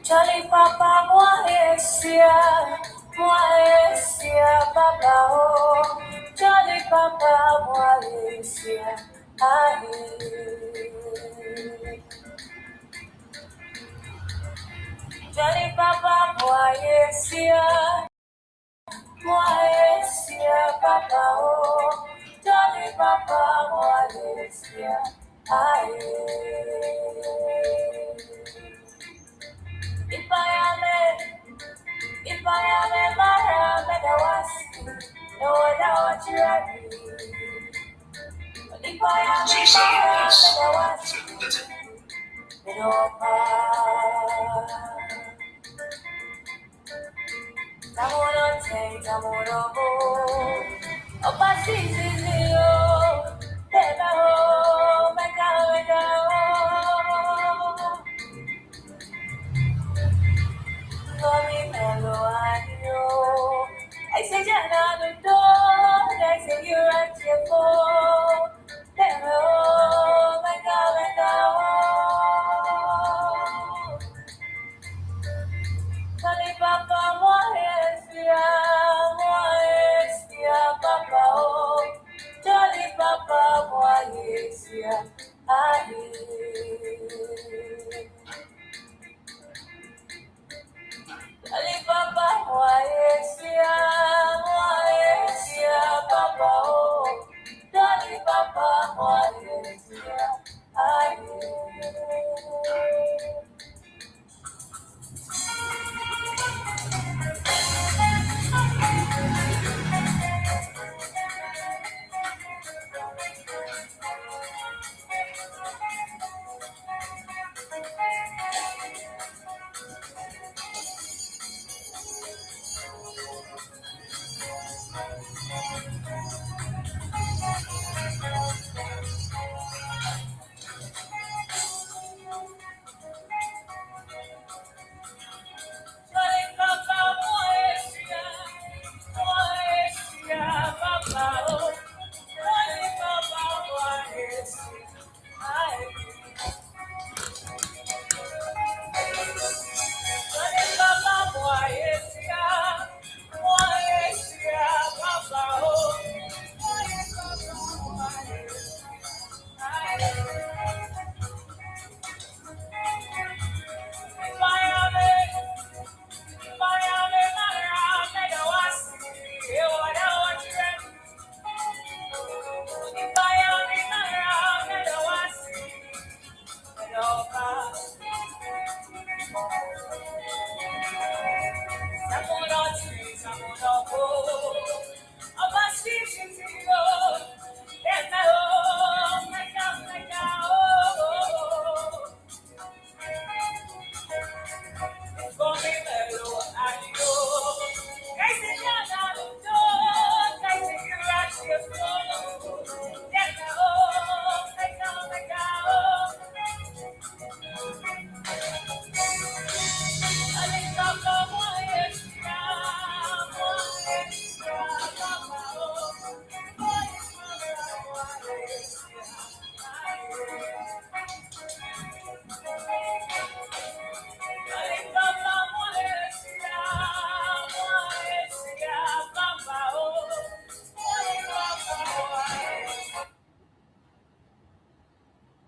Jolly Papa, moi Papa, oh, Jolly Papa, moi Jolly Papa, moi Papa, oh, Jolly Papa, moi If I am a man, I was no one what you ready. If I am a man, I was no Tamono take, Tamono go. Oh, but this is you. Tena ho, mega ho. Glory, mellow, I know. I say, Jana, the door. I say, you're at your phone. Tena ho, mega ho. Kali Papa, moi Papa, oh. Jolly Papa, moi Jolly Papa, moi Papa, oh. Jolly Papa, moi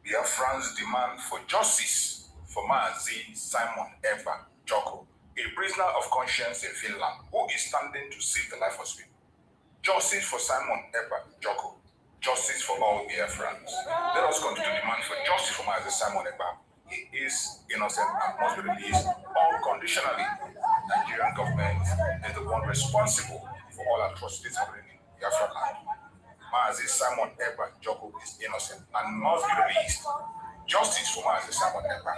Biafrans demand for justice for Simon Ekpa, a prisoner of conscience in Finland, who is standing to save the life of Sweden. Justice for Simon Ekpa, justice for all Biafrans. Let us continue to demand for justice for Simon Ekpa. He is innocent and must be released unconditionally. The Nigerian government is the one responsible for all atrocities happening in Biafra land. Simon Ekpa is innocent and must be released. Justice for Simon Ekpa.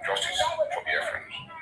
Justice for Biafrans.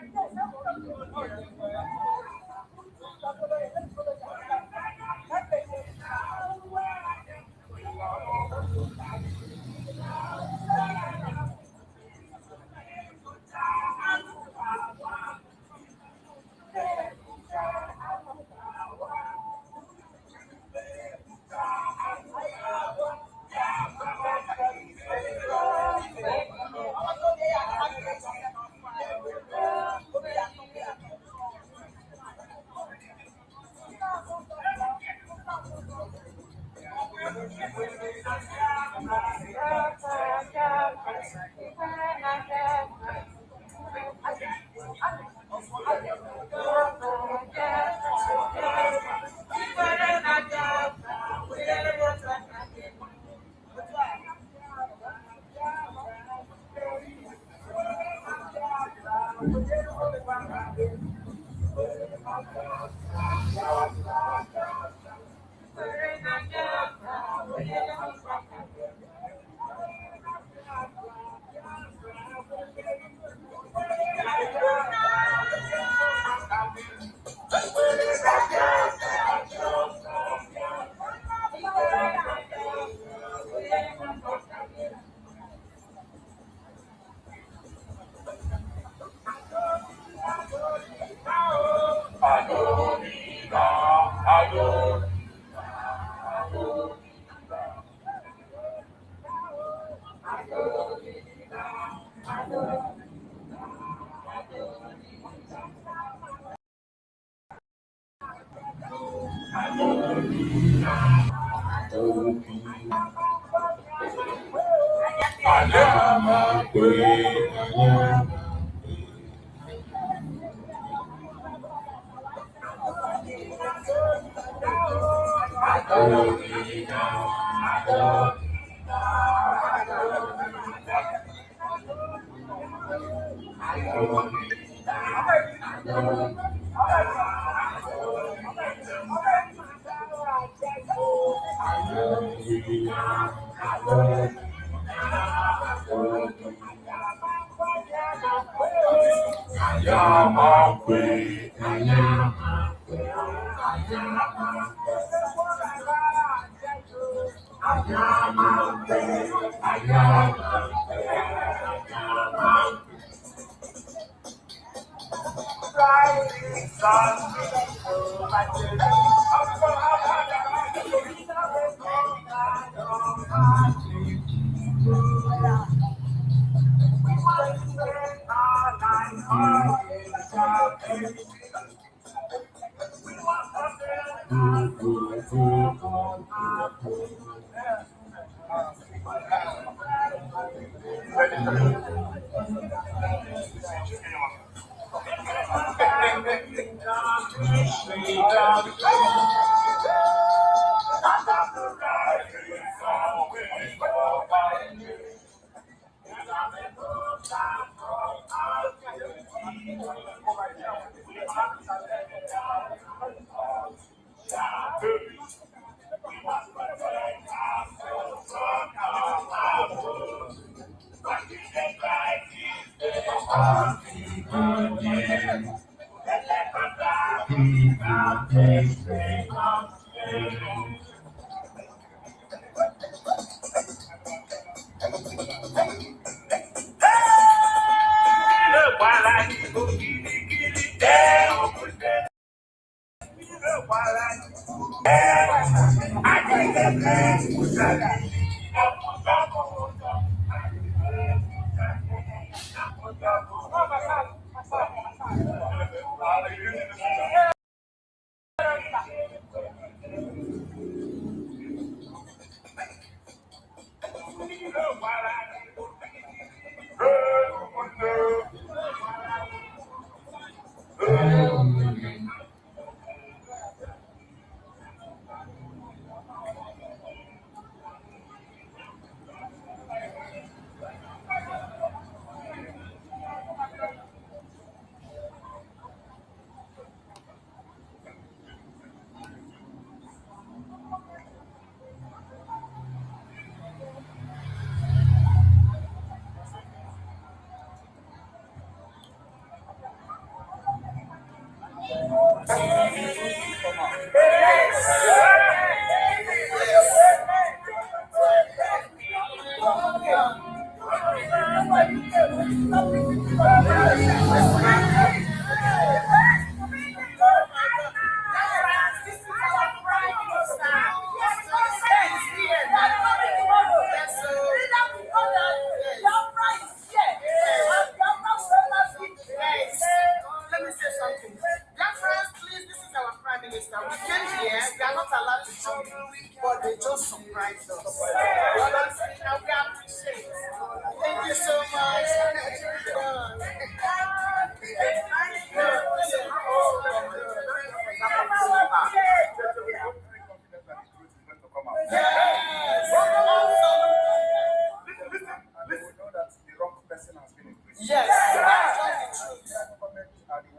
Let me say something. Biafra'S, please, this is our Prime Minister. We came here, we are not allowed to join, but they just surprised us. Honestly, and we appreciate it. Thank you so much.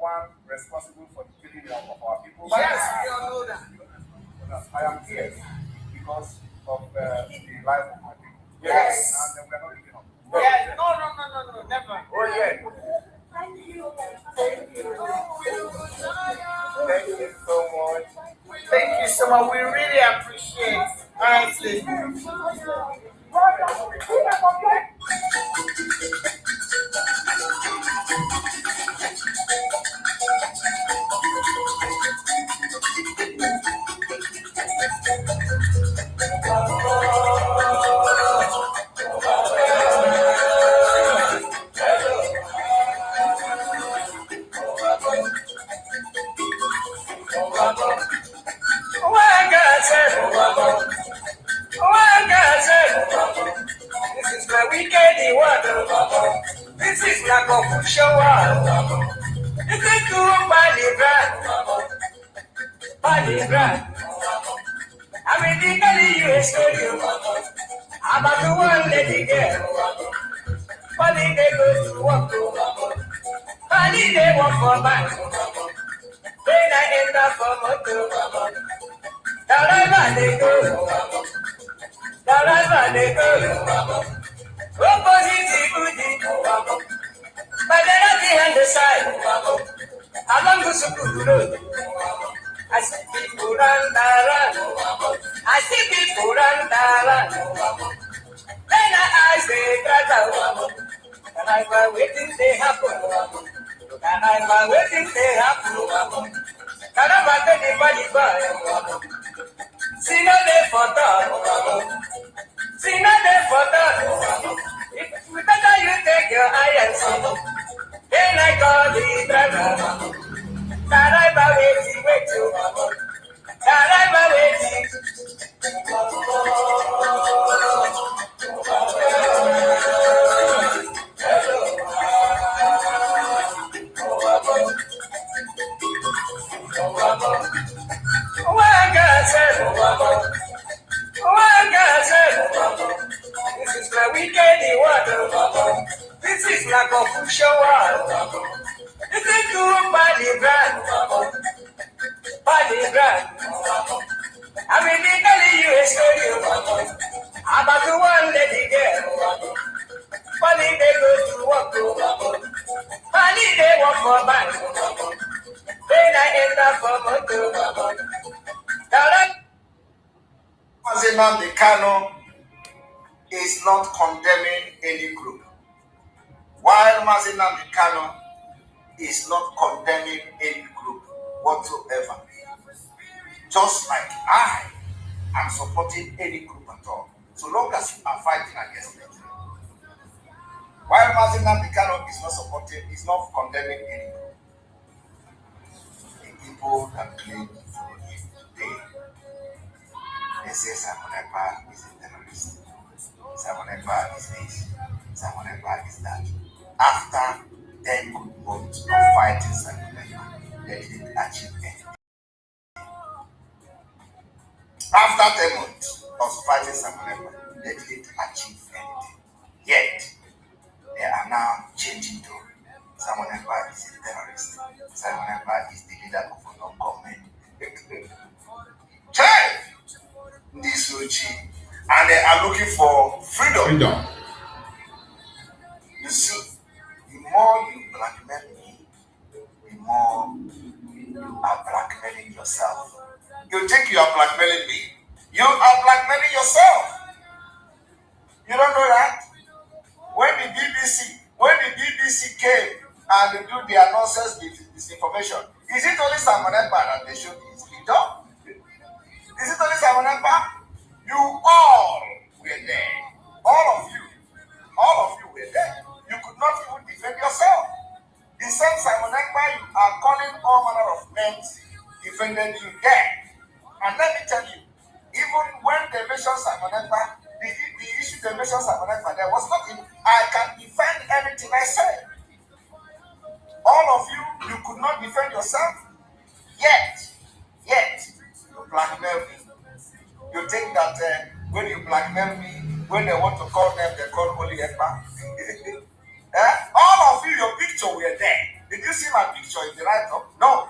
one responsible for the killing of our people. Yes, we all know that. I am here because of the life of my people. Yes. And we are not giving up. Yes. No, never. Oh, yeah. Thank you. Thank you so much. Thank you so much. We really appreciate it. Honestly. This is my weekend one. This is like a show one. This is to Bali brand. I'm in the US studio. I'm about to one lady girl. Bali they go to work. Bali they work for bank. Then I end up for motor. Wherever they go. Wherever they go. Opposite Udi. But they're not behind the side. Along the Sukuru Road. I see people run. I see people run. Then I ask the brother, and I'm waiting they happen. And I'm waiting they happen. And I'm at anybody by. See no day for that. See no day for that. If better you take your eye and see. Then I call the brother. That I'm waiting, wait you. That I'm waiting. This is my weekend water. This is like a food shower. This is to Bali brand. I'm in the US studio. I'm about to one lady girl. Bali they go to work. Bali they work for bank. Then I end up for motor. Simon Ekpa is not condemning any group. While Simon Ekpa is not condemning any group whatsoever. Just like I am supporting any group at all, so long as you are fighting against it. While Simon Ekpa is not supporting, is not condemning any group. The people that claim to follow him today, they say Simon Ekpa is a terrorist. Simon Ekpa is this. Simon Ekpa is that. After 10 good months of fighting Simon Ekpa, they didn't achieve anything. After 10 months of fighting Simon Ekpa, they didn't achieve anything. Yet, they are now changing to Simon Ekpa is a terrorist. Simon Ekpa is the leader of a non-government. Check! This and they are looking for freedom. You see, the more you blackmail me, the more you are blackmailing yourself. You think you are blackmailing me? You are blackmailing yourself. You don't know that? When the BBC came and do their nonsense disinformation, is it only Simon Ekpa that they showed his video? Is it only Simon Ekpa? You all were there. All of you were there. You could not even defend yourself. The same Simon Ekpa you are calling all manner of names defended you there. And let me tell you, even when they mentioned Simon Ekpa, the issue they mentioned Simon Ekpa, there was nothing. I can defend anything I said. All of you could not defend yourself. Yet, you blackmail me. You think that when you blackmail me, when they want to call them, they call only Ekpa. All of you, your picture were there. Did you you see my picture in the write-up? No.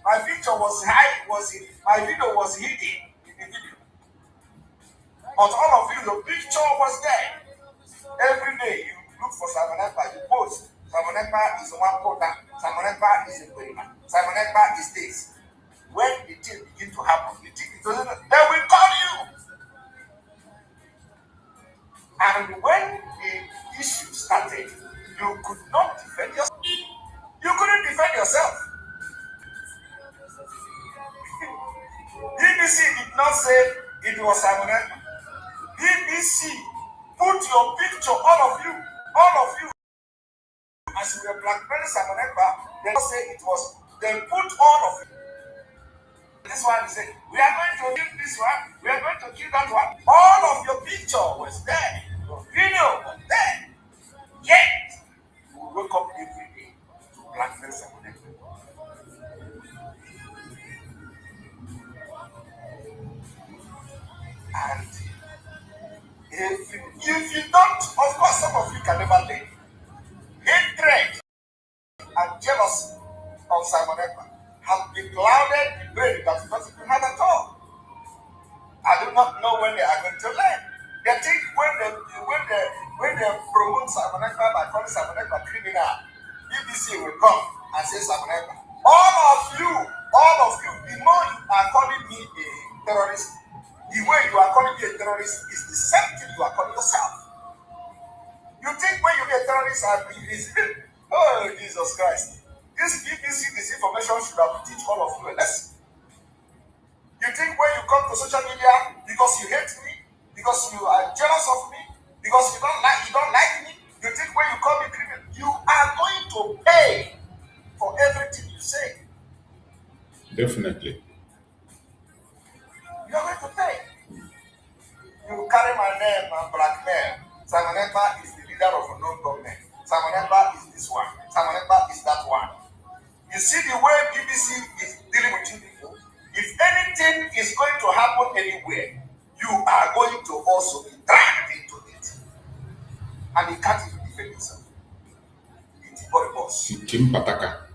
My picture was my video was hidden in the video. But all of you, your picture was there. Every day you look for Simon Ekpa, you post. Simon Ekpa is one quarter. Simon Ekpa is a Burima. Simon Ekpa is this. When the thing begin to happen, you think it doesn't, they will call you. And when the issue started, you could not defend yourself. You couldn't defend yourself. BBC did not say it was Simon Ekpa. BBC put your picture, all of you, as you were blackmailing Simon Ekpa, they don't say it was, they put all of you. This one, they say, we are going to kill this one, we are going to kill that one. All of your picture was there, your video was there. Yet, you wake up every day to blackmail Simon Ekpa. And if you don't, of course, some of you can never learn. Hatred and jealousy of Simon Ekpa have beclouded the brain that people have at all. I do not know when they are going to learn. They think when they promote Simon Ekpa by calling Simon Ekpa criminal, BBC will come and say Simon Ekpa. All of you, the more you are calling me a terrorist, the way you are calling me a terrorist is the same thing you are calling yourself. You think when you be a terrorist, oh Jesus Christ, this BBC disinformation should have teach all of you a lesson. You think when you come to social media because you hate me, because you are jealous of me, because you don't like me, you think when you call me criminal, you are going to pay for everything you say. Definitely. You are going to pay. You carry my name and blackmail. Simon Ekpa is the leader of a non-government. Simon Ekpa is this one. Simon Ekpa is that one. You see the way BBC is dealing with you people. If anything is going to happen anywhere, you are going to also be dragged into it. And you can't even defend yourself. It's body boss. Kim Pataka.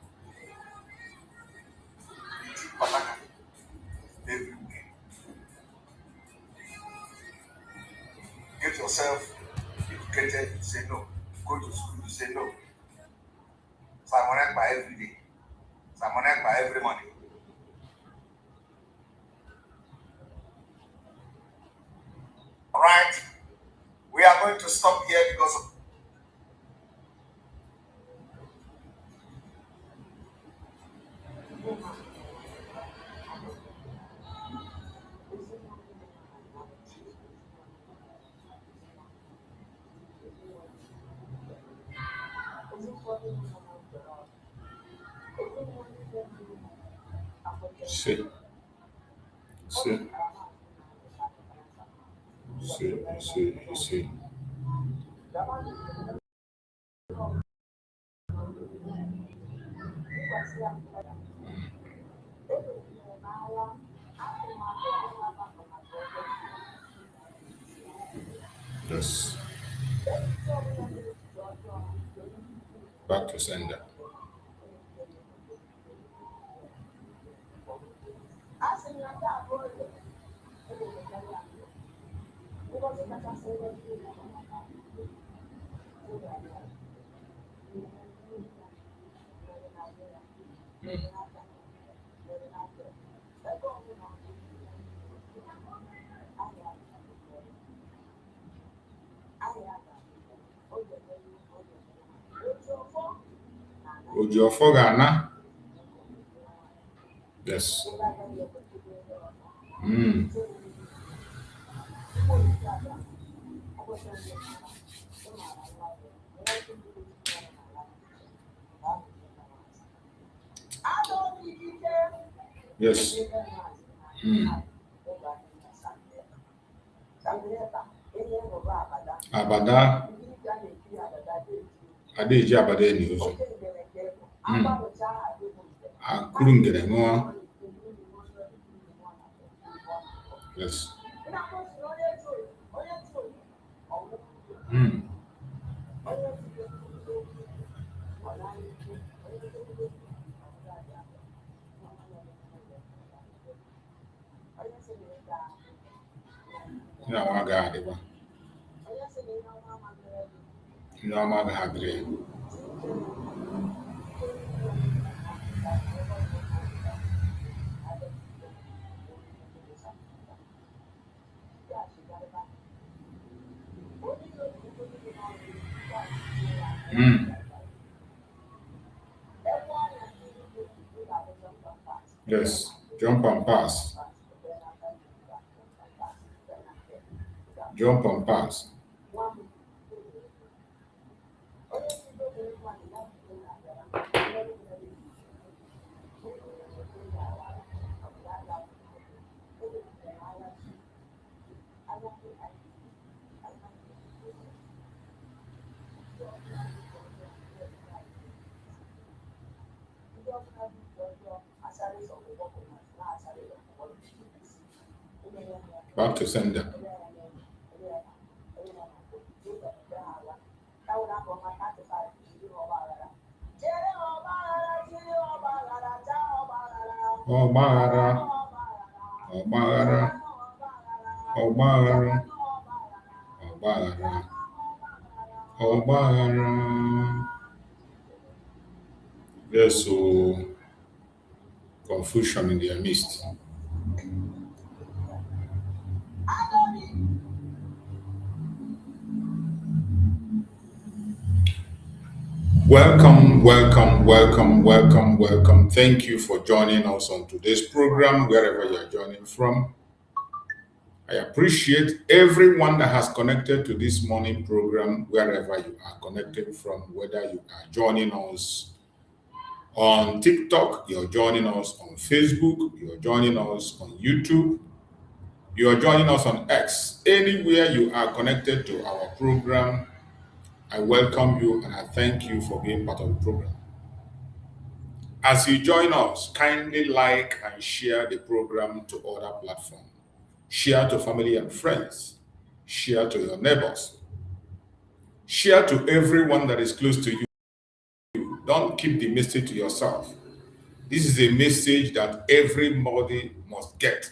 It's Pataka. Everywhere. Get yourself educated, you say no. Go to school, you say no. Simon Ekpa every day. Simon Ekpa every morning. Alright, we are going to stop here because of See. Yes. Back to sender. Ojiofo Ghana. Yes. Yes. Abada. Adeji Abada ni uzo. Akurungere nwa. Yes. Yes, jump and pass. Jump and pass. Back to sender. Obara, Obara, Obara, Obara, Obara. There's so confusion in their midst. Welcome, welcome, welcome, welcome, welcome. Thank you for joining us on today's program, wherever you are joining from. I appreciate everyone that has connected to this morning program, wherever you are connected from, whether you are joining us on TikTok, you're joining us on Facebook, you're joining us on YouTube, you're joining us on X. Anywhere you are connected to our program, I welcome you and I thank you for being part of the program. As you join us, kindly like and share the program to other platforms. Share to family and friends. Share to your neighbors. Share to everyone that is close to you. Don't keep the message to yourself. This is a message that everybody must get.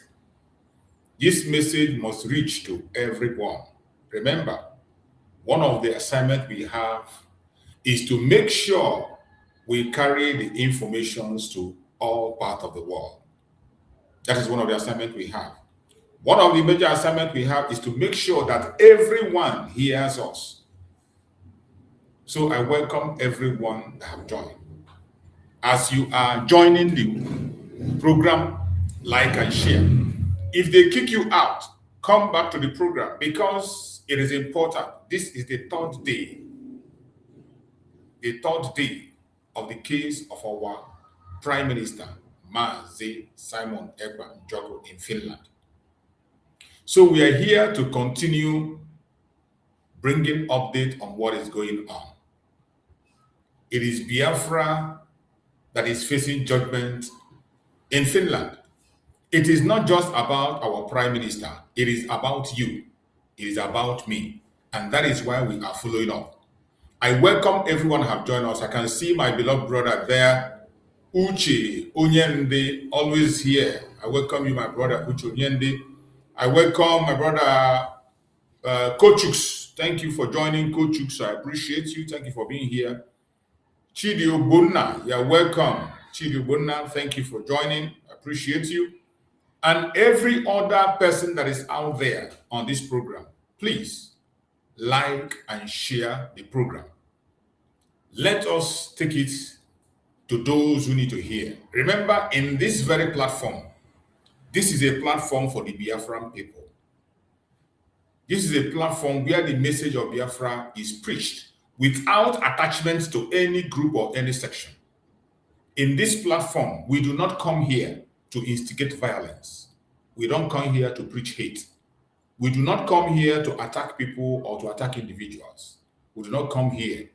This message must reach to everyone. Remember, one of the assignments we have is to make sure we carry the informations to all parts of the world. That is one of the assignments we have. One of the major assignments we have is to make sure that everyone hears us. So I welcome everyone that have joined. As you are joining the program, like and share. If they kick you out, come back to the program because it is important. This is the third day of the case of our Prime Minister, Simon Ekpa in Finland. So we are here to continue bringing update on what is going on. It is Biafra that is facing judgment in Finland. It is not just about our Prime Minister. It is about you. It is about me. And that is why we are following up. I welcome everyone who have joined us. I can see my beloved brother there, Uche Onyende, always here. I welcome you, my brother Uche Onyende. I welcome my brother CHUKS. Thank you for joining, CHUKS. I appreciate you. Thank you for being here. Chidi Obunna, you're welcome. Chidi Obunna, thank you for joining. I appreciate you. And every other person that is out there on this program, please like and share the program. Let us take it to those who need to hear. Remember, in this very platform, this is a platform for the Biafran people. This is a platform where the message of Biafra is preached without attachments to any group or any section. In this platform, we do not come here to instigate violence. We don't come here to preach hate. We do not come here to attack people or to attack individuals. We do not come here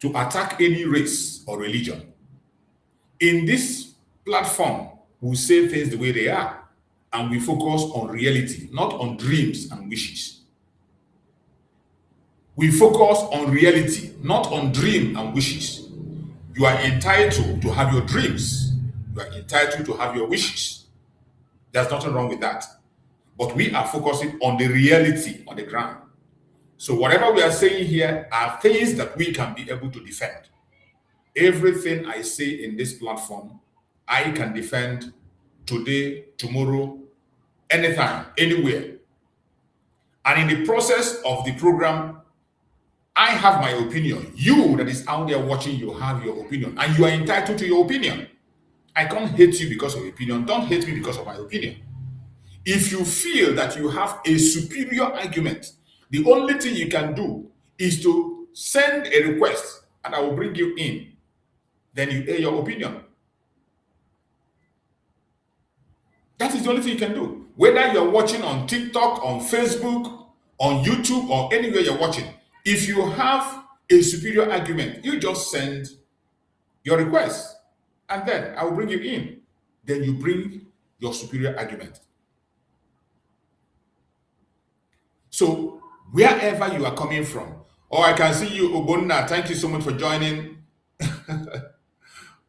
to attack any race or religion. In this platform, we say things the way they are, and we focus on reality, not on dreams and wishes. We focus on reality, not on dream and wishes. You are entitled to have your dreams. You are entitled to have your wishes. There's nothing wrong with that. but we are focusing on the reality on the ground. So whatever we are saying here are things that we can be able to defend. Everything I say in this platform, I can defend today, tomorrow, anytime, anywhere. And in the process of the program, I have my opinion. You that is out there watching, you have your opinion, and you are entitled to your opinion. I can't hate you because of your opinion. Don't hate me because of my opinion. If you feel that you have a superior argument, the only thing you can do is to send a request and I will bring you in. Then you air your opinion. That is the only thing you can do. Whether you're watching on TikTok, on Facebook, on YouTube, or anywhere you're watching, if you have a superior argument, you just send your request and then I will bring you in. Then you bring your superior argument. So wherever you are coming from, or I can see you, Obonna, thank you so much for joining.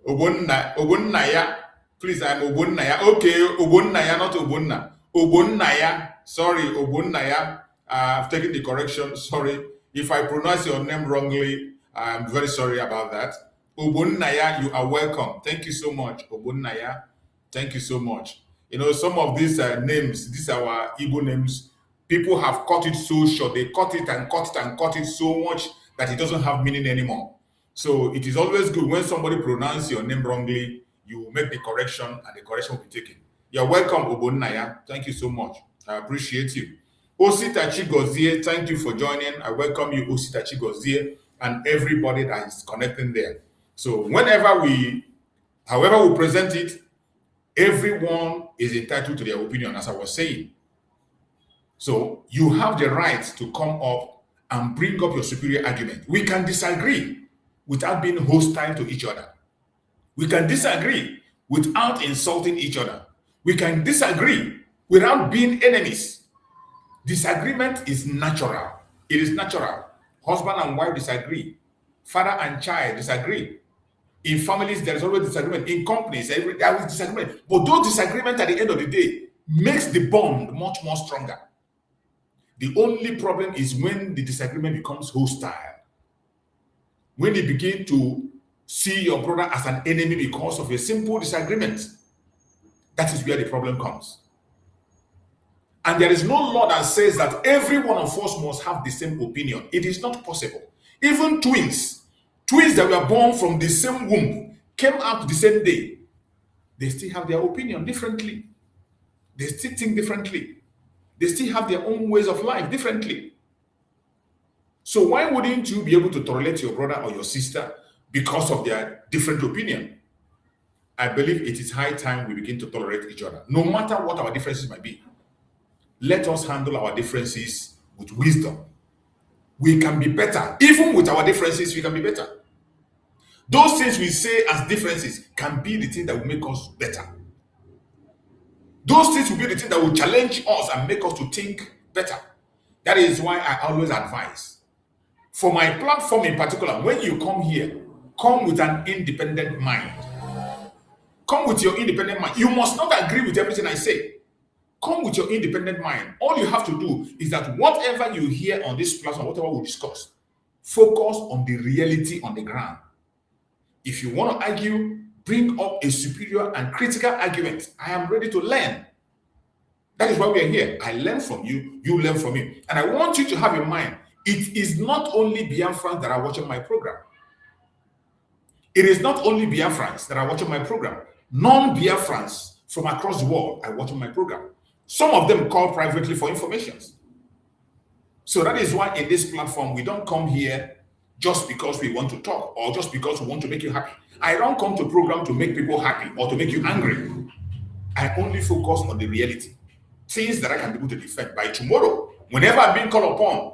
Obonnaya, please, I'm Obonnaya. Okay, Obonnaya, not Obonna. Obonnaya, sorry, Obonnaya. I've taken the correction. Sorry. If I pronounce your name wrongly, I'm very sorry about that. Obonnaya, you are welcome. Thank you so much, Obonnaya. Thank you so much. You know, some of these names, these are our Igbo names. People have cut it so short. They cut it and cut it and cut it so much that it doesn't have meaning anymore. So it is always good when somebody pronounces your name wrongly, you make the correction and the correction will be taken. You're welcome, Obonnaya. Thank you so much. I appreciate you. Ositachi Gozie, thank you for joining. I welcome you, Ositachi Gozie, and everybody that is connecting there. So however we present it, everyone is entitled to their opinion, as I was saying. So you have the right to come up and bring up your superior argument. We can disagree without being hostile to each other. We can disagree without insulting each other. We can disagree without being enemies. Disagreement is natural. It is natural. Husband and wife disagree. Father and child disagree. In families, there is always disagreement. In companies, there is disagreement. But those disagreements at the end of the day makes the bond much more stronger. The only problem is when the disagreement becomes hostile. When they begin to see your brother as an enemy because of a simple disagreement, that is where the problem comes. And there is no law that says that every one of us must have the same opinion. It is not possible. Even twins that were born from the same womb, came out the same day, they still have their opinion differently. They still think differently. They still have their own ways of life differently. So why wouldn't you be able to tolerate your brother or your sister because of their different opinion? I believe it is high time we begin to tolerate each other, no matter what our differences might be. Let us handle our differences with wisdom. We can be better. Even with our differences, we can be better. Those things we say as differences can be the thing that will make us better. Those things will be the thing that will challenge us and make us to think better. That is why I always advise. For my platform in particular, when you come here, come with an independent mind. Come with your independent mind. You must not agree with everything I say. Come with your independent mind. All you have to do is that whatever you hear on this platform, whatever we discuss, focus on the reality on the ground. If you want to argue, bring up a superior and critical argument. I am ready to learn. That is why we are here. I learn from you, you learn from me. And I want you to have in mind, it is not only Biafrans that are watching my program. It is not only Biafrans that are watching my program. Non-Biafrans from across the world are watching my program. Some of them call privately for information. So that is why in this platform, we don't come here just because we want to talk or just because we want to make you happy. I don't come to program to make people happy or to make you angry. I only focus on the reality. Things that I can be able to defend by tomorrow. Whenever I'm being called upon,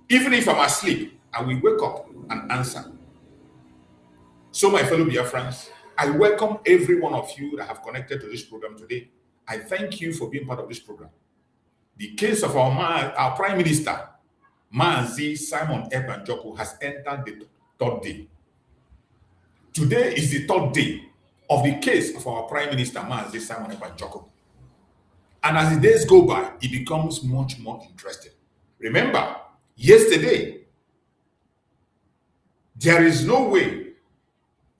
even if I'm asleep, I will wake up and answer. So my fellow Biafrans, I welcome every one of you that have connected to this program today. I thank you for being part of this program. The case of our Prime Minister, Maazi Simon Ekpa has entered the third day. Today is the third day of the case of our Prime Minister, Maazi Simon Ekpa. And as the days go by, it becomes much more interesting. Remember, yesterday, there is no way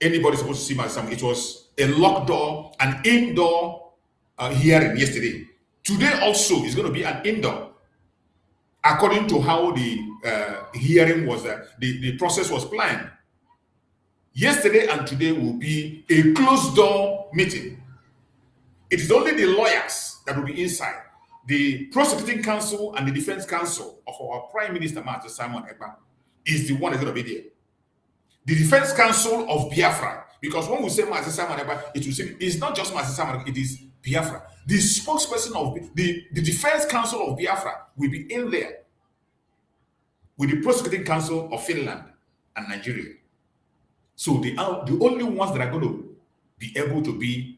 anybody's supposed to see my son. It was a locked door, an indoor hearing yesterday. Today also is going to be an indoor, according to how the hearing was, the process was planned. Yesterday and today will be a closed door meeting. It is only the lawyers that will be inside. The prosecuting counsel and the defense counsel of our Prime Minister, Simon Ekpa, is the one that's going to be there. The defense counsel of Biafra, because when we say Simon Ekpa, it will seem it's not just Simon Ekpa, it is Biafra. The spokesperson of the defense counsel of Biafra will be in there with the prosecuting counsel of Finland and Nigeria. So the only ones that are going to be able to be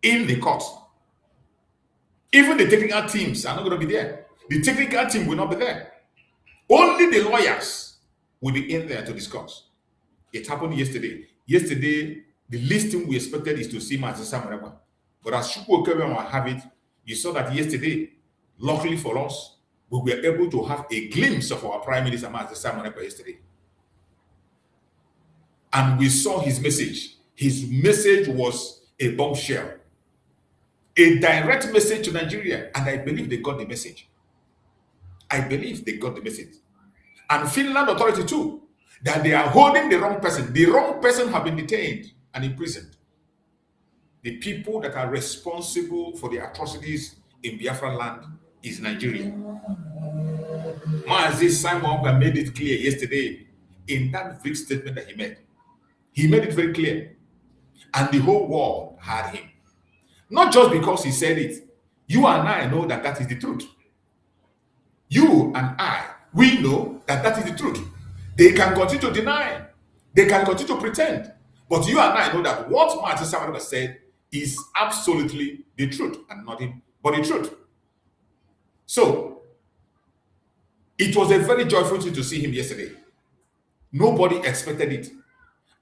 in the court. Even the technical teams are not going to be there. The technical team will not be there. Only the lawyers will be in there to discuss. It happened yesterday. Yesterday, the least thing we expected is to see Simon Ekpa. But as Chukwu will have it, you saw that yesterday, luckily for us, we were able to have a glimpse of our Prime Minister, Simon Ekpa, yesterday. And we saw his message. His message was a bombshell. A direct message to Nigeria. And I believe they got the message. I believe they got the message. And Finland authority too. That they are holding the wrong person. The wrong person have been detained and imprisoned. The people that are responsible for the atrocities in Biafra land is Nigeria. Mazi Simon Ekpa made it clear yesterday in that big statement that he made. He made it very clear. And the whole world heard him. Not just because he said it. You and I know that that is the truth. You and I, we know that that is the truth. They can continue to deny. They can continue to pretend. But you and I know that what Simon Ekpa said is absolutely the truth and nothing but the truth. So, it was a very joyful thing to see him yesterday. Nobody expected it.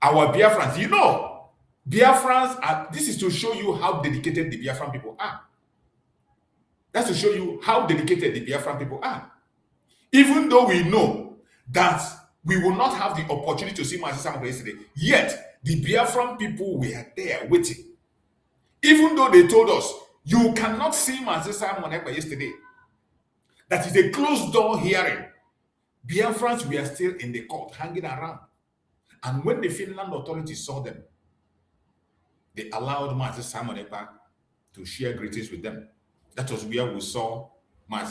Our Biafrans, you know, Biafrans are, this is to show you how dedicated the Biafran people are. That's to show you how dedicated the Biafran people are. Even though we know that we will not have the opportunity to see Simon Ekpa yesterday, yet the Biafran people were there waiting. Even though they told us, you cannot see Simon Ekpa yesterday. That is a closed door hearing. Biafrans were still in the court, hanging around. And when the Finland authorities saw them, they allowed Simon Ekpa to share greetings with them. That was where we saw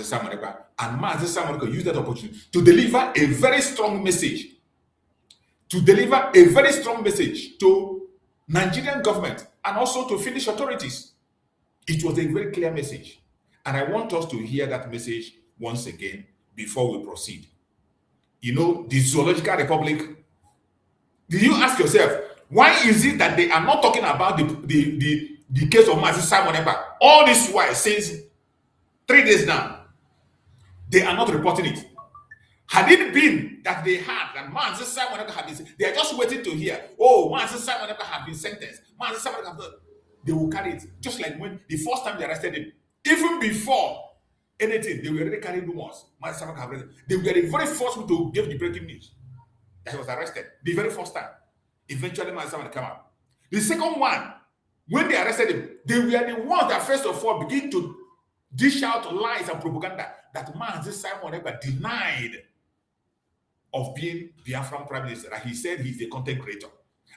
Simon Ekpa. And Simon Ekpa used that opportunity to deliver a very strong message. To deliver a very strong message to Nigerian government and also to Finnish authorities. It was a very clear message. And I want us to hear that message once again before we proceed. You know, the Zoological Republic, did you ask yourself, why is it that they are not talking about the case of Simon Ekpa all this while, since 3 days now? They are not reporting it. Had it been that they had, and Simon Ekpa had been, they are just waiting to hear, oh, Simon Ekpa have been sentenced. Simon Ekpa, they will carry it. Just like when the first time they arrested him, even before anything, they were already carrying rumors. Simon Ekpa have arrested. They were the very first one to give the breaking news that he was arrested. The very first time. Eventually, Simon came out. The second one, when they arrested him, they were the ones that first of all begin to dish out lies and propaganda that Simon Ekpa denied of being Biafran Prime Minister. That he said he's a content creator.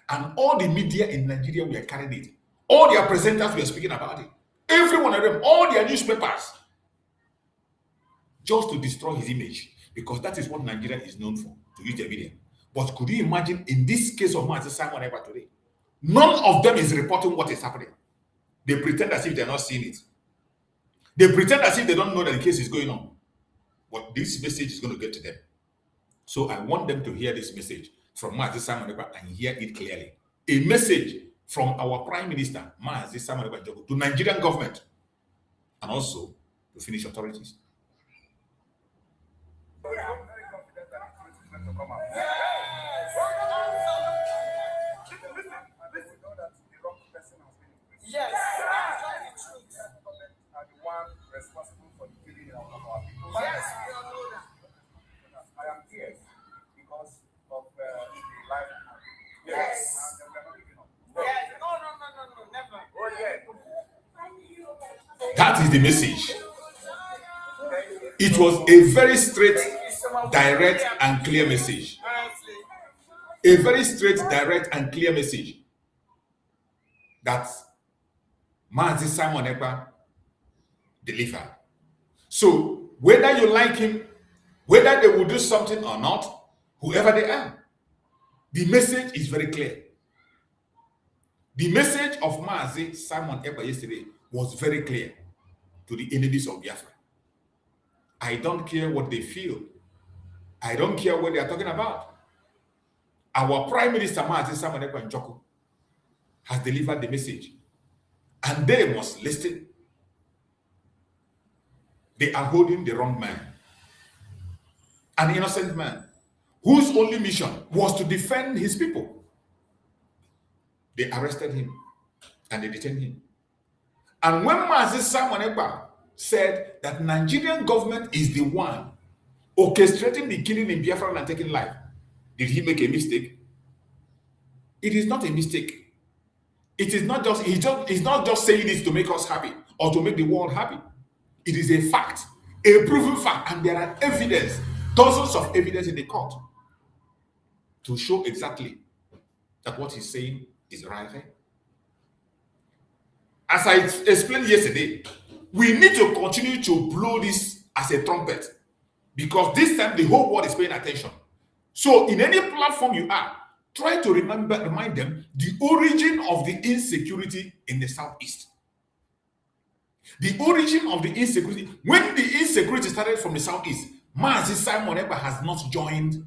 And all the media in Nigeria were carrying it. All their presenters were speaking about it. Every one of them, all their newspapers, just to destroy his image, because that is what Nigeria is known for, to use their media. But could you imagine in this case of Simon Ekpa today, none of them is reporting what is happening. They pretend as if they're not seeing it. They pretend as if they don't know that the case is going on. But this message is going to get to them. So I want them to hear this message from Simon Ekpa and hear it clearly. A message from our Prime Minister, Simon Ekpa, to Nigerian government and also to Finnish authorities. Yes. That is the message. It was a very straight, direct, and clear message. A very straight, direct, and clear message that Mazi Simon Ekpa delivered. So, whether you like him, whether they will do something or not, whoever they are, the message is very clear. The message of Mazi Simon Ekpa yesterday was very clear to the enemies of Biafra. I don't care what they feel. I don't care what they are talking about. Our Prime Minister Mazi Simon Ekpa Njoko has delivered the message, and they must listen. They are holding the wrong man, an innocent man, whose only mission was to defend his people. They arrested him and they detained him. And when Mazi Simon Ekpa said that Nigerian government is the one orchestrating the killing in Biafra and taking life, did he make a mistake? It is not a mistake. It is not just, he's not just saying this to make us happy or to make the world happy. It is a fact, a proven fact, and there are evidence, dozens of evidence in the court to show exactly that what he's saying is right there. As I explained yesterday, we need to continue to blow this as a trumpet, because this time the whole world is paying attention. So in any platform you are, try to remind them the origin of the insecurity in the Southeast. The origin of the insecurity, when the insecurity started from the Southeast, Mazi Simon Ekpa has not joined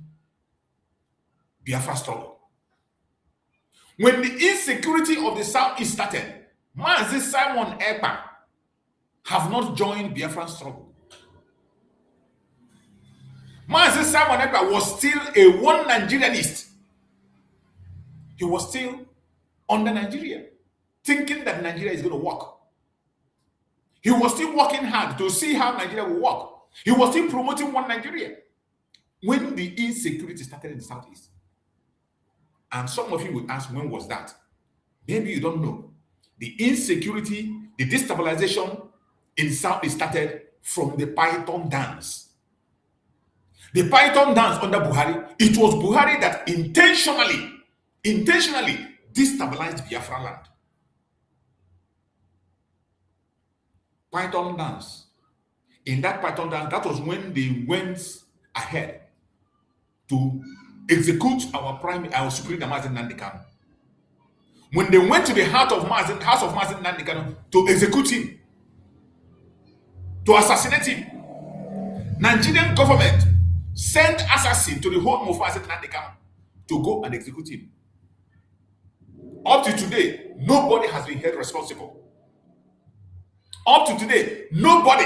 Biafra struggle. When the insecurity of the Southeast started, Mazi Simon Ekpa have not joined Biafran struggle. Mazi Simon Ekpa was still a one Nigerianist. He was still under Nigeria, thinking that Nigeria is going to work. He was still working hard to see how Nigeria will work. He was still promoting one Nigeria when the insecurity started in the Southeast. And some of you will ask, when was that? Maybe you don't know. The insecurity, the destabilization in Southeast started from the Python dance. The Python dance under Buhari, it was Buhari that intentionally destabilized Biafra land. Python dance. In that Python dance, that was when they went ahead to execute our Supreme Mazi Nnamdi Kanu. When they went to the house of Mazi Nnamdi Kanu to execute him, to assassinate him, Nigerian government sent assassin to the home of Mazi Nnamdi Kanu to go and execute him. Up to today, nobody has been held responsible. Up to today, nobody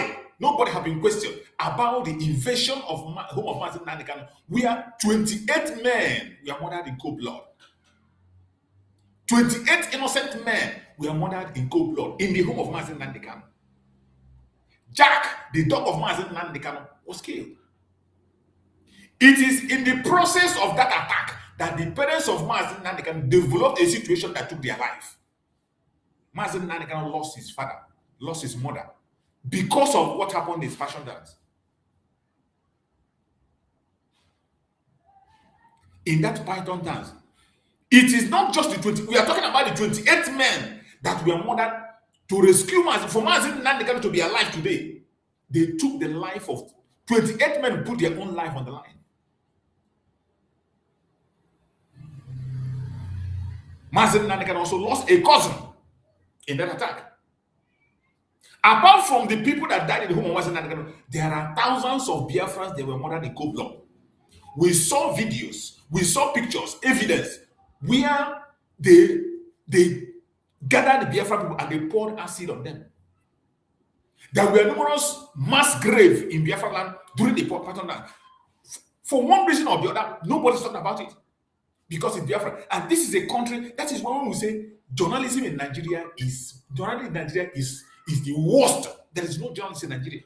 has been questioned about the invasion of home of Mazi Nnamdi Kanu, where 28 men were murdered in cold blood. 28 innocent men were murdered in cold blood in the home of Mazi Nnamdi Kanu. Jack, the dog of Mazi Nnamdi Kanu, was killed. It is in the process of that attack that the parents of Mazi Nnamdi Kanu developed a situation that took their life. Mazi Nnamdi Kanu lost his father, lost his mother, because of what happened in his passion dance. In that Python dance, it is not just the 20, we are talking about the 28 men that were murdered to rescue Mazi, for Mazi Nnamdi Kanu to be alive today. They took the life of 28 men, put their own life on the line. Mazi Nnamdi Kanu also lost a cousin in that attack. Apart from the people that died in the home of Mazi Nnamdi Kanu, there are thousands of Biafrans that were murdered in cold blood. We saw videos, we saw pictures, evidence, where they gathered the Biafran people and they poured acid on them. There were numerous mass graves in Biafra land during the Python dance. For one reason or the other, nobody's talking about it, because it's Biafra. And this is a country, that is when we say journalism in Nigeria is the worst. There is no journalism in Nigeria.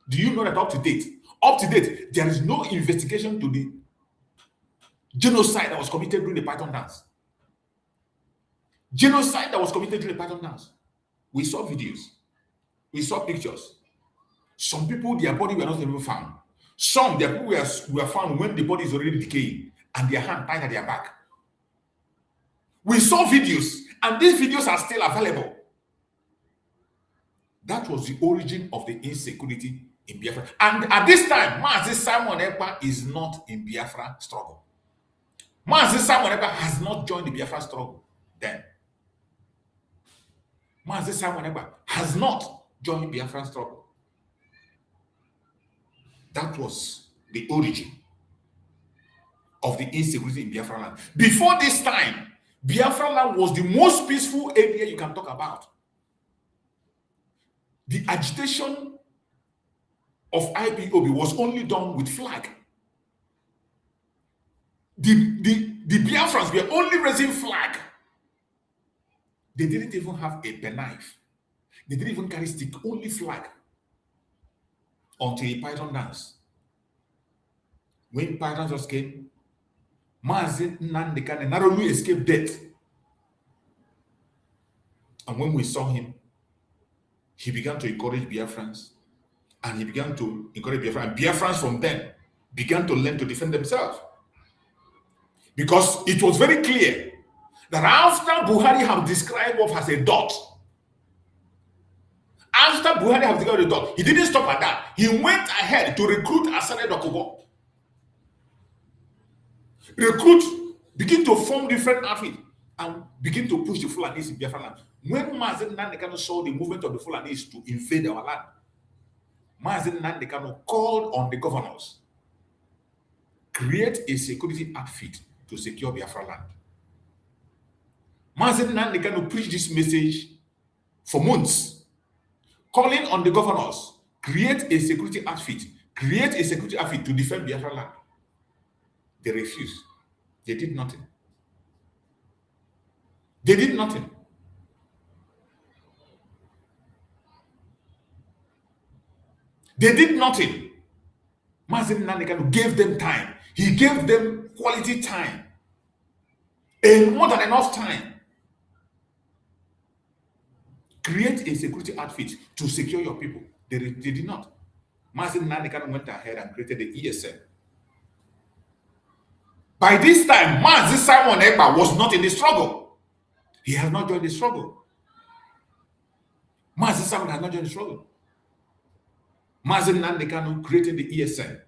Do you know that up to date, there is no investigation to the genocide that was committed during the Python dance? Genocide that was committed during the Python dance. We saw videos. We saw pictures. Some people, their body were not even found. Some, their people were found when the body is already decaying and their hand tied at their back. We saw videos, and these videos are still available. That was the origin of the insecurity in Biafra. And at this time, Mazi Simon Ekpa is not in Biafra struggle. Mazi Simon Ekpa has not joined the Biafra struggle then. Mazi Simon Ekpa has not joined Biafra struggle. That was the origin of the insecurity in Biafra land. Before this time, Biafra land was the most peaceful area you can talk about. The agitation of IPOB was only done with flag. The Biafrans were only raising flag. They didn't even have a penknife. They didn't even carry stick, only flag. Until a python dance. When pythons just came, Mazi Nnamdi Kanu narrowly escaped death. And when we saw him, he began to encourage Biafrans. And he began to encourage Biafrans. And Biafrans from then began to learn to defend themselves. Because it was very clear that after Buhari had described us as a dot, he didn't stop at that. He went ahead to recruit Asane Dokubo. Begin to form different outfits and begin to push the Fulanis in Biafra land. When Mazi Nnamdi Kanu saw the movement of the Fulanis to invade our land, Mazi Nnamdi Kanu called on the governors, create a security outfit to secure Biafra land. Mazi Nnamdi Kanu preached this message for months, calling on the governors, create a security outfit to defend Biafra land. They refused. They did nothing. They did nothing. They did nothing. Mazi Nnamdi Kanu gave them time. He gave them quality time. And more than enough time. Create a security outfit to secure your people. They did not. Mazi Nnamdi Kanu went ahead and created the ESN. By this time, Mazi Simon Ekpa was not in the struggle. He has not joined the struggle. Mazi Simon has not joined the struggle. Mazi Nnamdi Kanu created the ESN.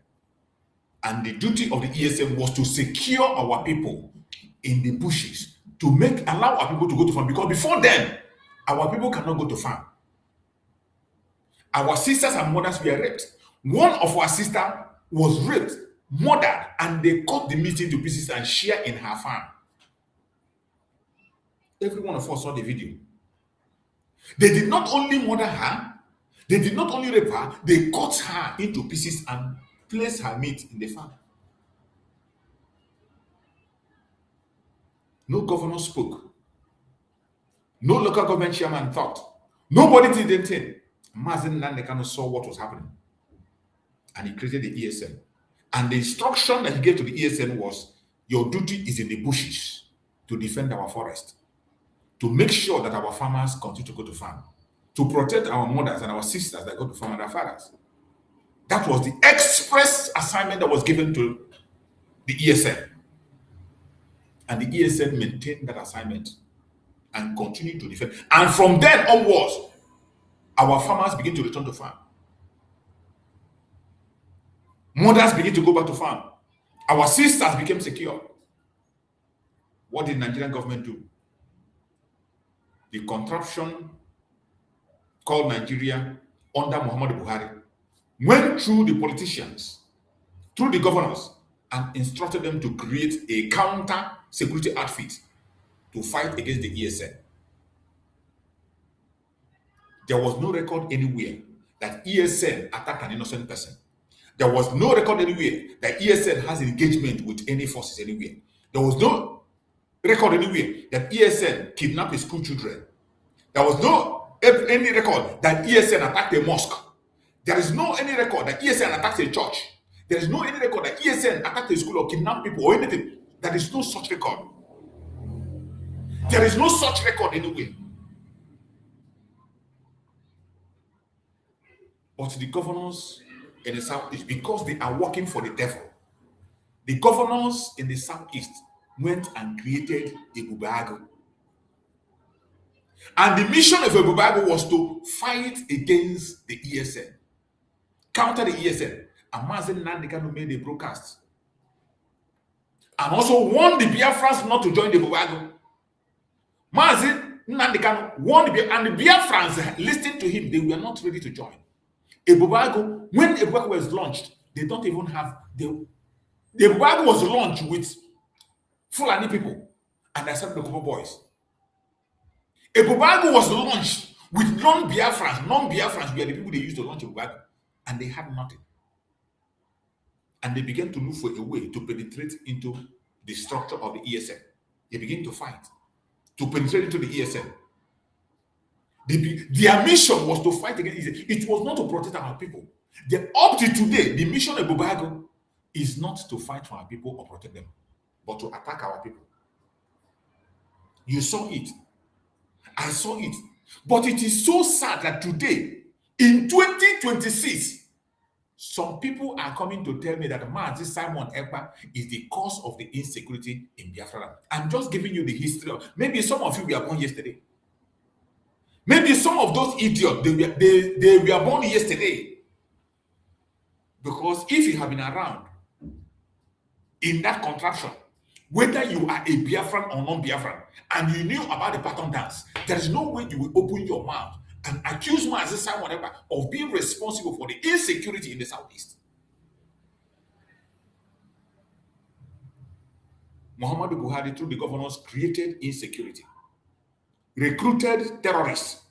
And the duty of the ESN was to secure our people in the bushes, to allow our people to go to farm. Because before then, our people cannot go to farm. Our sisters and mothers were raped. One of our sisters was raped, murdered, and they cut the meat into pieces and shared in her farm. Every one of us saw the video. They did not only murder her, they did not only rape her, they cut her into pieces and placed her meat in the farm. No governor spoke. No local government chairman thought. Nobody did anything. Mazi Nnamdi Kanu saw what was happening. And he created the ESN. And the instruction that he gave to the ESN was, your duty is in the bushes to defend our forest, to make sure that our farmers continue to go to farm, to protect our mothers and our sisters that go to farm and their fathers. That was the express assignment that was given to the ESN. And the ESN maintained that assignment and continued to defend. And from then onwards, our farmers begin to return to farm. Mothers begin to go back to farm. Our sisters became secure. What did Nigerian government do? The contraption called Nigeria under Muhammadu Buhari went through the politicians, through the governors, and instructed them to create a counter security outfit to fight against the ESN. There was no record anywhere that ESN attacked an innocent person. There was no record anywhere that ESN has engagement with any forces anywhere. There was no record anywhere that ESN kidnapped his school children. There was no any record that ESN attacked a mosque. There is no any record that ESN attacked a church. There is no any record that ESN attacked a school or kidnapped people or anything. There is no such record. There is no such record anywhere. But the governors in the southeast, because they are working for the devil, the governors in the southeast went and created Ebubago. And the mission of Ebubago was to fight against the ESN, counter the ESN. And Mazen Nandekano made a broadcast and also warned the Biafrans not to join the Ebubago. Mazen Nandekano warned the Biafrans, and the Biafrans listened to him. They were not ready to join. Ebubago, when Ebubago was launched, they don't even have the Ebubago was launched with Fulani people and some of the Kobo boys. Ebubago was launched with non-Biafrans. Non-Biafrans were the people they used to launch Ebubago, and they had nothing. And they began to look for a way to penetrate into the structure of the ESN. They began to fight to penetrate into the ESN. Their mission was to fight against ESN. It was not to protect our people. Up to today, the mission of Ebubago is not to fight for our people or protect them, but to attack our people. You saw it. I saw it. But it is so sad that today, in 2026, some people are coming to tell me that Mazi Simon Ekpa is the cause of the insecurity in Biafra. I'm just giving you the history of, maybe some of you were born yesterday. Maybe some of those idiots, they were born yesterday. Because if you have been around in that contraption, whether you are a Biafran or non-Biafran, and you knew about the pattern dance, there is no way you will open your mouth and accuse Mazi Simon Ekpa of being responsible for the insecurity in the southeast. Muhammadu Buhari, through the governors, created insecurity, recruited terrorists,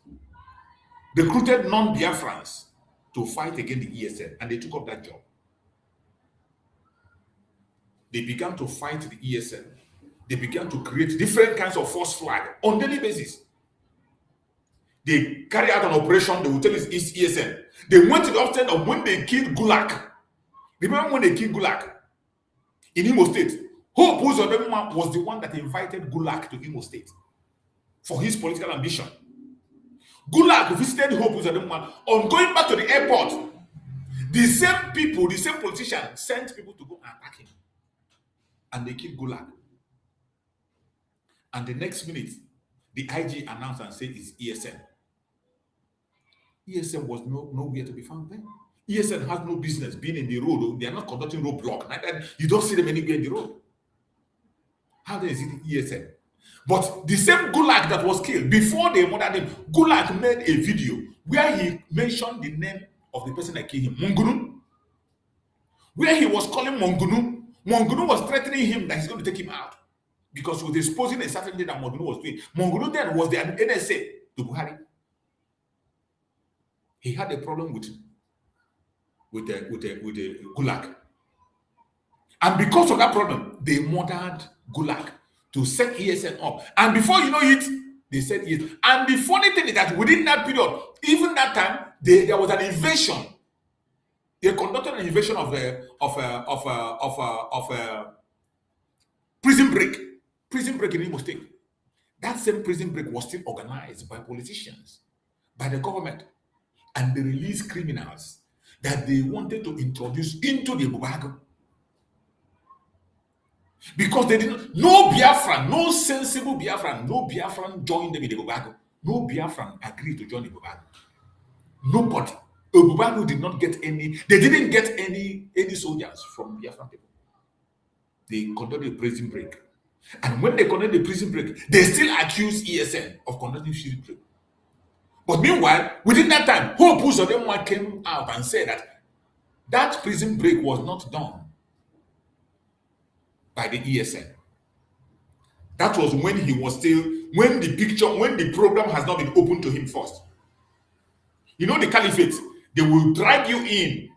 recruited non-Biafrans to fight against the ESN, and they took up that job. They began to fight the ESN. They began to create different kinds of false flag on daily basis. They carry out an operation, they will tell it's ESN. They went to the extent of when they killed Gulak. Remember when they killed Gulak in Imo State? Hope Uzodinma was the one that invited Gulak to Imo State for his political ambition. Gulak visited Hope Uzodinma. On going back to the airport, the same people, the same politicians sent people to go and attack him. And they killed Gulak. And the next minute, the IG announced and said it's ESN. ESN was nowhere to be found there. ESN has no business being in the road. They are not conducting roadblock. You don't see them anywhere in the road. How then is it ESN? But the same Gulak that was killed, before they murdered him, Gulak made a video where he mentioned the name of the person that killed him, Mongunu. Where he was calling Mongunu. Mongunu was threatening him that he's going to take him out. Because he was exposing a certain thing that Mongunu was doing. Mongunu then was the NSA to Buhari. He had a problem with Gulak. And because of that problem, they murdered Gulak to set ESN up. And before you know it, they said yes. And the funny thing is that within that period, even that time, there was an invasion. They conducted an invasion of prison break. Prison break in Imo State. That same prison break was still organized by politicians, by the government, and they released criminals that they wanted to introduce into the Ebubago. Because they didn't, no Biafran, no sensible Biafran, no Biafran joined them in the Ebubago. No Biafran agreed to join the Ebubago. Nobody. Ebubago did not get any, they didn't get any soldiers from Biafran people. They conducted a prison break. And when they conducted the prison break, they still accuse ESN of conducting prison break. But meanwhile, within that time, Hope Uzodinma came out and said that that prison break was not done by the ESN. That was when he was still, when the program has not been opened to him first. You know the caliphate, they will drag you in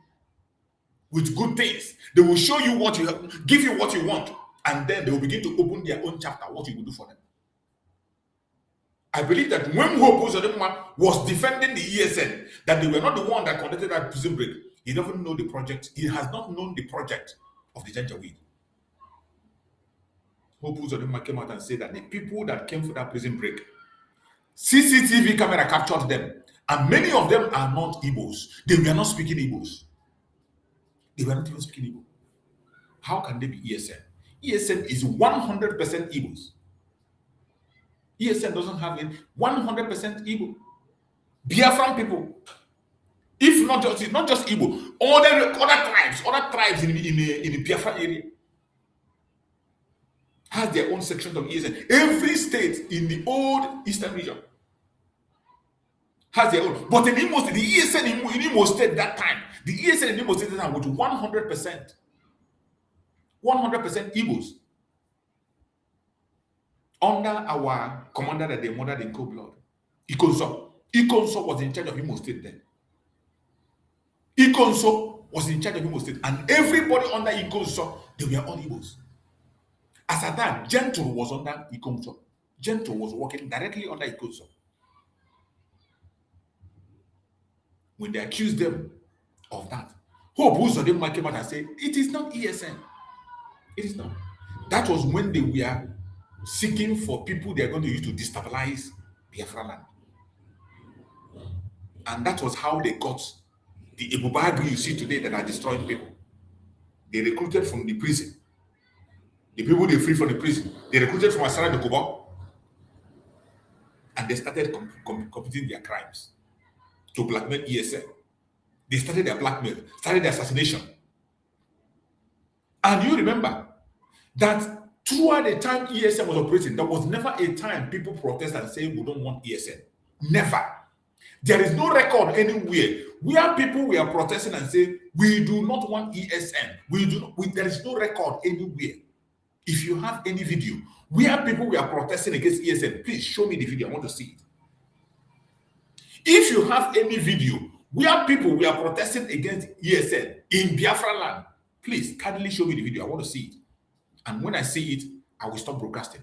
with good things. They will show you what you have, give you what you want, and then they will begin to open their own chapter, what you will do for them. I believe that when Hope Uzodinma was defending the ESN, that they were not the one that conducted that prison break, he doesn't know the project. He has not known the project of the Janjaweed. Hope Uzodinma came out and said that the people that came for that prison break, CCTV camera captured them, And many of them are not Igbos. They were not speaking Igbos. They were not even speaking Igbo. How can they be ESN? ESN is 100% Igbos. ESN doesn't have it. 100% Igbo. Biafran people. If not just, it's not just Igbo, other tribes in the Biafra area has their own section of ESN. Every state in the old Eastern region has their own. But in Imo State, the ESN in Imo State that time, the ESN in Imo State that time was 100%. 100% Igbos. Under our commander that they murdered in cold blood, Ikonso. Ikonso was in charge of Imo State then. Ikonso was in charge of Imo State, and everybody under Ikonso, they were all Igbos. As at that, Gentle was under Ikonso. Gentle was working directly under Ikonso. When they accused them of that, Hope Uzodinma came out and said, it is not ESN. It is not. That was when they were seeking for people they are going to use to destabilize Biafra land. And that was how they got the Ebubagu you see today that are destroying people. They recruited from the prison. The people they freed from the prison, they recruited from Asara de Kuba. And they started committing their crimes to blackmail ESN. They started their blackmail, started their assassination. And you remember that throughout the time ESN was operating, there was never a time people protest and say we don't want ESN. Never. There is no record anywhere where people were protesting and say we do not want ESN. There is no record anywhere. If you have any video where people were protesting against ESN, please show me the video. I want to see it. If you have any video where people were protesting against ESN in Biafra land, please kindly show me the video. I want to see it. And when I see it, I will stop broadcasting.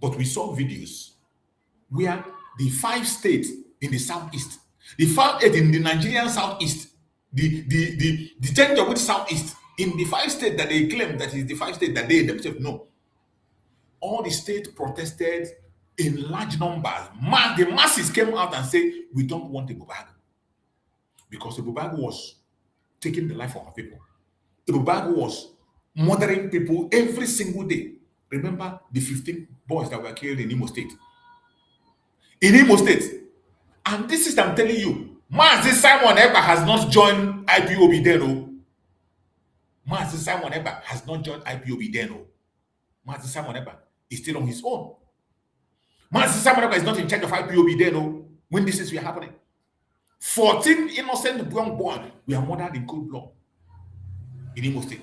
But we saw videos where the 5 states in the southeast, the 5 states in the Nigerian southeast, the Janjaweed southeast, in the 5 states that they claim that is the 5 states that they themselves know, all the states protested in large numbers. The masses came out and said, we don't want the Ebubagu. Because the Ebubagu was taking the life of our people. The Ebubagu was murdering people every single day. Remember the 15 boys that were killed in Imo State. In Imo State. And this is, I'm telling you, Mazi Simon Ekpa has not joined IPOB then. Mazi Simon Ekpa has not joined IPOB then. Mazi Simon Ekpa is still on his own. Mazi Simon Ekpa is not in charge of IPOB then when this is happening. 14 innocent young boys were murdered in cold blood in Imo State.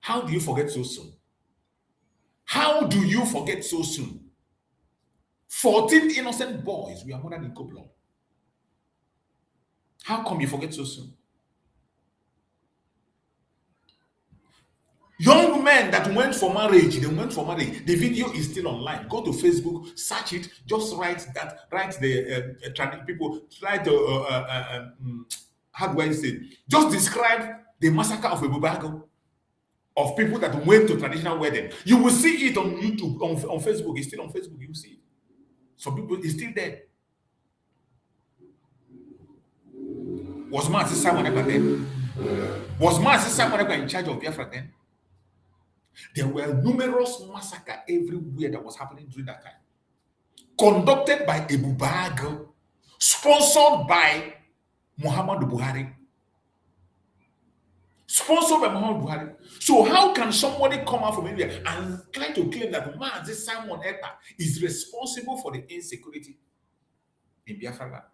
How do you forget so soon? How do you forget so soon? 14 innocent boys were murdered in cold blood. How come you forget so soon? Young men that went for marriage, they went for marriage. The video is still online. Go to Facebook, search it. Just write the people. Write how do I say? Just describe the massacre of Ebubagu, of people that went to traditional wedding. You will see it on YouTube, on Facebook. It's still on Facebook. You will see it. Some people, it's still there. Was Mazi Simon Ekpa then? Was Mazi Simon Ekpa in charge of Biafra then? There were numerous massacres everywhere that was happening during that time. Conducted by Ebubagu, sponsored by Muhammadu Buhari. Sponsored by Muhammadu Buhari. So how can somebody come out from India and try to claim that Mazi Simon Ekpa is responsible for the insecurity in Biafra land?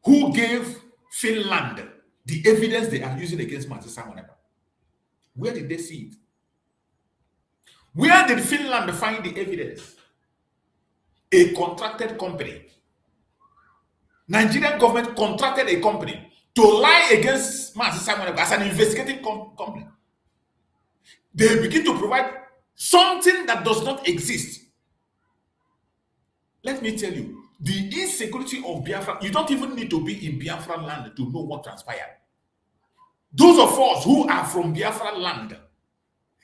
Who gave Finland the evidence they are using against Mazi Simon Ekpa? Where did they see it? Where did Finland find the evidence? A contracted company. Nigerian government contracted a company to lie against Mazi Simon Ekpa as an investigating company. They begin to provide something that does not exist. Let me tell you, the insecurity of Biafra, you don't even need to be in Biafra land to know what transpired. Those of us who are from Biafra land,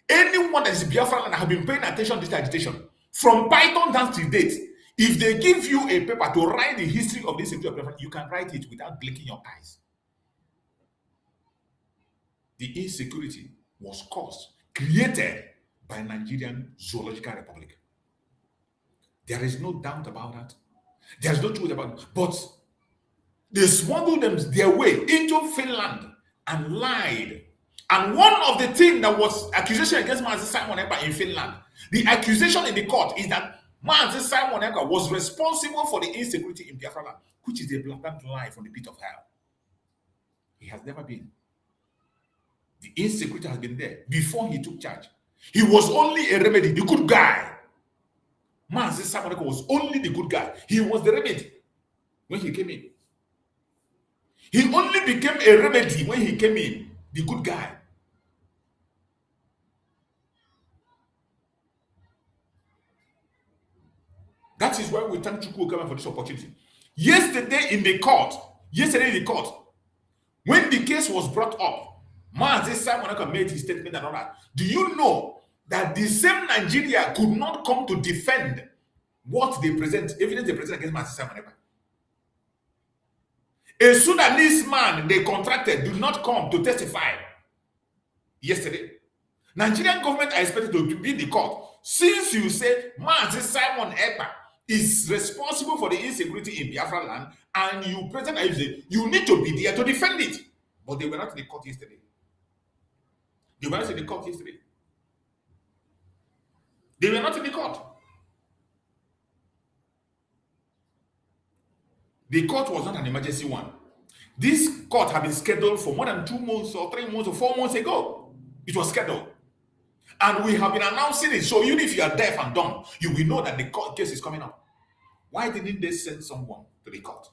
anyone that is Biafra land have been paying attention to this agitation. From Python down to date, If they give you a paper to write the history of this insecurity of Biafra, you can write it without blinking your eyes. The insecurity was created by Nigerian Zoological Republic. There is no doubt about that. There's no truth about it. But they smuggled their way into Finland and lied. And one of the things that was accusation against Mazi Simon Ekpa in Finland, the accusation in the court is that Mazi Simon Ekpa was responsible for the insecurity in Biafra, which is a blatant lie from the pit of hell. He has never been. The insecurity has been there before he took charge. He was only a remedy, the good guy. Mazi Simon Ekpa was only the good guy. He was the remedy when he came in. He only became a remedy when he came in, the good guy. That is why we thank Chukwu Okama for this opportunity. Yesterday in the court, when the case was brought up, Mazi Simon Ekpa made his statement and all that. Do you know that the same Nigeria could not come to defend what they present, evidence they present against Mazi Simon Ekpa? A Sudanese man they contracted did not come to testify yesterday. Nigerian government are expected to be in the court. Since you say Mazi Simon Ekpa is responsible for the insecurity in Biafra land, and you present you need to be there to defend it. But they were not in the court yesterday. They were not in the court yesterday. They were not in the court. The court was not an emergency one. This court had been scheduled for more than 2 months or 3 months or 4 months ago. It was scheduled. And we have been announcing it. So even if you are deaf and dumb, you will know that the court case is coming up. Why didn't they send someone to the court?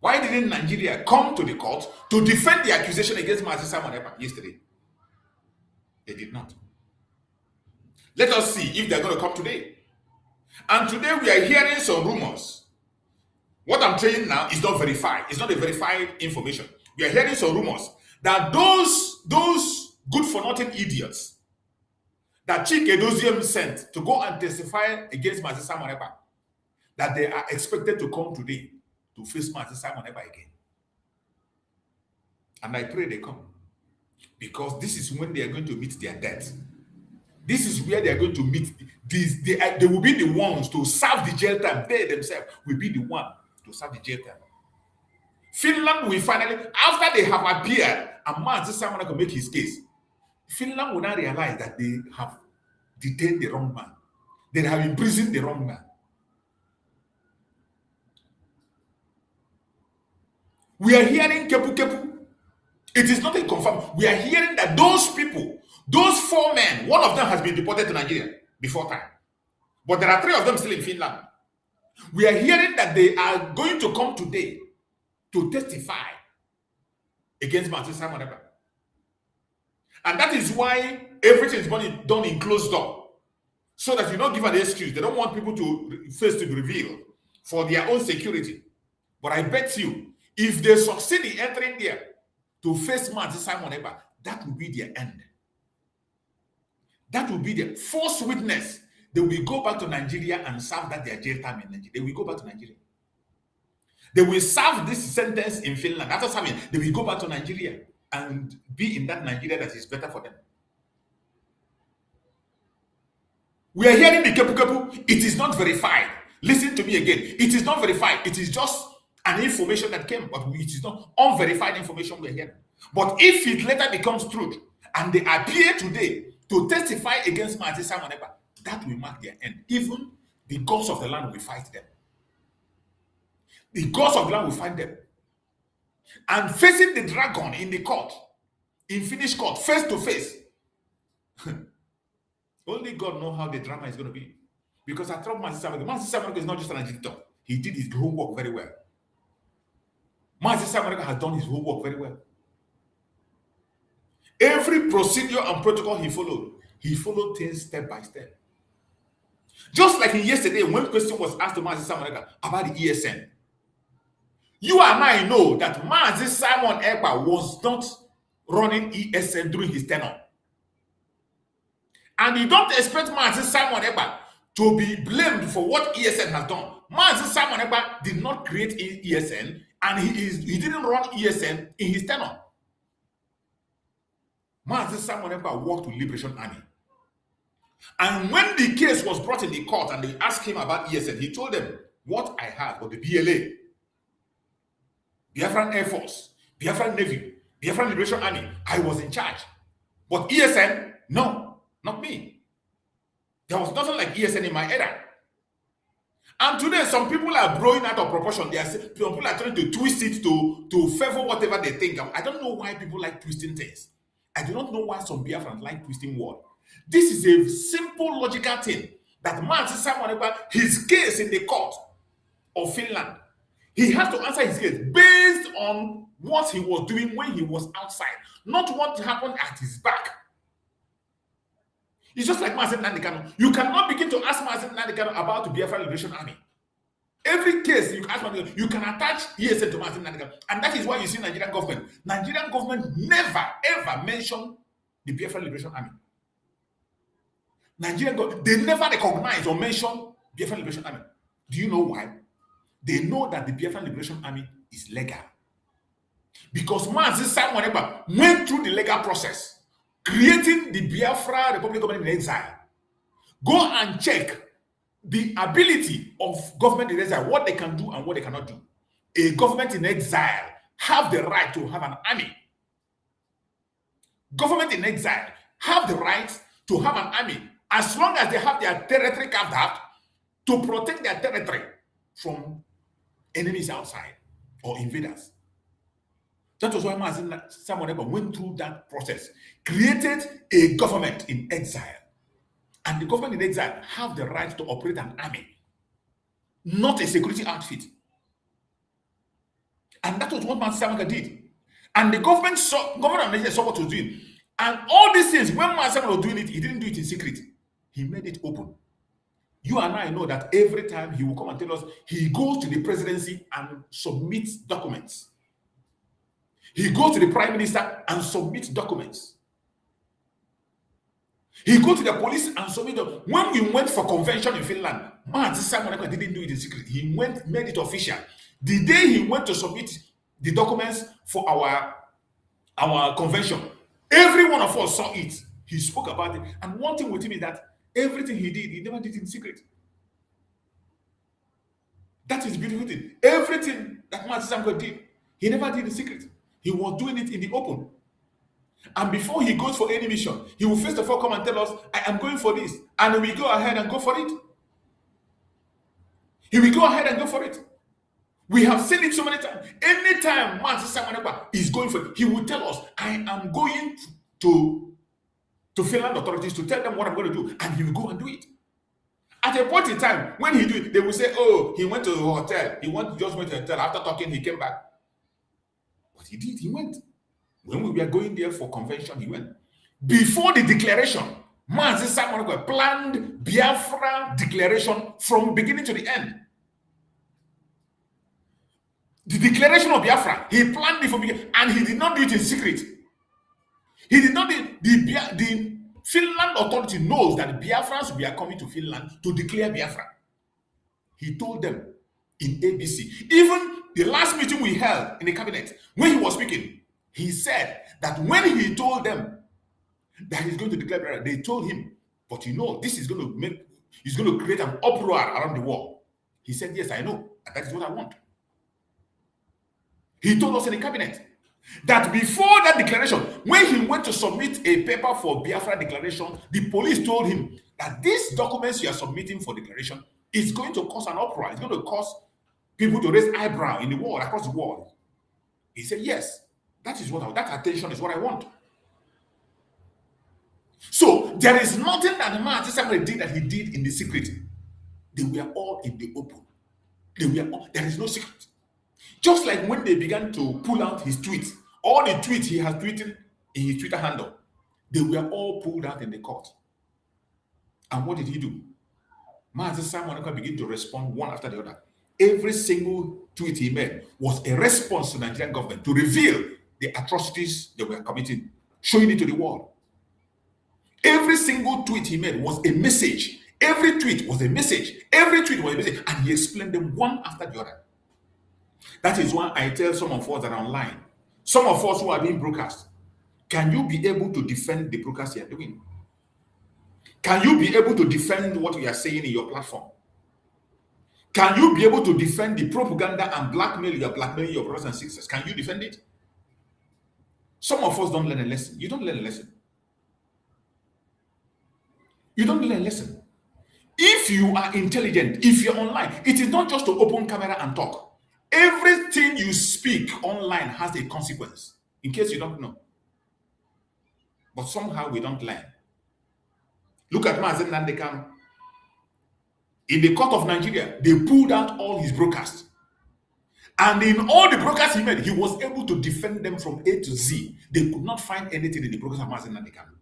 Why didn't Nigeria come to the court to defend the accusation against Mazi Simon Ekpa yesterday? They did not. Let us see if they're going to come today. And today we are hearing some rumors. What I'm saying now is not verified. It's not a verified information. We are hearing some rumors that those good-for-nothing idiots that Chike Doziem sent to go and testify against Mazi Simon Ekpa, that they are expected to come today to face Mazi Simon Ekpa again. And I pray they come. Because this is when they are going to meet their death. This is where they are going to meet these. They will be the ones to serve the jail time. They themselves will be the one to serve the jail time. Finland will finally, after they have appeared and Mazi Simon Ekpa make his case, Finland will now realize that they have detained the wrong man. They have imprisoned the wrong man. We are hearing kepu kepu. It is not a confirmed. We are hearing that those people, those 4 men, one of them has been deported to Nigeria before time. But there are 3 of them still in Finland. We are hearing that they are going to come today to testify against Mazi Simon Ekpa. And that is why everything is done in closed door. So that you don't give an excuse. They don't want people to face to be revealed for their own security. But I bet you, if they succeed in entering there to face Mazi Simon Ekpa, that will be their end. That will be their false witness. They will go back to Nigeria and serve that their jail time in Nigeria. They will go back to Nigeria. They will serve this sentence in Finland. After serving, they will go back to Nigeria and be in that Nigeria that is better for them. We are hearing the kepu kepu. It is not verified. Listen to me again. It is not verified. It is just an information that came, but it is not unverified information we are hearing. But if it later becomes truth and they appear today to testify against Mazi Simon Ekpa, that will mark their end. Even the gods of the land will fight them. The gods of the land will fight them. And facing the dragon in the court, in Finnish court, face to face. Only God knows how the drama is going to be. Because I thought Mazi Simon Ekpa is not just an agitator. He did his homework very well. Mazi Simon Ekpa has done his homework very well. Every procedure and protocol he followed things step by step. Just like yesterday, when question was asked to Mazi Simon Ekpa about the ESN, you and I know that Mazi Simon Ekpa was not running ESN during his tenure. And you don't expect Mazi Simon Ekpa to be blamed for what ESN has done. Mazi Simon Ekpa did not create ESN, and he didn't run ESN in his tenure. Mazi Simon Ekpa worked with Liberation Army. And when the case was brought in the court and they asked him about ESN, he told them, what I had was the BLA, Biafran Air Force, Biafran Navy, Biafran Liberation Army. I was in charge. But ESN, no, not me. There was nothing like ESN in my era. And today, some people are blowing out of proportion. Some people are trying to twist it to favor whatever they think. I don't know why people like twisting things. I do not know why some Biafrans like twisting words. This is a simple, logical thing that Mazi Simon Ekpa, his case in the court of Finland, he has to answer his case based on what he was doing when he was outside, not what happened at his back. It's just like Mazen Nandikano. You cannot begin to ask Mazen Nandikano about the Biafra Liberation Army. Every case you ask Mazen, you can attach ESN to Mazen Nandikano. And that is why you see Nigerian government. Nigerian government never, ever mention the Biafra Liberation Army. Nigerian government, they never recognize or mention Biafra Liberation Army. Do you know why? They know that the Biafra Liberation Army is legal. Because Mazi Simon Ekpa went through the legal process, creating the Biafra Republic government in exile. Go and check the ability of government in exile, what they can do and what they cannot do. A government in exile have the right to have an army. Government in exile have the right to have an army as long as they have their territory carved out to protect their territory from enemies outside or invaders. That was why Mazi Simon Ekpa went through that process, created a government in exile. And the government in exile have the right to operate an army, not a security outfit. And that was what Mazi Simon Ekpa did. And the government of Nigeria saw what he was doing. And all these things, when Mazi Simon was doing it, he didn't do it in secret. He made it open. You and I know that every time he will come and tell us, he goes to the presidency and submits documents. He goes to the prime minister and submits documents. He goes to the police and submit them. When we went for convention in Finland, Mazi Simon Ekpa didn't do it in secret. He made it official. The day he went to submit the documents for our convention, every one of us saw it. He spoke about it. And one thing with him is that everything he did, he never did it in secret. That is beautiful thing. Everything that Mazi Simon Ekpa did, he never did in secret. He was doing it in the open. And before he goes for any mission, he will first of all come and tell us, I am going for this. And we go ahead and go for it. He will go ahead and go for it. We have seen it so many times. Anytime Mazi Simon Ekpa is going for it, he will tell us, I am going to Finland authorities to tell them what I'm going to do. And he will go and do it. At a point in time, when he do it, they will say, oh, he went to a hotel. Just went to a hotel. After talking, he came back. But he did. He went. When we were going there for convention, he went. Before the declaration, Mazi Simon Ekpa planned Biafra declaration from beginning to the end. The declaration of Biafra, he planned it from beginning, and he did not do it in secret. He did not do it. The Finland authority knows that Biafrans were coming to Finland to declare Biafra. He told them in ABC. Even the last meeting we held in the cabinet, when he was speaking, he said that when he told them that he's going to declare Biafra, they told him, but you know, this is going to create an uproar around the world. He said, yes, I know. That is what I want. He told us in the cabinet that before that declaration, when he went to submit a paper for Biafra declaration, the police told him that these documents you are submitting for declaration is going to cause an uproar. It's going to cause people to raise eyebrow in the world, across the world. He said, yes, that attention is what I want. So there is nothing that the man Mazi did that he did in the secret. They were all in the open. There is no secret. Just like when they began to pull out his tweets, all the tweets he has tweeted in his Twitter handle, they were all pulled out in the court. And what did he do? Mazi Simon Ekpa began to respond one after the other. Every single tweet he made was a response to the Nigerian government to reveal the atrocities they were committing, showing it to the world. Every single tweet he made was a message, Every tweet was a message. Every tweet was a message. And he explained them one after the other. That is why I tell some of us that are online, some of us who are being broadcast, can you be able to defend the broadcast you are doing? Can you be able to defend what we are saying in your platform? Can you be able to defend the propaganda and blackmail you are blackmailing your brothers and sisters? Can you defend it? Some of us don't learn a lesson. You don't learn a lesson. You don't learn a lesson. If you are intelligent, if you're online, it is not just to open camera and talk. Everything you speak online has a consequence, in case you don't know. But somehow we don't learn. Look at Mazen Nandekano. In the court of Nigeria, they pulled out all his broadcasts. And in all the broadcasts he made, he was able to defend them from A to Z. They could not find anything in the broadcast of Mazen Nandekano.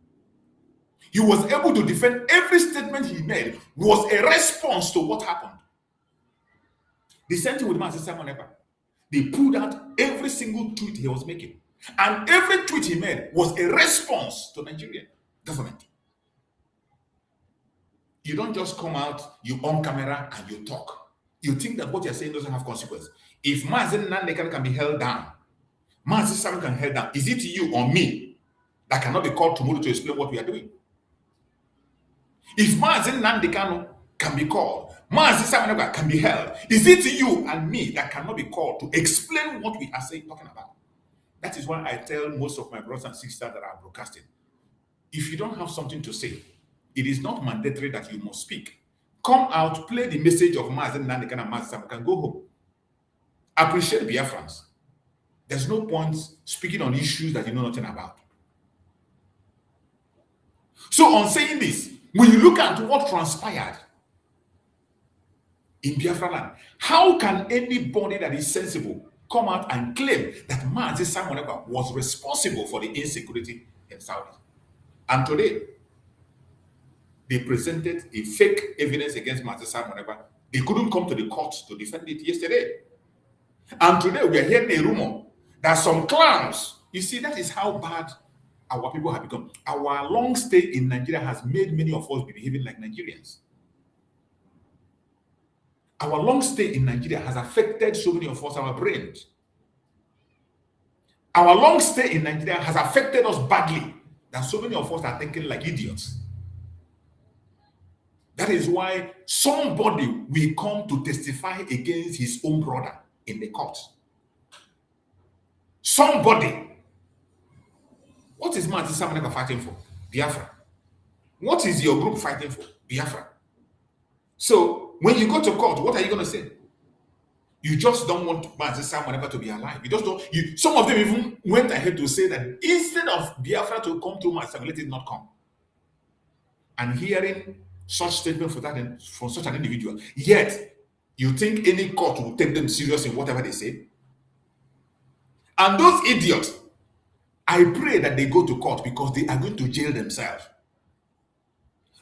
He was able to defend every statement he made was a response to what happened. The same thing with Mazen Simon Ekpa. They pulled out every single tweet he was making. And every tweet he made was a response to Nigerian government. You don't just come out, you on camera and you talk. You think that what you're saying doesn't have consequence. If Mazen Nandekano can be held down, Mazen Simon can be held down, is it you or me that cannot be called tomorrow to explain what we are doing? If Mazen Nandekano can be called, Mazen Simon Ekpa can be held, is it you and me that cannot be called to explain what we are talking about? That is why I tell most of my brothers and sisters that are broadcasting, if you don't have something to say, it is not mandatory that you must speak. Come out, play the message of Mazen Nandekano and Mazen Simon, can go home. Appreciate Biafrans. There's no point speaking on issues that you know nothing about. So on saying this, when you look at what transpired in Biafra land, how can anybody that is sensible come out and claim that Mazen Simon Ekpa was responsible for the insecurity in Saudi? And today, they presented a fake evidence against Mazen Simon Ekpa. They couldn't come to the court to defend it yesterday. And today, we are hearing a rumor that some clowns, you see, that is how bad our people have become. Our long stay in Nigeria has made many of us be behaving like Nigerians. Our long stay in Nigeria has affected so many of us, our brains. Our long stay in Nigeria has affected us badly, that so many of us are thinking like idiots. That is why somebody will come to testify against his own brother in the court. Somebody. What is Mazen Simon Ekpa fighting for? Biafra. What is your group fighting for? Biafra. So when you go to court, what are you going to say? You just don't want Mazen Simon Ekpa to be alive. You just don't. Some of them even went ahead to say that instead of Biafra to come to Mazen, let it not come. And hearing such statement from such an individual, yet you think any court will take them serious in whatever they say? And those idiots, I pray that they go to court because they are going to jail themselves.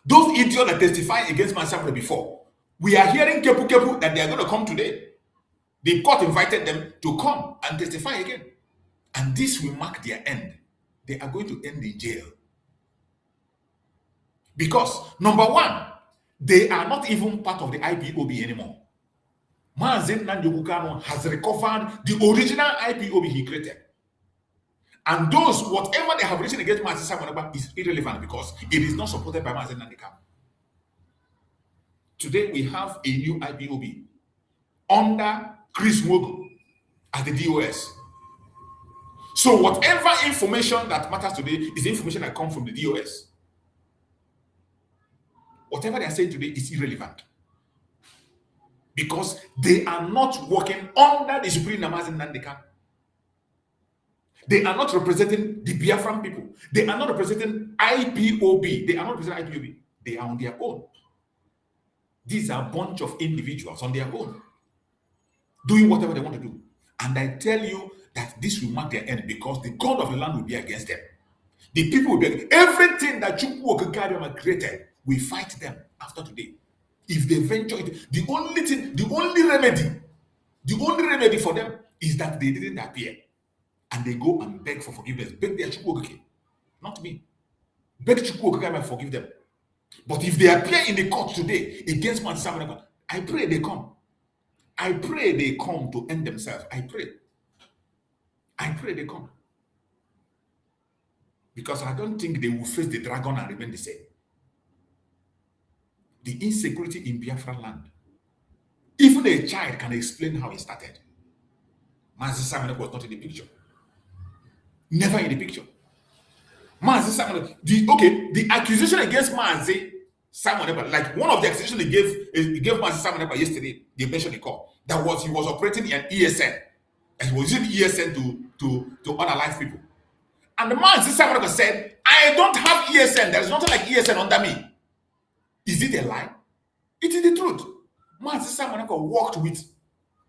Those idiots that testify against Mazen Simon before, we are hearing kepu that they are going to come today. The court invited them to come and testify again. And this will mark their end. They are going to end in jail. Because, number one, they are not even part of the IPOB anymore. Mazen Nandekano has recovered the original IPOB he created. And those, whatever they have written against Mazen Simon Ekpa is irrelevant because it is not supported by Mazen Nandekano. Today we have a new IPOB under Chris Wogo at the DOS. So whatever information that matters today is the information that comes from the DOS. Whatever they are saying today is irrelevant. Because they are not working under the Supreme Mazen Nandekano. They are not representing the Biafran people. They are not representing IPOB. They are not representing IPOB. They are on their own. These are a bunch of individuals on their own, doing whatever they want to do. And I tell you that this will mark their end because the God of the land will be against them. The people will be against everything that CHUKS SURVIVAL created. We fight them after today. If they venture it, the only remedy for them is that they didn't appear. And they go and beg for forgiveness. Beg their CHUKS, not me. Beg CHUKS and forgive them. But if they appear in the court today against Mazi Simon Ekpa, I pray they come. I pray they come to end themselves. I pray they come. Because I don't think they will face the dragon and remain the same. The insecurity in Biafra land. Even a child can explain how it started. Mazi Simon Ekpa was not in the picture. Never in the picture. Mazi Simon Ekpa, the accusation against Mazi Simon Ekpa, like one of the accusations he gave Mazi Simon Ekpa yesterday, they mentioned in court, that was he was operating an ESN. And he was using ESN to unalive people. And the Mazi Simon Ekpa said, I don't have ESN. There is nothing like ESN under me. Is it a lie? It is the truth. Mazi Simon Ekpa worked with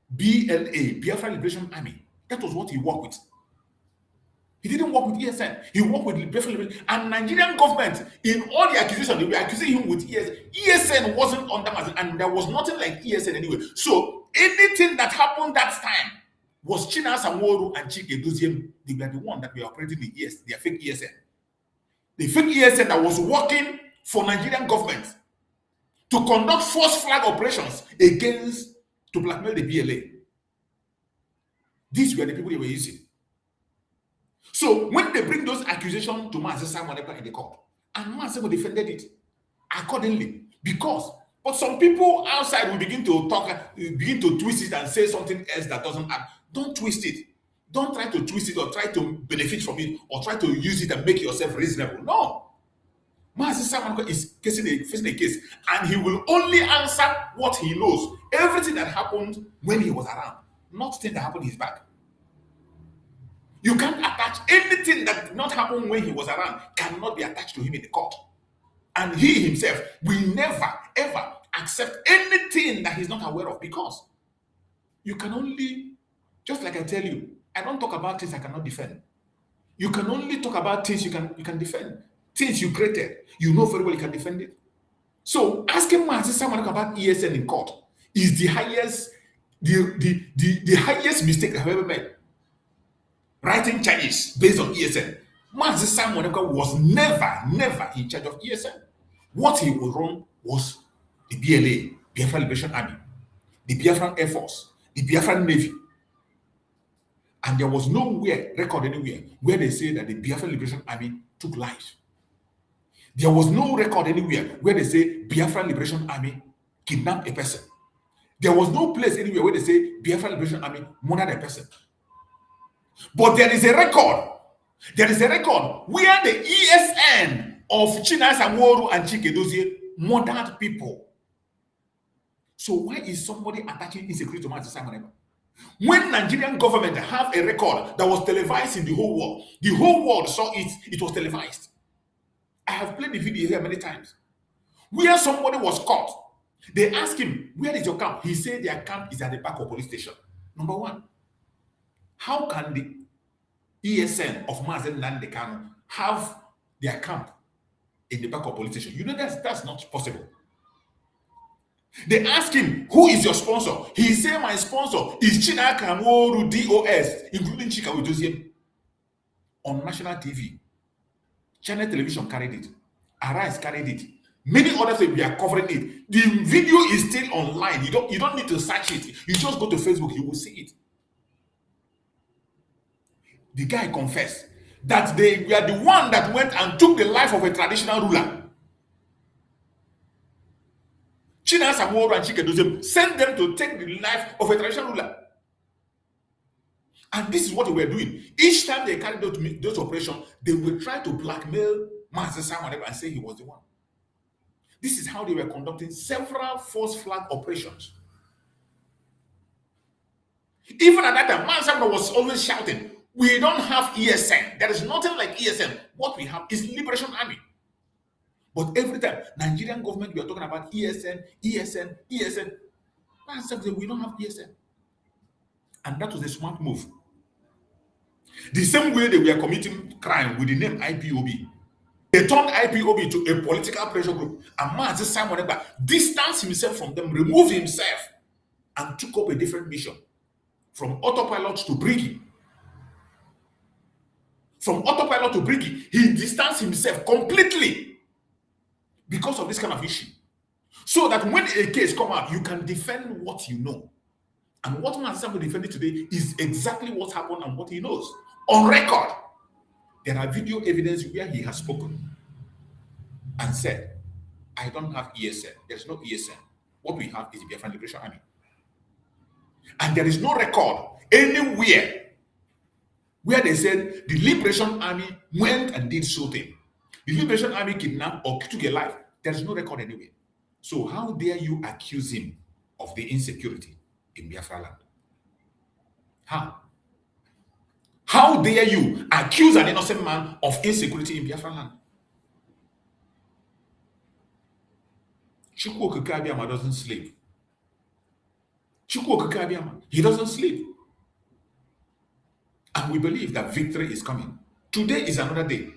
BLA, Biafra Liberation Army. That was what he worked with. He didn't work with ESN. He worked with Biafra Liberation. And Nigerian government, in all the accusations, they were accusing him with ESN. ESN wasn't under Mazi, and there was nothing like ESN anyway. So anything that happened that time was Chinasa Nworu and Chike Doziem. They were the one that were operating the their fake ESN. The fake ESN that was working for Nigerian government to conduct false flag operations to blackmail the BLA. These were the people they were using. So when they bring those accusations to Mazi Simon Ekpa in the court, and Mazi defended it accordingly, but some people outside will begin to twist it and say something else that doesn't happen. Don't twist it. Don't try to twist it or try to benefit from it or try to use it and make yourself reasonable. No. Mazi Simon Ekpa is facing a case, and he will only answer what he knows. Everything that happened when he was around, not things that happened in his back. You can't attach anything that did not happen when he was around, cannot be attached to him in the court. And he himself will never, ever accept anything that he's not aware of, because you can only, just like I tell you, I don't talk about things I cannot defend. You can only talk about things you can defend. Things you created, you know very well you can defend it. So asking Mazi Simon Ekpa about ESN in court is the highest mistake I've ever made. Writing charges based on ESN. Mazi Simon Ekpa was never in charge of ESN. What he was wrong was the BLA, Biafra Liberation Army, the Biafran Air Force, the Biafran Navy. And there was nowhere, record anywhere, where they say that the Biafra Liberation Army took lives. There was no record anywhere where they say Biafra Liberation Army kidnapped a person. There was no place anywhere where they say Biafra Liberation Army murdered a person. But there is a record. There is a record where the ESN of Chinasa Nworu and Chike Dozie murdered people. So why is somebody attaching insecurity to Mazi Simon Ekpa? When Nigerian government have a record that was televised in the whole world saw it, it was televised. I have played the video here many times. Where somebody was caught, they asked him, where is your camp? He said their camp is at the back of police station. Number one, how can the ESN of Mazi Nnamdi Kanu have their camp in the back of police station? You know that's not possible. They asked him, who is your sponsor? He said, my sponsor is Chinasa Nworu DOS, including Chika Udoziem, on national TV. Channel Television carried it. Arise carried it. Many others we are covering it. The video is still online. You don't need to search it. You just go to Facebook, you will see it. The guy confessed that they were the one that went and took the life of a traditional ruler. Chinasa Nworu and Chike Doziem sent them to take the life of a traditional ruler. And this is what they were doing. Each time they carried out those operations, they would try to blackmail Mazi Simon Ekpa and say he was the one. This is how they were conducting several false flag operations. Even at that time, Mazi Simon was always shouting, we don't have ESN. There is nothing like ESN. What we have is Liberation Army. But every time, Nigerian government, we are talking about ESN. Mazi Simon said, we don't have ESN. And that was a smart move. The same way they were committing crime with the name IPOB. They turned IPOB to a political pressure group. And Mazi Simon Ekpa distanced himself from them, removed himself, and took up a different mission. From autopilot to Briggy. From autopilot to Briggy, he distanced himself completely. because of this kind of issue. So that when a case come out, you can defend what you know. And what Mazi Simon defended today is exactly what happened and what he knows. On record, there are video evidence where he has spoken and said, I don't have ESN. There's no ESN. What we have is the Biafran Liberation Army. And there is no record anywhere where they said the Liberation Army went and did so thing. The Liberation Army kidnapped or took a life. There is no record anywhere. So how dare you accuse him of the insecurity in Biafra land? How? How dare you accuse an innocent man of insecurity in Biafra land? Chukwu Okike Abiama doesn't sleep. Chukwu Okike Abiama, he doesn't sleep. And we believe that victory is coming. Today is another day.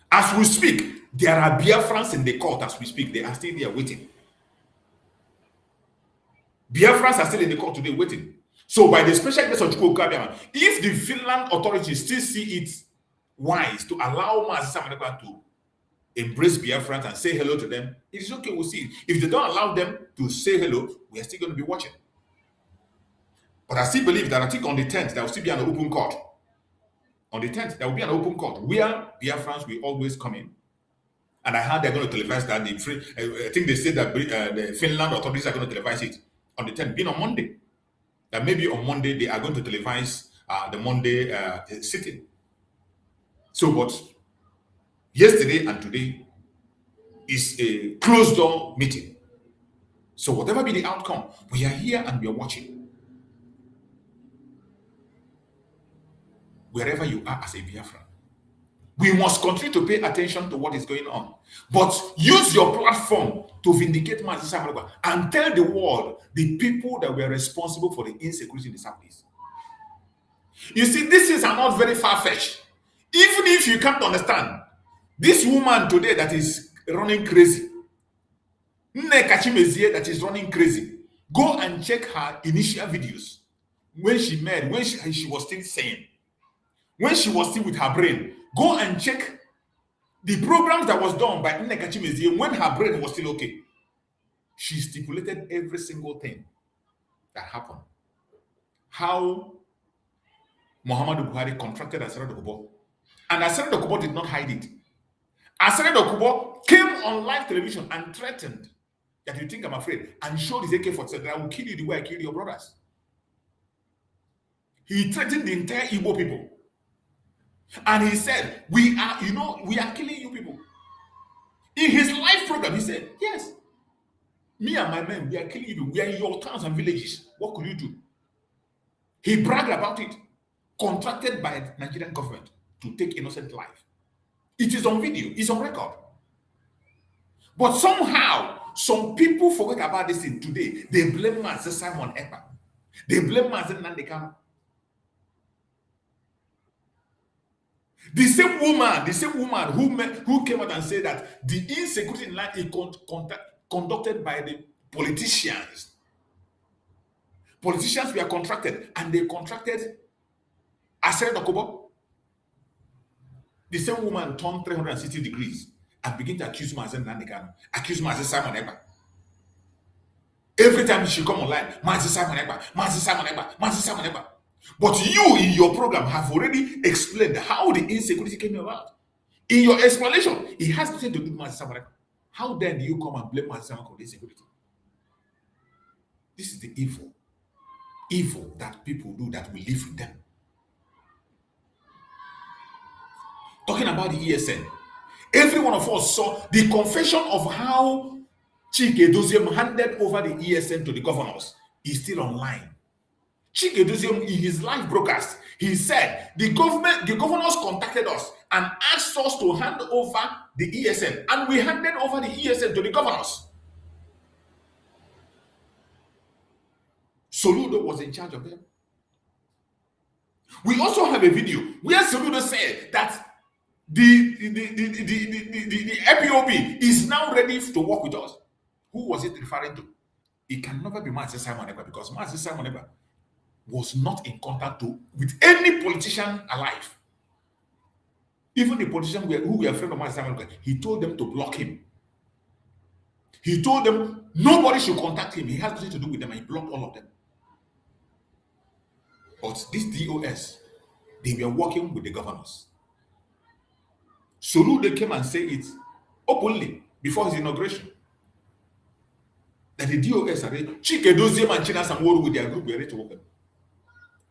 As we speak, there are Biafrans in the court as we speak. They are still there waiting. Biafrans are still in the court today waiting. So by the special grace of Chukwu Okike Abiama, if the Finland authorities still see it wise to allow Mazi Simon Ekpa to embrace Biafrans and say hello to them, it is okay, we'll see. If they don't allow them to say hello, we are still going to be watching. But I still believe that I think on the 10th, there will still be an open court. On the 10th, there will be an open court where Biafrans will always come in. And I heard they're going to televise that. I think they said that the Finland authorities are going to televise it on the 10th, being on Monday. That maybe on Monday, they are going to televise the Monday sitting. So, but yesterday and today is a closed door meeting. So whatever be the outcome, we are here and we are watching. Wherever you are as a Biafran, we must continue to pay attention to what is going on. But use your platform to vindicate Mazi Simon Ekpa and tell the world the people that were responsible for the insecurity in the Southeast. You see, this is not very far-fetched. Even if you can't understand, this woman today that is running crazy, that is running crazy, go and check her initial videos when she was still sane. When she was still with her brain, go and check the programs that was done by Nneka Chimezie when her brain was still okay. She stipulated every single thing that happened. How Muhammadu Buhari contracted Asare Dokubo. And Asare Dokubo did not hide it. Asare Dokubo came on live television and threatened that you think I'm afraid and showed his AK-47 that I will kill you the way I killed your brothers. He threatened the entire Igbo people. And he said, we are killing you people. In his live program, he said, yes, me and my men, we are killing you. We are in your towns and villages. What could you do? He bragged about it, contracted by the Nigerian government to take innocent life. It is on video, it's on record. But somehow, some people forget about this thing today. They blame Mazi Simon Ekpa. They blame Mazi Nnamdi Kanu. The same woman who came out and said that the insecurity in land is conducted by the politicians. Politicians were contracted, and they contracted Asare Dokubo. The same woman turned 360 degrees and began to accuse Mazi Nnamdi Kanu, accuse Mazi Simon Ekpa. Every time she come online, Mazi Simon Ekpa, Mazi Simon Ekpa, Mazi Simon Ekpa. But you, in your program, have already explained how the insecurity came about. In your explanation, it has nothing to do with Mazi Simon Ekpa. How then do you come and blame Mazi Simon for the insecurity? This is the evil that people do that we live with them. Talking about the ESN, every one of us saw the confession of how Chike Doziem handed over the ESN to the governors. Is still online. Chike Doziem, in his live broadcast, he said the governors contacted us and asked us to hand over the ESN, and we handed over the ESN to the governors. Soludo was in charge of them. We also have a video where Soludo said that the APOB is now ready to work with us. Who was it referring to? It can never be Mazi Simon Ekpa, because Mazi Simon Ekpa was not in contact with any politician alive. Even the politicians who were afraid of Mazi Simon Ekpa, he told them to block him. He told them nobody should contact him. He has nothing to do with them, and he blocked all of them. But this DOS, they were working with the governors. Soludo came and said it openly before his inauguration. That the DOS are ready. Chike Doziem and China Samoro with their group were ready to work.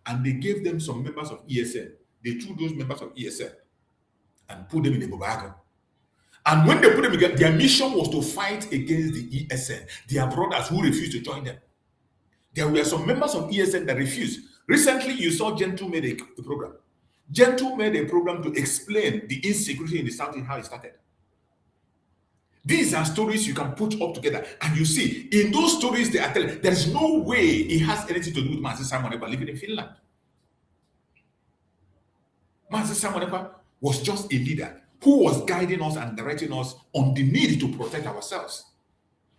And they gave them some members of ESN. They threw those members of ESN and put them in a Bobaga. And when they put them together, their mission was to fight against the ESN, their brothers who refused to join them. There were some members of ESN that refused. Recently, you saw Gentle made a program. Gentle made a program to explain the insecurity in the South and how it started. These are stories you can put up together, and you see, in those stories they are telling, there is no way it has anything to do with Master Simon Ekpa living in Finland. Master Simon Ekpa was just a leader who was guiding us and directing us on the need to protect ourselves,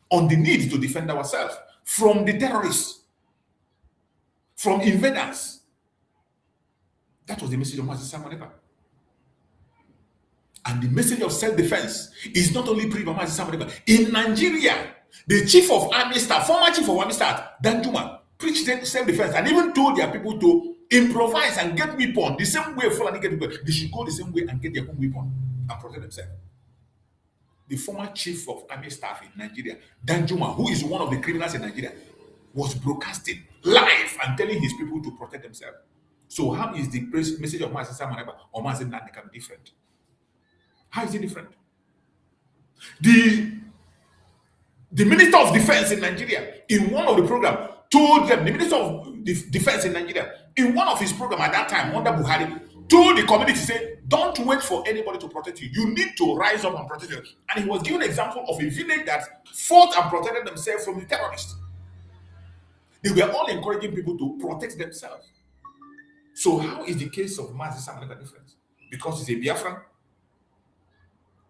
on the need to defend ourselves from the terrorists, from invaders. That was the message of Master Simon Ekpa. And the message of self-defense is not only preached by Master Simon Ekpa. In Nigeria, the chief of army staff, former chief of army staff, Danjuma, preached self-defense and even told their people to improvise and get weapons the same way Fulani get weapons. They should go the same way and get their own weapon and protect themselves. The former chief of army staff in Nigeria, Danjuma, who is one of the criminals in Nigeria, was broadcasting live and telling his people to protect themselves. So how is the message of Master Simon Ekpa or Master Nnamdi different? How is it different? The Minister of Defense in Nigeria, in one of the programs, told them, the Minister of Defense in Nigeria, in one of his programs at that time, under Buhari, told the community, say, don't wait for anybody to protect you. You need to rise up and protect you. And he was given an example of a village that fought and protected themselves from the terrorists. They were all encouraging people to protect themselves. So how is the case of Master Simon Ekpa different? Because he's a Biafran?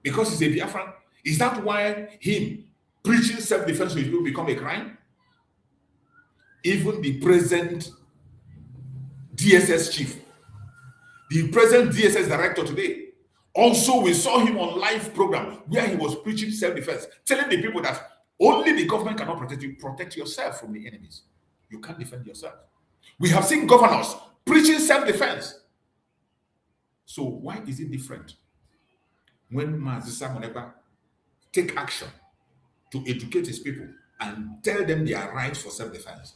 Because he's a Biafran? Is that why him preaching self-defense will become a crime? Even the present DSS chief, the present DSS director today, also we saw him on live program where he was preaching self-defense, telling the people that only the government cannot protect you. Protect yourself from the enemies. You can't defend yourself. We have seen governors preaching self-defense. So why is it different when Master Simon Ekpa take action to educate his people and tell them their right for self-defense?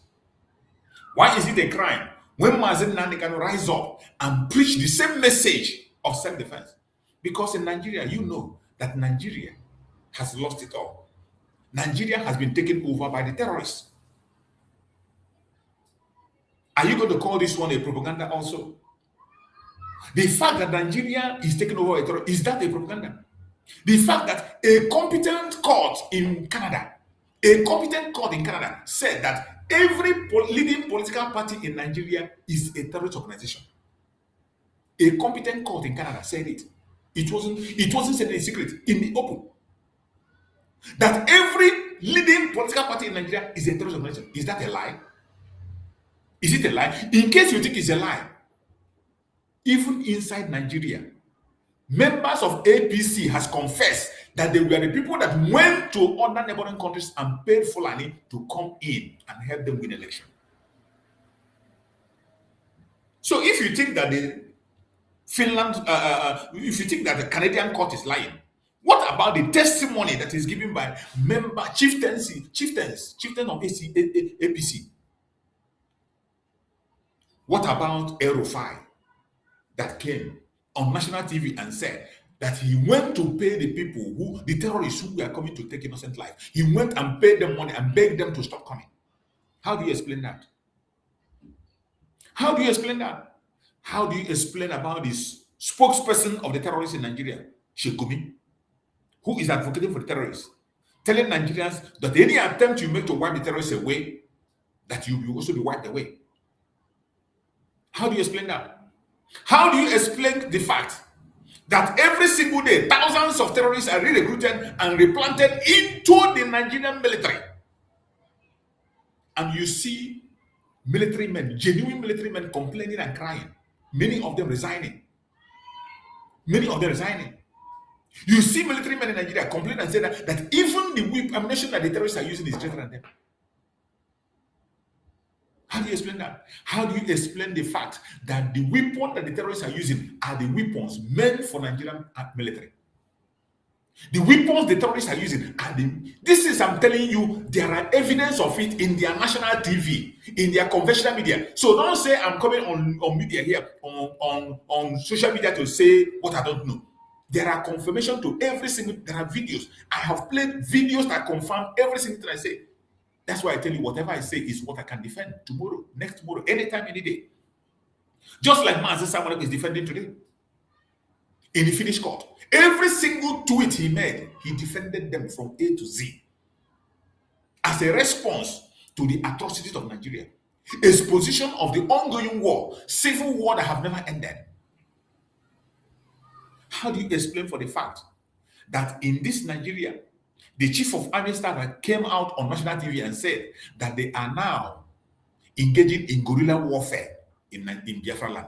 Why is it a crime when Master Nnamdi can rise up and preach the same message of self-defense? Because in Nigeria, you know that Nigeria has lost it all. Nigeria has been taken over by the terrorists. Are you going to call this one a propaganda also? The fact that Nigeria is taken over by terrorists, is that a propaganda? The fact that a competent court in Canada said that every leading political party in Nigeria is a terrorist organization. A competent court in Canada said it. It wasn't said in secret, in the open. That every leading political party in Nigeria is a terrorist organization. Is that a lie? Is it a lie? In case you think it's a lie, even inside Nigeria, members of APC has confessed that they were the people that went to other neighboring countries and paid Fulani to come in and help them win election. So if you think that if you think that the Canadian court is lying, what about the testimony that is given by chieftains of APC? What about El-Rufai that came on national TV and said that he went to pay the people the terrorists who were coming to take innocent life? He went and paid them money and begged them to stop coming. How do you explain that? How do you explain that? How do you explain about this spokesperson of the terrorists in Nigeria, Shekumi, who is advocating for the terrorists, telling Nigerians that any attempt you make to wipe the terrorists away, that you will also be wiped away? How do you explain that? How do you explain the fact that every single day thousands of terrorists are re-recruited and replanted into the Nigerian military? And you see military men, genuine military men, complaining and crying. Many of them resigning. You see military men in Nigeria complain and say that even the ammunition that the terrorists are using is greater than them. How do you explain that? How do you explain the fact that the weapons that the terrorists are using are the weapons meant for Nigerian military? The weapons the terrorists are using are this is, I'm telling you, there are evidence of it in their national TV, in their conventional media. So don't say I'm coming on media here, on social media to say what I don't know. There are confirmation to every single, there are videos. I have played videos that confirm every single thing I say. That's why I tell you, whatever I say is what I can defend tomorrow, next tomorrow, anytime, any day. Just like Mazi Simon Ekpa is defending today in the Finnish court. Every single tweet he made, he defended them from A to Z as a response to the atrocities of Nigeria. Exposition of the ongoing war, civil war that have never ended. How do you explain for the fact that in this Nigeria, the chief of army staff came out on national TV and said that they are now engaging in guerrilla warfare in Biafra land?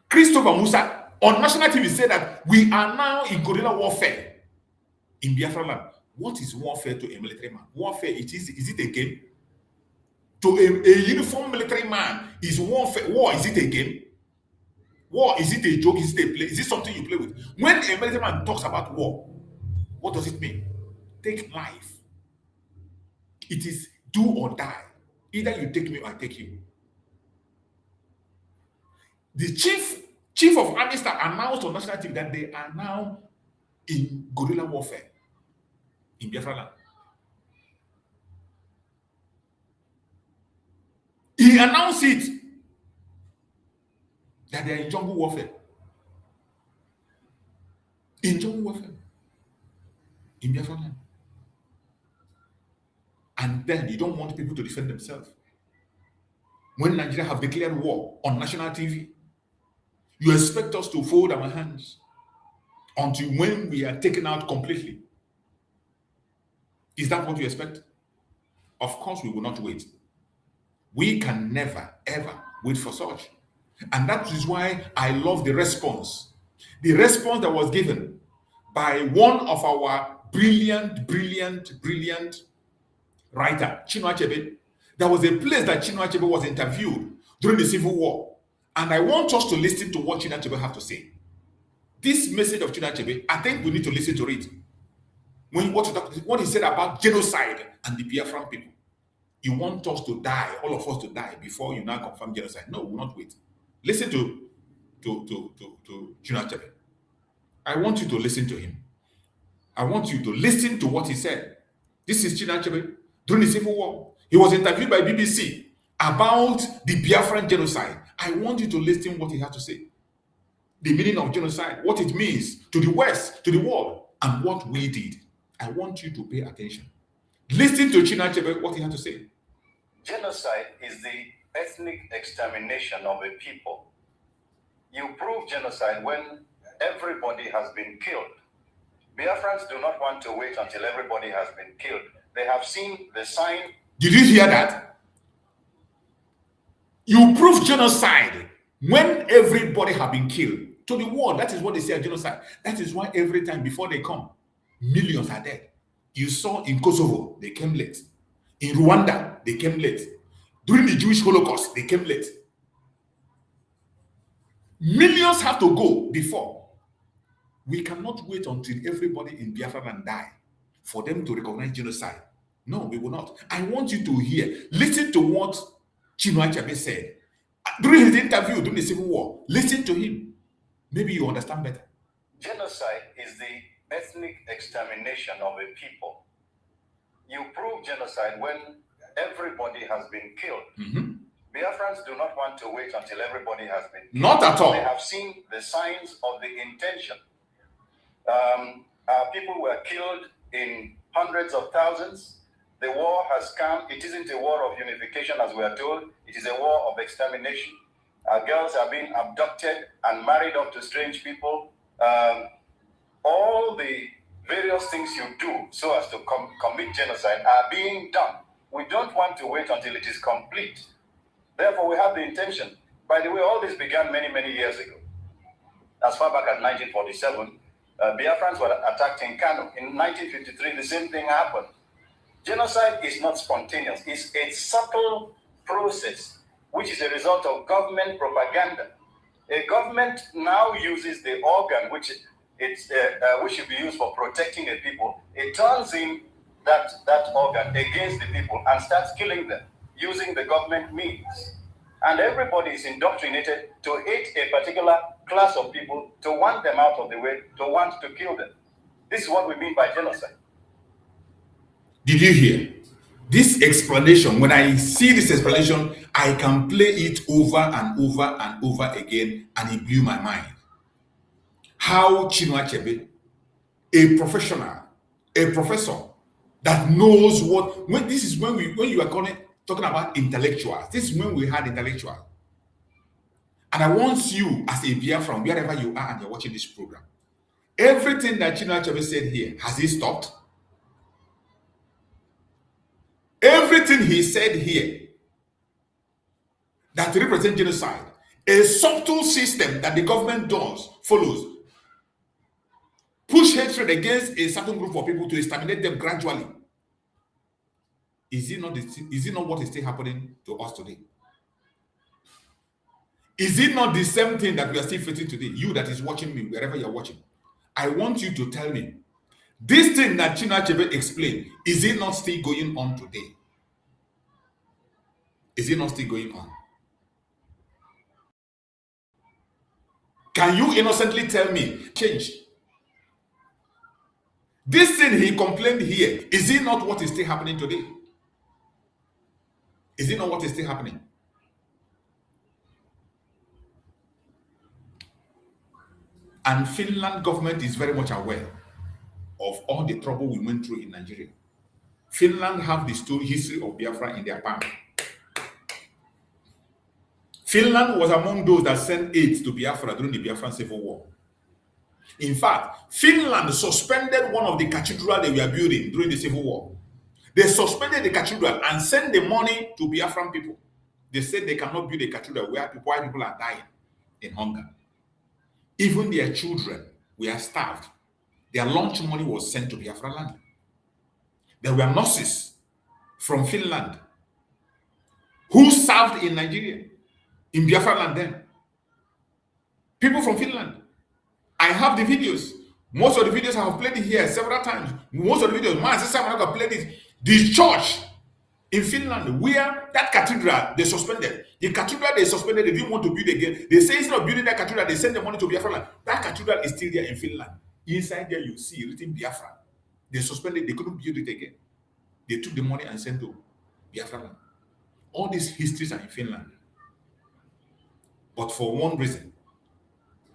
Christopher Musa on national TV said that we are now in guerrilla warfare in Biafra land. What is warfare to a military man? Warfare, is it a game? To a uniformed military man, is warfare. War, is it a game? War, is it a joke? Is it a play? Is it something you play with? When a military man talks about war, what does it mean? Take life. It is do or die. Either you take me or I take you. The chief of army staff announced on national TV that they are now in guerrilla warfare in Biafra land. He announced it that they are in jungle warfare. In jungle warfare in Biafra land. And then you don't want people to defend themselves. When Nigeria have declared war on national TV, you expect us to fold our hands until when we are taken out completely. Is that what you expect? Of course, we will not wait. We can never, ever wait for such. And that is why I love the response. The response that was given by one of our brilliant writer, Chinua Achebe. There was a place that Chinua Achebe was interviewed during the Civil War. And I want us to listen to what Chinua Achebe have to say. This message of Chinua Achebe, I think we need to listen to it. What he said about genocide and the Biafran people. You want us to die, all of us to die, before you now confirm genocide. No, we will not wait. Listen to Chinua Achebe. I want you to listen to him. I want you to listen to what he said. This is Chinua Achebe during the Civil War. He was interviewed by BBC about the Biafran genocide. I want you to listen to what he had to say. The meaning of genocide, what it means to the West, to the world, and what we did. I want you to pay attention. Listen to Chinua Achebe, what he had to say. Genocide is the ethnic extermination of a people. You prove genocide when everybody has been killed. Biafrans do not want to wait until everybody has been killed. They have seen the sign. Did you hear that? You prove genocide when everybody have been killed. To the world, that is what they say genocide. That is why every time before they come, millions are dead. You saw in Kosovo, they came late. In Rwanda, they came late. During the Jewish Holocaust, they came late. Millions have to go before. We cannot wait until everybody in Biafra land die for them to recognize genocide. No, we will not. I want you to hear. Listen to what Chinua Achebe said during his interview during the Civil War. Listen to him. Maybe you understand better. Genocide is the ethnic extermination of a people. You prove genocide when everybody has been killed. Biafrans do not want to wait until everybody has been killed. Not at all. They have seen the signs of the intention. People were killed in hundreds of thousands. The war has come. It isn't a war of unification, as we are told. It is a war of extermination. Girls are being abducted and married off to strange people. All the various things you do so as to commit genocide are being done. We don't want to wait until it is complete. Therefore, we have the intention. By the way, all this began many, many years ago. as far back as 1947. Biafrans were attacked in Kano. In 1953, the same thing happened. Genocide is not spontaneous. It's a subtle process, which is a result of government propaganda. A government now uses the organ which should be used for protecting a people. It turns in that organ against the people and starts killing them using the government means. And everybody is indoctrinated to hate a particular class of people, to want them out of the way, to want to kill them. This is what we mean by genocide. Did you hear? This explanation, when I see this explanation, I can play it over and over and over again, and it blew my mind. How Chinua Achebe, a professional, a professor that knows what, when this is when you are talking about intellectuals, this is when we had intellectuals. And I want you as a Biafran, wherever you are and you're watching this program, everything that Chinua Achebe said here, has he stopped? Everything he said here that represents genocide, a subtle system that the government follows, push hatred against a certain group of people to exterminate them gradually. Is it not what is still happening to us today? Is it not the same thing that we are still facing today? You that is watching me, wherever you're watching, I want you to tell me, this thing that Chinua Achebe explained, is it not still going on today? Is it not still going on? Can you innocently tell me, change? This thing he complained here, is it not what is still happening today? Is it not what is still happening? And Finland government is very much aware of all the trouble we went through in Nigeria. Finland have the history of Biafra in their palm. Finland was among those that sent aid to Biafra during the Biafran Civil War. In fact, Finland suspended one of the cathedrals they were building during the Civil War. They suspended the cathedral and sent the money to Biafran people. They said they cannot build a cathedral where people are dying in hunger. Even their children were starved. Their lunch money was sent to Biafra land. There were nurses from Finland who served in Nigeria, in Biafra land then. People from Finland. I have the videos. Most of the videos I have played it here several times. Most of the videos, my sister have played it. The church in Finland, where that cathedral they suspended. The cathedral they suspended, they didn't want to build again. They say instead of building that cathedral, they send the money to Biafra land. That cathedral is still there in Finland. Inside there, you see written Biafra. They suspended, they couldn't build it again. They took the money and sent to Biafra land. All these histories are in Finland. But for one reason,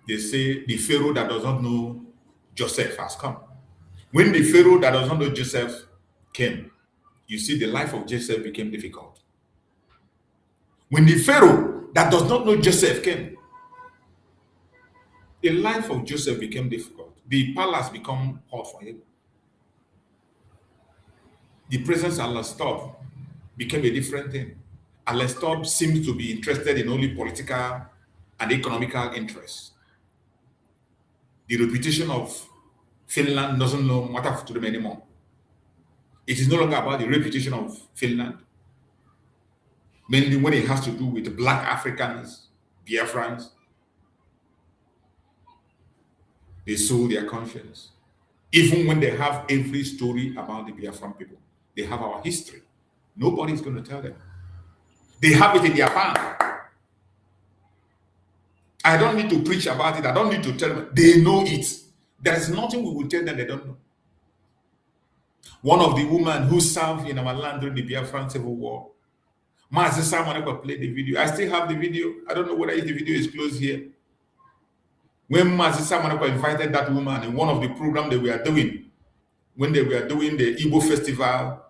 they say the Pharaoh that does not know Joseph has come. When the Pharaoh that does not know Joseph came, you see the life of Joseph became difficult. When the Pharaoh that does not know Joseph came, the life of Joseph became difficult. The palace became hot for him. The presence of Alastair became a different thing. Alastair seems to be interested in only political and economical interests. The reputation of Finland doesn't matter to them anymore. It is no longer about the reputation of Finland, mainly when it has to do with Black Africans, Biafrans. They sold their conscience. Even when they have every story about the Biafran people, they have our history. Nobody's going to tell them. They have it in their palm. I don't need to preach about it. I don't need to tell them. They know it. There is nothing we will tell them they don't know. One of the women who served in our land during the Biafran Civil War, Master Simon Ekpa played the video. I still have the video. I don't know whether the video is closed here. When Master Simon Ekpa invited that woman in one of the programs they were doing, when they were doing the Igbo festival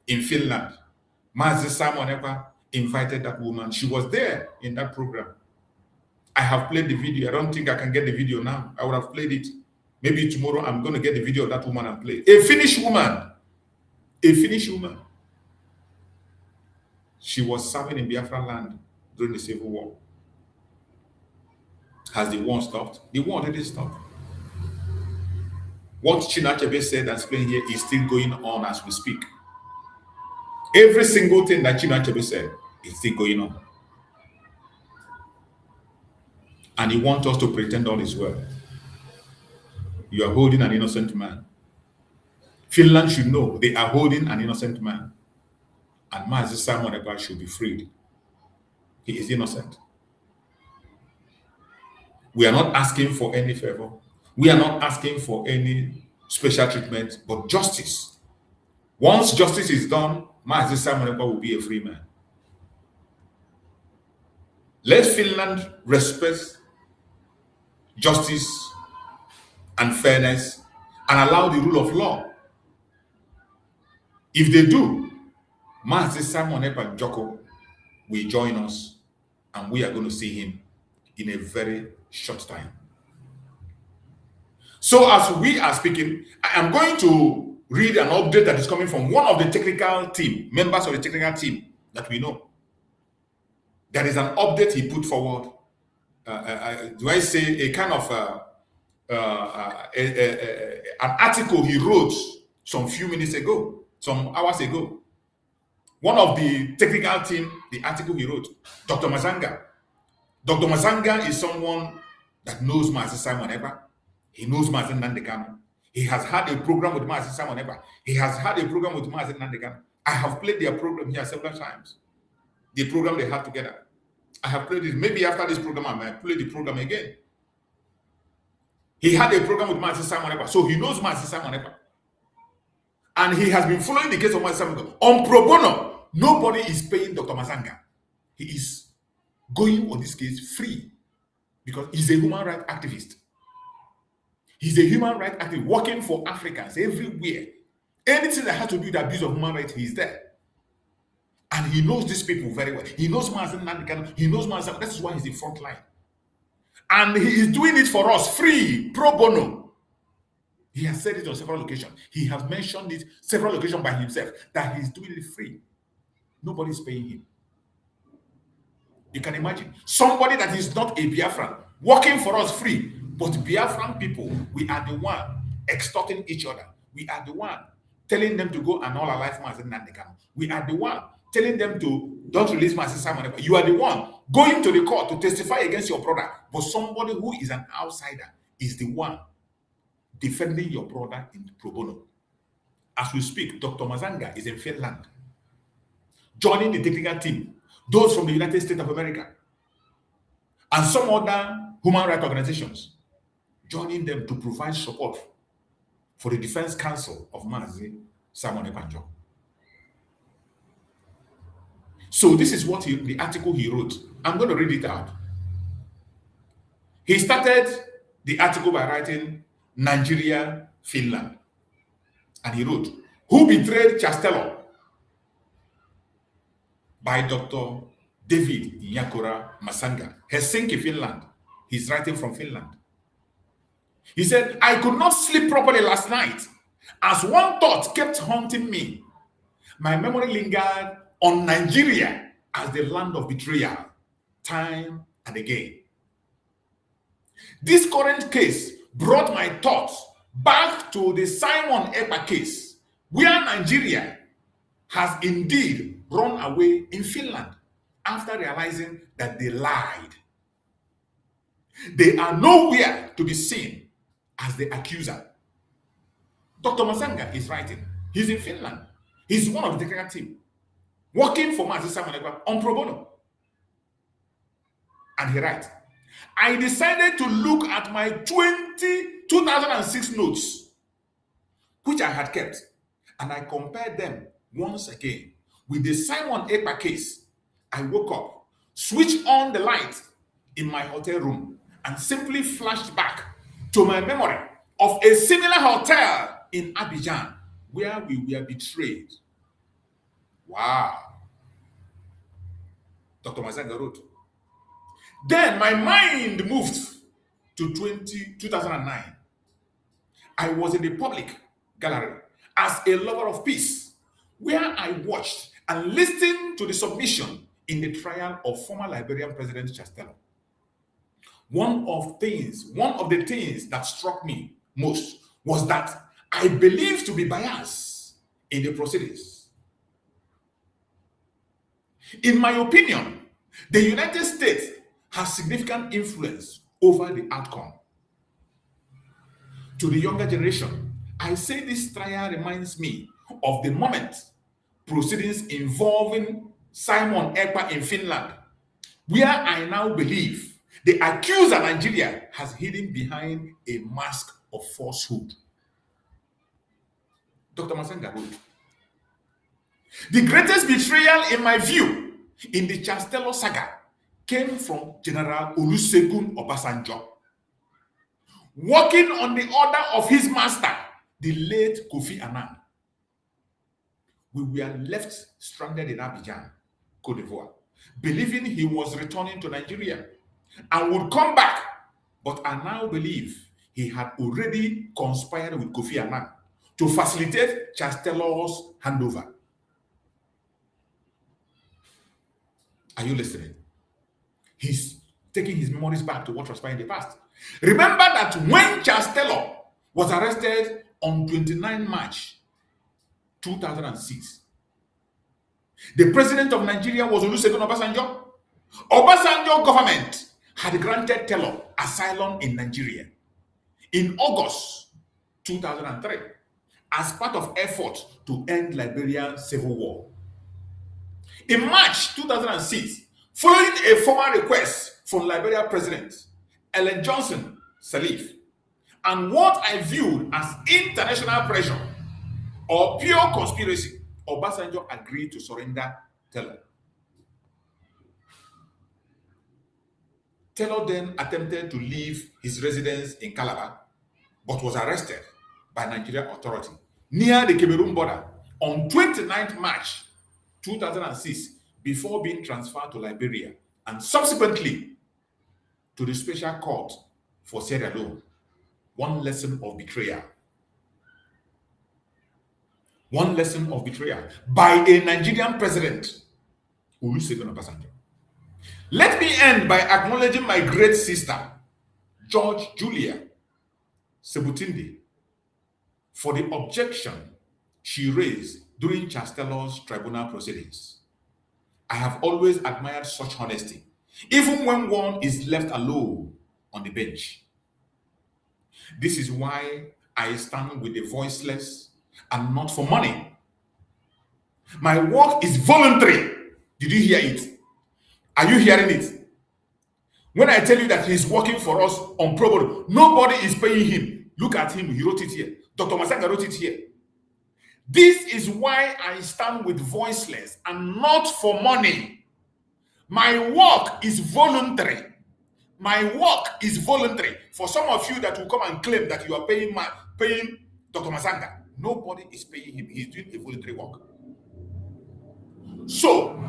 in Finland, Master Simon Ekpa invited that woman. She was there in that program. I have played the video. I don't think I can get the video now. I would have played it. Maybe tomorrow I'm going to get the video of that woman and play. A Finnish woman. A Finnish woman. She was serving in Biafra land during the Civil War. Has the war stopped? The war already stopped. What Chinachebe said and explained here is still going on as we speak. Every single thing that Chinachebe said is still going on. And he wants us to pretend all is well. You are holding an innocent man. Finland should know they are holding an innocent man. And Mazi Simon Ekpa should be freed. He is innocent. We are not asking for any favor. We are not asking for any special treatment, but justice. Once justice is done, Mazi Simon Ekpa will be a free man. Let Finland respect justice and fairness and allow the rule of law. If they do, Mazi Simon Ekpa Joko will join us, and we are going to see him in a very short time. So as we are speaking, I am going to read an update that is coming from one of the technical team, members of the technical team that we know. There is an update he put forward. Do I say a kind of an article he wrote some few minutes ago, some hours ago. One of the technical team, the article he wrote, Dr. Mazanga. Dr. Mazanga is someone that knows Mazi Simon Ekpa. He knows Mazi Nandekano. He has had a program with Mazi Simon Ekpa. He has had a program with Mazi Nandekano. I have played their program here several times. The program they had together. I have played it. Maybe after this program, I might play the program again. He had a program with Mazi Simon Ekpa, so he knows Mazi Simon Ekpa. And he has been following the case of Mazi Simon Ekpa. On pro bono, nobody is paying Dr. Mazanga. He is going on this case free because he's a human rights activist. He's a human rights activist working for Africans everywhere. Anything that has to do with the abuse of human rights, he's there. And he knows these people very well. He knows Mazi Nandekano. He knows Mazi. That's why he's the front line. And he is doing it for us free, pro bono. He has said it on several occasions. He has mentioned it several occasions by himself that he's doing it free. Nobody is paying him. You can imagine somebody that is not a Biafran working for us free, but Biafran people, we are the one extorting each other. We are the one telling them to go and all our life Mazi Nandekano. We are the one telling them to don't release Mazi Simon Ekpa. You are the one going to the court to testify against your brother, but somebody who is an outsider is the one defending your brother in pro bono. As we speak, Dr. Mazanga is in Finland, joining the technical team, those from the United States of America, and some other human rights organizations, joining them to provide support for the defense counsel of Mazi Simon Ekpa. So this is what the article he wrote. I'm going to read it out. He started the article by writing Nigeria, Finland. And he wrote, Who Betrayed Chastello? By Dr. David Nyakura Masanga, Helsinki, Finland. He's writing from Finland. He said, I could not sleep properly last night as one thought kept haunting me. My memory lingered on Nigeria as the land of betrayal, time and again. This current case brought my thoughts back to the Simon Ekpa case, where Nigeria has indeed run away in Finland after realizing that they lied. They are nowhere to be seen as the accuser. Dr. Mazanga is writing. He's in Finland. He's one of the technical team, working for Mazi Simon Ekpa on pro bono. And he writes, I decided to look at my 2006 notes, which I had kept, and I compared them once again with the Simon Ekpa case. I woke up, switched on the light in my hotel room, and simply flashed back to my memory of a similar hotel in Abidjan where we were betrayed. Wow. Dr. Mazanga wrote. Then my mind moved to 2009. I was in the public gallery as a lover of peace, where I watched and listened to the submission in the trial of former Liberian President Chastello. one of the things that struck me most was that I believed to be biased in the proceedings. In my opinion, the United States has significant influence over the outcome. To the younger generation, I say this trial reminds me of the moment proceedings involving Simon Ekpa in Finland, where I now believe the accuser Nigeria has hidden behind a mask of falsehood. Dr. Masanga wrote, the greatest betrayal, in my view, in the CHUKS saga came from General Olusegun Obasanjo, working on the order of his master, the late Kofi Annan. We were left stranded in Abidjan, Cote d'Ivoire, believing he was returning to Nigeria and would come back. But I now believe he had already conspired with Kofi Annan to facilitate CHUKS handover. Are you listening? He's taking his memories back to what transpired in the past. Remember that when CHUKS was arrested on 29 March 2006, the president of Nigeria was Olusegun Obasanjo. Obasanjo government had granted Taylor asylum in Nigeria in August 2003 as part of effort to end Liberian civil war. In March 2006, following a formal request from Liberia President Ellen Johnson Sirleaf, and what I viewed as international pressure or pure conspiracy, Obasanjo agreed to surrender Taylor. Taylor then attempted to leave his residence in Calabar, but was arrested by Nigerian authority near the Cameroon border on 29 March 2006 before being transferred to Liberia and subsequently to the Special Court for Sierra Leone. One lesson of betrayal. One lesson of betrayal by a Nigerian president, Olusegun Obasanjo. Let me end by acknowledging my great sister, George Julia Sebutinde, for the objection she raised during CHUKS tribunal proceedings. I have always admired such honesty, even when one is left alone on the bench. This is why I stand with the voiceless and not for money. My work is voluntary. Did you hear it? Are you hearing it? When I tell you that he's working for us on pro bono, nobody is paying him. Look at him, he wrote it here. Dr. Masanga wrote it here. This is why I stand with voiceless and not for money. My work is voluntary. My work is voluntary. For some of you that will come and claim that you are paying Dr. Masanga, nobody is paying him. He's doing a voluntary work. So,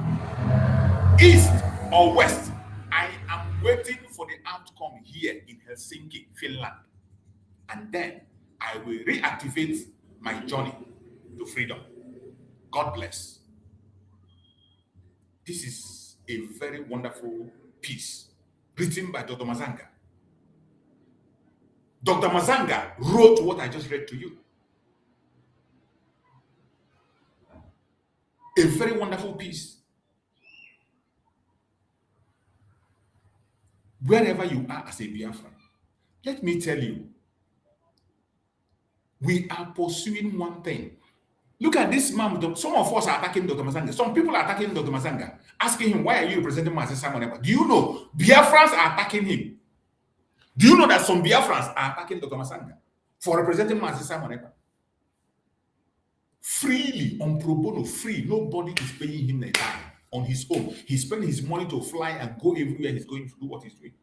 east or west, I am waiting for the outcome here in Helsinki, Finland. And then I will reactivate my journey to freedom. God bless. This is a very wonderful piece written by Dr. Masanga. Dr. Masanga wrote what I just read to you. A very wonderful piece. Wherever you are as a Biafran, let me tell you, we are pursuing one thing. Look at this man. Some of us are attacking Dr. Masanga. Some people are attacking Dr. Masanga, asking him, why are you representing Mazi Simon Ekpa? Do you know Biafrans are attacking him? Do you know that some Biafrans are attacking Dr. Masanga for representing Mazi Simon Ekpa? Freely, on pro bono, free. Nobody is paying him a dime on his own. He's spending his money to fly and go everywhere he's going to do what he's doing.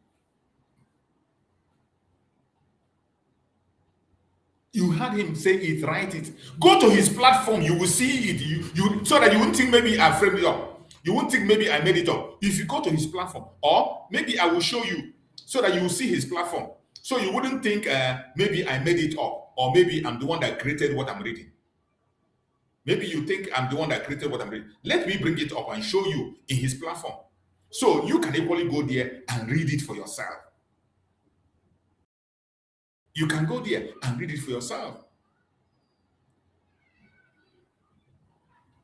You heard him say it, write it. Go to his platform, you will see it. You so that you won't think maybe I framed it up. You won't think maybe I made it up. If you go to his platform, or maybe I will show you so that you will see his platform. So you wouldn't think maybe I made it up, or maybe I'm the one that created what I'm reading. Maybe you think I'm the one that created what I'm reading. Let me bring it up and show you in his platform. So you can equally go there and read it for yourself. You can go there and read it for yourself.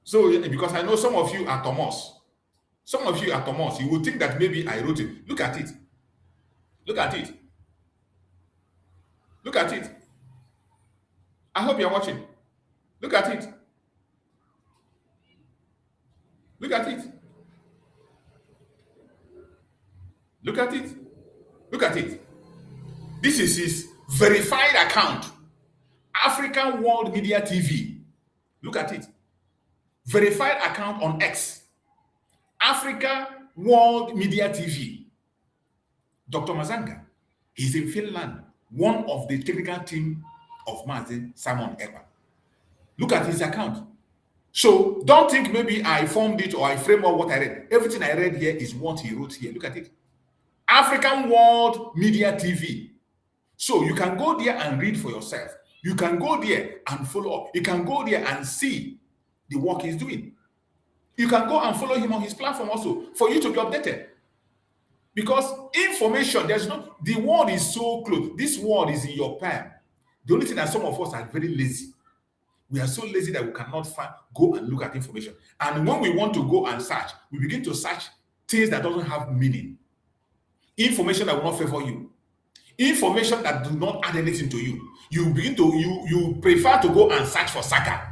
So, because I know some of you are Thomas. Some of you are Thomas. You would think that maybe I wrote it. Look at it. Look at it. Look at it. I hope you're watching. Look at it. Look at it. Look at it. Look at it. This is his verified account. African World Media TV. Look at it. Verified account on X. Africa World Media TV. Dr. Mazanga. He's in Finland. One of the technical team of Simon Ekpa. Look at his account. So don't think maybe I formed it or I framed up what I read. Everything I read here is what he wrote here. Look at it. African World Media TV. So you can go there and read for yourself. You can go there and follow up. You can go there and see the work he's doing. You can go and follow him on his platform also for you to be updated. Because information, the world is so close. This world is in your palm. The only thing that some of us are very lazy. We are so lazy that we cannot go and look at information. And when we want to go and search, we begin to search things that doesn't have meaning. Information that will not favor you. Information that do not add anything to you. You prefer to go and search for Saka.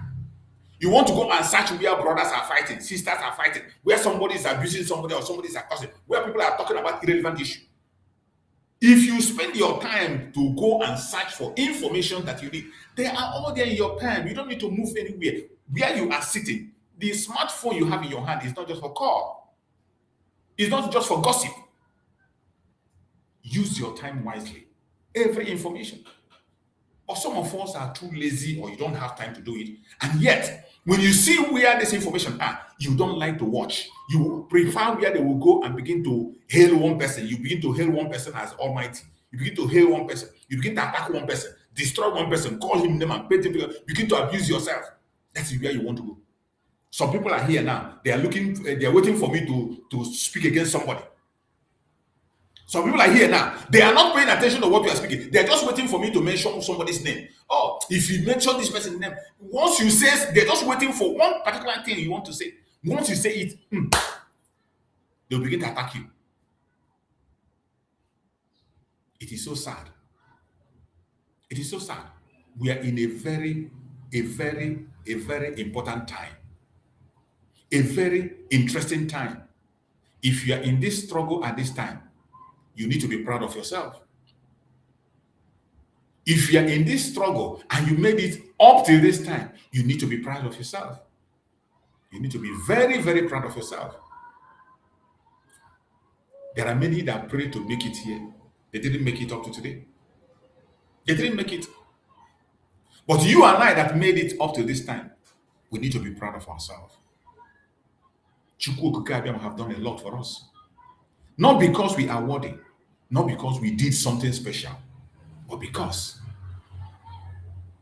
You want to go and search where brothers are fighting, sisters are fighting, where somebody is abusing somebody or somebody is accusing, where people are talking about irrelevant issue. If you spend your time to go and search for information that you need, they are all there in your palm. You don't need to move anywhere. Where you are sitting, the smartphone you have in your hand is not just for call. It's not just for gossip. Use your time wisely. Every information. Or some of us are too lazy or you don't have time to do it. And yet, when you see where this information are, you don't like to watch. You prefer where they will go and begin to hail one person. You begin to hail one person as almighty. You begin to hail one person. You begin to attack one person, destroy one person, call him name and pay him. Begin to abuse yourself. That's where you want to go. Some people are here now. They are waiting for me to speak against somebody. Some people are here now. They are not paying attention to what we are speaking. They are just waiting for me to mention somebody's name. Oh, if you mention this person's name, once you say, they're just waiting for one particular thing you want to say. Once you say it, they'll begin to attack you. It is so sad. It is so sad. We are in a very important time. A very interesting time. If you are in this struggle at this time, you need to be proud of yourself. If you are in this struggle and you made it up till this time, you need to be proud of yourself. You need to be very, very proud of yourself. There are many that pray to make it here. They didn't make it up to today. They didn't make it. But you and I that made it up to this time, we need to be proud of ourselves. CHUKS have done a lot for us. Not because we are worthy, not because we did something special, but because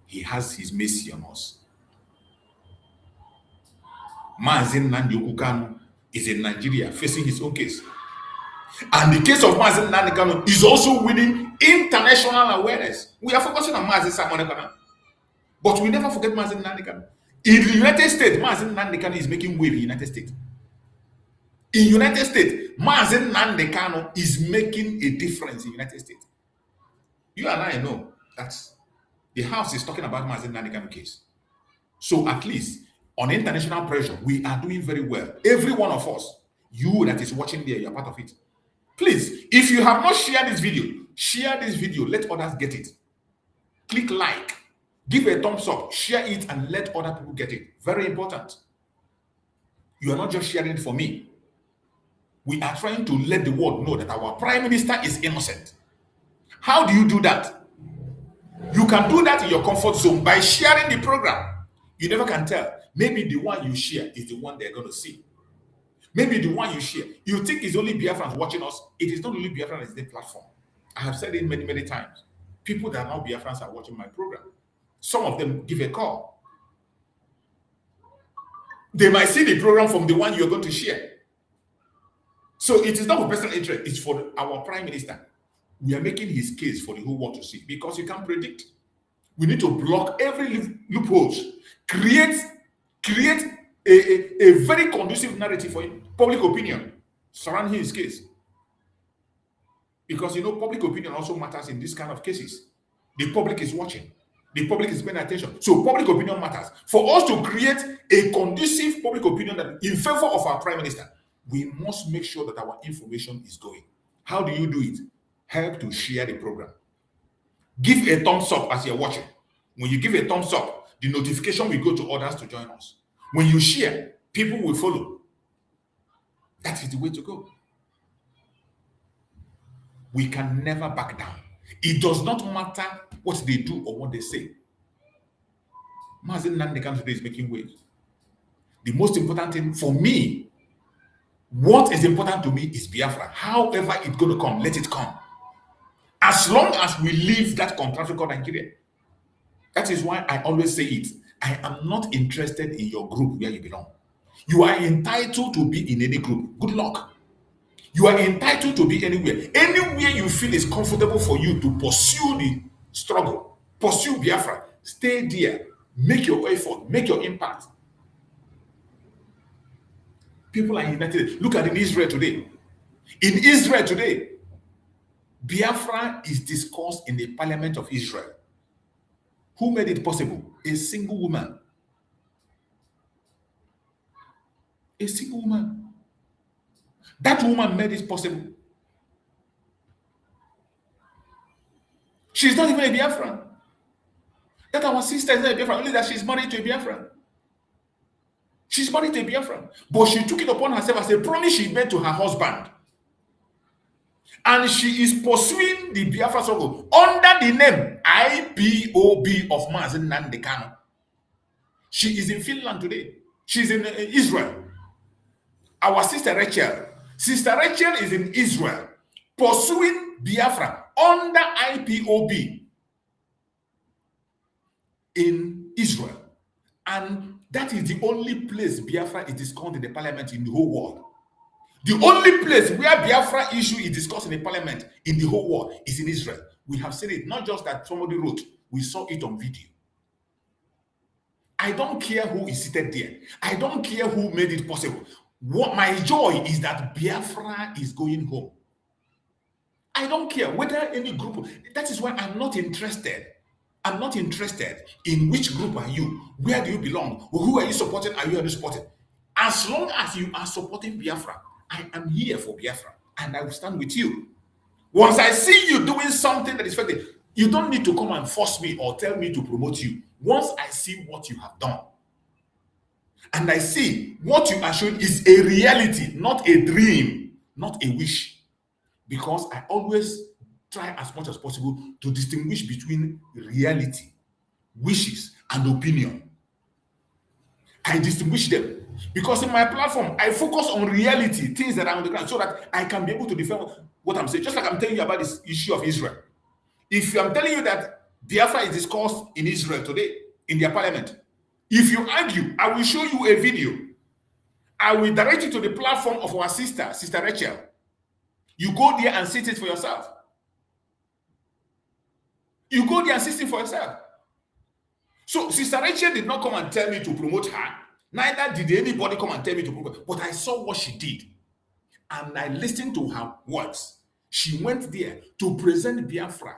he has his mercy on us. Mazin Nnamdi Kanu is in Nigeria facing his own case. And the case of Mazin Nnamdi Kanu is also winning international awareness. We are focusing on Mazin Simon Ekpa, but we never forget Mazin Nnamdi Kanu. In the United States, Mazin Nnamdi Kanu is making wave in the United States. In United States, Mazin Nnamdi Kanu is making a difference in the United States. You and I know that the House is talking about Mazin Nnamdi Kanu case. So at least on international pressure, we are doing very well. Every one of us, you that is watching there, you're part of it. Please, if you have not shared this video, share this video, let others get it. Click like, give a thumbs up, share it, and let other people get it. Very important. You are not just sharing it for me. We are trying to let the world know that our Prime Minister is innocent. How do you do that? You can do that in your comfort zone by sharing the program. You never can tell. Maybe the one you share is the one they're going to see. Maybe the one you share, you think it's only Biafrans watching us. It is not only Biafrans, it's the platform. I have said it many, many times. People that are not Biafrans are watching my program. Some of them give a call. They might see the program from the one you're going to share. So it is not for personal interest, it's for our Prime Minister. We are making his case for the whole world to see because you can't predict. We need to block every loopholes, create a very conducive narrative for public opinion surrounding his case. Because public opinion also matters in this kind of cases. The public is watching. The public is paying attention. So public opinion matters. For us to create a conducive public opinion that in favor of our prime minister, we must make sure that our information is going. How do you do it? Help to share the program. Give a thumbs up as you're watching. When you give a thumbs up, the notification will go to others to join us. When you share, people will follow. That is the way to go. We can never back down. It does not matter what they do or what they say. Mazen Nandekan today is making waves. The most important thing for me, what is important to me is Biafra. However it's going to come, let it come. As long as we leave that country called Nigeria. That is why I always say it. I am not interested in your group where you belong. You are entitled to be in any group. Good luck. You are entitled to be anywhere. Anywhere you feel is comfortable for you to pursue the struggle, pursue Biafra. Stay there. Make your effort. Make your impact. People are united. Look at in Israel today. In Israel today, Biafra is discussed in the parliament of Israel. Who made it possible? A single woman. A single woman. That woman made it possible. She's not even a Biafran. That our sister is not a Biafran, only that she's married to a Biafran. She's married to a Biafran. But she took it upon herself as a promise she made to her husband. And she is pursuing the Biafra struggle under the name IPOB of Mazen Nandekano. She is in Finland today. She's in Israel. Our sister Rachel. Sister Rachel is in Israel pursuing Biafra under IPOB in Israel. And that is the only place Biafra is discussed in the parliament in the whole world. The only place where Biafra issue is discussed in the parliament in the whole world is in Israel. We have seen it, not just that somebody wrote, we saw it on video. I don't care who is seated there. I don't care who made it possible. What my joy is that Biafra is going home. I don't care whether any group. That is why I'm not interested. I'm not interested in which group are you, where do you belong, who are you supporting, are you supporting. As long as you are supporting Biafra, I am here for Biafra and I will stand with you. Once I see you doing something that is effective, you don't need to come and force me or tell me to promote you. Once I see what you have done, and I see what you are showing is a reality, not a dream, not a wish. Because I always try as much as possible to distinguish between reality, wishes, and opinion. I distinguish them. Because in my platform, I focus on reality, things that are on the ground, so that I can be able to defend what I'm saying. Just like I'm telling you about this issue of Israel. If I'm telling you that Biafra is discussed in Israel today, in their parliament, if you argue, I will show you a video. I will direct you to the platform of our sister, Sister Rachel. You go there and see it for yourself. You go there and see it for yourself. So Sister Rachel did not come and tell me to promote her. Neither did anybody come and tell me to promote her. But I saw what she did. And I listened to her words. She went there to present Biafra.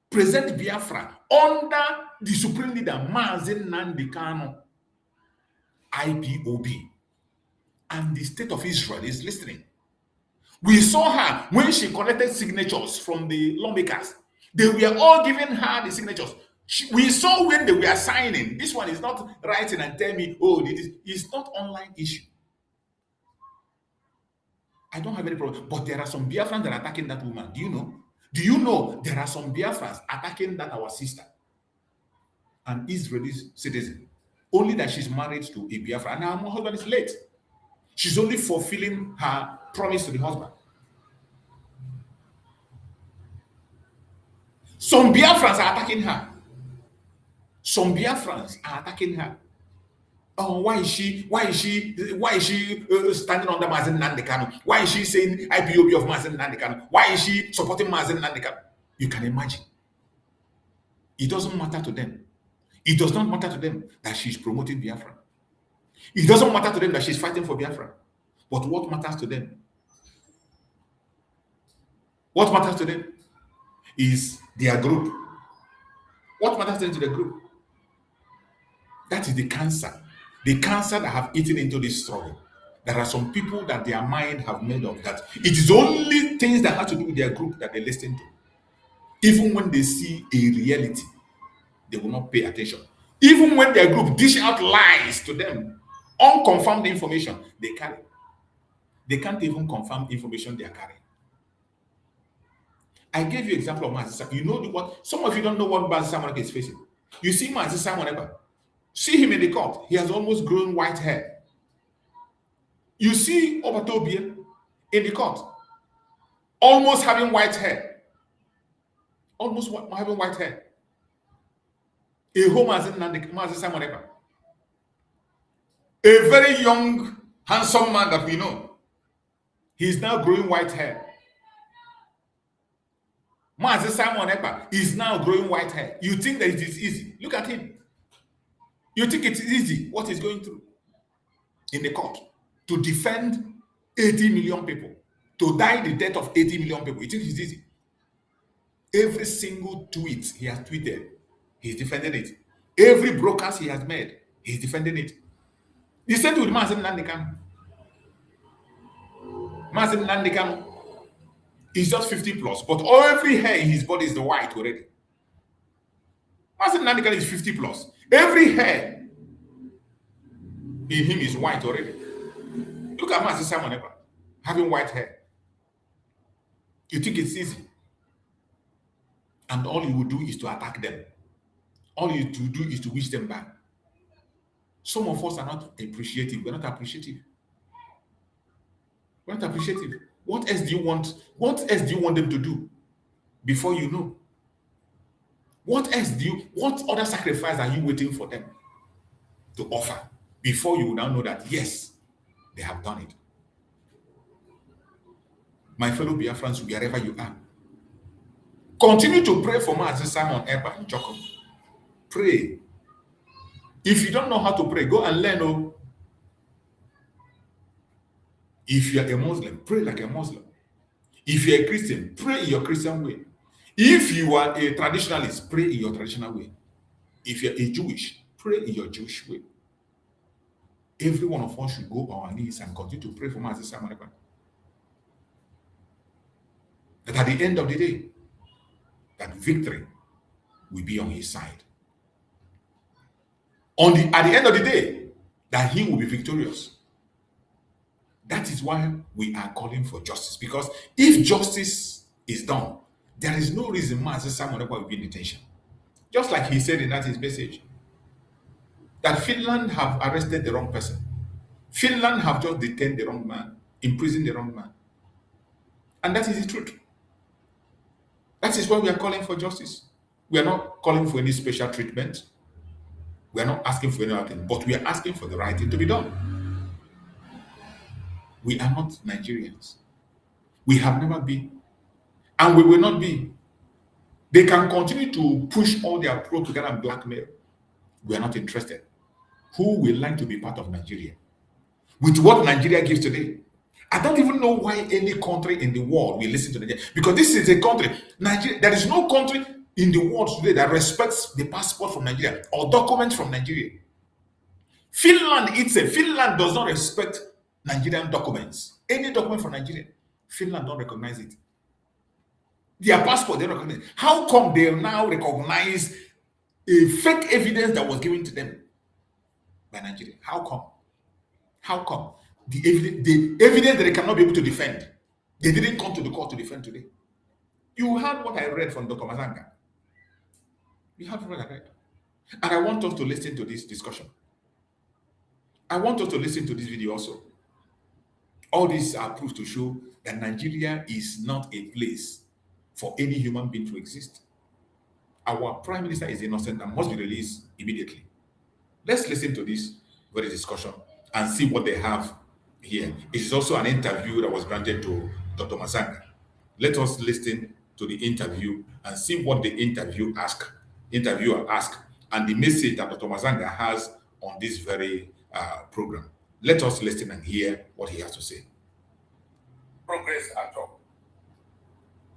Present Biafra under the Supreme Leader, Mazen Nandekano, IPOB. And the state of Israel is listening. We saw her when she collected signatures from the lawmakers. They were all giving her the signatures. We saw when they were signing. This one is not writing and tell me, oh, it's not online issue. I don't have any problem. But there are some Biafrans that are attacking that woman. Do you know? Do you know there are some Biafrans attacking that our sister, an Israeli citizen, only that she's married to a Biafra, and her husband is late. She's only fulfilling her promise to the husband. Some Biafrans are attacking her. Some Biafrans are attacking her. Oh, why is she standing under Mazen Nandekano? Why is she saying IPOB of Mazen Nandekano? Why is she supporting Mazen Nandekano? You can imagine. It doesn't matter to them. It does not matter to them that she's promoting Biafra. It doesn't matter to them that she's fighting for Biafra. But what matters to them? What matters to them is their group. What matters to them to the group? That is the cancer. The cancer that have eaten into this struggle. There are some people that their mind have made up that it is only things that have to do with their group that they listen to. Even when they see a reality, they will not pay attention. Even when their group dish out lies to them, unconfirmed information they carry. They can't even confirm information they are carrying. I gave you an example of Mazi Simon. You know what? Some of you don't know what Mazi Simon Ekpa is facing. You see Mazi Simon Ekpa. See him in the court. He has almost grown white hair. You see Obatobie in the court, almost having white hair. Almost having white hair. A home as in Mazi Simon Ekpa. A very young, handsome man that we know. He's now growing white hair. Mazi Simon Ekpa is now growing white hair. You think that it is easy? Look at him. You think it's easy what he's going through in the court to defend 80 million people, to die the death of 80 million people. You think it's easy? Every single tweet he has tweeted, he's defending it. Every broadcast he has made, he's defending it. The same with Mazen Nandekano. Mazen Nandekano is just 50 plus, but every hair in his body is the white already. Mazen Nandekano is 50 plus. Every hair in him is white already. Look at Mazi Simon Ekpa having white hair. You think it's easy? And all you will do is to attack them. All you to do is to wish them back. Some of us are not appreciative. We're not appreciative. We're not appreciative. What else do you want? What else do you want them to do before you know? What else what other sacrifice are you waiting for them to offer before you now know that, yes, they have done it? My fellow Biafrans, wherever you are, continue to pray for Mazi Simon Ekpa and Joko. Pray. If you don't know how to pray, go and learn. Oh. If you are a Muslim, pray like a Muslim. If you are a Christian, pray in your Christian way. If you are a traditionalist, pray in your traditional way. If you're a Jewish, pray in your Jewish way. Every one of us should go on our knees and continue to pray for Mazi Simon Ekpa. That at the end of the day, that victory will be on his side. At the end of the day, that he will be victorious. That is why we are calling for justice. Because if justice is done, there is no reason Mazi Simon Ekpa will be in detention. Just like he said in that his message, that Finland have arrested the wrong person. Finland have just detained the wrong man, imprisoned the wrong man. And that is the truth. That is why we are calling for justice. We are not calling for any special treatment. We are not asking for anything, but we are asking for the right thing to be done. We are not Nigerians. We have never been, and we will not be. They can continue to push all their propaganda and blackmail. We are not interested. Who will like to be part of Nigeria? With what Nigeria gives today, I don't even know why any country in the world will listen to Nigeria. Because this is a country, Nigeria, there is no country in the world today that respects the passport from Nigeria or documents from Nigeria. Finland does not respect Nigerian documents. Any document from Nigeria, Finland don't recognize it. Their passport, they recognize it. How come they now recognize a fake evidence that was given to them by Nigeria? How come? How come? The evidence that they cannot be able to defend. They didn't come to the court to defend today. You heard what I read from Dr. Mazanga. You heard what I read. And I want us to listen to this discussion. I want us to listen to this video also. All these are proof to show that Nigeria is not a place for any human being to exist. Our prime minister is innocent and must be released immediately. Let's listen to this very discussion and see what they have here. It is also an interview that was granted to Dr. Masanga. Let us listen to the interview and see what the interviewer asked, and the message that Dr. Masanga has on this very program. Let us listen and hear what he has to say. Progress at all.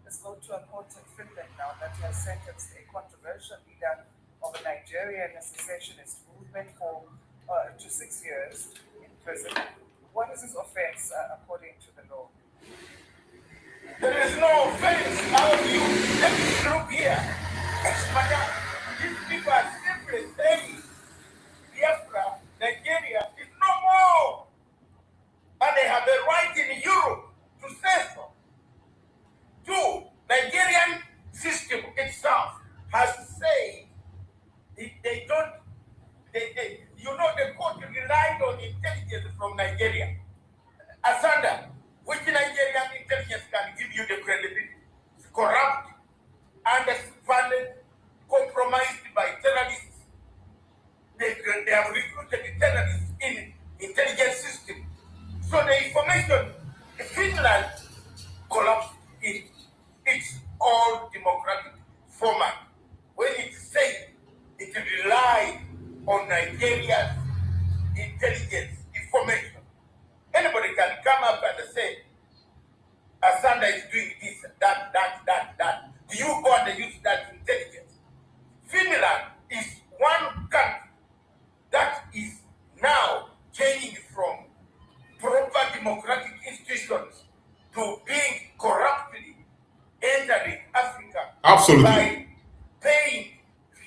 Let's go to a court in Finland now that has sentenced a controversial leader of a Nigerian secessionist movement to 6 years in prison. What is his offense according to the law? There is no offense. How do you let me look here? Madam, these people are simply saying Biafra, Nigeria is no more. And they have the right in Europe to say so. Two, Nigerian system itself has said they don't, the court relied on intelligence from Nigeria. Asanda, which Nigerian intelligence can give you the credibility? It's corrupt, underfunded, compromised by terrorists. They have recruited the terrorists in intelligence system. So the information, Finland collapsed in its all democratic format. When it said it relied on Nigeria's intelligence information, anybody can come up and say, Asanda is doing this, that. Do you go and use that intelligence? Finland is one country that is now changing from proper democratic institutions to being corruptly entering Africa. Absolutely. By paying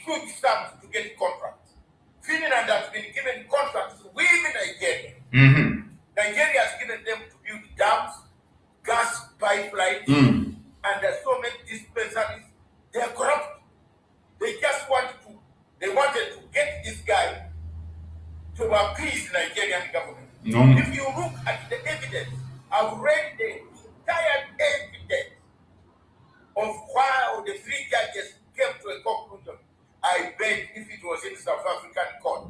huge sums to get contracts. Finland has been given contracts with Nigeria. Mm-hmm. Nigeria has given them to build dams, gas pipelines, and there's so many dispensaries. They are corrupt. They just wanted to get this guy to appease Nigerian government. No. If you look at the evidence, I've read the entire evidence of how the three judges came to a conclusion. I bet if it was in South African court,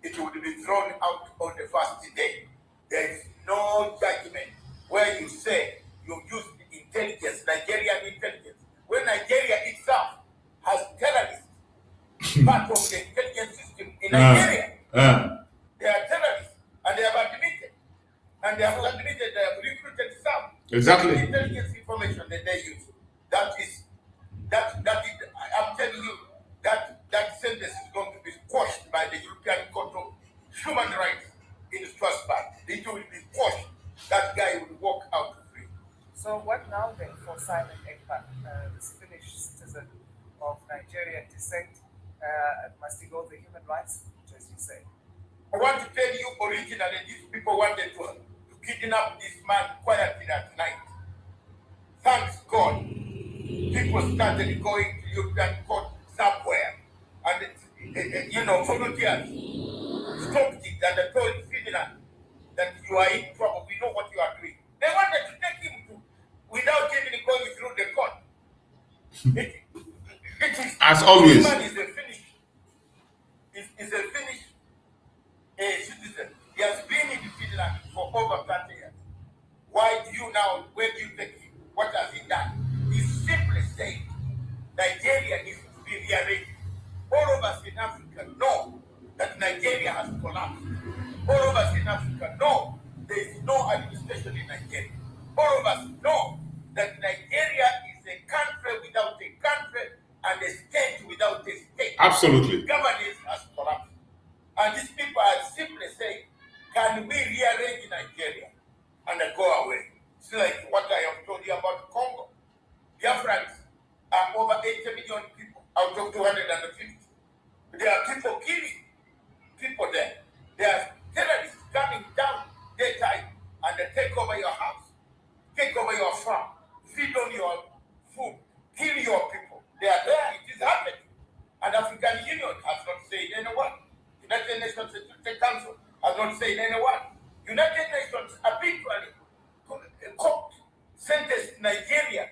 it would be thrown out on the first day. There is no judgment where you say you use the intelligence, Nigerian intelligence, when Nigeria itself has terrorists, part of the intelligence system in Nigeria. They are terrorists, and they have admitted. And they have admitted they have recruited some. Exactly. The intelligence information that they use. That is, I'm telling you, that sentence is going to be quashed by the European Court of Human Rights in Strasbourg. It will be quashed. That guy will walk out free. So what now then for Simon Ekpa, this Finnish citizen of Nigerian descent? Must he go the human rights, as you say? I want to tell you, originally, these people wanted to kidnap this man quietly at night. Thanks God, people started going to European court somewhere, and volunteers stopped it and they told Finland that you are in trouble. We know what you are doing. They wanted to take him to, without even going through the court. It is, as always. This man is a Finnish citizen. He has been in Finland for over 30 years. Why do you now, where do you take him? What has he done? He simply said Nigeria needs to be rearranged. All of us in Africa know that Nigeria has collapsed. All of us in Africa know there is no administration in Nigeria. All of us know that Nigeria is a country without a country and a state without a state. Absolutely. Governance has collapsed. And these people are simply saying, can we rearrange Nigeria and go away? It's like what I have told you about Congo. Biafrans are over 80 million people out of 250. There are people killing people there. There are terrorists coming down daytime and they take over your house, take over your farm, feed on your food, kill your people. They are there. It is happening. And African Union has not said anyone. United Nations Security Council has not said anyone. United Nations habitually sentenced Nigeria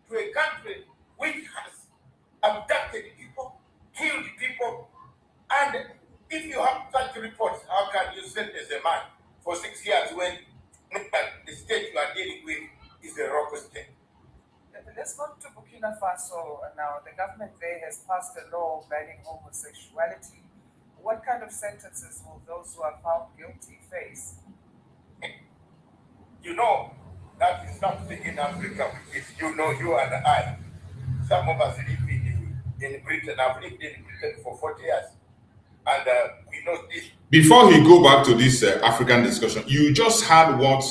to a country which has abducted people, killed people, and if you have such reports, how can Faso now, the government there has passed a law banning homosexuality. What kind of sentences will those who are found guilty face? You know, that is something in Africa which is, you know, you and I. Some of us live in Britain. I've lived in Britain for 40 years. And we know this. Before he go back to this African discussion, you just heard what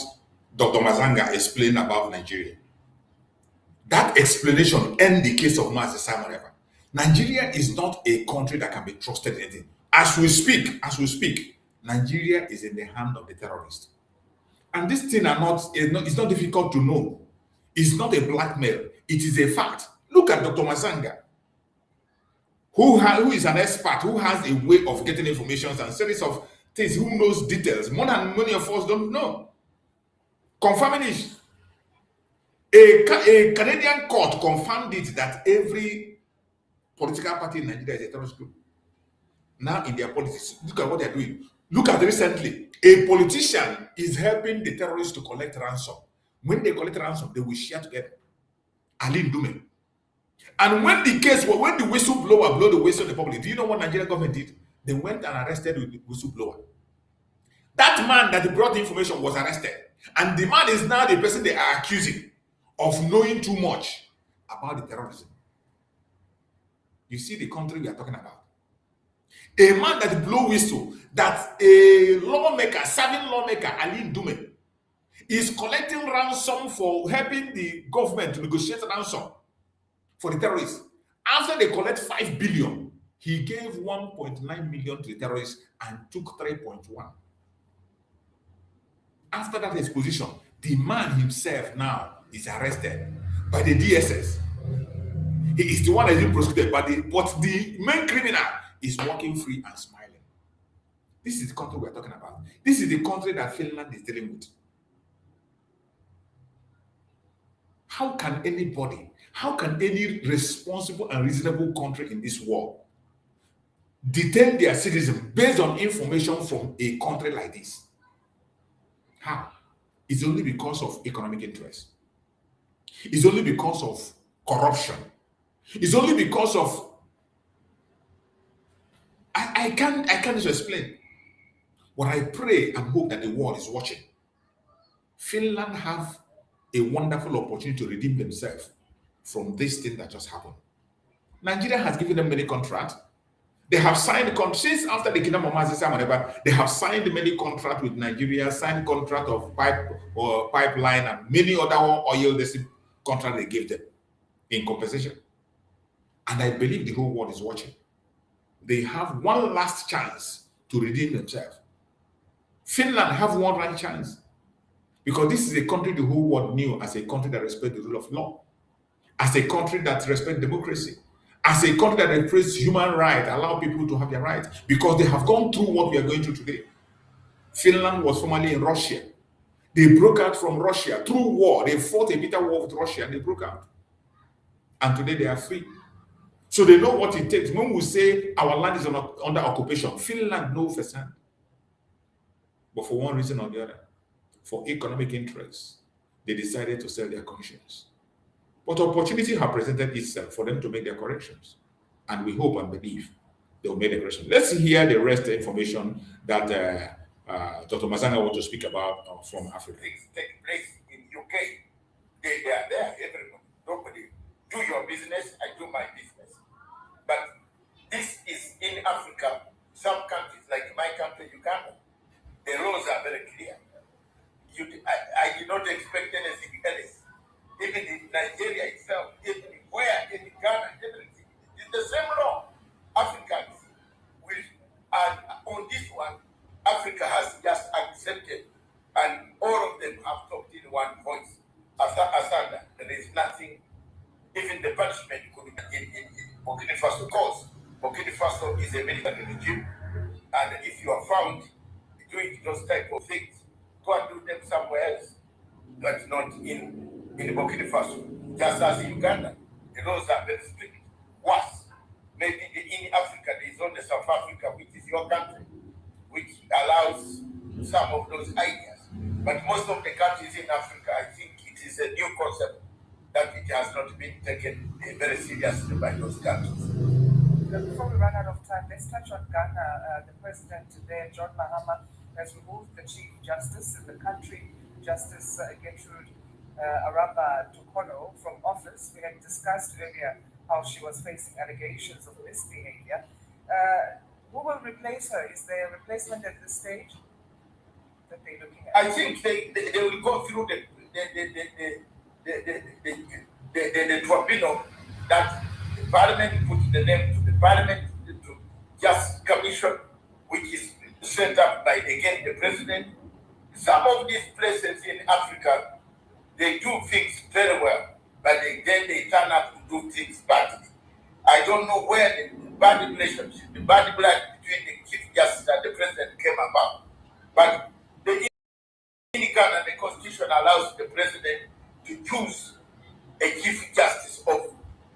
Dr. Mazanga explained about Nigeria. That explanation ends the case of Mazi Simon Ekpa. Nigeria is not a country that can be trusted in anything. As we speak, Nigeria is in the hand of the terrorists. And this thing it's not difficult to know. It's not a blackmail. It is a fact. Look at Dr. Mazanga, who is an expert, who has a way of getting information and series of things, who knows details more than many of us don't know. Confirming it. A Canadian court confirmed it that every political party in Nigeria is a terrorist group. Now in their politics, look at what they're doing. Look at recently, a politician is helping the terrorists to collect ransom. When they collect ransom, they will share together. Aline Dume. And when the whistleblower blew the whistle on the public, do you know what Nigerian government did? They went and arrested the whistleblower. That man that brought the information was arrested. And the man is now the person they are accusing of knowing too much about the terrorism. You see the country we are talking about. A man that blew whistle, that a lawmaker, serving lawmaker, Aline Dume, is collecting ransom for helping the government to negotiate ransom for the terrorists. After they collect 5 billion, he gave 1.9 million to the terrorists and took 3.1. After that exposition, the man himself now is arrested by the DSS. He is the one that is being prosecuted, but the main criminal is walking free and smiling. This is the country we're talking about. This is the country that Finland is dealing with. How can any responsible and reasonable country in this world detain their citizens based on information from a country like this? How? It's only because of economic interest. It's only because of corruption. It's only because of I can't just explain. But I pray and hope that the world is watching. Finland have a wonderful opportunity to redeem themselves from this thing that just happened. Nigeria has given them many contracts. They have signed contracts since after the kingdom of Mazi Simon Ekpa. They have signed many contracts with Nigeria, signed contract of pipeline and many other oil contracts they gave them in compensation. And I believe the whole world is watching. They have one last chance to redeem themselves. Finland have one last chance because this is a country the whole world knew as a country that respects the rule of law, as a country that respects democracy, as a country that respects human rights, allow people to have their rights, because they have gone through what we are going through today. Finland was formerly in Russia. They broke out from Russia through war. They fought a bitter war with Russia and they broke out. And today they are free. So they know what it takes. When we say our land is under occupation, Finland knows firsthand. But for one reason or the other, for economic interests, they decided to sell their conscience. But opportunity has presented itself for them to make their corrections. And we hope and believe they will make the correction. Let's hear the rest of the information that Dr. Mazanga wants to speak about from Africa. Things take place in UK. They are there, everybody. Nobody. Do your business, I do my business. But this is in Africa. Some countries, like my country, Uganda, the rules are very clear. I did not expect anything else. Even in Nigeria itself, even in Ghana, everything. It's the same law. Africans will, and on this one, Africa has just accepted, and all of them have talked in one voice. Asanda, there is nothing, even the punishment could be in Burkina Faso cause. Burkina Faso is a military regime, and if you are found doing those type of things, go and do them somewhere else, but not in Burkina Faso. Just as in Uganda, the laws are very strict. Worse, maybe in Africa, there is only South Africa, which is your country, which allows some of those ideas. But most of the countries in Africa, I think it is a new concept that it it has not been taken very seriously by those countries. Before we run out of time, let's touch on Ghana. The president there, John Mahama, has removed the Chief Justice in the country, Justice Gertrude Araba Tokono, from office. We had discussed earlier how she was facing allegations of misbehavior. Who will replace her? Is there a replacement at this stage that they're looking at? I think they will go through the tribunal that the parliament put the name to the parliament to just commission, which is set up by again the president. Some of these places in Africa, they do things very well, but then they turn up to do things badly. I don't know where the bad relationship, the bad blood between the Chief Justice and the president came about. But in Ghana, the constitution allows the president to choose a Chief Justice of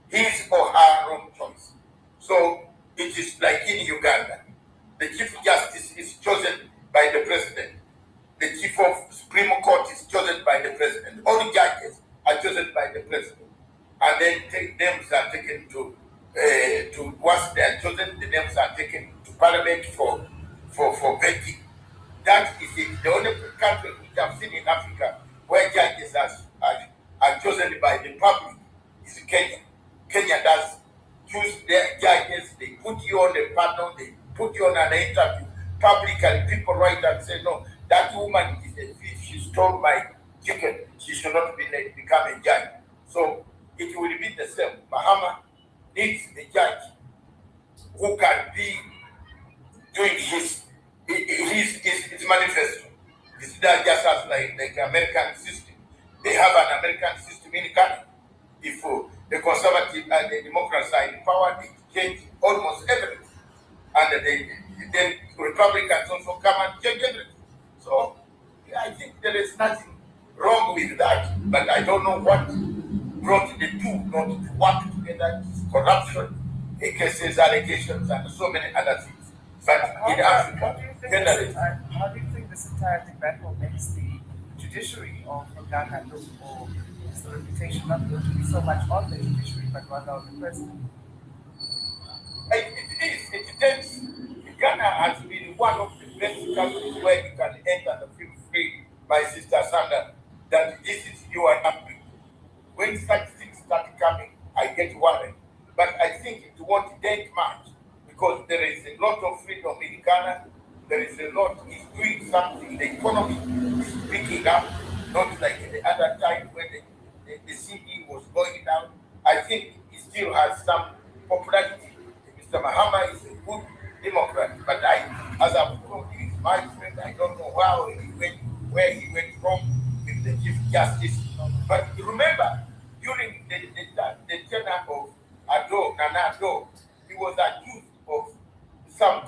his or her own choice. So it is like in Uganda. The Chief Justice is chosen by the president. The Chief of Supreme Court is chosen by the president. All the judges are chosen by the president. And then names are taken to once they are chosen, the names are taken to parliament for vetting. That is it. The only country which I've seen in Africa where judges are chosen by the public is Kenya. Kenya does choose their judges. They put you on a panel. They put you on an interview publicly. People write and say, no, that woman is a thief. She stole my chicken. She should not become a judge. So it will be the same. Mahama needs a judge who can be doing his manifesto. It's not just as like American system. They have an American system in Ghana. If the conservative and the Democrats are in power, they change almost everything. And then Republicans also come and change everything. So I think there is nothing wrong with that, but I don't know what brought the two not to work together. Corruption, cases, allegations, and so many other things. But in Africa, how do you think this entire debacle makes the judiciary of Ghana look, or is the reputation not going to be so much on the judiciary, but rather on the president? It takes. Ghana has been one of the best countries where you can enter and feel free, my sister Sandra, that this is you and happy. When such things start coming, I get worried. But I think it won't dent much because there is a lot of freedom in Ghana. There is a lot, it's doing something. The economy is picking up, not like the other time when the CD was going down. I think it still has some popularity. Mr. Mahama is a good Democrat, but as I've told you, he's my friend. I don't know how he went, where he went wrong with the Chief Justice. But remember, during the tenure of Nana Addo, he was accused of some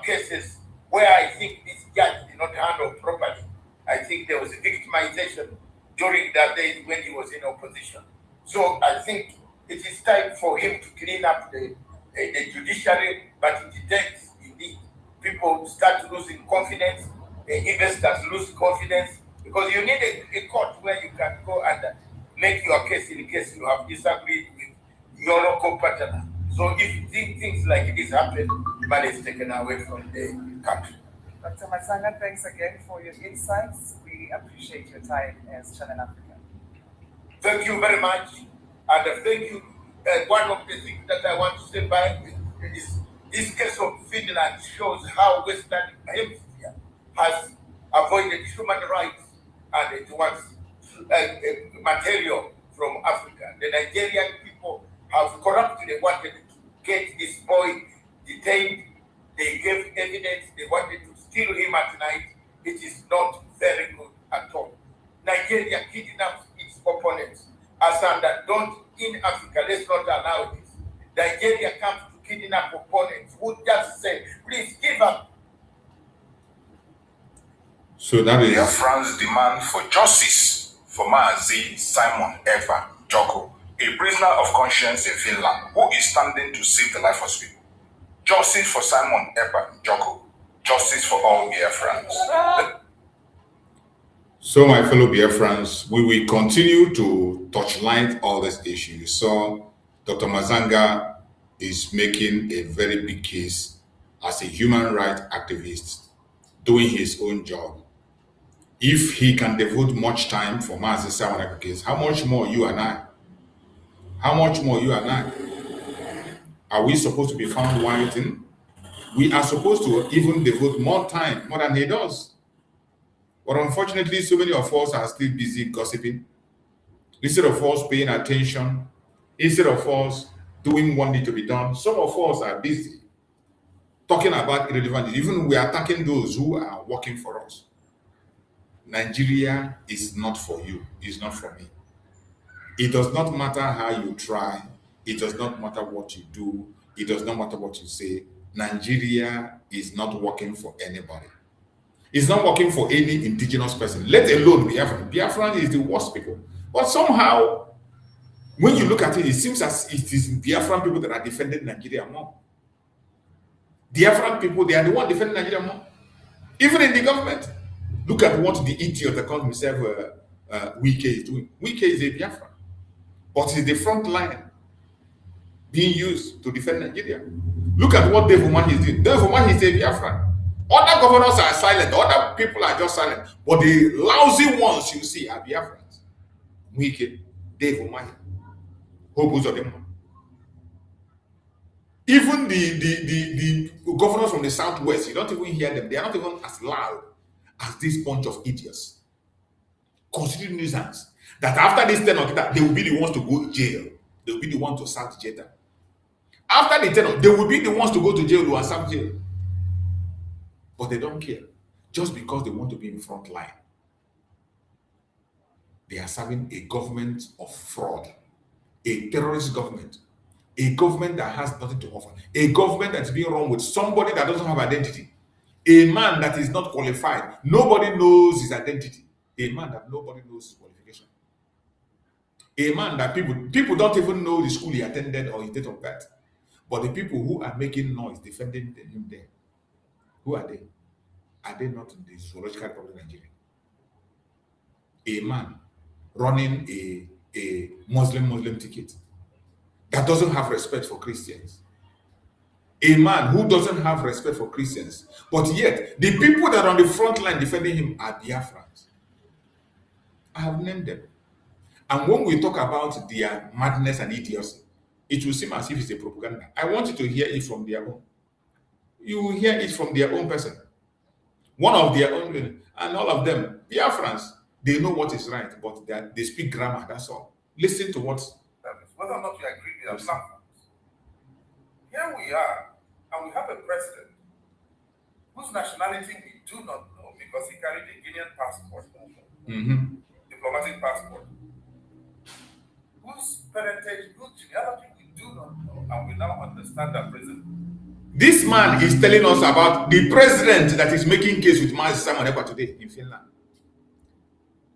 cases where I think this judge did not handle properly. I think there was a victimization during that day when he was in opposition. So I think it is time for him to clean up the judiciary, but it takes indeed people start losing confidence, investors lose confidence, because you need a court where you can go and make your case in case you have disagreed with your local partner. So if things like this happen, money is taken away from the country. Dr. Masanga, thanks again for your insights. We appreciate your time as Channel Africa. Thank you very much. And thank you. One of the things that I want to say by is this case of Finland shows how Western Hemisphere has avoided human rights and it wants material from Africa. The Nigerian people have corrupted. They wanted to get this boy detained. They gave evidence. They wanted to steal him at night. It is not very good at all. Nigeria kidnaps its opponents. Asanda, don't in Africa, let's not allow this. Nigeria comes to kidnap opponents who just say, please give up. So that is Biafrans demand for justice for Mazi Simon Ekpa Joko, a prisoner of conscience in Finland who is standing to save the life of people. Justice for Simon Ekpa Joko. Justice for all Biafrans. So, my fellow Biafrans, we will continue to touchlight all these issues. So, Dr. Mazanga is making a very big case as a human rights activist, doing his own job. If he can devote much time for Mazi Simon Ekpa case, how much more you and I? How much more you and I? Are we supposed to be found wanting? We are supposed to even devote more time, more than he does. But unfortunately, so many of us are still busy gossiping. Instead of us paying attention, instead of us doing what needs to be done, some of us are busy talking about irrelevant. Even we are attacking those who are working for us. Nigeria is not for you, it's not for me. It does not matter how you try, it does not matter what you do, it does not matter what you say. Nigeria is not working for anybody. It's not working for any indigenous person, let alone Biafran. Biafran is the worst people. But somehow, when you look at it, it seems as it is Biafran people that are defending Nigeria more. Biafran people, they are the one defending Nigeria more. Even in the government. Look at what the idiot that calls himself Wike is doing. Wike is a Biafran. But he's the front line being used to defend Nigeria. Look at what Dave Umahi is doing. Dave Umahi is a Biafran. Other governors are silent. Other people are just silent. But the lousy ones you see are Biafrans. Wike, Dave Umahi, Hobu Zodema. Even the governors from the southwest, you don't even hear them. They are not even as loud as this bunch of idiots. Consider nuisance. That after this 10 or that, they will be the ones to go to jail. They will be the ones to serve jail. After the 10, they will be the ones to go to jail or serve jail. But they don't care. Just because they want to be in front line. They are serving a government of fraud. A terrorist government. A government that has nothing to offer. A government that's being run with somebody that doesn't have identity. A man that is not qualified. Nobody knows his identity. A man that nobody knows his qualification. A man that people don't even know the school he attended or his date of birth. But the people who are making noise defending him there, who are they? Are they not in the zoological republic of Nigeria? A man running a Muslim ticket that doesn't have respect for Christians. A man who doesn't have respect for Christians, but yet the people that are on the front line defending him are Biafrans. I have named them. And when we talk about their madness and idiocy, it will seem as if it's a propaganda. I want you to hear it from their own. You will hear it from their own person. One of their own, and all of them, Biafrans, they know what is right, but they speak grammar, that's all. Listen to what. Whether or not you agree with our platforms. Here we are, and we have a president whose nationality we do not know because he carried a Guinean passport, diplomatic passport, whose parentage, whose genealogy we do not know, and we now understand that president. This man is telling us about the president that is making case with Mazi Simon Ekpa today in Finland.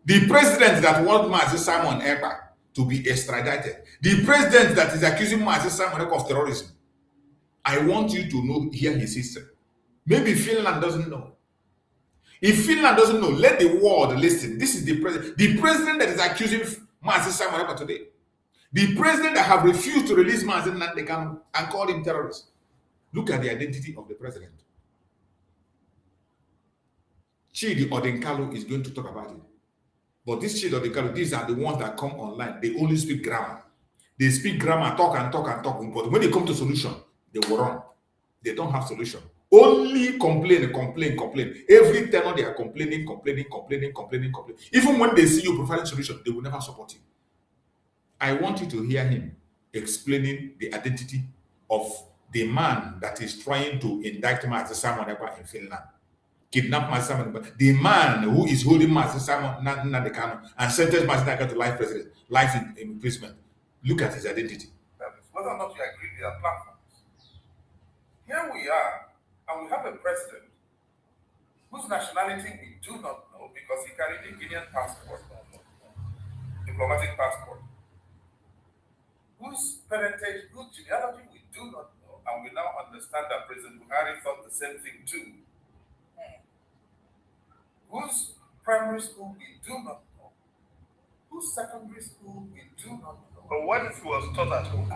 The president that wants Mazi Simon Ekpa to be extradited. The president that is accusing Mazi Simon Ekpa of terrorism. I want you to hear his history. Maybe Finland doesn't know. If Finland doesn't know, let the world listen. This is the president that is accusing Mazi Simon Ekpa today. The president that have refused to release Mazi Ekpa and called him terrorist. Look at the identity of the president. Chidi Odinkalu is going to talk about it. But this Chidi Odinkalu, these are the ones that come online. They only speak grammar. They speak grammar, talk and talk and talk. But when they come to solution, they will run. They don't have solution. Only complain. Every time they are complaining. Even when they see you providing solution, they will never support you. I want you to hear him explaining the identity of the man that is trying to indict Mazi Simon Ekpa in Finland. Kidnap Mazi Simon Ekpa. The man who is holding Mazi Simon Ekpa and sentenced Mazi Ekpa to life in imprisonment. Look at his identity. Whether or not you agree with our platforms. Here we are, and we have a president whose nationality we do not know because he carried a Guinean passport, diplomatic passport, whose parentage, whose genealogy we do not know, and we now understand that President Buhari thought the same thing too. Whose primary school we do not know, whose secondary school we do not know. But what if he was taught at home?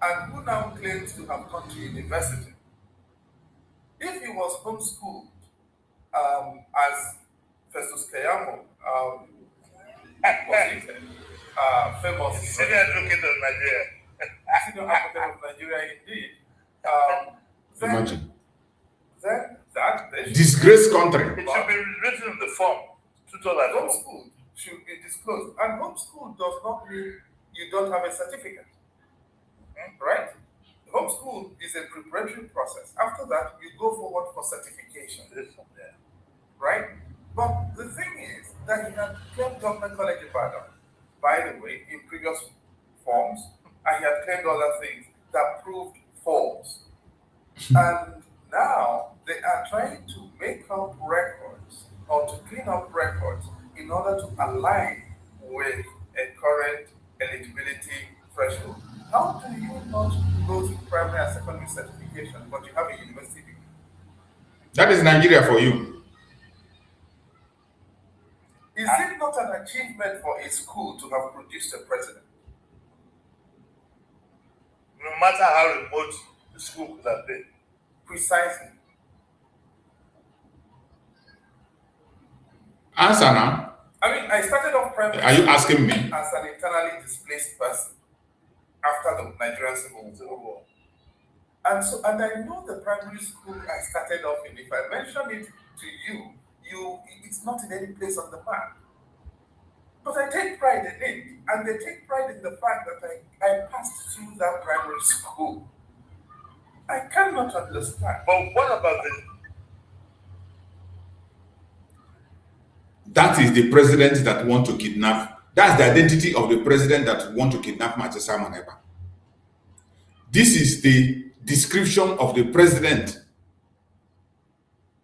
And who now claims to have gone to university? If he was homeschooled, as Festus Keyamo famous Senior advocate of Nigeria. senior advocate of Nigeria, indeed. Imagine. Then that they should Disgrace country. It should be written in the form. Tutor at home. homeschool should be disclosed. And homeschool does not mean you don't have a certificate. Right? Homeschool is a preparatory process. After that, you go forward for certification. Right? But the thing is that he had claimed Government College Ibadan, by the way, in previous forms, and he had claimed other things that proved false. And now they are trying to make up records or to clean up records in order to align with a current eligibility threshold. How do you not go to primary and secondary certification, but you have a university degree? That is Nigeria for you. Is it not an achievement for a school to have produced a president? No matter how remote the school could have been. Precisely. Answer now. I mean, I started off primary Are you asking me? as an internally displaced person after the Nigerian Civil War. And I know the primary school I started off in. If I mention it to you, it's not in any place on the map. But I take pride in it, and they take pride in the fact that I passed through that primary school. I cannot understand. But what about the That is the president that want to kidnap. That's the identity of the president that want to kidnap Master Simon Ekpa. This is the description of the president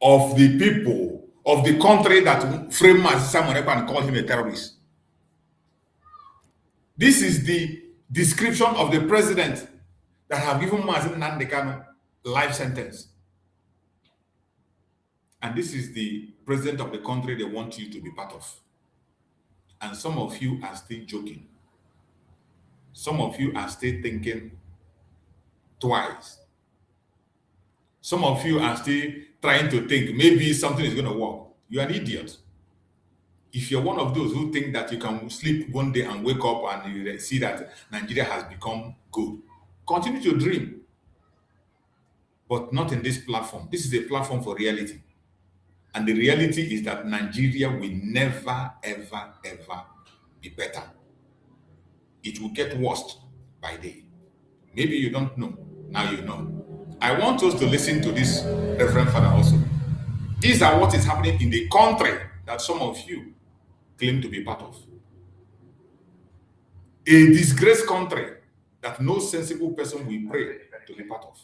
of the people of the country that framed Master Simon Ekpa and called him a terrorist. This is the description of the president that have given Master Nnamdi Kanu life sentence. And this is the president of the country they want you to be part of. And some of you are still joking. Some of you are still thinking twice. Some of you are still trying to think maybe something is going to work. You're an idiot. If you're one of those who think that you can sleep one day and wake up and you see that Nigeria has become good, continue to dream. But not in this platform. This is a platform for reality. And the reality is that Nigeria will never, ever, ever be better. It will get worse by day. Maybe you don't know. Now you know. I want us to listen to this Reverend Father also. These are what is happening in the country that some of you claim to be part of. A disgraced country that no sensible person will pray to be part of.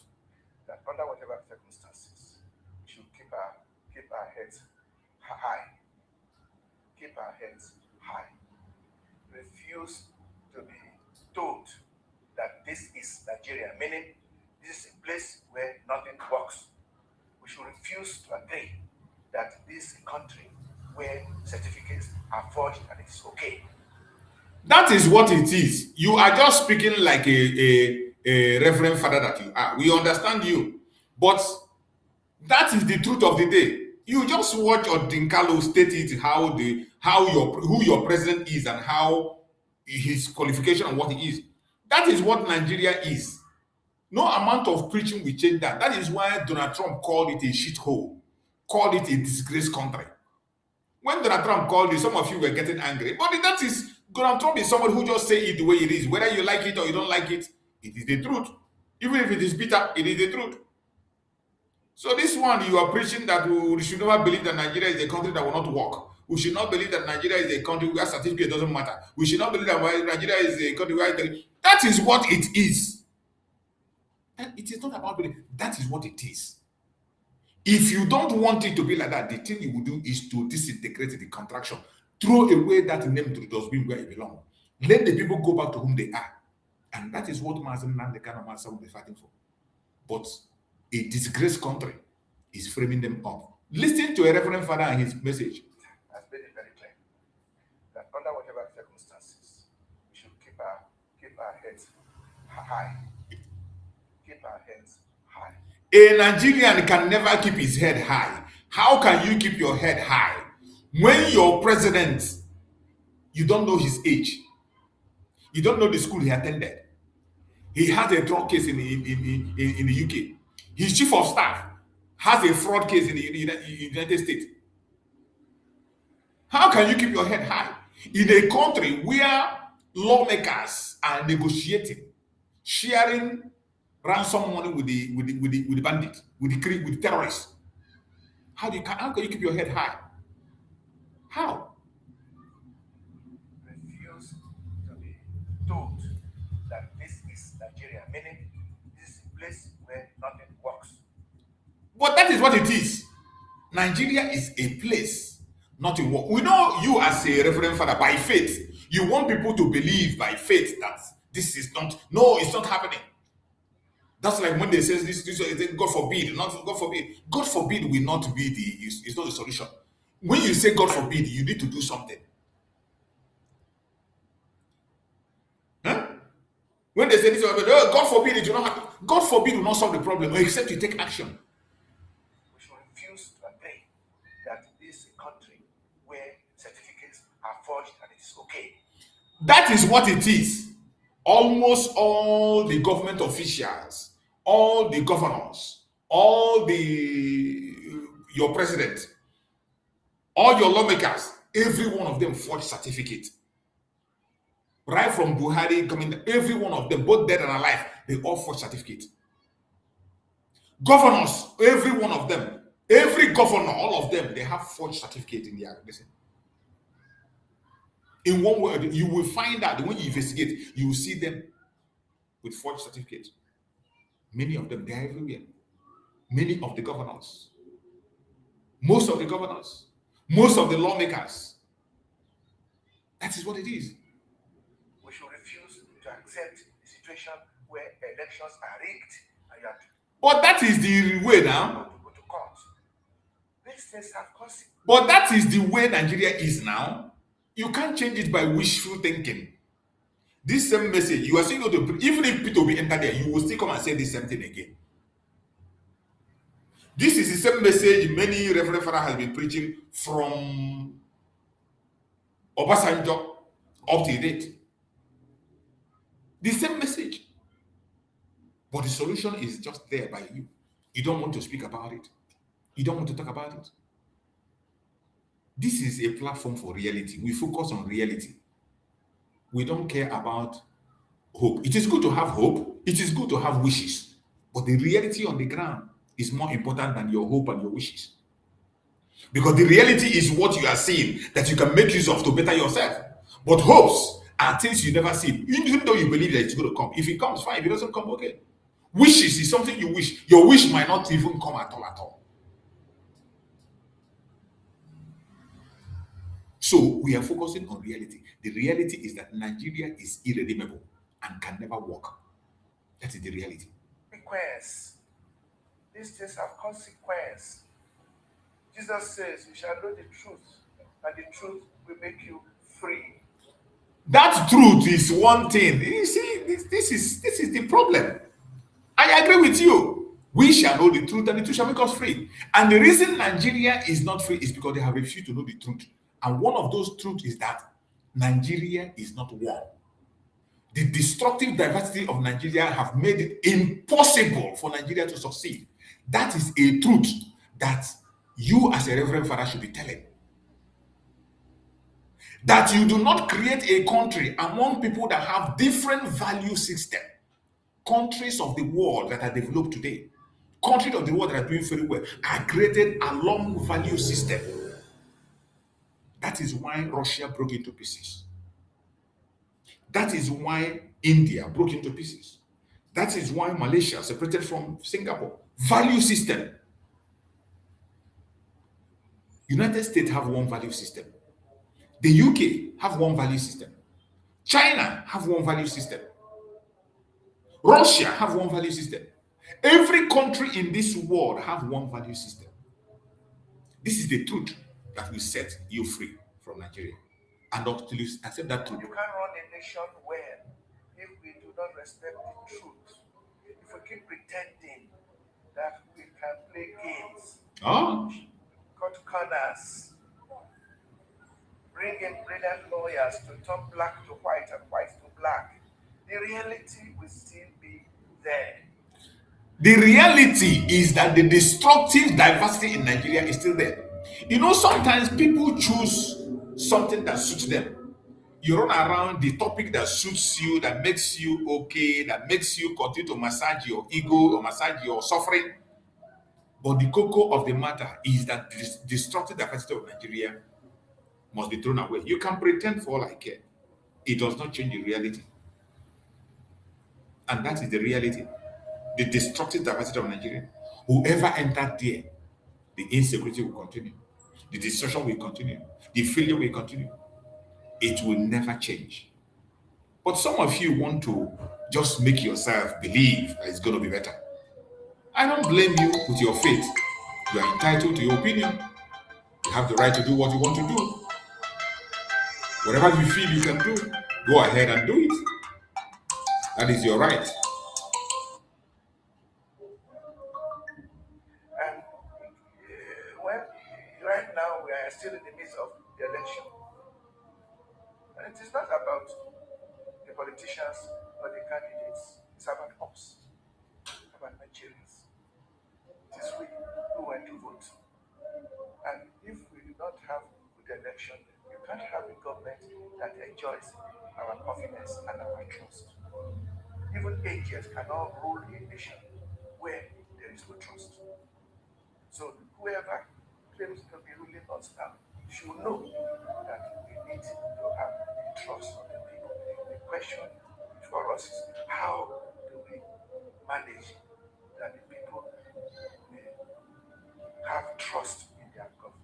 that under whatever circumstances, we should keep our heads high. Keep our heads high. Refuse to be told that this is Nigeria, meaning this is a place where nothing works. We should refuse to agree that this is a country where certificates are forged and it's okay. That is what it is. You are just speaking like a reverend father that you are. We understand you. But that is the truth of the day. You just watch Odinkalo state it who your president is and how his qualification and what he is. That is what Nigeria is. No amount of preaching will change that. That is why Donald Trump called it a shithole, called it a disgraced country. When Donald Trump called it, some of you were getting angry. But that is, Donald Trump is someone who just say it the way it is. Whether you like it or you don't like it, it is the truth. Even if it is bitter, it is the truth. So this one, you are preaching that we should never believe that Nigeria is a country that will not work. We should not believe that Nigeria is a country where certificate doesn't matter. We should not believe that Nigeria is a country where... That is what it is. It is not about belief. That is what it is. If you don't want it to be like that, the thing you will do is to disintegrate the contraction. Throw away that name to the dustbin where it belongs. Let the people go back to whom they are. And that is what Master Nnamdi Kanu will be fighting for. But a disgraced country is framing them up. Listen to a reverend father and his message. Has been under whatever circumstances, we should keep our heads high. Keep our heads high. A Nigerian can never keep his head high. How can you keep your head high when your president, you don't know his age, you don't know the school he attended, he has a drug case in the UK, his chief of staff has a fraud case in the United States? How can you keep your head high in a country where lawmakers are negotiating, sharing ransom money with the bandit, with the terrorists? How can you keep your head high? How? Refuse to be told that this is Nigeria, meaning this is a place where nothing works. But that is what it is. Nigeria is a place, nothing works. We know you as a Reverend Father, by faith, you want people to believe by faith that this is not, no, it's not happening. That's like when they say this, God forbid, not God forbid. God forbid will not be it's not the solution. When you say God forbid, you need to do something. Huh? When they say this, God forbid it will not happen. God forbid will not solve the problem except you take action. We should refuse to agree that this is a country where certificates are forged and it is okay. That is what it is. Almost all the government officials, all the governors, all your president, all your lawmakers, every one of them forged certificate. Right from Buhari coming, every one of them, both dead and alive, they all forged certificate. Governors, every one of them, every governor, all of them, they have forged certificate in their listen. In one word, you will find out when you investigate, you will see them with forged certificates. Many of them, they are everywhere. Many of the governors, most of the governors, most of the lawmakers. That is what it is. We should refuse to accept a situation where elections are rigged and you have to. But that is the way now. Go to court. These things have consequences. But that is the way Nigeria is now. You can't change it by wishful thinking. This same message, you are still going to, even if Peter will be entered there, you will still come and say the same thing again. This is the same message many Reverend Father has been preaching from Obasanjo up to date. The same message. But the solution is just there by you. You don't want to speak about it. You don't want to talk about it. This is a platform for reality. We focus on reality. We don't care about hope. It is good to have hope. It is good to have wishes. But the reality on the ground is more important than your hope and your wishes. Because the reality is what you are seeing that you can make use of to better yourself. But hopes are things you never see. Even though you believe that it's going to come. If it comes, fine. If it doesn't come, okay. Wishes is something you wish. Your wish might not even come at all. So we are focusing on reality. The reality is that Nigeria is irredeemable and can never work. That is the reality. Consequence. These things have consequence. Jesus says, "You shall know the truth, and the truth will make you free." That truth is one thing. You see, this is the problem. I agree with you. We shall know the truth, and the truth shall make us free. And the reason Nigeria is not free is because they have refused to know the truth. And one of those truths is that Nigeria is not one. The destructive diversity of Nigeria have made it impossible for Nigeria to succeed. That is a truth that you as a Reverend Father should be telling. That you do not create a country among people that have different value system. Countries of the world that are developed today, countries of the world that are doing very well, are created along value system. That is why Russia broke into pieces. That is why India broke into pieces. That is why Malaysia separated from Singapore. Value system. United States have one value system. The UK have one value system. China have one value system. Russia have one value system. Every country in this world have one value system. This is the truth that will set you free from Nigeria. And until you accept that truth, You can't run a nation well if we do not respect the truth. If we keep pretending that we can play games, cut corners, bring in brilliant lawyers to turn black to white and white to black, the reality will still be there. the reality is that the destructive diversity in Nigeria is still there. You know, sometimes people choose something that suits them. You run around the topic that suits you, that makes you okay, that makes you continue to massage your ego or massage your suffering. But the cocoa of the matter is that this destructive diversity of Nigeria must be thrown away. You can pretend for all I care. It does not change the reality. And that is the reality. The destructive diversity of Nigeria. Whoever entered there, the insecurity will continue. The destruction will continue. The failure will continue. It will never change. But some of you want to just make yourself believe that it's going to be better. I don't blame you with your faith. You are entitled to your opinion. You have the right to do what you want to do. Whatever you feel you can do, go ahead and do it. That is your right. And when right now we are still in the midst of the election, and it is not about the politicians or the candidates, it's about us, about Nigerians. It is we who went to vote. And if we do not have good election, you can't have a government that enjoys our confidence and our trust. Even angels cannot rule a nation where there is no trust. So whoever claims to be ruling us now should know that we need to have the trust of the people. The question for us is, how do we manage that the people may have trust in their government?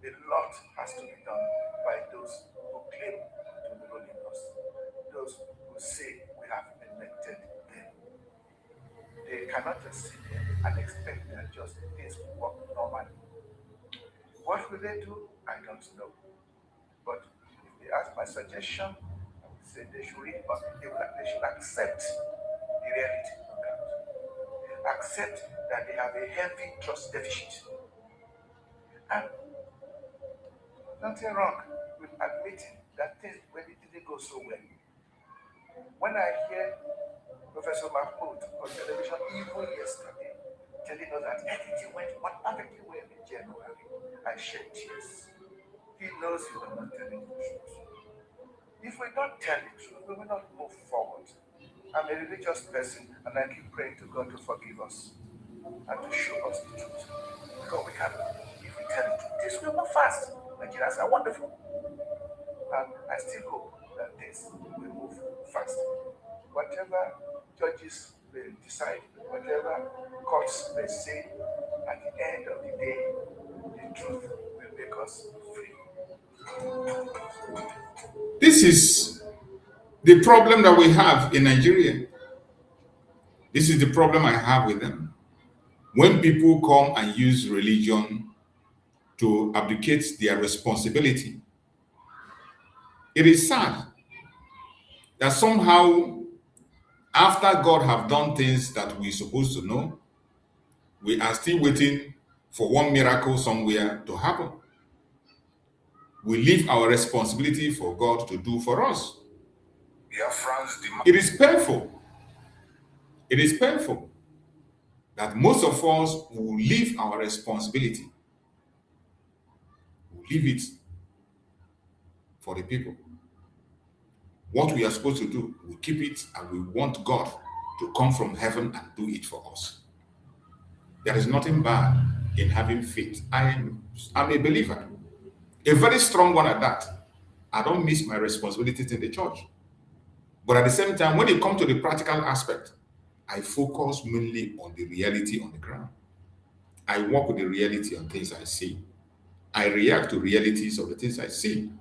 A lot has to be done by those who claim to be ruling us, those who say we have elected them. They cannot just sit there and expect that just things will work normally. What will they do? I don't know. But if they ask my suggestion, I would say they should read about it. They should accept the reality of that. Accept that they have a heavy trust deficit. And nothing wrong with admitting that things really didn't go so well. When I hear Professor Mahmoud on television, even yesterday, telling us that everything went perfectly well in January, I shed tears. He knows he was not telling the truth. If we don't tell the truth, we will not move forward. I'm a religious person, and I keep praying to God to forgive us and to show us the truth. Because we can, if we tell the truth, this will move fast. Nigerians are wonderful. And I still hope that this will move fast. Whatever judges will decide, whatever courts may say, at the end of the day, the truth will make us free. This is the problem that we have in Nigeria. This is the problem I have with them. When people come and use religion to abdicate their responsibility, it is sad that somehow, after God have done things that we're supposed to know, we are still waiting for one miracle somewhere to happen. We leave our responsibility for God to do for us. Biafra'S demand. It is painful. It is painful that most of us will leave our responsibility. We'll leave it for the people. What we are supposed to do, we keep it, and we want God to come from heaven and do it for us. There is nothing bad in having faith. I'm a believer, a very strong one at that. I don't miss my responsibilities in the church. But at the same time, when it comes to the practical aspect, I focus mainly on the reality on the ground. I work with the reality on things I see. I react to realities of the things I see.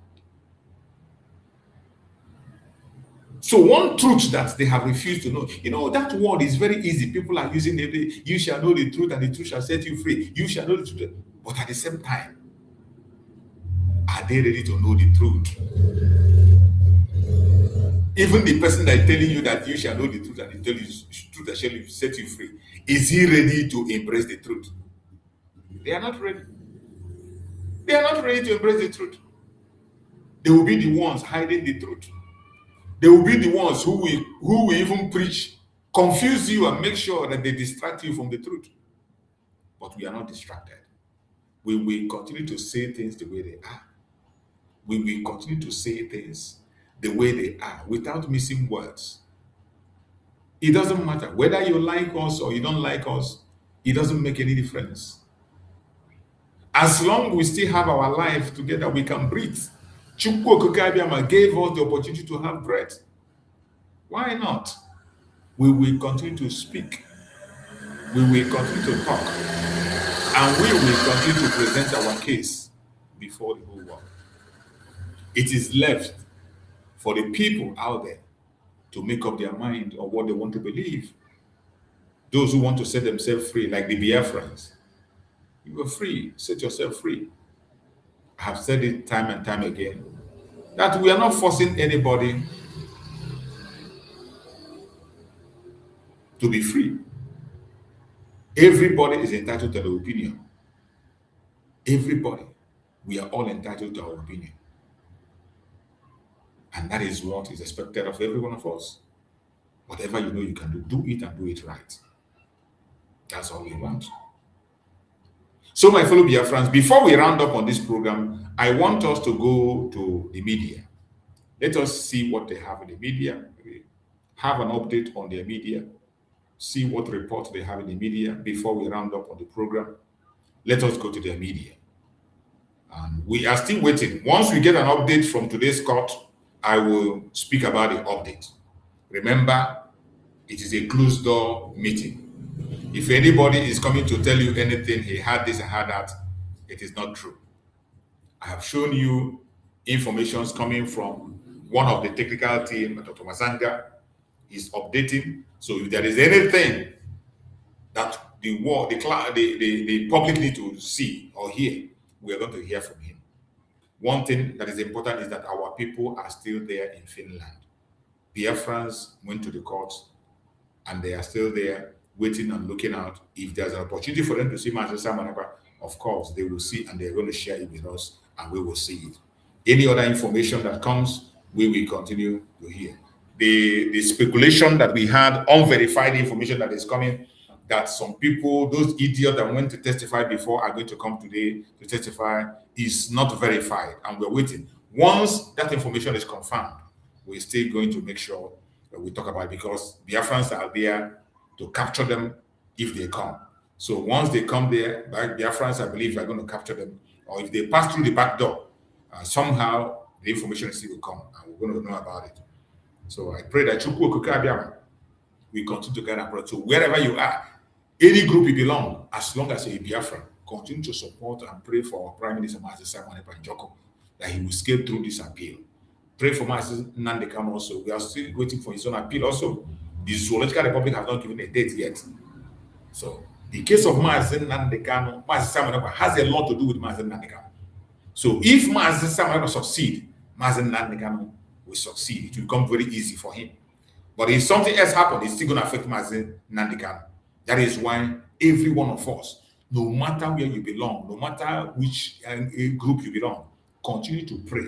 So one truth that they have refused to know, that word is very easy. People are using it. You shall know the truth, and the truth shall set you free. You shall know the truth. But at the same time, Are they ready to know the truth? Even the person that is telling you that you shall know the truth and he tell you truth that shall set you free, is he ready to embrace the truth? They are not ready. They are not ready to embrace the truth. They will be the ones hiding the truth. They will be the ones who will even preach, confuse you, and make sure that they distract you from the truth. But we are not distracted. We will continue to say things the way they are. We will continue to say things the way they are without missing words. It doesn't matter whether you like us or you don't like us. It doesn't make any difference. As long as we still have our life together, we can breathe. Chukwu Okike Abiama gave us the opportunity to have breath. Why not? We will continue to speak. We will continue to talk. And we will continue to present our case before the whole world. It is left for the people out there to make up their mind on what they want to believe. Those who want to set themselves free, like the Biafrans, you are free, set yourself free. I have said it time and time again, that we are not forcing anybody to be free. Everybody is entitled to their opinion. Everybody. We are all entitled to our opinion. And that is what is expected of every one of us. Whatever you know you can do it and do it right. That's all we want. So, my fellow Biafrans, before we round up on this program, I want us to go to the media. Let us see what they have in the media. Have an update on their media. See what reports they have in the media before we round up on the program. Let us go to their media. And we are still waiting. Once we get an update from today's court, I will speak about the update. Remember, it is a closed door meeting. If anybody is coming to tell you anything, he had this and had that, it is not true. I have shown you information coming from one of the technical team, Dr. Mazanga, is updating. So if there is anything that the public need to see or hear, we are going to hear from him. One thing that is important is that our people are still there in Finland. Biafrans went to the courts and they are still there waiting and looking out. If there's an opportunity for them to see Master Simon Ekpa, of course, they will see and they're going to share it with us and we will see it. Any other information that comes, we will continue to hear. The speculation that we had, unverified information that is coming, that some people, those idiots that went to testify before are going to come today to testify, is not verified, and we're waiting. Once that information is confirmed, we're still going to make sure that we talk about it, because Biafrans are there to capture them if they come. So once they come there, Biafrans, I believe, are going to capture them, or if they pass through the back door, somehow the information still will come, and we're going to know about it. So I pray that Chukwu Okike Abiama will continue to guide abroad. So wherever you are, any group you belong, as long as you're a Biafran, continue to support and pray for our Prime Minister, Master Simon Ekpa, that he will scale through this appeal. Pray for Master Nnamdi Kanu also. We are still waiting for his own appeal also. The Zoological Republic has not given a date yet. So the case of Master Nnamdi Kanu, Master Simon Ekpa has a lot to do with Master Nnamdi Kanu. So if Master Simon Ekpa succeed, Master Nnamdi Kanu will succeed. It will become very easy for him. But if something else happens, it's still going to affect Master Nnamdi Kanu. That is why every one of us, no matter where you belong, no matter which group you belong, continue to pray,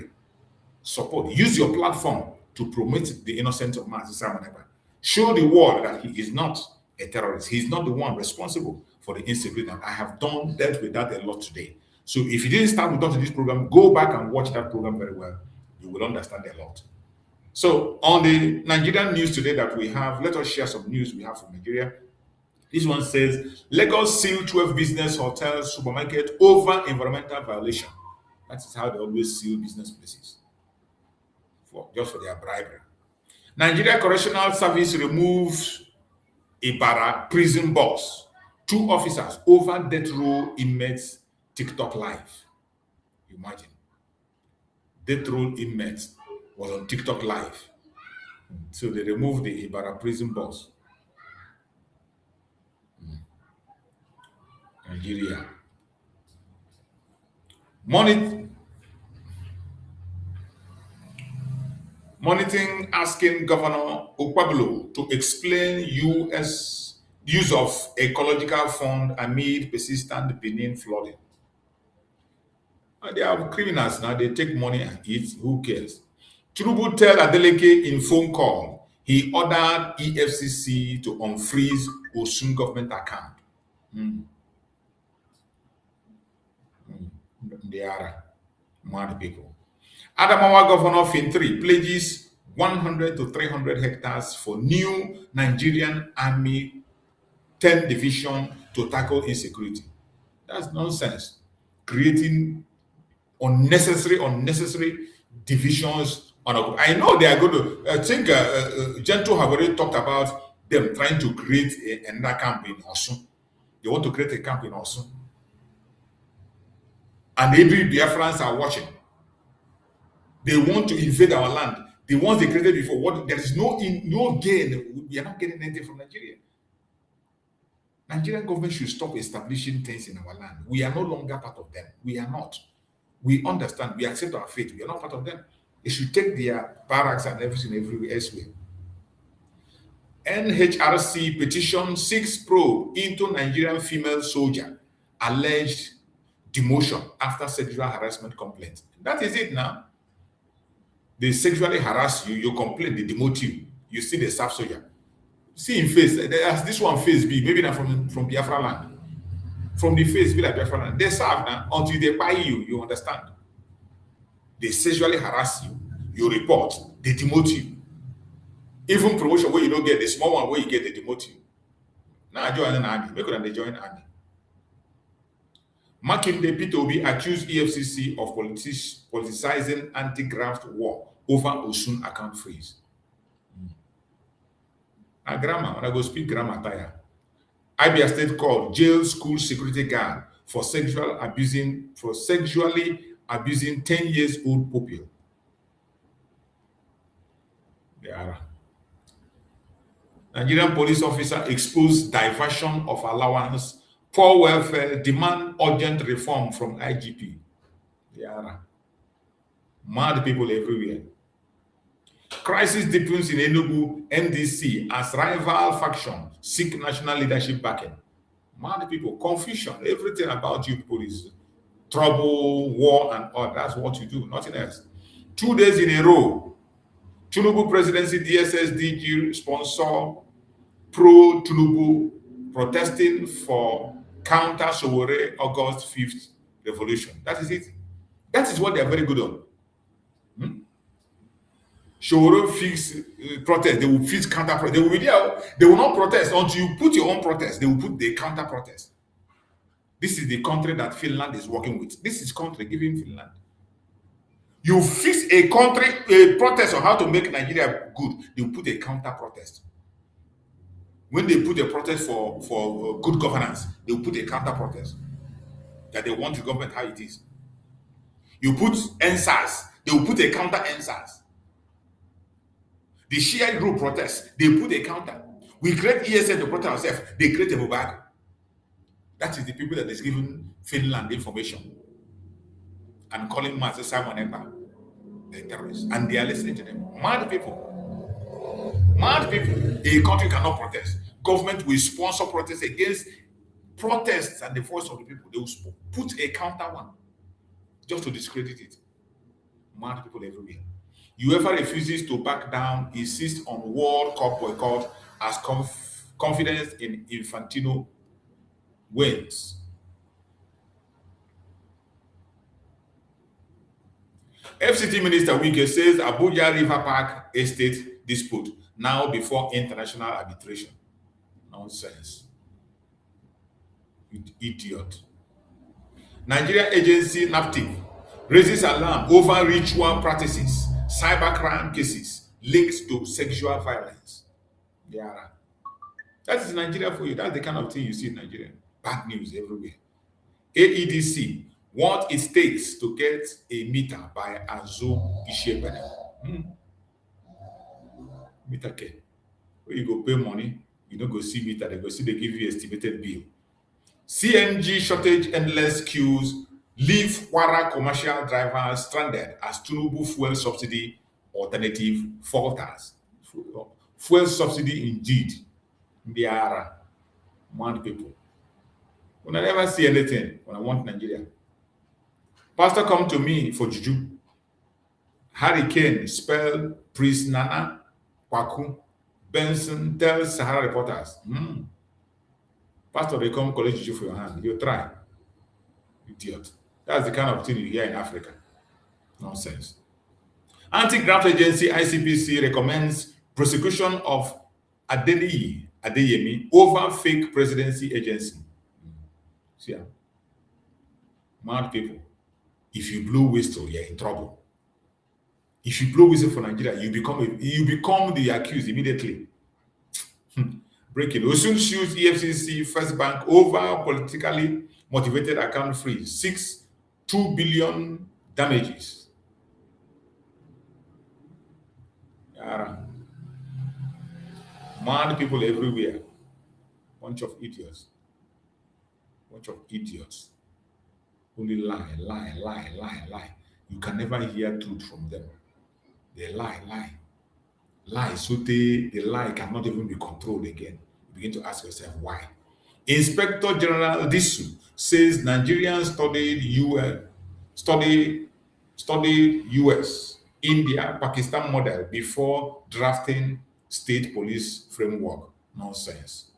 support, use your platform to promote the innocence of Master Simon Ekpa. Show the world that he is not a terrorist. He's not the one responsible for the instability. I have dealt with that a lot today. So if you didn't start with us in this program, go back and watch that program very well. You will understand a lot. So on the Nigerian news today that we have, let us share some news we have from Nigeria. This one says, Lagos seal 12 business hotels, supermarket over environmental violation. That is how they always seal business places, just for their bribery. Nigeria Correctional Service removes Ibarra prison boss. 2 officers over death row inmates TikTok live. Imagine. Death row inmates was on TikTok live. So they removed the Ibarra prison boss. Nigeria. Monitoring asking Governor Okpablo to explain U.S. use of ecological fund amid persistent Benin flooding. They are criminals now. They take money and eat. Who cares? Tinubu tell Adeleke in phone call he ordered EFCC to unfreeze Osun government account. They are mad people. Adamawa Governor Fintri pledges 100 to 300 hectares for new Nigerian Army 10 division to tackle insecurity. That's nonsense. Creating unnecessary divisions. I know they are going to. I think Gento have already talked about them trying to create another camp in Osun. They want to create a camp in Osun. And every Biafrans are watching. They want to invade our land. The ones they created before. What there is no gain. We are not getting anything from Nigeria. Nigerian government should stop establishing things in our land. We are no longer part of them. We are not. We understand. We accept our fate. We are not part of them. They should take their barracks and everything everywhere elsewhere. NHRC petition seeks probe into Nigerian female soldier alleged demotion after sexual harassment complaint. That is it now. They sexually harass you, you complain, they demote you. You see the staff soldier. See in face, as this one face be, maybe not from Biafra land. From the face be like Biafra land. They serve now until they buy you, you understand. They sexually harass you, you report, they demote you. Even promotion where you don't get, the small one where you get, they demote you. Now join an army, make sure they join army. Makinde Peter Obi accused EFCC of politicizing anti-graft war over Osun account freeze. Now, grammar, when I go speak grammar, tire. Abia State called jail school security guard for sexually abusing 10 years old pupil. Nigerian police officer exposed diversion of allowance, poor welfare, demand urgent reform from IGP. Mad people everywhere. Crisis deepens in Enugu, NDC as rival faction seek national leadership backing. Mad people, confusion, everything about you people is trouble, war, and all. That's what you do, nothing else. 2 days in a row, Tinubu presidency DSS DG sponsor pro-Tinubu protesting for counter Sowore August 5th revolution. That is it. That is what they are very good on. Sowore fix protest. They will fix counter protest. They will be there. They will not protest until you put your own protest. They will put the counter protest. This is the country that Finland is working with. This is country giving Finland. You fix a country, a protest on how to make Nigeria good. They will put a counter protest. When they put a protest for good governance, they will put a counter protest that they want the government how it is. You put NSAS, they will put a counter NSAS. The Shia group protest, they put a counter. We create ESN to protect ourselves, they create a mobile. That is the people that is giving Finland information and calling Master Simon Ekpa the terrorists. And they are listening to them. Mad people. Mad people. A country cannot protest. Government will sponsor protests against protests and the voice of the people. They will put a counter one just to discredit it. Mad people everywhere. Whoever refuses to back down insists on World Cup boycott as confidence in Infantino wins. FCT Minister Wike says Abuja River Park Estate dispute now before international arbitration. Nonsense. Idiot. Nigeria agency NAPTIP raises alarm over ritual practices, cybercrime cases linked to sexual violence. Yeah. That is Nigeria for you. That's the kind of thing you see in Nigeria. Bad news everywhere. AEDC, what it takes to get a meter by Azo Ishebene. Meter care. Where you go pay money, you don't go see meter, they give you estimated bill. CNG shortage, endless queues, leave Kwara commercial drivers stranded as Tinubu fuel subsidy alternative falters. Fuel subsidy indeed. They are mad people. When I never see anything, when I want Nigeria. Pastor come to me for juju. Hurricane spell priest Nana Kwaku Benson tells Sahara reporters. Pastor, they come collect juju for your hand. You try. Idiot. That's the kind of thing you hear in Africa. Nonsense. Anti-Graft Agency ICPC recommends prosecution of Adeyemi over fake presidency agency. See, mad people. If you blow whistle, you're in trouble. If you blow whistle for Nigeria, you become the accused immediately. Breaking. Osun sues EFCC First Bank over politically motivated account freeze. 2 billion damages. Mad people everywhere. Bunch of idiots. Only lie. You can never hear truth from them. They lie. So the lie cannot even be controlled again. You begin to ask yourself why. Inspector General Disu says Nigerians studied US, India, Pakistan model before drafting state police framework. Nonsense.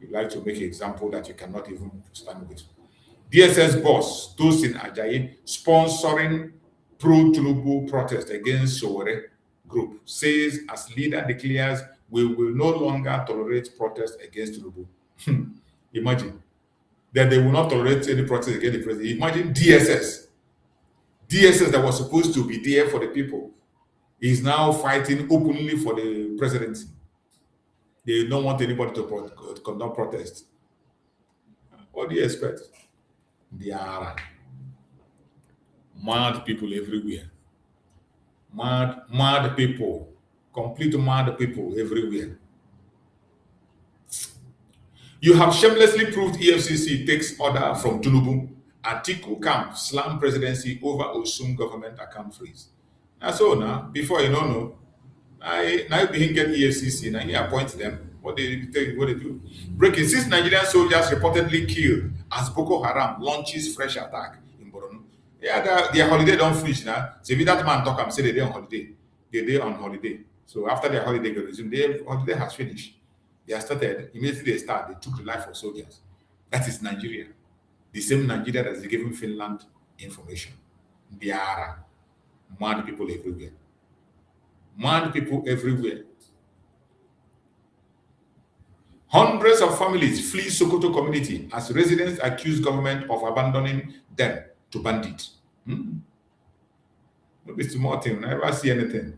You like to make an example that you cannot even stand with. DSS boss Tosin Ajayi sponsoring pro-Tinubu protest against Sowore group says as leader declares we will no longer tolerate protest against Tinubu. Imagine that they will not tolerate any protest against the president. Imagine DSS that was supposed to be there for the people is now fighting openly for the presidency. They don't want anybody to conduct protest. What do you expect? They are mad people everywhere. Mad people. Complete mad people everywhere. You have shamelessly proved EFCC takes order from Tinubu. Atiku camp slam presidency over Osun government account freeze. Now, before you know, now begin get EFCC, now you appoint them. What they do? Breaking 6 Nigerian soldiers reportedly killed as Boko Haram launches fresh attack in Borno. Yeah, their holiday don't finish now. So if that man talk and say they're on holiday, they're on holiday. So after their holiday, they resume. Their holiday has finished. They have started, immediately they start, they took the life of soldiers. That is Nigeria. The same Nigeria that is giving Finland information. They are mad people everywhere. Mad people everywhere. Hundreds of families flee Sokoto community as residents accuse government of abandoning them to bandits. No be small thing. I never see anything.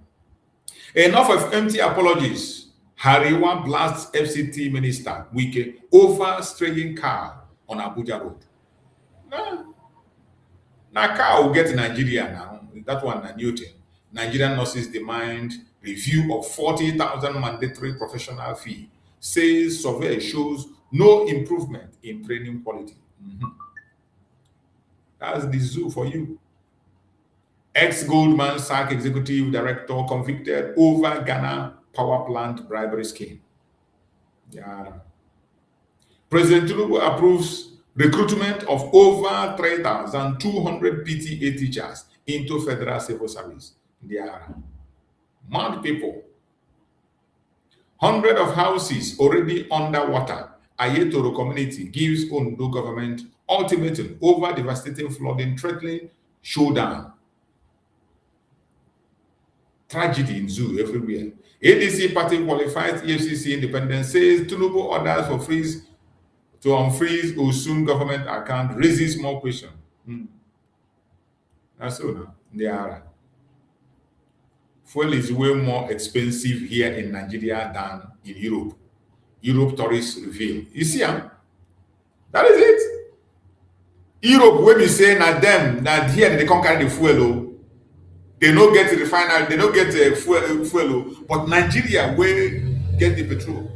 Enough of empty apologies. Hariwa blasts FCT minister Wike over straying car on Abuja road. Now car will get in Nigeria now. That one a new thing. Nigerian nurses demand review of 40,000 mandatory professional fee. Says survey shows no improvement in training quality. That's the zoo for you. Ex-Goldman Sachs executive director convicted over Ghana power plant bribery scheme. Yeah. President Tinubu approves recruitment of over 3,200 PTA teachers into federal civil service. They are mad people. Hundreds of houses already underwater. Ayetoro community gives Ondo government ultimatum over devastating flooding, threatening showdown. Tragedy in zoo everywhere. ADC party qualifies EFCC independence, says Tinubu orders for to unfreeze Osun government account raises more questions. That's all now. They are. Fuel is way more expensive here in Nigeria than in Europe. Europe tourists reveal. You see, that is it. Europe, when we say na them, that here they can't carry the fuel, they don't get the refinery, they don't get the fuel, but Nigeria will get the petrol.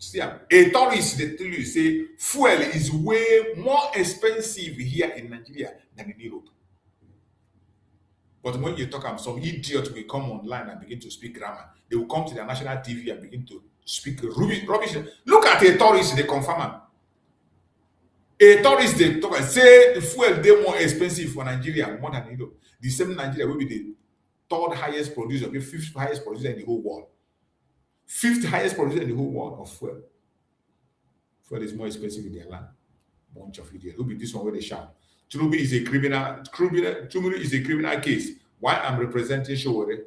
See, a tourist they tell you say fuel is way more expensive here in Nigeria than in Europe. But when you talk about some idiot will come online and begin to speak grammar, they will come to the national TV and begin to speak rubbish. Look at a tourist, they confirm. A tourist, they talk and say the fuel they more expensive for Nigeria more than Europe. The same Nigeria will be the third highest producer, the fifth highest producer in the whole world. Fifth highest producer in the whole world of fuel. Fuel is more expensive in their land. Bunch of idiots. Who be this one where they shout? Truby is a criminal. Truby is a criminal case. Why I'm representing Showore?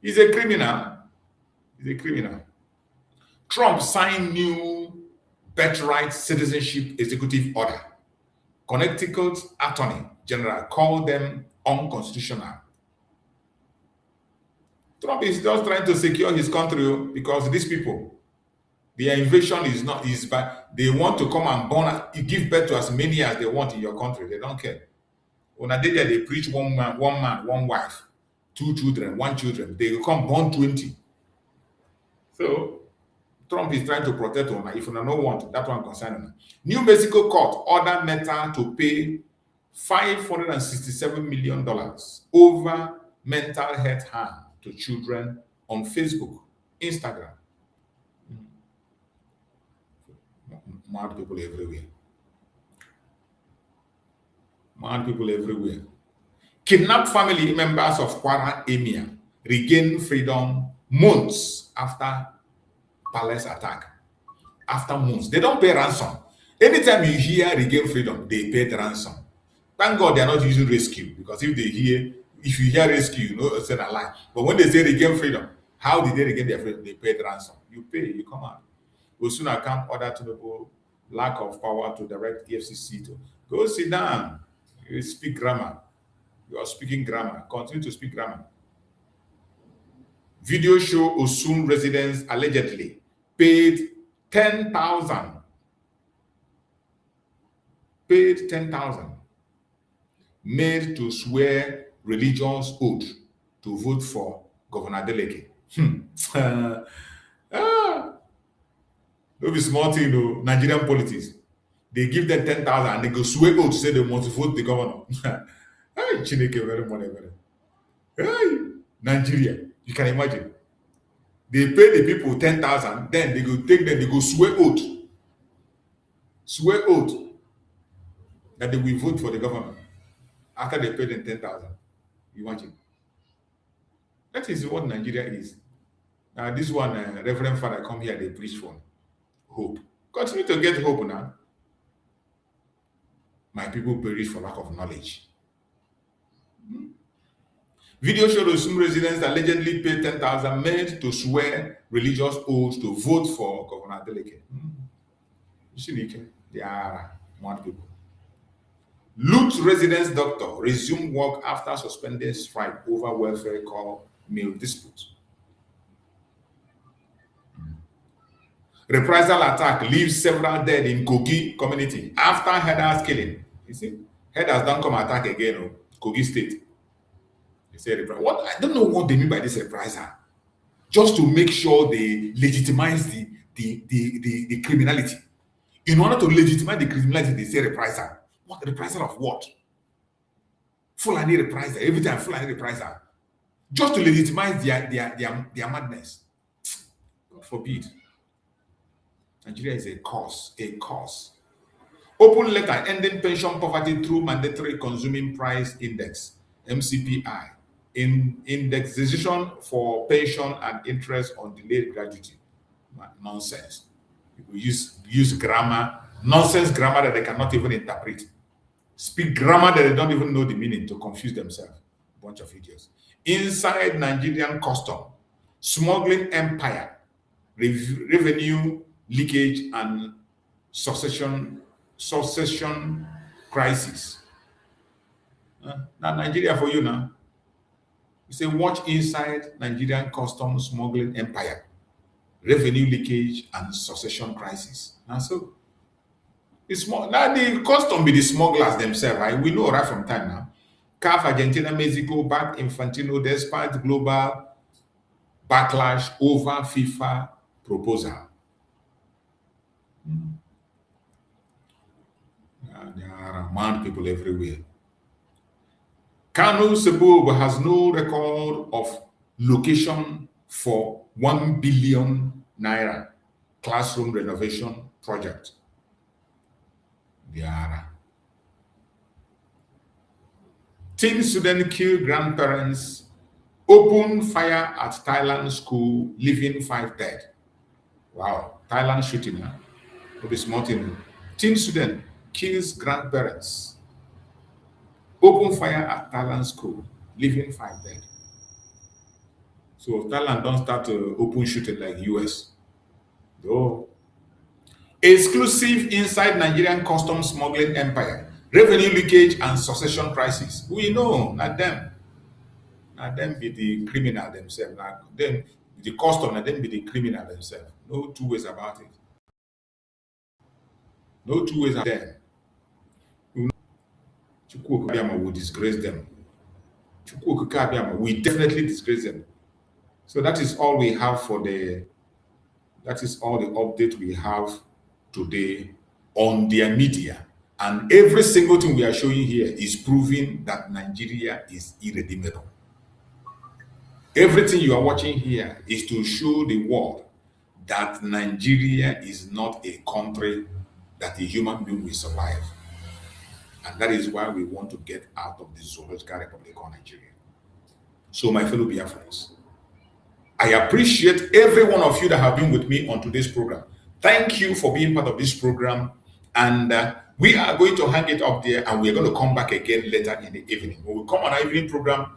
He's a criminal. He's a criminal. Trump signed new birthright citizenship executive order. Connecticut Attorney General called them unconstitutional. Trump is just trying to secure his country because these people, their invasion is bad. They want to come and born, give birth to as many as they want in your country. They don't care. On a day that they preach one man, one wife, 2 children, 1 children. They will come born 20. So Trump is trying to protect one. If you don't want, that one concerning. New Mexico court ordered Meta to pay $567 million over mental health harm to children on Facebook, Instagram. Mad people everywhere. Mad people everywhere. Kidnapped family members of Kwara Emir regain freedom months after palace attack. After months. They don't pay ransom. Anytime you hear regain freedom, they pay the ransom. Thank God they are not using rescue, because if you hear rescue, you know it's a lie. But when they say regain freedom, how did they regain their freedom? They pay the ransom. You pay, you come out. Osuna camp order to the lack of power to direct EFCC to go sit down. You speak grammar. You are speaking grammar. Continue to speak grammar. Video show Osun residents allegedly paid 10,000. Paid 10,000. Made to swear religious oath to vote for Governor Deleke. Don't be smart, you know, Nigerian politics. They give them 10,000 and they go swear oath to say they must vote the governor. Hey, Chineke, very money. Hey, Nigeria, you can imagine. They pay the people 10,000, then they go take them, they go swear oath. Swear oath that they will vote for the governor after they pay them 10,000. You imagine. That is what Nigeria is. Now, this one, Reverend Father, come here, they preach for hope. Continue to get hope now. My people perish for lack of knowledge. Video showed some residents allegedly paid 10,000 made to swear religious oaths to vote for Governor Deleke. They are one people. Lut residence doctor resumed work after suspended strike over welfare call meal dispute. Reprisal attack leaves several dead in Kogi community after herders killing. You see, herders don't come attack again. Kogi state. They say what? I don't know what they mean by this reprisal. Just to make sure they legitimize the criminality. In order to legitimize the criminality, they say reprisal. What reprisal of what? Fulani reprisal. Every time Fulani reprisal. Just to legitimize their madness. God forbid. Nigeria is a cause. Open letter ending pension poverty through mandatory consuming price index, MCPI, in indexation for pension and interest on delayed gratuity. Nonsense. People use grammar, nonsense grammar that they cannot even interpret. Speak grammar that they don't even know the meaning to confuse themselves. Bunch of idiots. Inside Nigerian custom, smuggling empire, revenue leakage and succession crisis. Now Nigeria for you now. You say watch inside Nigerian custom smuggling empire, revenue leakage and succession crisis. Now so it's more now the custom be the smugglers themselves, right? We know right from time now. CAF, Argentina, Mexico backed Infantino despite global backlash over FIFA proposal. There are mad people everywhere. Kanu Sebobo has no record of location for 1 billion naira classroom renovation project. There are teen student kill grandparents, open fire at Thailand school, leaving 5 dead. Wow, Thailand shooting now. To be smart in. Teen student kills grandparents, open fire at Thailand school, leaving 5 dead. So Thailand don't start to open shooting like US. Though. Exclusive inside Nigerian customs smuggling empire, revenue leakage and succession crisis. We know, not them. Not them be the criminal themselves. Not them, the custom, not them be the criminal themselves. No two ways about it. No two ways about them. Chukwuka will disgrace them. Chukwuka will definitely disgrace them. So that is all we have for that is all the update we have today on their media. And every single thing we are showing here is proving that Nigeria is irredeemable. Everything you are watching here is to show the world that Nigeria is not a country that a human being will survive. And that is why we want to get out of the zoological republic of Nigeria. So my fellow Biafrans, I appreciate every one of you that have been with me on today's program. Thank you for being part of this program. And we are going to hang it up there, and we're going to come back again later in the evening. When we come on our evening program,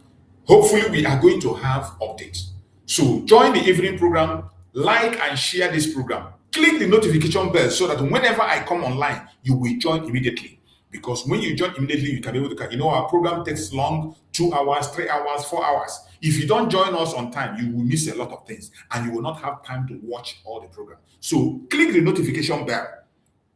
hopefully we are going to have updates. So join the evening program, like and share this program. Click the notification bell so that whenever I come online, you will join immediately. Because when you join immediately, you can be able to, our program takes long, 2 hours, 3 hours, 4 hours. If you don't join us on time, you will miss a lot of things and you will not have time to watch all the program. So click the notification bell,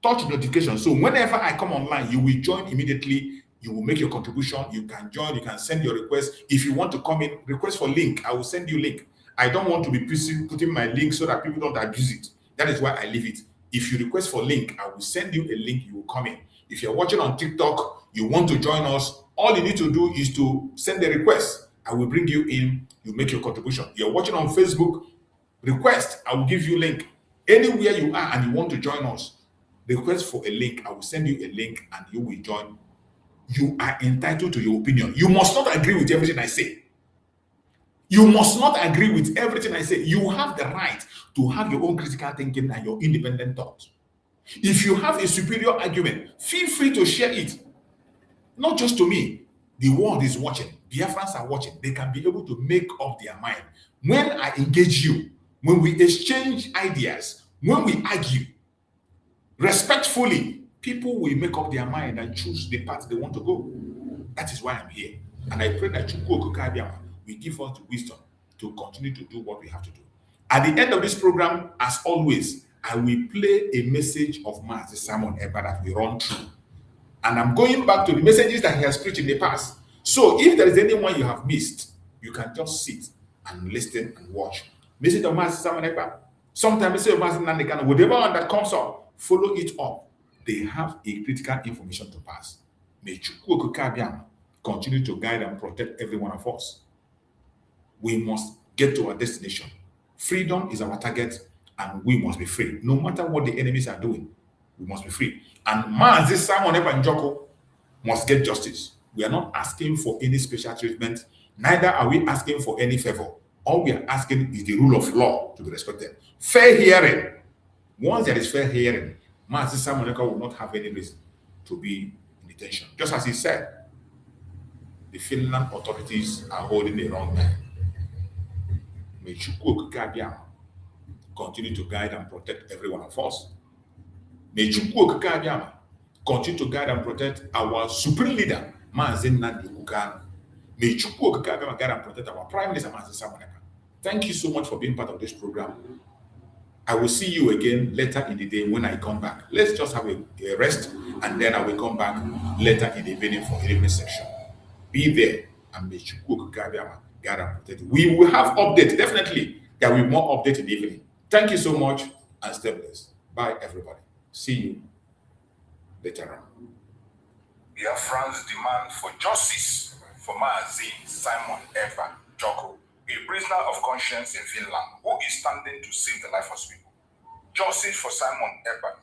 touch the notification. So whenever I come online, you will join immediately. You will make your contribution. You can join. You can send your request. If you want to come in, request for link. I will send you link. I don't want to be putting my link so that people don't abuse it. That is why I leave it. If you request for link, I will send you a link. You will come in. If you're watching on TikTok, you want to join us, all you need to do is to send a request. I will bring you in. You make your contribution. You're watching on Facebook, request. I will give you a link. Anywhere you are and you want to join us, request for a link. I will send you a link and you will join. You are entitled to your opinion. You must not agree with everything I say. You must not agree with everything I say. You have the right to have your own critical thinking and your independent thought. If you have a superior argument, feel free to share it. Not just to me. The world is watching. Biafrans are watching. They can be able to make up their mind. When I engage you, when we exchange ideas, when we argue, respectfully, people will make up their mind and choose the path they want to go. That is why I'm here. And I pray that Chukwuka will give us the wisdom to continue to do what we have to do. At the end of this program, as always, I will play a message of Master Simon Ekpa that we run through. And I'm going back to the messages that he has preached in the past. So if there is anyone you have missed, you can just sit and listen and watch. Message of Master Simon Ekpa. Sometimes message of Master Nandekano, whatever one that comes up, follow it up. They have a critical information to pass. May Chukwuka continue to guide and protect every one of us. We must get to our destination. Freedom is our target, and we must be free. No matter what the enemies are doing, we must be free. And Mazi Simon Ekpa must get justice. We are not asking for any special treatment, neither are we asking for any favor. All we are asking is the rule of law to be respected. Fair hearing. Once there is fair hearing, Mazi Simon Ekpa will not have any reason to be in detention. Just as he said, the Finland authorities are holding the wrong man. May Chukwuka continue to guide and protect every one of us. May Chukwuka continue to guide and protect our supreme leader, Mazi Nandekano. May Chukwuka guide and protect our Prime Minister, Mazi Simon Ekpa. Thank you so much for being part of this program. I will see you again later in the day when I come back. Let's just have a rest, and then I will come back later in the evening for the evening section. Be there, and may Chukwuka guide and protect. We will have updates, definitely. There will be more updates in the evening. Thank you so much and stay blessed. Bye, everybody. See you later on. Biafrans demand for justice for Simon Ekpa, a prisoner of conscience in Finland who is standing to save the life of people. Justice for Simon Ekpa,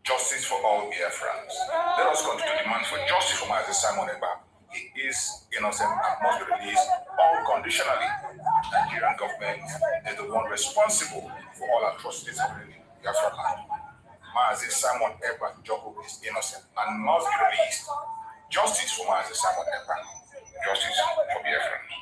justice for all Biafrans. Let us continue to demand for justice for Simon Ekpa. He is innocent and must be released unconditionally. Nigerian government is the one responsible for all atrocities happening in Biafra land. Simon Ekpa is innocent and must be released. Justice for Simon Ekpa. Justice for Biafrans.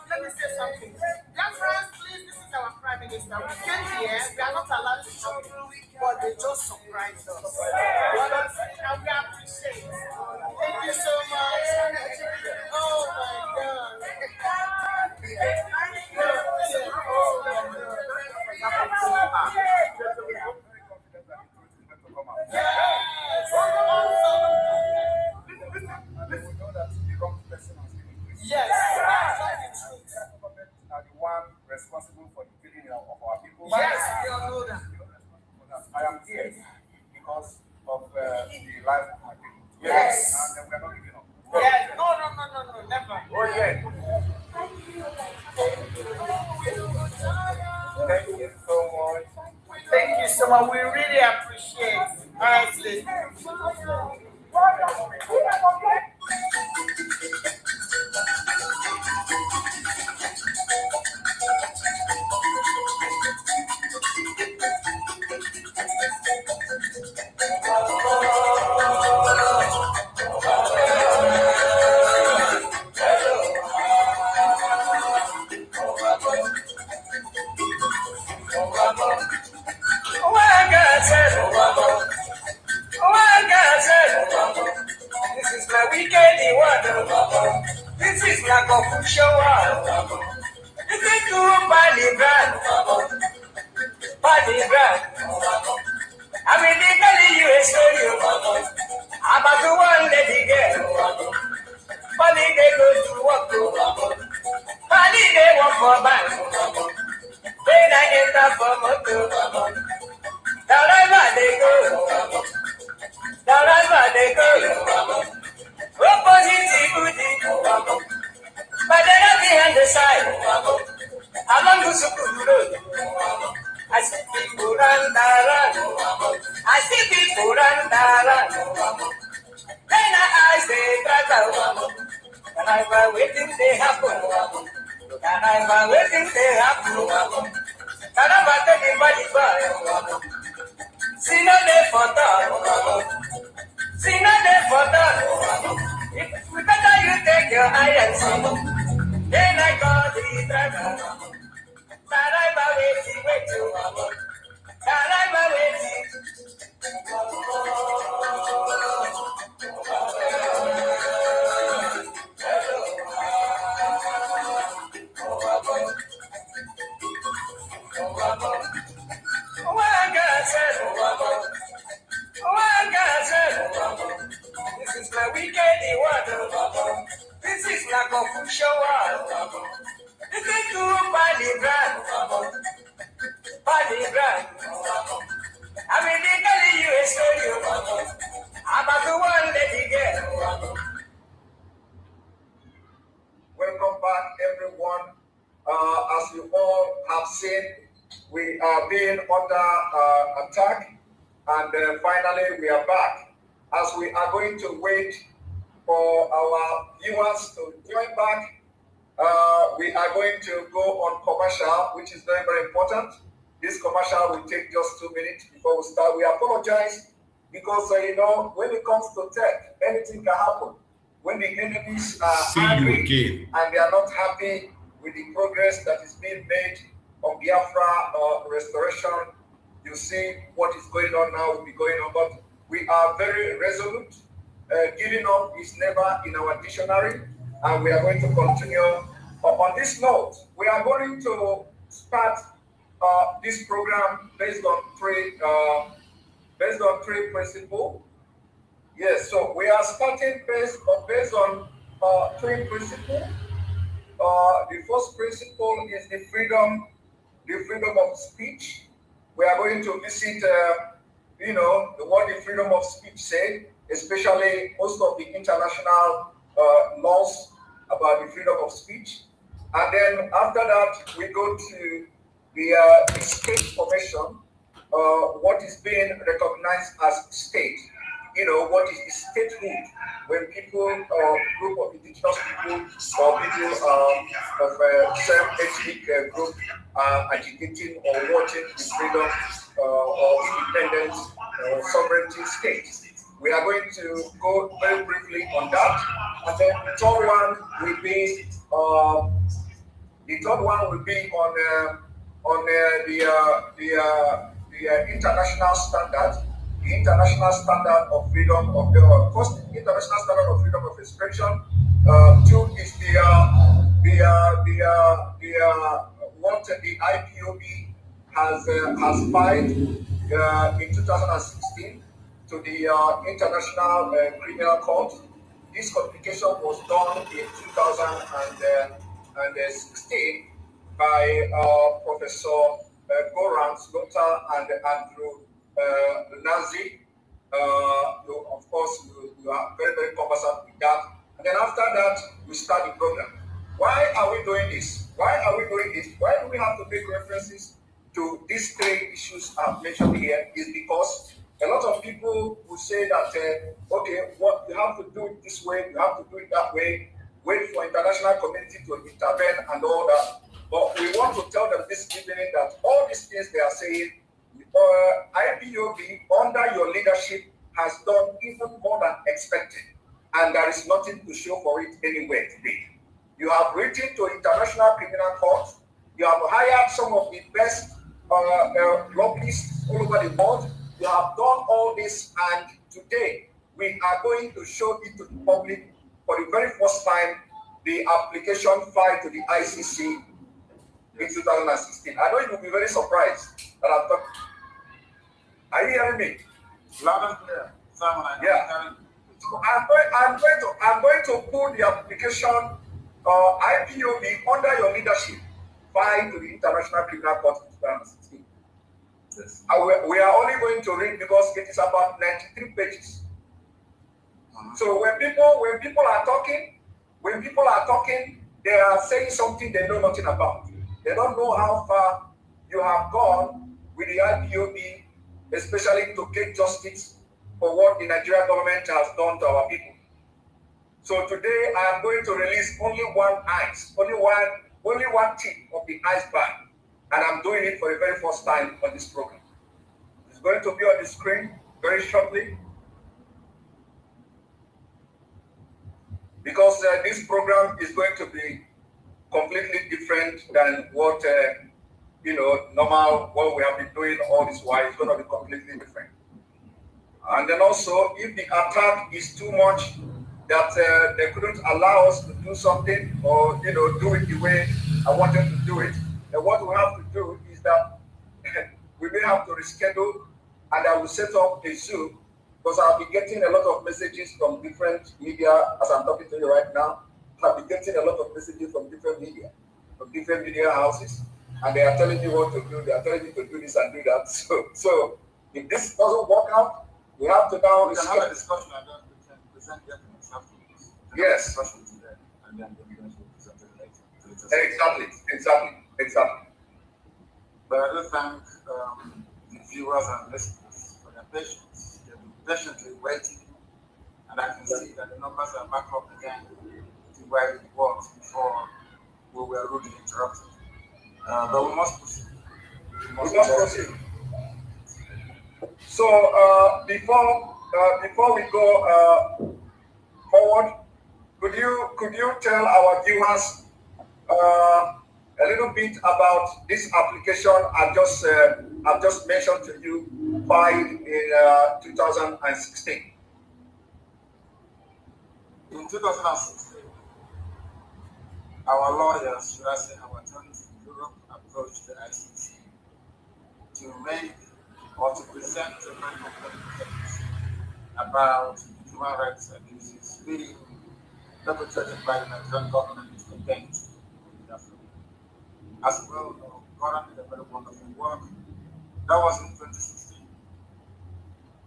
Let me say something. Biafra'S, please, this is our Prime Minister. We came here, we are not allowed to talk, but they just surprised us. And we appreciate it. Thank you so much. Oh my God. Yes. Government are the one responsible for the killing of our people. Yes, we all know that. I am here because of the life of my people. Yes. And we are not giving up. Yes. No, never. Oh, yeah. Thank you so much. Thank you so much. We really appreciate it. Honestly. This is my weekend one. This is my confusion one. This is too bad, I'm in Italy, USA. I'm about to one lady girl. Funny they go to work. Funny they work for bank. When I enter for motor, wherever they go. Opposite Djibouti, but then at the other side, along the Sukuru Road, I see people run around. Then I ask the brother, can I buy waiting they happen? Can I buy waiting they happen? Can I buy anybody buy? See no day for that. See no day for that. If we better you take your irons, then I call the driver. Driver waiting. Driver waiting. This is my weekend one. This is my confusion one. This is too bad. I'm in Italy, USA. I'm about to one lady girl. Welcome back, everyone. As you all have seen, we are being under attack, and finally we are back. As we are going to wait for our viewers to join back, we are going to go on commercial, which is very, very important. This commercial will take just 2 minutes before we start. We apologize because, when it comes to tech, anything can happen. When the enemies are angry and they are not happy with the progress that is being made on Biafra restoration, you see what is going on now will be going on. But We are very resolute. Giving up is never in our dictionary, and we are going to continue. On this note, we are going to start this program based on three principles. Yes, so we are starting based on three principles. The first principle is the freedom of speech. We are going to visit, what the freedom of speech say, especially most of the international laws about the freedom of speech. And then after that, we go to the state formation, what is being recognized as state. What is the statehood when people or group of indigenous people or people of same ethnic group are agitating or wanting the freedom or independence or sovereignty state. We are going to go very briefly on that, and then the third one will be on the international standard. The international standard of freedom of first international standard of freedom of expression. Two is what the IPOB has filed in 2016 to the International Criminal Court. This communication was done in 2016 by Professor Goran Slota and Andrew Nazi. Of course, you are very, very conversant with that. And then after that, we start the program. Why are we doing this? Why do we have to make references to these three issues I've mentioned here? Is because a lot of people will say that, you have to do it this way, you have to do it that way, wait for international community to intervene and all that. But we want to tell them this evening that all these things they are saying, IPOB under your leadership has done even more than expected, and there is nothing to show for it anywhere today. You have written to International Criminal Court. You have hired some of the best lobbyists all over the world. You have done all this, and today we are going to show it to the public for the very first time. The application filed to the ICC in 2016. I know you will be very surprised that I'm talking. Are you hearing me? Loud and clear. Simon, Yeah. I'm going to put the application IPOB under your leadership filed to the International Criminal Court in 2016. Yes. We are only going to read because it is about 93 pages. So when people are talking, they are saying something they know nothing about. They don't know how far you have gone with the IPOB, especially to get justice for what the Nigerian government has done to our people. So today I am going to release only one tip of the iceberg, and I'm doing it for the very first time on this program. It's going to be on the screen very shortly, because this program is going to be completely different than what normal what we have been doing all this while. It's going to be completely different. And then also, if the attack is too much that they couldn't allow us to do something or do it the way I wanted to do it, then what we have to do is that we may have to reschedule, and I will set up a Zoom, because I'll be getting a lot of messages from different media as I'm talking to you right now. I'll be getting a lot of messages from different media houses, and they are telling me what to do. They are telling me to do this and do that. So if this doesn't work out, we have to now have a discussion and then we can present the evidence afterwards. Yes. Discussion today, and then the evidence will be presented later. Exactly. But I do thank the viewers and listeners for their patience. They've been patiently waiting, and I can see that the numbers are back up again to where it was before we were rudely interrupted. But we must proceed. We must proceed. So before we go forward, could you tell our viewers A little bit about this application I've just mentioned to you, filed in 2016. In 2016, our lawyers, should I say our attorneys in Europe, approached the ICC to make or to present a very compelling case about human rights abuses being perpetrated by the Nigerian government against Biafra. As you well know, Ghana did a very wonderful work. That was in 2016.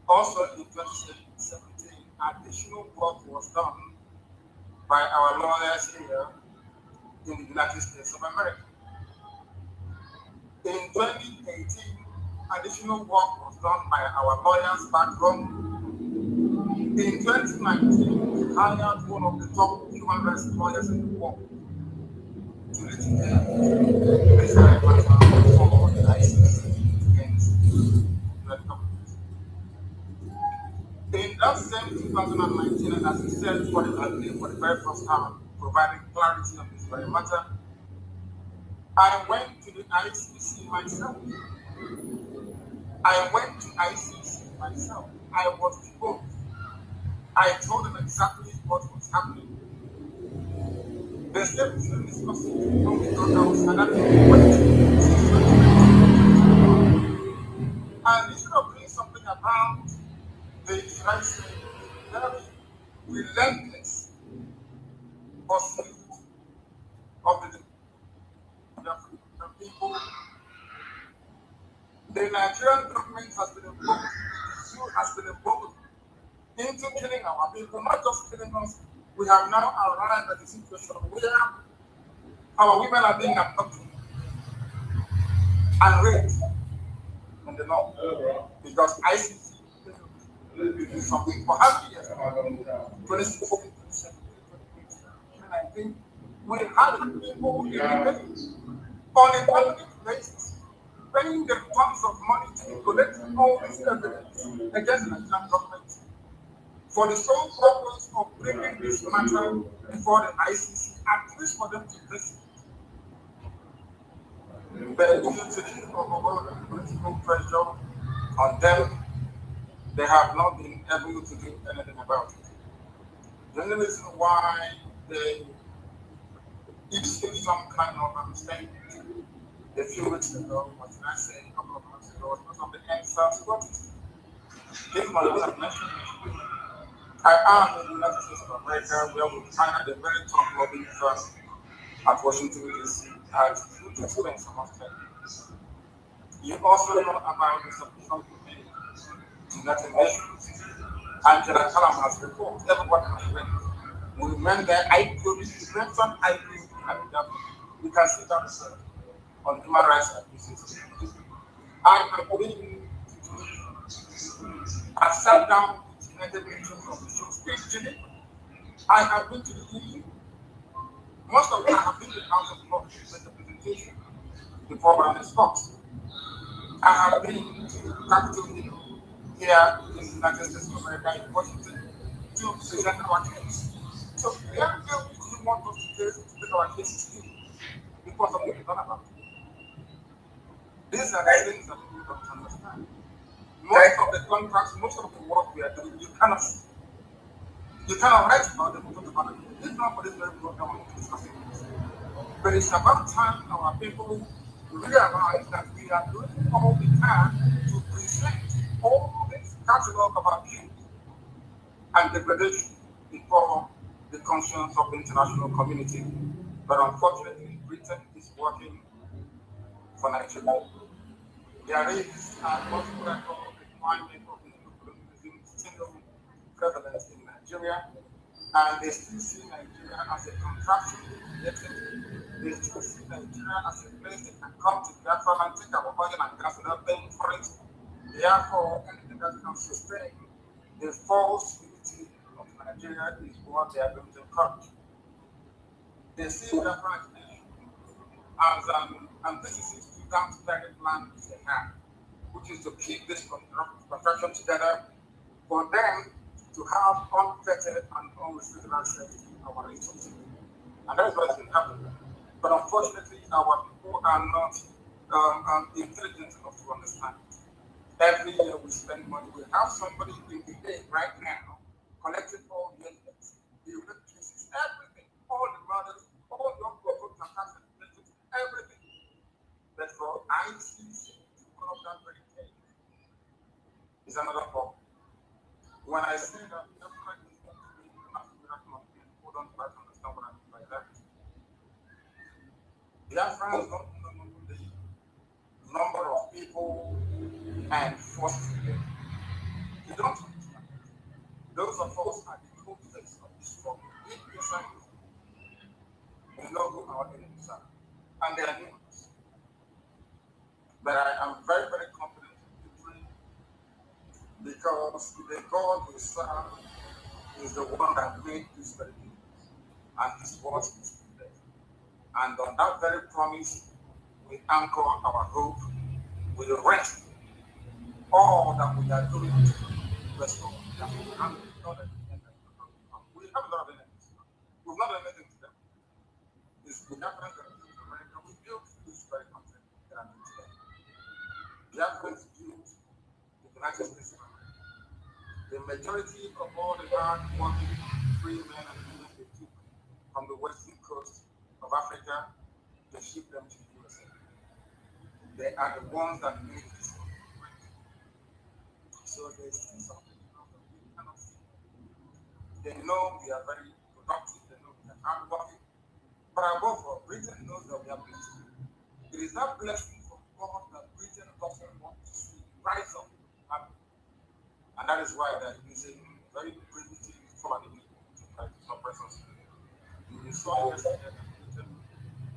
Also in 2017, additional work was done by our lawyers here in the United States of America. In 2018, additional work was done by our lawyers back home. In 2019, we hired one of the top human rights lawyers in the world to litigate this matter for the ICC against the government. In that same 2019, and as we said for the very first time, providing clarity on this very matter, I went to the ICC myself. I was deposed. I told them exactly what was happening. The state is still discussing and instead of doing something about the Israeli very relentless pursuit of the people, the Nigerian government has been involved into killing our people, not just killing us. We have now arrived at a situation where our women are being abducted and raped in the north because ICC did something for half years. 2016, 2019, we had people in the village on a permanent basis paying them tons of money to collect all this evidence against the Nigerian government for the sole purpose of bringing this matter before the ICC, at least for them to listen. But due to the overall political pressure on them, they have not been able to do anything about it. The only reason why they issued some kind of statement a few weeks ago, what did I say, a couple of months ago, was because of the answers got it. This was what I mentioned. I am in the United States of America, where we hired a very top lobbying firm at Washington, D.C. at influence amongst them. You also know about the submission we made to United Nations. And General Kalam has reported, everybody has read it. We went there, I mentioned we can see that on human rights abuses. I have been I sat down with United Nations officials in Geneva. I have been to the EU. Most of them have been to the House of Lords with the presentation before on the spot. I have been to Capitol Hill here in the United States of America in Washington to present our case. So where do you want us to take our cases to? Because of what we've done about it. These are the things that people don't understand. Most of the contracts, most of the work we are doing, you cannot write about them, talk about it. It's not for this very program we're discussing this. But it's about time our people realize that we are doing all we can to present all this catalog of abuse and degradation before the conscience of the international community. But unfortunately, Britain is working for Nigeria. There is multiple record requirement of colonialism still prevalent in Nigeria, and they still see Nigeria as a contraction. They still see Nigeria as a place they can come to Biafra and take our oil and gas without paying for it. Therefore, anything that can sustain the false unity of Nigeria is what they are going to encourage. They see Biafra as an antithesis to that very plan they have, which is to keep this contraction together for them to have unfettered and unrestricted access to our resources. And that is what has been happening. But unfortunately, our people are not intelligent enough to understand. Every year we spend money. We have somebody in the day right now collecting all the evidence, the rape cases, everything, all the murders, all the unprovoked attacks and victims, everything. But for ICC to come up that very case is another problem. When I say that Biafra is going to be an African of people don't quite understand what I mean by that. Biafrans don't know the number of people and forces together. They don't understand. Those of us are the cool face of this struggle. If we are we know who our enemies are. And they are numerous. But I am very, very confident in victory because the God we serve is the one that made this very thing. And his word is there. And on that very promise, we anchor our hope with the rest. All that we are doing to restore the African. We have a lot of enemies. We've not done anything to them. It's the Biafrans that built America. We built this very country that I'm in today. Biafrans built the United States of America. The majority of all the hard-working free men and women they took from the western coast of Africa, they shipped them to the USA. They are the ones that made this country great. So they see something that we cannot see. They know we are very productive, they know we are hardworking. But above all, Britain knows that we are blessed. It is that blessing from God that Britain doesn't want to see rise up. And that is why there is a very primitive family to try to suppress us. You saw yesterday that Britain,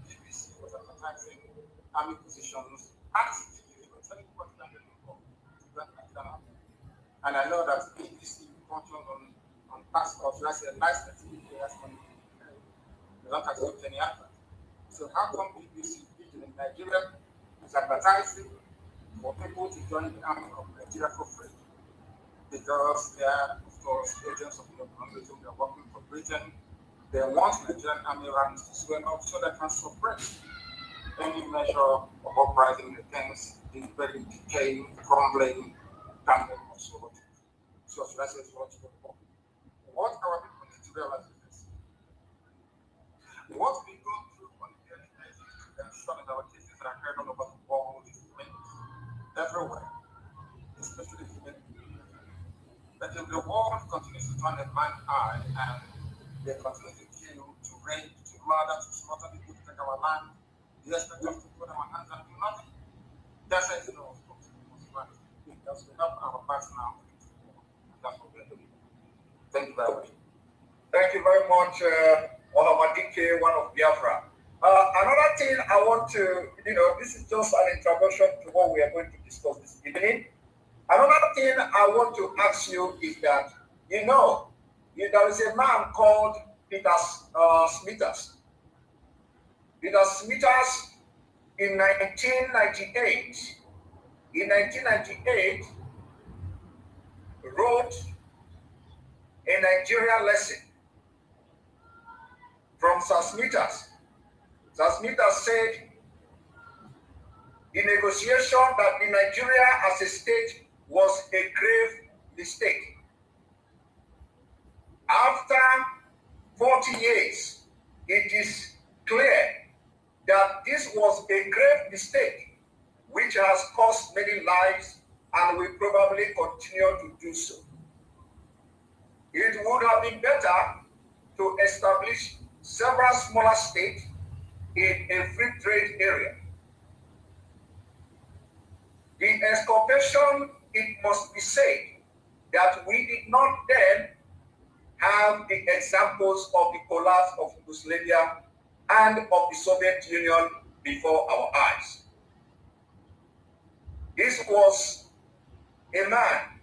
BBC was advertising army positions, actively telling what they are looking for. And I know that BBC functions on task force, let's say a nice activity as money. They don't accept any advert. So how come BBC in Nigeria is advertising for people to join the army of Nigeria for free? Because they are, of course, agents of the government, they are working for Britain. They want Nigerian army ranks to swell up so they can suppress any measure of uprising against the very decaying, crumbling kingdom of Soviet. So that's what our people need to realize is this. What we go through on a daily basis, and some of our cases are heard all over the world, is everywhere, especially human beings. But if the world continues to turn a blind eye and they continue to kill, to rape, to murder, to slaughter people, to take our land, they expect us to put our hands and do nothing. That's how you know, of course, because we have our backs now. That's what we're doing. Thank you very much. Thank you very much, Olamadike, one of Biafra. Another thing I want to, this is just an introduction to what we are going to discuss this evening. Another thing I want to ask you is that, there is a man called Peter Smithers. Peter Smithers in 1998, wrote a Nigeria lesson from Sir Smithers. Sir Smithers said the negotiation that in Nigeria as a state was a grave mistake. After 40 years, it is clear that this was a grave mistake which has cost many lives and will probably continue to do so. It would have been better to establish several smaller states in a free trade area. The exculpation, it must be said, that we did not then have the examples of the collapse of Yugoslavia and of the Soviet Union before our eyes. This was a man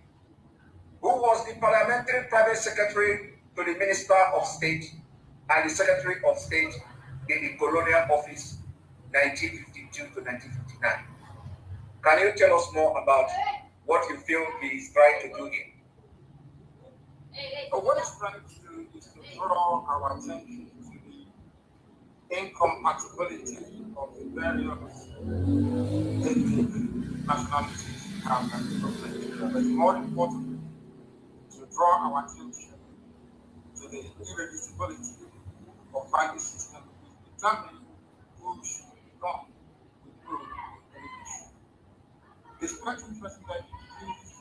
who was the parliamentary private secretary to the Minister of State and the Secretary of State in the colonial office 1952 to 1959. Can you tell us more about what you feel he is trying to do here? What he's trying to do is to draw our attention to the incompatibility of the various ethnic nationalities we have in Nigeria. But it's more important to draw our attention to the irreducibility of value system which determine who should become the group beneficiary. It's quite interesting that you use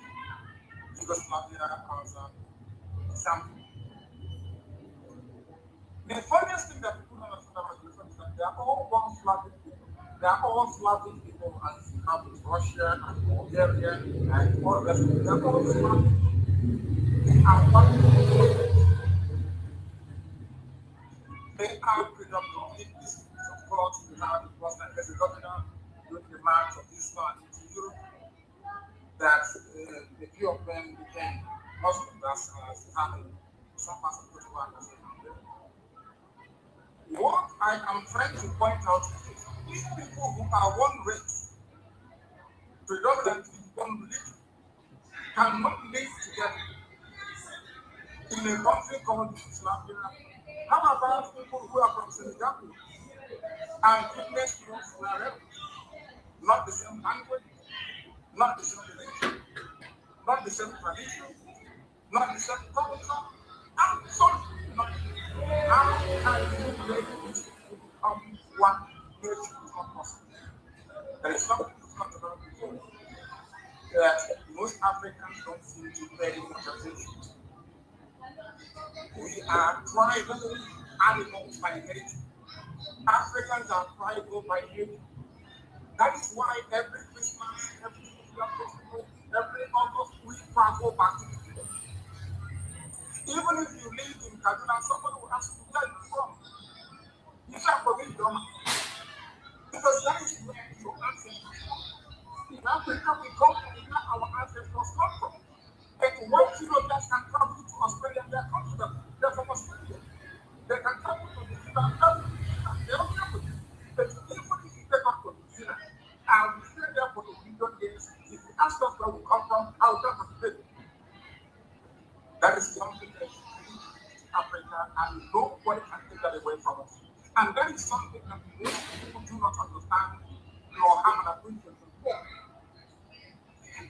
Yugoslavia as an example. The funniest thing that people don't understand about Yugoslavia is that they are all one Slavic people. They are all Slavic people, as you have with Russia and Bulgaria and all the rest of them. They are all Slavic. They are one people. They are predominantly Muslims. Of course, we have the Bosnian Herzegovina during the march of Islam into Europe, that a few of them became Muslims as happened in some parts of Kosovo and Albania. What I am trying to point out is these people who are one race, predominantly one religion, cannot live together in a country called Islam. How about people who are from Senegal and witness groups wherever? Not the same language, not the same religion, not the same tradition, not the same culture, absolutely not. How can you make this become one nation? It's not possible. There is something to talk about before that most Africans don't seem to pay much attention to. We are tribal animals by nature. Africans are tribal by nature. That is why every Christmas, every festival, every August, we travel back to the village. Even if you live in Kaduna, somebody will ask you where you're from. You shall forget them. Because that is where your ancestors come. In Africa, we come from where our ancestors come from. And white Europeans can travel to Australia, they are comfortable. They're from Australia. They can travel to New Zealand, they don't travel. But even if you take us to New Zealand, and we stay there for a million years, if you ask us where we come from, how that was made. That is something that is Africa, and nobody can take that away from us. And that is something that most people do not understand nor have an appreciation for.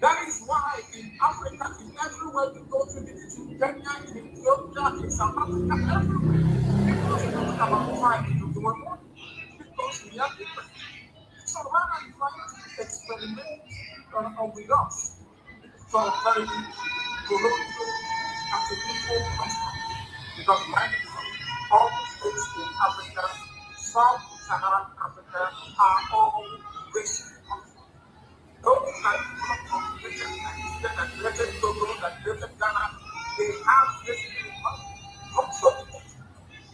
That is why in Africa, in everywhere you go to, in Kenya, in Ethiopia, in South Africa, everywhere, people talk about trying to do the one because we are different. So rather than trying to experiment with us, so very colonial as a people construct. Because all the states in Africa, Sub-Saharan Africa, are all racist countries. Those that come from Nigeria, that created Togo, that created Ghana, they have basically consolidated.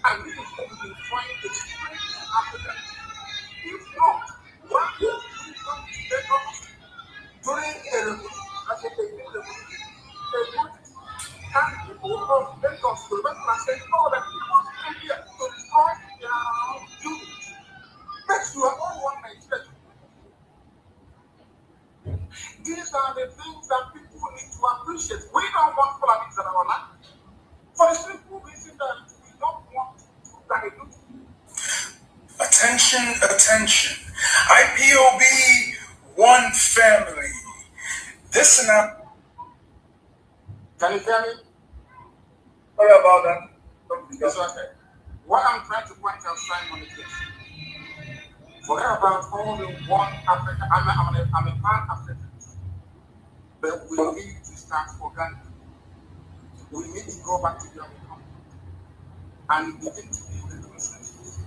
And this is what we've been trying to explain to Africa. If not, why would we come to Lagos during a revolution, like a new revolution, a protest, and people of Lagos will remember and say, no, that people come here to destroy their units. But you are all one Nigeria. These are the things that people need to appreciate. We don't want politics in our land. For the simple reason that we don't want to dilute. Attention, attention. IPOB, one family. This and that. Can you hear me? Sorry about that. It's okay. What I'm trying to point out, Simon, is this. Forget about all the one Africa. I'm a pan-African. But we need to start organically. We need to go back to the other country and begin to build the consensus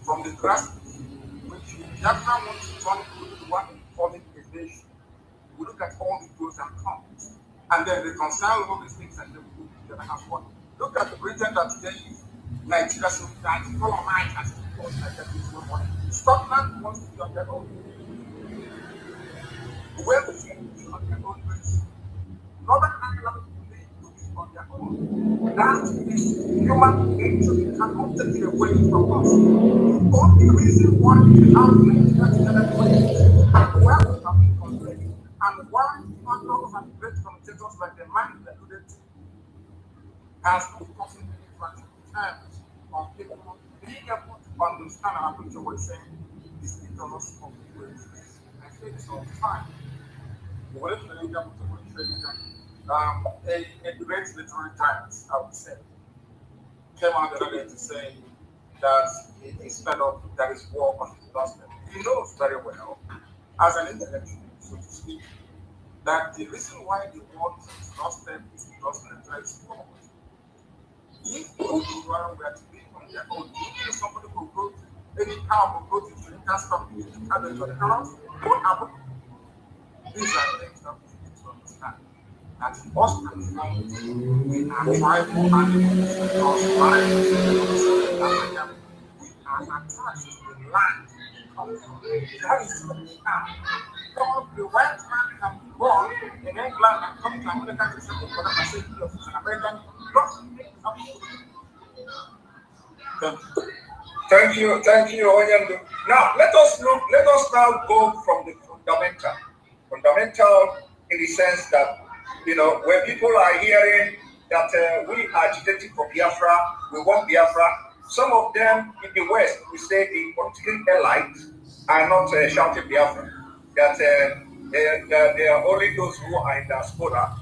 from the grassroots, which Biafra wants to turn into what we call it a nation. We look at all the pros and cons, and then reconcile all these things, and then we put together as one. Look at the Britain that today is Nigeria, so that colonized as people like that is one. Scotland wants to be on their own. Wales wants to be on their own race. Northern Ireland will be on their own. That is human nature. You cannot take it away from us. The only reason why we have Nigeria together and where we have been constrained, and why factors and great commentators like the man that alluded to has been causing many fractions terms of people being able to understand and appreciate what saying is because of the way it is. I say this all the time. A great literary giant, I would say, came out the other day to say that he is fed up that is war on his doorstep. He knows very well, as an intellectual, so to speak, that the reason why the war is on his doorstep is because Nigeria is flawed. If those who were to be on their own, if somebody will go to any car will go to the custom and the house, what happened? These are things that we need to understand. That us and humanity, we are tribal animals because we are attached to the land. That is the town. Some of the white man can be born in England and come to America to settle for them and say he is an American. Thank you, Onyandu. Now let us now go from the fundamental in the sense that, when people are hearing that we are agitating for Biafra, we want Biafra. Some of them in the West, we say the political elites are not shouting Biafra. That they are only those who are in diaspora,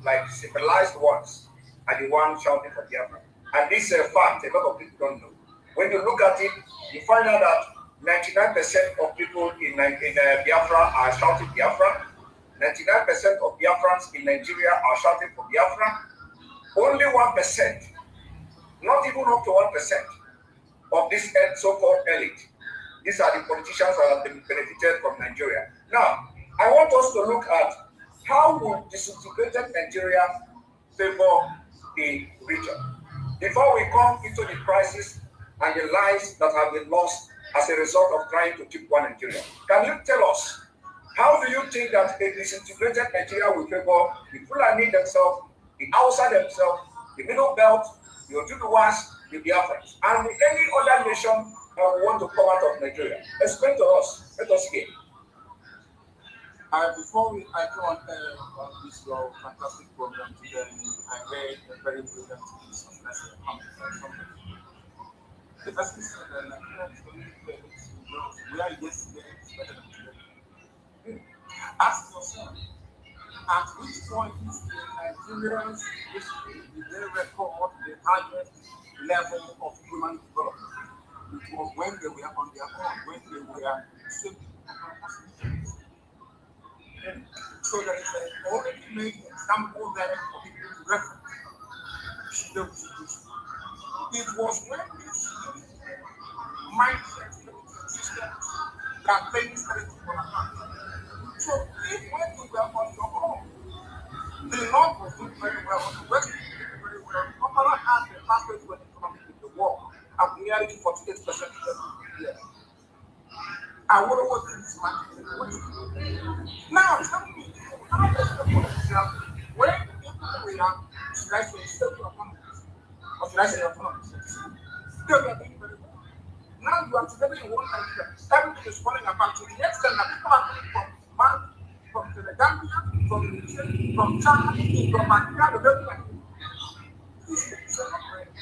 like civilized ones, are the ones shouting for Biafra. And this fact, a lot of people don't know. When you look at it, you find out that 99% of people in Biafra are shouting Biafra. 99% of Biafrans in Nigeria are shouting for Biafra. Only 1%, not even up to 1% of this so-called elite. These are the politicians that have been benefited from Nigeria. Now, I want us to look at how would disintegrated Nigeria favor the region. Before we come into the crisis and the lives that have been lost as a result of trying to keep one Nigeria, can you tell us, how do you think that a disintegrated Nigeria will favor the Fulani themselves, the Hausa themselves, the Middle Belt, the Ojuduwas, the Biafrans, and any other nation that will want to come out of Nigeria? Explain to us. Let us hear. Before I go on this fantastic program today, I read a very brilliant piece of lesson from somebody. The person said that Nigeria is going to play where yesterday is better than today. Ask yourself, at which point in Nigerians' history did they record the highest level of human development? It was when they were on their own, when they were simply. So there is an already made example there for people to reference. It was when this mindset systems that things started to come apart. So if when you were on your own, the North was doing very well, the West was doing very well, Kamala had the fastest growing economy in the world at nearly 48% every year. I would have worked in this market. Now, tell me, how does the potential when people we are, should I say, stable economies, or should I say economies, they are doing very well. Now you are together in one country, everything is falling apart to the extent that people are coming from the Gambia, from the Nigeria, from China, from Nigeria, the very like this is a great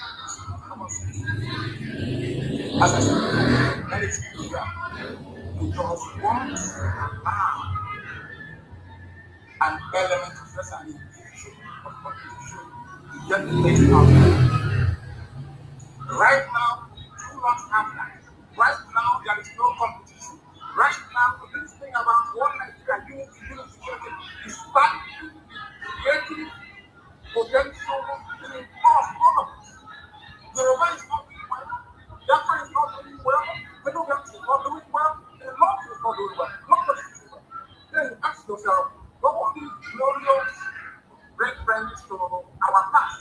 as I said, that is clear. Because once you allow an element of just an illusion of confusion, you get the thing out there. Right now, we do not have that. Right now, there is no competition. Right now, this thing about one Nigeria unity is starting creating potential in all of us. Yoruba is not doing well. Biafra is not doing well. Middle Belt is not doing well. The North is not doing well. Nobody is doing well. Then you ask yourself, what all these glorious reference to our past?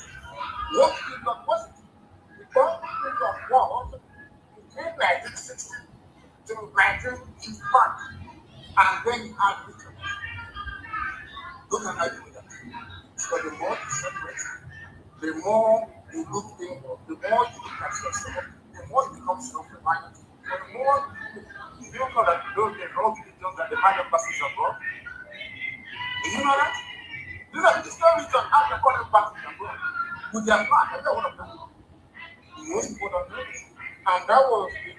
What is not positive? The conflict of war between 1960 to 1955, and then you add Britain. Who can argue with that? So the more you separate, the more you look inward, the more you look at yourself, the more you become self-reliant, the more you know that those the wrong religions that the higher passes abroad. Do you know that? You know, this religion has the current passes abroad with their flag, every one of them. most people don't know this. And that was the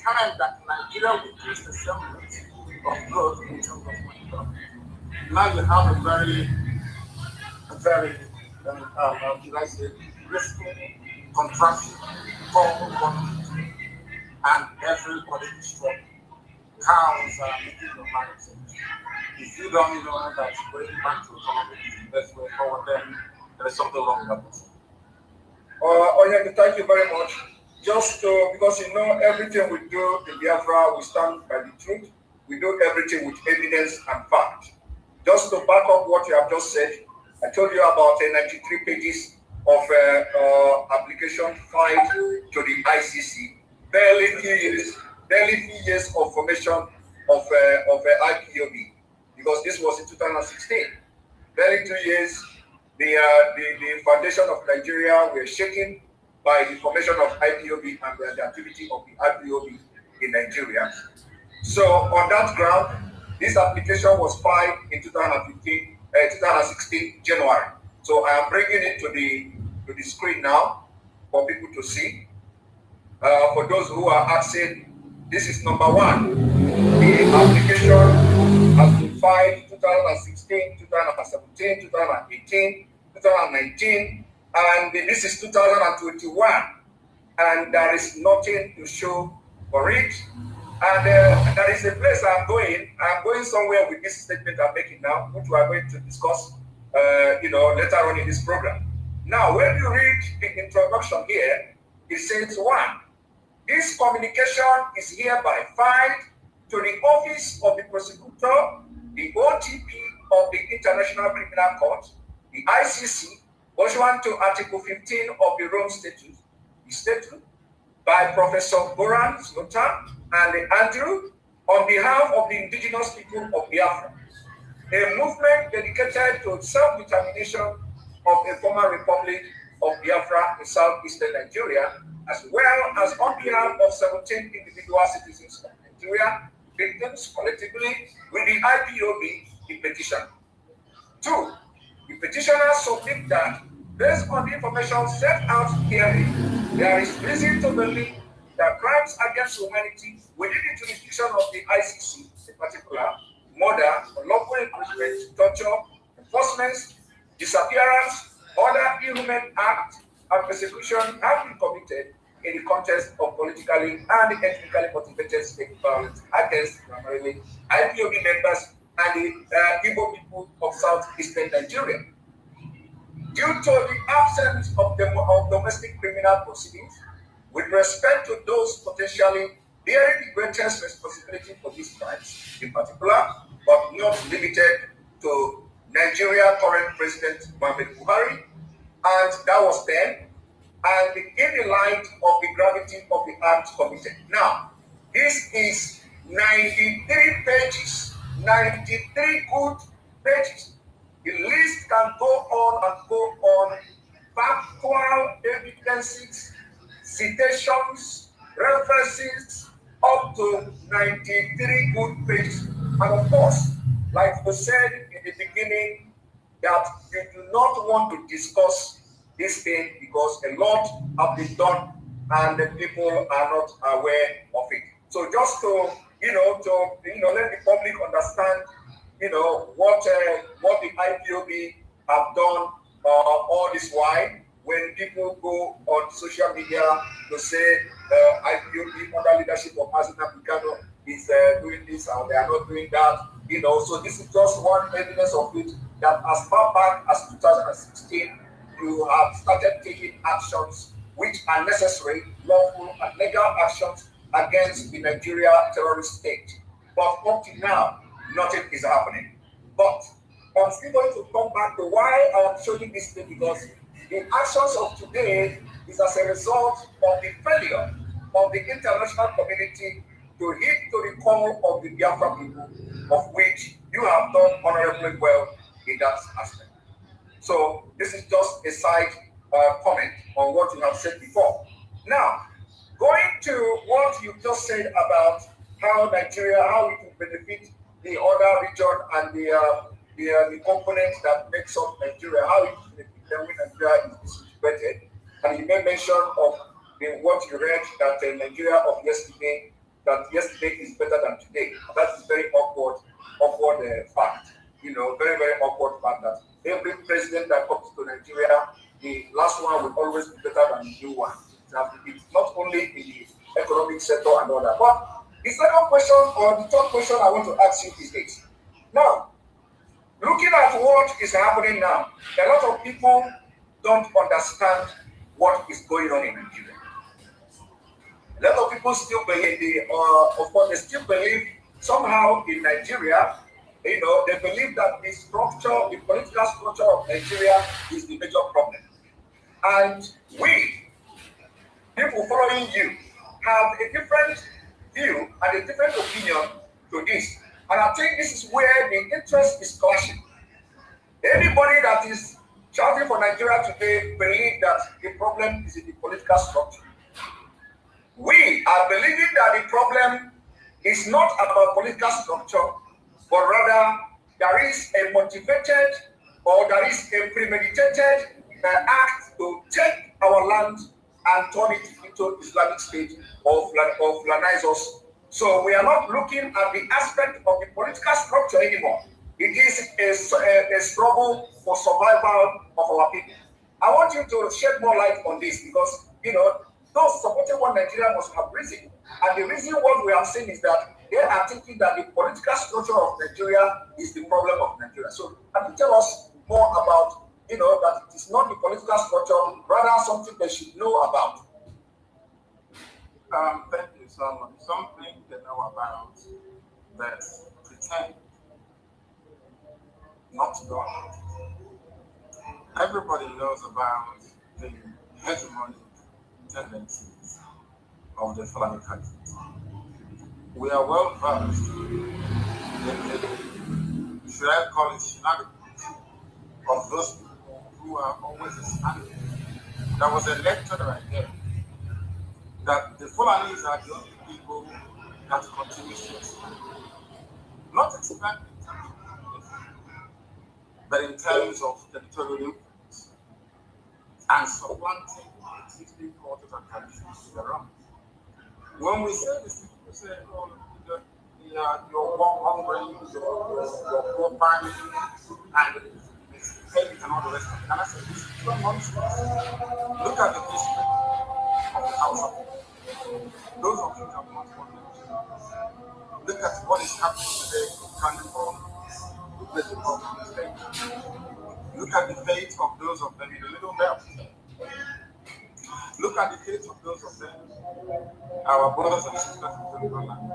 time that Nigeria witnessed the semblance of growth in terms of money. Now you have a very, how should I say, risky, contracted form of economy, and everybody is struggling. Cows are making the lives. If you don't even know that going back to economy is the best way forward, then there is something wrong with that. Onyeka, thank you very much. Just because everything we do in Biafra, we stand by the truth. We do everything with evidence and fact. Just to back up what you have just said, I told you about 93 pages of application filed to the ICC. Barely few years of formation of IPOB, because this was in 2016. Barely 2 years. The foundation of Nigeria were shaken by the formation of IPOB and the activity of the IPOB in Nigeria. So on that ground, this application was filed in 2016 January. So I am bringing it to the screen now for people to see. For those who are asking, this is number one. The application has been filed 2016, 2017, 2018, 2019, and this is 2021, and there is nothing to show for it. And there is a place I'm going. I'm going somewhere with this statement I'm making now, which we are going to discuss, later on in this program. Now, when you read the introduction here, it says one, this communication is hereby filed to the office of the prosecutor, the OTP of the International Criminal Court, the ICC, pursuant to Article 15 of the Rome Statute, by Professor Boran Slota and Andrew, on behalf of the indigenous people of Biafra, a movement dedicated to self-determination of a former republic of Biafra in southeastern Nigeria, as well as on behalf of 17 individual citizens of Nigeria, victims collectively with the IPOB in petition. Two, the petitioners submit that, based on the information set out here, there is reason to believe that crimes against humanity within the jurisdiction of the ICC, in particular, murder, unlawful imprisonment, torture, enforcement, disappearance, other inhuman acts, and persecution have been committed in the context of politically and ethnically motivated state violence against primarily IPOB members and the Igbo people of southeastern Nigeria. Due to the absence of domestic criminal proceedings, with respect to those potentially bearing the greatest responsibility for these crimes, in particular, but not limited to Nigeria current President Muhammadu Buhari, and that was then, and in the light of the gravity of the acts committed. Now, this is 93 pages, 93 good pages. The list can go on and go on. Factual evidences, citations, references, up to 93 good pages. And of course, like we said in the beginning, that you do not want to discuss this thing because a lot have been done and the people are not aware of it. So just to let the public understand, what the IPOB have done all this while. When people go on social media to say IPOB under leadership of Azina Bikano is doing this and they are not doing that, so this is just one evidence of it, that as far back as 2016, you have started taking actions which are necessary, lawful and legal actions against the Nigeria terrorist state. But up to now, nothing is happening. But I'm still going to come back to why I'm showing this thing, because the actions of today is as a result of the failure of the international community to heed to the call of the Biafra people, of which you have done honorably well in that aspect. So this is just a side comment on what you have said before. Now, going to what you just said about how Nigeria, how it will benefit the other region and the components that makes up Nigeria, how it will benefit them when Nigeria is distributed. And you made mention of what you read that Nigeria of yesterday, that yesterday is better than today. That is very awkward fact. You know, very, very awkward fact that every president that comes to Nigeria, the last one will always be better than the new one. It's not only in the economic sector and all that. But the second question or the third question I want to ask you is this. Now, looking at what is happening now, a lot of people don't understand what is going on in Nigeria. A lot of people still believe, of course, they still believe somehow in Nigeria, you know, they believe that the structure, the political structure of Nigeria is the major problem. And we, people following you, have a different view and a different opinion to this. And I think this is where the interest is clashing. Anybody that is shouting for Nigeria today believe that the problem is in the political structure. We are believing that the problem is not about political structure, but rather there is a motivated or there is a premeditated act to take our land and turn it into Islamic State or Fulanize us. So we are not looking at the aspect of the political structure anymore. It is a struggle for survival of our people. I want you to shed more light on this because, you know, those supporting one Nigeria must have reason. And the reason what we are saying is that they are thinking that the political structure of Nigeria is the problem of Nigeria. So can you tell us more about, you know, that it is not the political structure, rather something they should know about? Thank you so much. Something they know about that pretend not to know about. Everybody knows about the hegemonic tendencies of the Fulani countries. We are well versed in the, should I call it shenanigans, of those people who are always expanding. There was a lecture that I gave that the Fulanis are the only people that continue to expand. Not expand in terms of population, but in terms of territorial influence and supplanting existing cultures and traditions around. When we say this, people say, oh, you're hungry, you're poor family, and it's heavy and all the rest of it. And I said, this is pure nonsense. Look at the history of the House of People. Those of you have not won the look at what is happening today in Kandahar, with the Republic State. Look at the fate of those of them in the Little Belt. Look at the fate of those of them, our brothers and sisters in the land.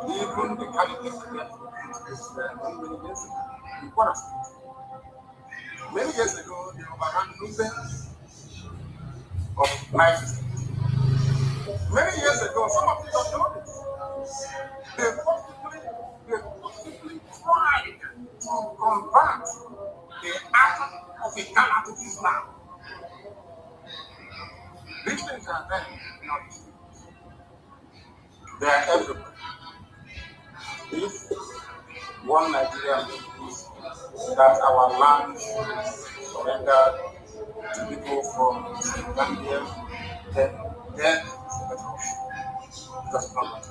Even the candidates that many years ago, in Kwara State. Many years ago, they overran movements of life. Many years ago, some of you don't know this. They tried to convert the act of Ghana to Islam. These things are there in our history. They are everywhere. If one Nigeria believes that our land surrendered to people from Gambia, then it's a better option. Because not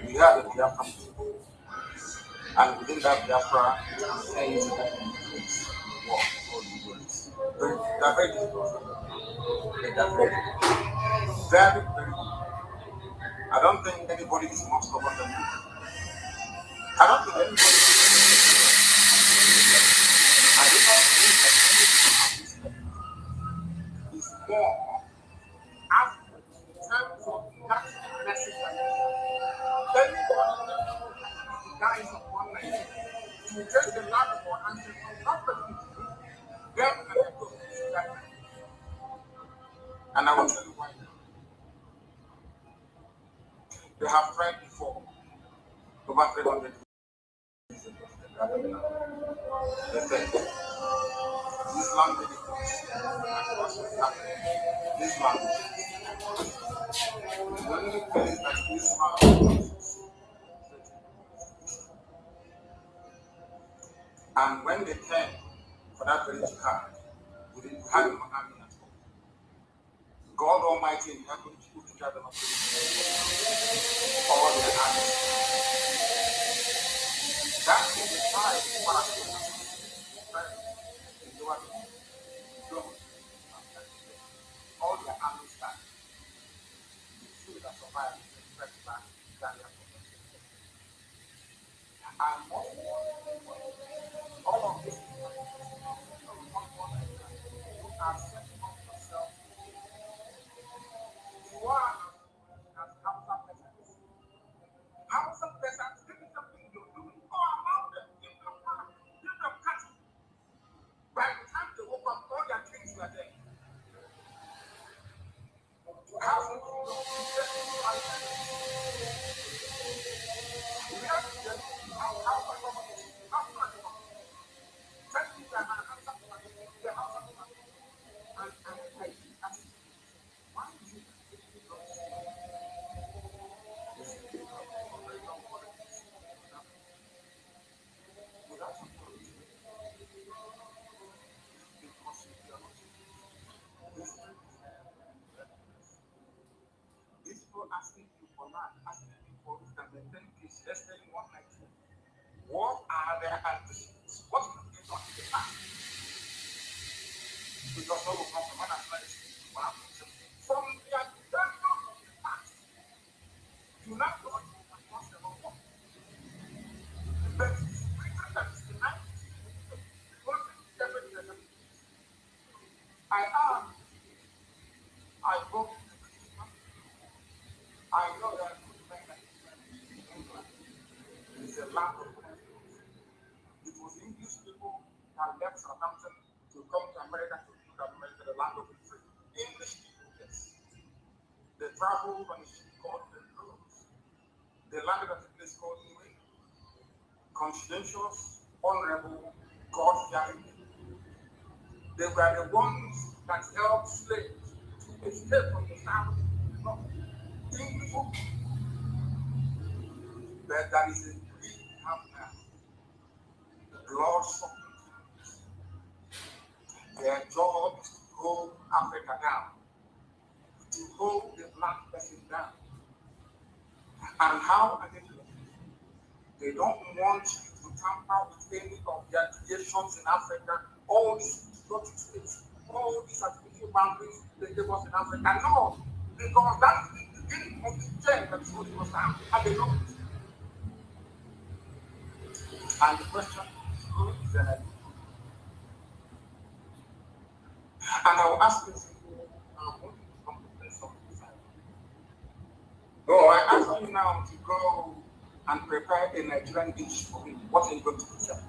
we have a Biafra people, and within that Biafra, it contains war or the words. They are very difficult. They are very, very, very. I don't think anybody is more stubborn than me. I don't think anybody I do not believe that anything is more accurate in terms of that message that anybody that is upon Nigeria to take the land of our ancestors, not refuge them and let go of that. And I will tell you why now. They have tried before over 300 years ago. They said, this land did it. And what's happening? This land did it. The only place that this man is. And when they came for that very jihad, we didn't have an army at all. Almighty in heaven who can gather all their hands. That is the time for us to all their armies stand. The few that survive the first land that they are protected. And all of this are setting up yourself. You are as Hausa peasants. Hausa peasants, this is something you're doing. Go around them, give them power, give them cattle. By the time they woke up, all their dreams were there. Hausa people, asking you for land, asking you for this and the thing is yesterday in 119. What are their ambitions? What have they done in the past? Because all will come from an nationalist from their background of the past. Do not go to what's the wrong one. But it's written that it's the 90s. I hope I know that England is a land of confidence. It was English people that left Southampton to come to America to build America, the land of the free. English people, yes. They traveled on a ship called the Rose. They landed at a place called New England. Conscientious, honorable, God-fearing people. They were the ones that helped slaves to escape from the South. English people. But there is a big have now. Blood sucking. Their job is to hold Africa down, to hold the black person down. And how are they doing it? They don't want you to tamper with any of their creations in Africa, all these exotic states, all these artificial boundaries they gave us in Africa. No, because that's the beginning of the chain that is holding us down. And they know it. And the question is, who is the enemy? And I will ask you, I ask you now to go and prepare a Nigerian dish for me. What are you going to present?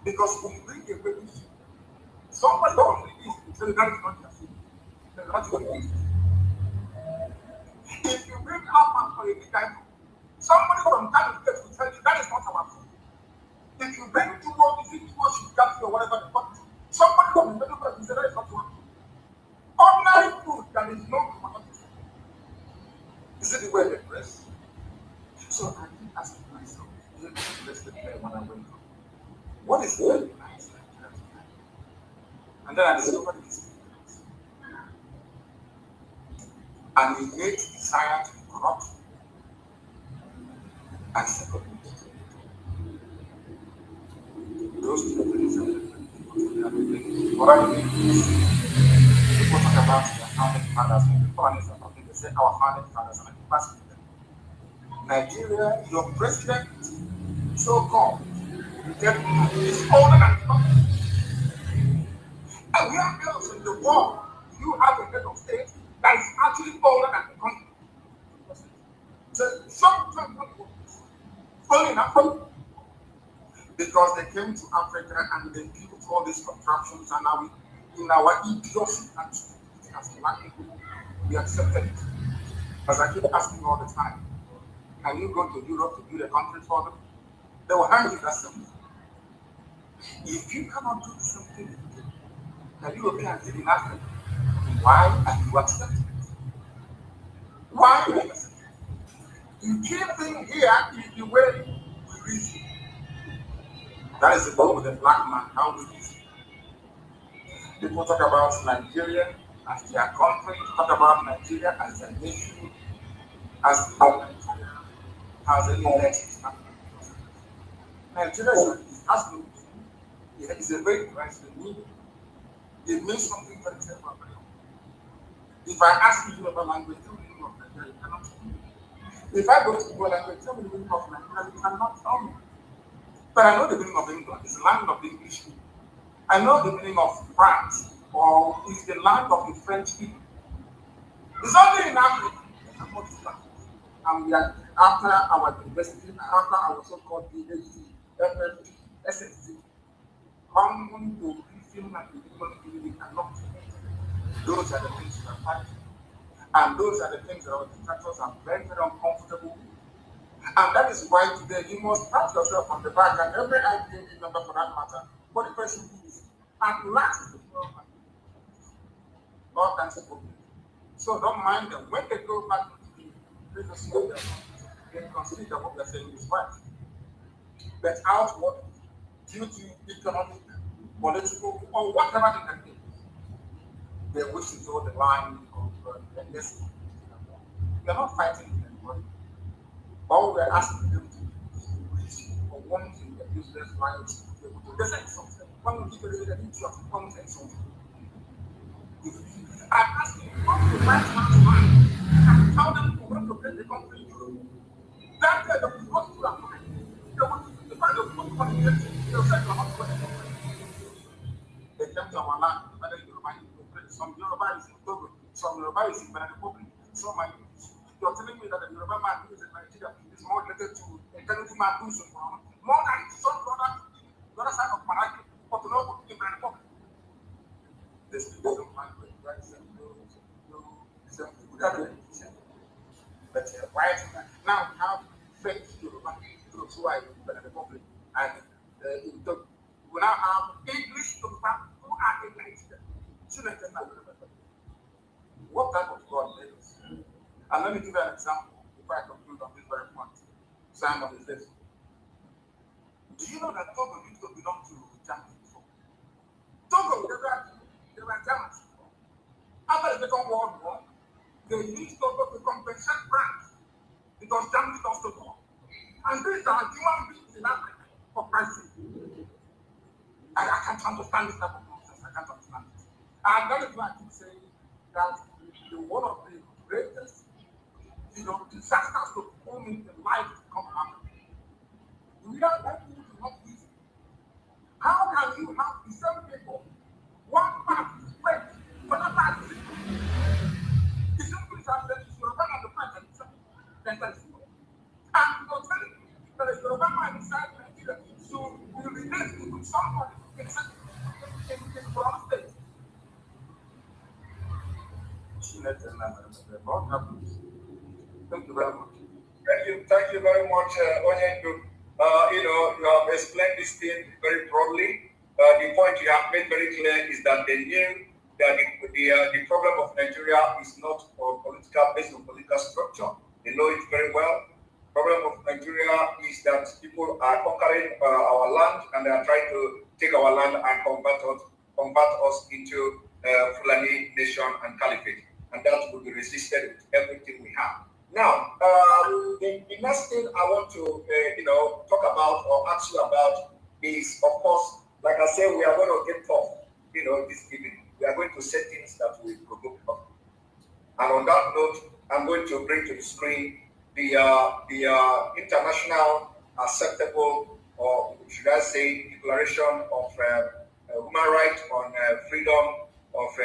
Because when you bring a baby, somebody don't release it, so that is not your food. That's what it is. If you bring out for a big item, somebody from time to time will tell you that is not our food. If you bring two more, if you got or whatever the fuck, somebody from the middle will say that is not our food. Ordinary food that is not our food. Is it the way they dress? So I keep asking myself, is it the dress that I when I wake up? What is very nice like that? And then I discovered this. An innate desire to be corrupt and separate. Those two things are different. What I mean is, people talk about their founding fathers, and the foreigners are talking, they say our founding fathers, and I keep asking them, Nigeria, your president, so-called, is older than the country. And where else in the world do you have a head of state that is actually older than the country? So, some only enough because they came to Africa and they built all these contraptions, and now in our idiocy and stupidity as black people, we accepted it. As I keep asking all the time, can you go to Europe to build a country for them? They will hand you that something. If you cannot do something that Europeans did in Africa, why are you accepting it? Why are you accepting it? You keep things here is the way we reason. That is the problem with the black man, how we reason. People talk about Nigeria as their country, talk about Nigeria as a nation, as how Nigeria has any legs. Nigeria is absolutely, it's a very nice thing. It means something very simple. If I ask you about language, tell me the meaning of Nigeria, you cannot tell me. If I go to Igbo language, tell me the meaning of Nigeria, you cannot tell me. But I know the meaning of England. It's the land of the English people. I know the meaning of France, or it's the land of the French people. It's only in Africa. And we are, after our university, after our so-called PhD, FFT, SSC, common to Finland and the human being cannot. Those are the things we are fighting. And those are the things that our dictators are very, very uncomfortable with. And that is why today you must pat yourself on the back, and every IPAB member for that matter, but the person is at last all kinds of problems. So don't mind them. When they go back to the previous model, they consider what they're saying is right. But outward, due to economic, political, or whatever they can do, they wish to draw the line of this. We are not fighting anybody. All we are asking them to do is for one thing that useless lives. They say something. One of the people need to come say something. I'm asking you, come to the right man's mind and tell them to want to get the country in Europe. That kind of what you are doing. They want to find a good money. They'll say you're not going to they come to our land, whether Yoruba is some Yoruba is in Togo, some Yoruba is in Benin Republic, some are you're telling me that the Yoruba man who is in Nigeria is more related to a Kennedy man who is in Ghana, more than some brother the other side of Maraki, but not in Benin Republic. This is the language, right? But right now we have fake Yoruba groups who are in Benin Republic, and in Togo. We now have English Yoruba who are in Nigeria. What type of God made us? And let me give you an example before I conclude on this very point. Simon is this. Do you know that Togo used to belong to Germany before? Togo, they were Germans before. After the Second World War, they used Togo to compensate France because Germany lost the war. And these are human beings in Africa for Christ's sake. I can't understand this type of nonsense. I can't understand it. And that is why I keep saying that one of the greatest disasters to come in the life to come around. We are not easy. How can you have the same people? One part is great, another part is the simple is that there is Yoruba and the French and the same. And you're telling me that a Yoruba man inside Nigeria, so we relate to somebody in Borno State. Thank you very much. Thank you very much, Onyendu. You have explained this thing very broadly. The point you have made very clear is that they knew that the problem of Nigeria is not based on political structure. They know it very well. The problem of Nigeria is that people are conquering our land, and they are trying to take our land and convert us into Fulani nation and caliphate. And that will be resisted with everything we have. Now, the next thing I want to talk about or ask you about is, of course, like I said, we are going to get tough, this evening. We are going to say things that will provoke us. And on that note, I'm going to bring to the screen the international acceptable, or should I say, declaration of human rights on freedom of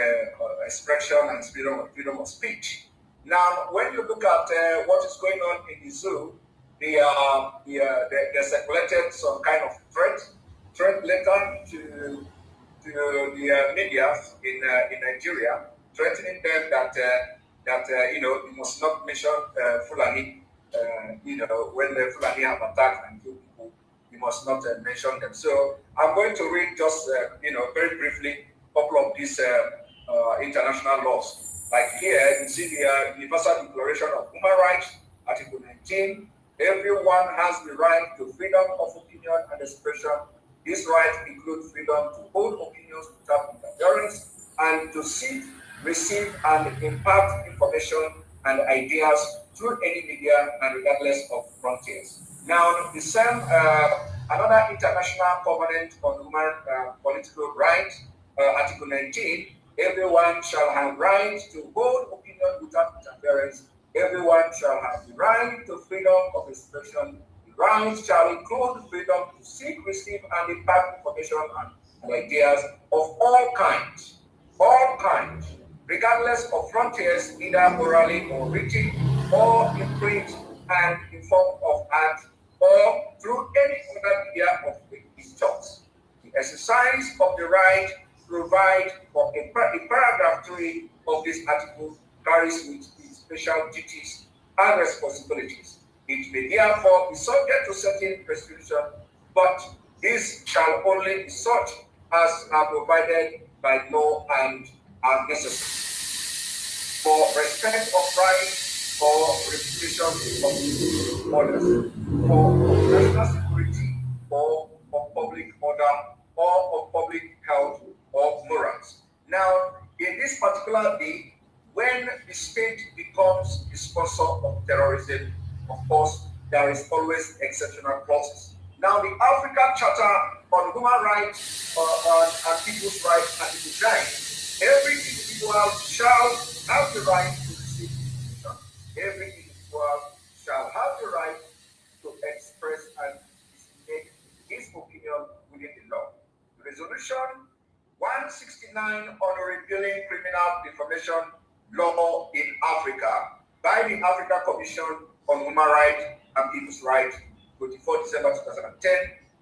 expression and freedom of speech. Now, when you look at what is going on in the zoo, they circulated some kind of threat letter to the media in Nigeria, threatening them that you must not mention Fulani. When the Fulani have attacked and killed people, you must not mention them. So I'm going to read just very briefly a couple of these international laws. Like here, you see the Universal Declaration of Human Rights, Article 19. Everyone has the right to freedom of opinion and expression. This right includes freedom to hold opinions without interference and to sit receive and impart information and ideas through any media and regardless of frontiers. Now, the same, another international covenant on human political rights, Article 19, everyone shall have right to hold opinion without interference. Everyone shall have the right to freedom of expression. The rights shall include freedom to seek, receive, and impart information and ideas of all kinds, regardless of frontiers, either orally or written, or in print and in form of art, or through any other media of his choice. The exercise of the right provide for a paragraph 3 of this article carries with its special duties and responsibilities. It may therefore be subject to certain restrictions, but this shall only be such as are provided by law and are necessary for respect of rights or reputation of others, for national security, or of public order, or of public health, or morals. Now, in this particular bill, when the state becomes the sponsor of terrorism, of course, there is always exceptional clauses. Now, the African Charter on Human Rights and People's Rights Article 9, every individual shall have the right to receive information. Every individual shall have the right to express and make his opinion within the law. Resolution 169 on repealing criminal defamation law in Africa by the African Commission on Human Rights and People's Rights, 24 December 2010,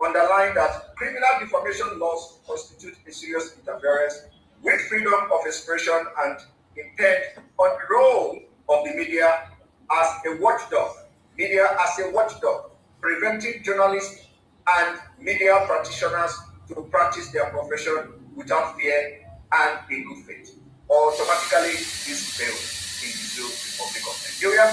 underlined that criminal defamation laws constitute a serious interference with freedom of expression and intent on the role of the media as a watchdog, preventing journalists and media practitioners to practice their profession without fear and in good faith. Automatically, this failed in the Zoo Republic of Nigeria,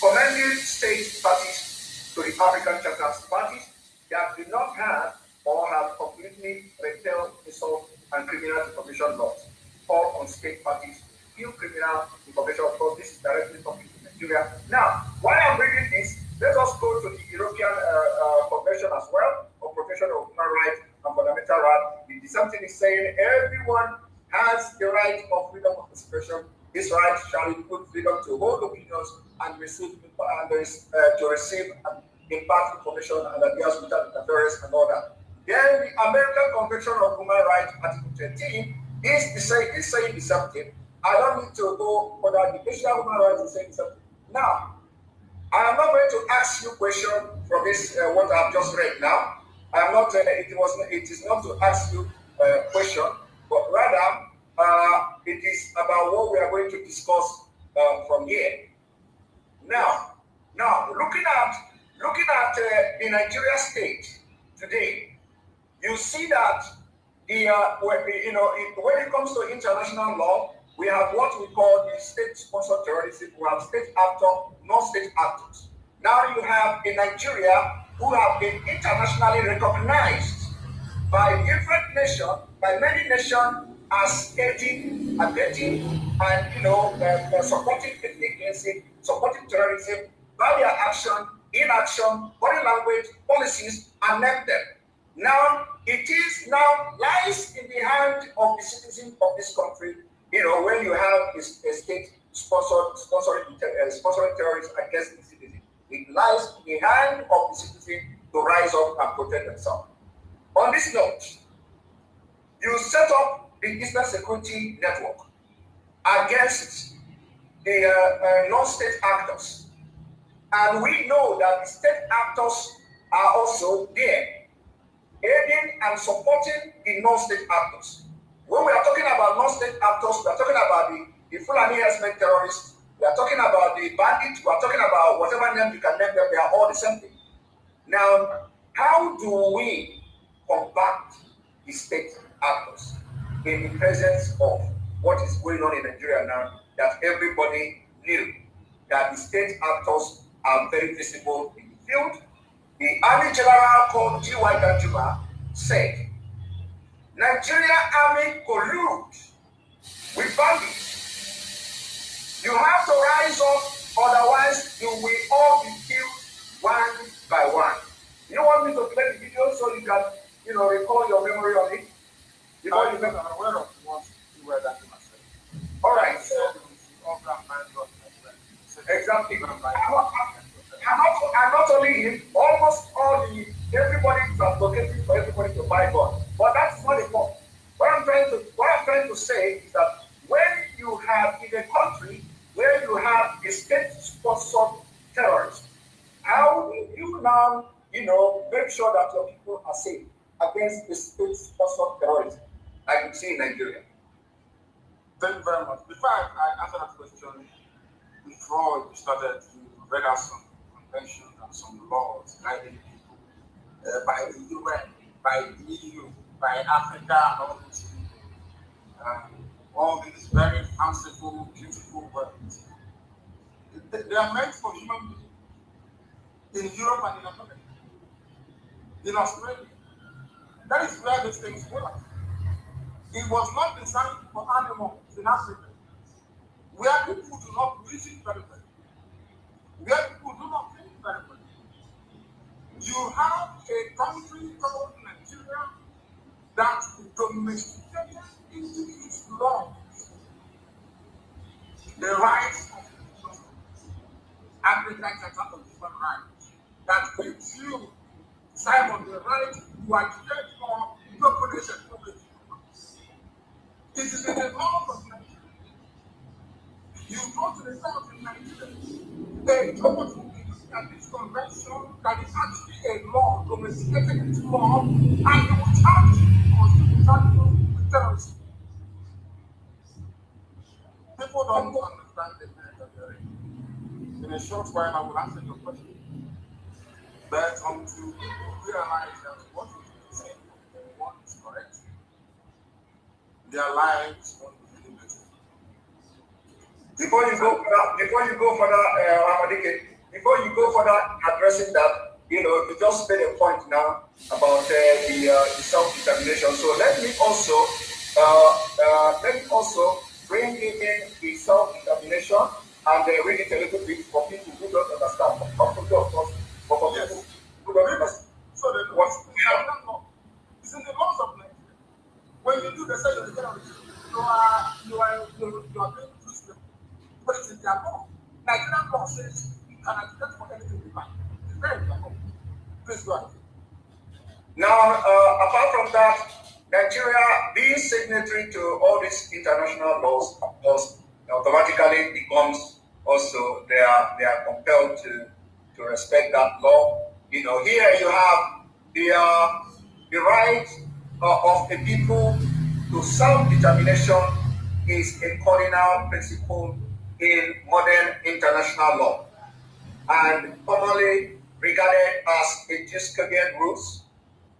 commending state parties to the African Charter's parties that do not have or have completely repealed assault and criminal defamation laws. Call on state parties to kill criminal defamation. Of course, this is directly talking to Nigeria. Now, while I'm reading this, let us go to the European Convention as well on protection of human rights and fundamental rights. Something is saying everyone has the right of freedom of expression. This right shall include freedom to hold opinions and receive and impart information and ideas without interference and all that. Then the American Convention on Human Rights, Article 13, is saying the same thing. I don't need to go further. The Asian Human Rights is saying something. Now, I am not going to ask you a question from this what I've just read now. I am not. It is not to ask you a question, but rather it is about what we are going to discuss from here. Now, looking at the Nigeria state today, you see that when it comes to international law, we have what we call the state-sponsored terrorism. We have state actors, non-state actors. Now you have in Nigeria who have been internationally recognized by different nations, by many nations, as aiding, abetting, and supporting ethnic cleansing, supporting terrorism by their action, inaction, body language, policies, and name them. Now it is now lies in the hand of the citizens of this country. When you have a state sponsoring terrorists against the citizen, it lies in the hand of the citizen to rise up and protect themselves. On this note, you set up the Eastern Security Network against the non-state actors. And we know that the state actors are also there, aiding and supporting the non-state actors. When we are talking about non-state actors, we are talking about the Fulani herdsmen terrorists, we are talking about the bandits, we are talking about whatever name you can name them, they are all the same thing. Now, how do we combat the state actors in the presence of what is going on in Nigeria now, that everybody knew that the state actors are very visible in the field? The Army General called G.Y. Danjuma said, Nigeria Army collude with bandits You have to rise up, otherwise you will all be killed one by one. You want me to play the video so you can, recall your memory on it? Before you I'm aware of what you were that myself. All right. Exactly. And not only him, almost everybody is advocating for everybody to buy gun. But that's not the point. What I'm trying to say is that when you have in a country where you have a state-sponsored terrorist, how will you now, make sure that your people are safe against the state-sponsored terrorism, like you see in Nigeria? Thank you very much. Before I answer that question, before we started, you read out some conventions and some laws guiding people by the UN, by the EU, by Africa, and all these people. All these very fanciful, beautiful words. They are meant for human beings in Europe and in America, in Australia. That is where these things work. It was not designed for animals in Africa, where people do not reason very well, where people do not think very well. You have a country called Nigeria that domesticated into its laws the rights of people, agriculture of human rights, that gives you, Simon, the right to agitate for no pollution, no pollution. It is in the laws of Nigeria. You go to the south in Nigeria, they told you that this convention that is actually a law, domesticated into law, and you will charge with terrorism. People don't understand the merit of the ring. In a short while, I will answer your question. But until people realize that what you say what is correct, their lives won't be limited. Before you go further addressing that, you just made a point now about the self-determination. So let me also bring in the self-determination and read it a little bit for people who don't understand. Of course, but for people who don't understand. So the law is in the laws of Nigeria. When you do the same of the terrorist, you are doing this, but it's in their law. Nigerian law says you can agitate for anything you like. It's very important. Please go ahead. Now, apart from that, Nigeria being signatory to all these international laws, of course, automatically becomes also they are compelled to respect that law. Here you have the right of the people to self-determination is a cardinal principle in modern international law and commonly regarded as a Jacobean rules.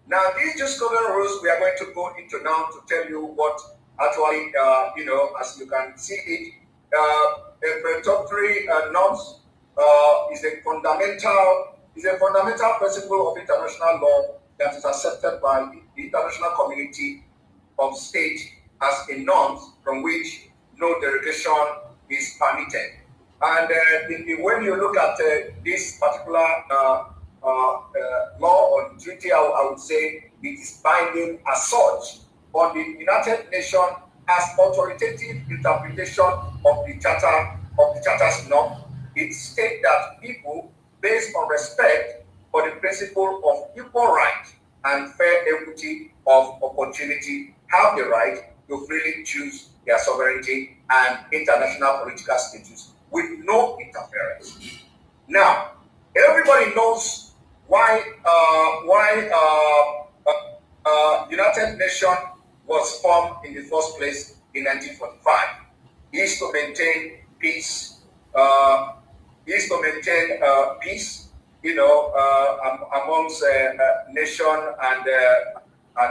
Now, these Jacobean rules we are going to go into now to tell you what actually, as you can see it, a peremptory norms is a fundamental principle of international law that is accepted by the international community of states as a norm from which no derogation is permitted. And when you look at this particular law or treaty, I would say it is binding as such on the United Nations as authoritative interpretation of the Charter's norm. It states that people, based on respect for the principle of equal right and fair equity of opportunity, have the right to freely choose their sovereignty and international political status with no interference. Now, everybody knows why United Nations was formed in the first place in 1945. It is to maintain peace. Peace, amongst nation and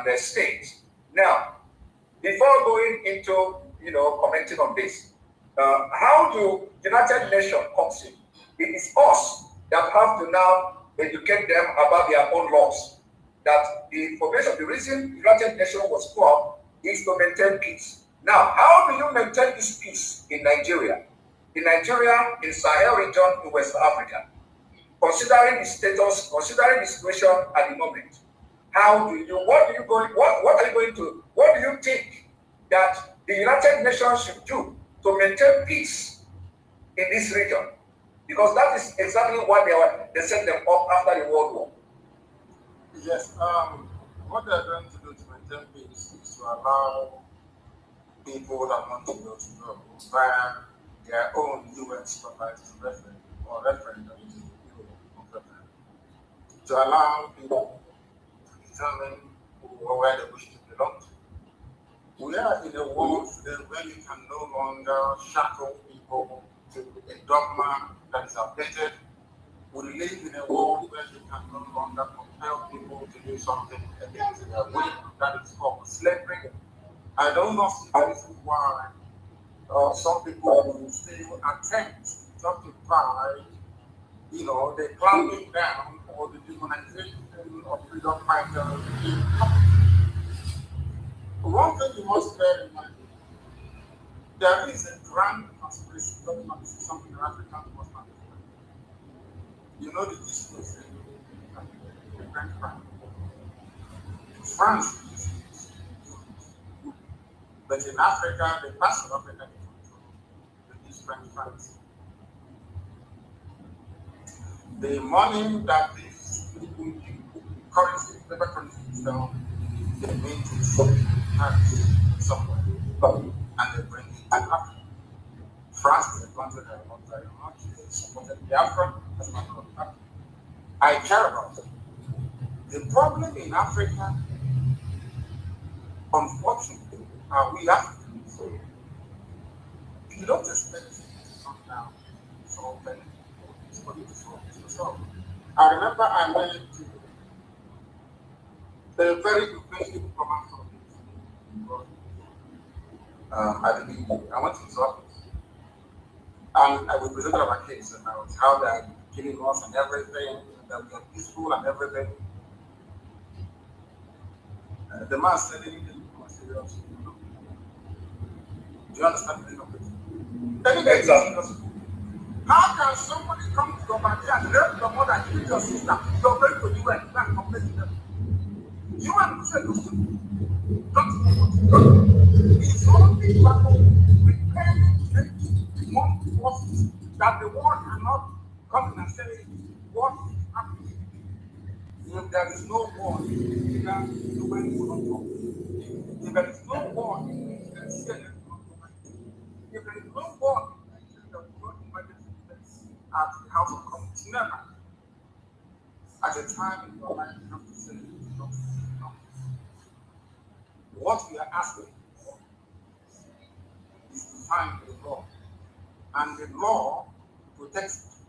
the states. Now, before going into commenting on this, how do United Nations comes in? It is us that have to now educate them about their own laws. That the information, the reason United Nations was formed is to maintain peace. Now, how do you maintain this peace in Nigeria? in Nigeria, in Sahel region, in West Africa, considering the status, considering the situation at the moment, what are you think that the United Nations should do to maintain peace in this region? Because that is exactly what they set them up after the World War. Yes, what they're going to do to maintain peace is to allow people that want to go via their own UN supervised referendum to allow people to determine where they wish to belong to. We are in a world today where you can no longer shackle people to a dogma that is outdated. We live in a world where you can no longer compel people to do something against their will. That is called slavery. I don't know the reason why some people will still attempt to justify, the clamping down or the demonization of freedom fighters. One thing you must bear in mind, there is a grand conspiracy going on. This is something that Africans must understand. You know the disputes in the French France. France is but in Africa, the parts of Africa control the French France. The money that these people currency, paper currency is down, they make it somewhere, and they bring it to Africa. France is a country that I love very much. They supported Biafra as a matter of fact. I care about it. The problem in Africa, unfortunately, we Africans, you don't expect it to come down so many people to solve. I remember I went to a very influential diplomat from I went to his office and we presented our case about how they are killing us and everything, and that we are peaceful and everything. The man said anything was serious. Do you understand the meaning of it? Exactly. How can somebody come to your body and rape your mother and kill your sister? You're going to do it and complain to them. You want to say those things. Don't know what to do. It's only people preparing one forces that the world cannot come and say what is happening. If there is no war, you can do when you don't talk. If there is no war, you can say that you don't talk. If there is no war, you can not invite the at the House of Commons. Never. At a time in your life, you have to say no. What we are asking for is defined in the law. And the law protects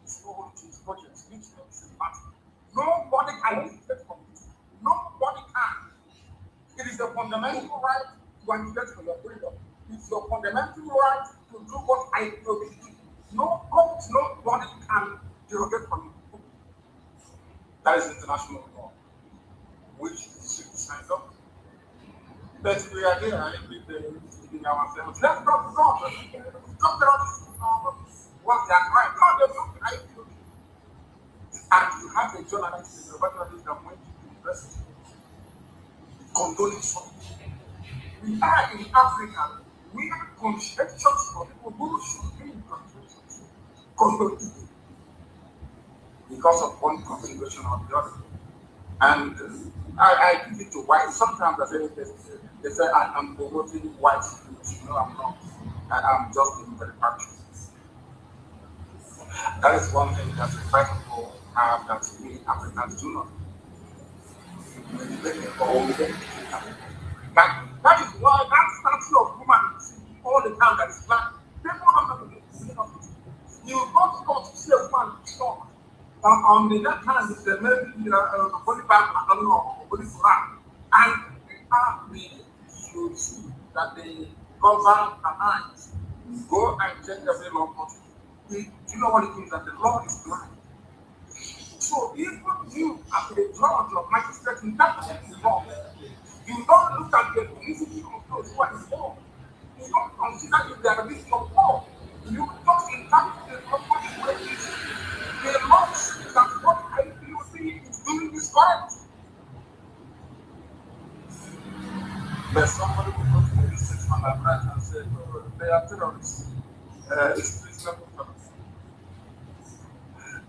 its own projects, which makes it matter. Nobody can benefit from it. Nobody can. It is a fundamental right to advocate for your freedom. It's your fundamental right to do what I do. Nobody can derogate from it. That is international law, which should be signed up. But we are here every day speaking ourselves. Let's not talk. Talk about what they are trying. No, they're not IPOB. And you have a journalist that went to university condoning something. We are in Africa. We are conscientious for people who should be in conscientious. Condoning. Because of one consideration or the other. And I give it to white. Sometimes they say I'm promoting white supremacy. No, I'm not. I'm just being very factual. That is one thing that the white people have that we Africans do not. That is why that statue of woman all the time that is black. People don't know the meaning of it. You go to court to see a woman talk. On the left hand is the maybe body bag, I don't know, body Quran. And we should see that they cover her eyes. Go and check every law court. Do you know what it means? That the law is blind. So even you, as a judge or magistrate, interpret the law. You don't look at the ethnicity of those who are involved. You don't consider if they are a risk of war. You You don't interpret the property with this. The laws that what IPOC is doing is correct. But somebody will go to the research on that right and say, oh, they are terrorists. It's reasonable for them.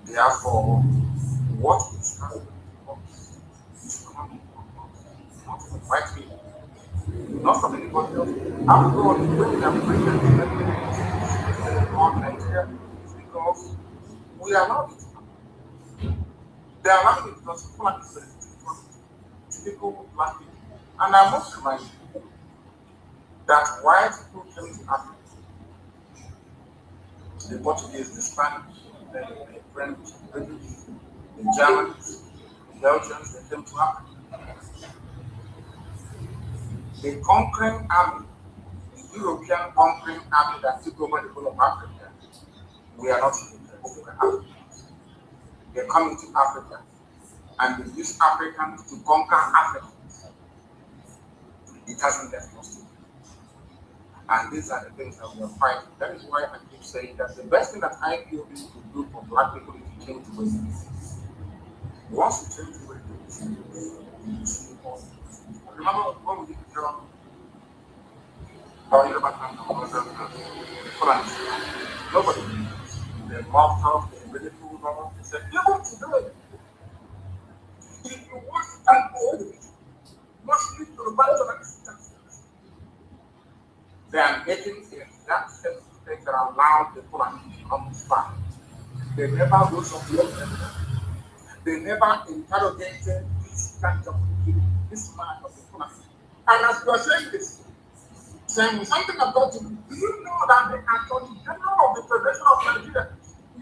Therefore, what is happening to us is coming from us, not from white people, not from anybody else. After all, when we are present on Nigeria, it's because we are not. They are not because people are typical black people. And I must remind you that white people came to Africa. The Portuguese, the Spanish, the French, the British, the Germans, the Belgians, they came to Africa. The conquering army, the European conquering army that took over the whole of Africa, we are not Europeans, we are Africans. They come into Africa and they use Africans to conquer Africans. It hasn't left us. And these are the things that we are fighting. That is why I keep saying that the best thing that IPOB could do for black people is to change the way it is. Once you change the way it is, you see more. Remember when we did the job? Nobody. They mocked up, they ridiculed us. They said, you want to do it. If you want to do it, must lead to the body of existence. They are making that same mistake that allowed the Fulani to come back. They never rose up to them. They never interrogated this kind of people, this man of the Fulani. And as you are saying this, saying something about you, do you know that the Attorney General of the Federation of Nigeria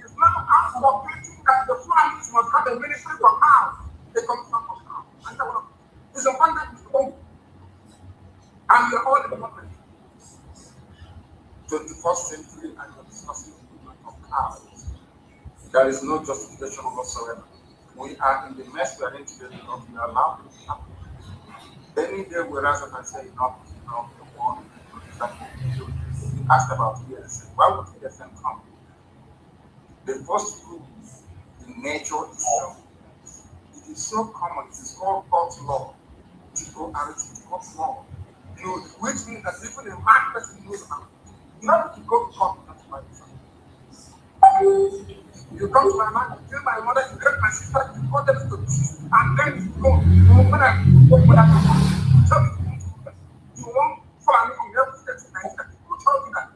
is now advocating that the Fulani must have a ministry for house, a commissioner for house, and so on. It's a fundamental. And we are all in the government. 21st century and you're discussing the movement of cows. There is no justification whatsoever. We are in the mess we are in today because we are allowed to happen. Any day we rise up and say, enough is enough, the war. We asked about ESN. Why would ESN come? The first rule in nature is self. It is so common, it is called God's law. T-O-R-T, God's law. Which means that even a mad person knows about it. You have to go to court to my son. You come to my man, you tell my mother, you get my sister, you got them to peace, and then you go. When I tell me, you want for me to help you get to my sister. Who told you that?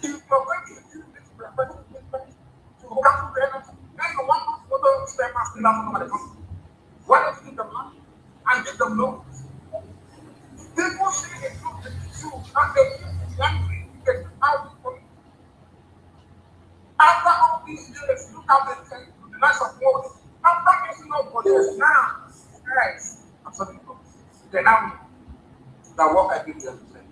If you're going to do this, you are going to get back to go back to the enemy. Then you want to go to step after that from the country. Why don't you give them money and give them loans? People say it's not the truth, and they get out of it. After all these years, look at the lives of war. After getting up for this now, guys, I'm sorry, they now that what I did yesterday.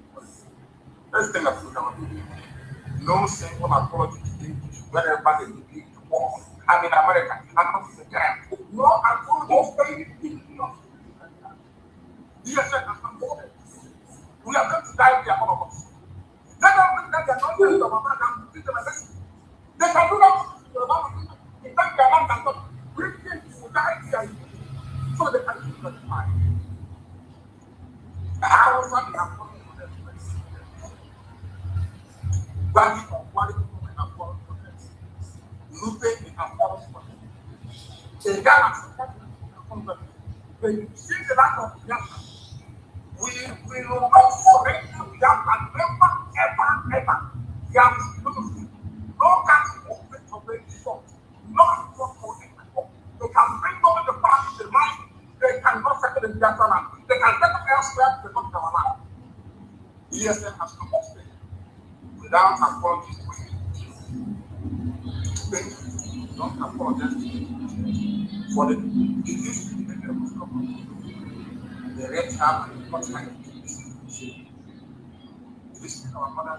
Let's think of it. No single apology today, wherever they begin to war. I'm in America, I'm not in the guy. No apology for anything. Yes, I'm not. We are going to die with all of us. They don't think that they are not going to They shall do that. In fact, they are not going to bring them to die here so they can keep the fire. I was not in a problem for them. But if one people in a problem for them, Lupe in a problem for them. In Ghana, when you see the land of Biafra, we will not surrender Biafra, never, ever, ever. Biafra is losing. No country movement of any sort. Not for people. They can bring over the past, the mind. They cannot settle in Biafra land. They can settle elsewhere, they don't have a land. ESN has come to stay without apologies. Don't apologize for the history that they was covered. The red cap and the hot hand. This is our mother.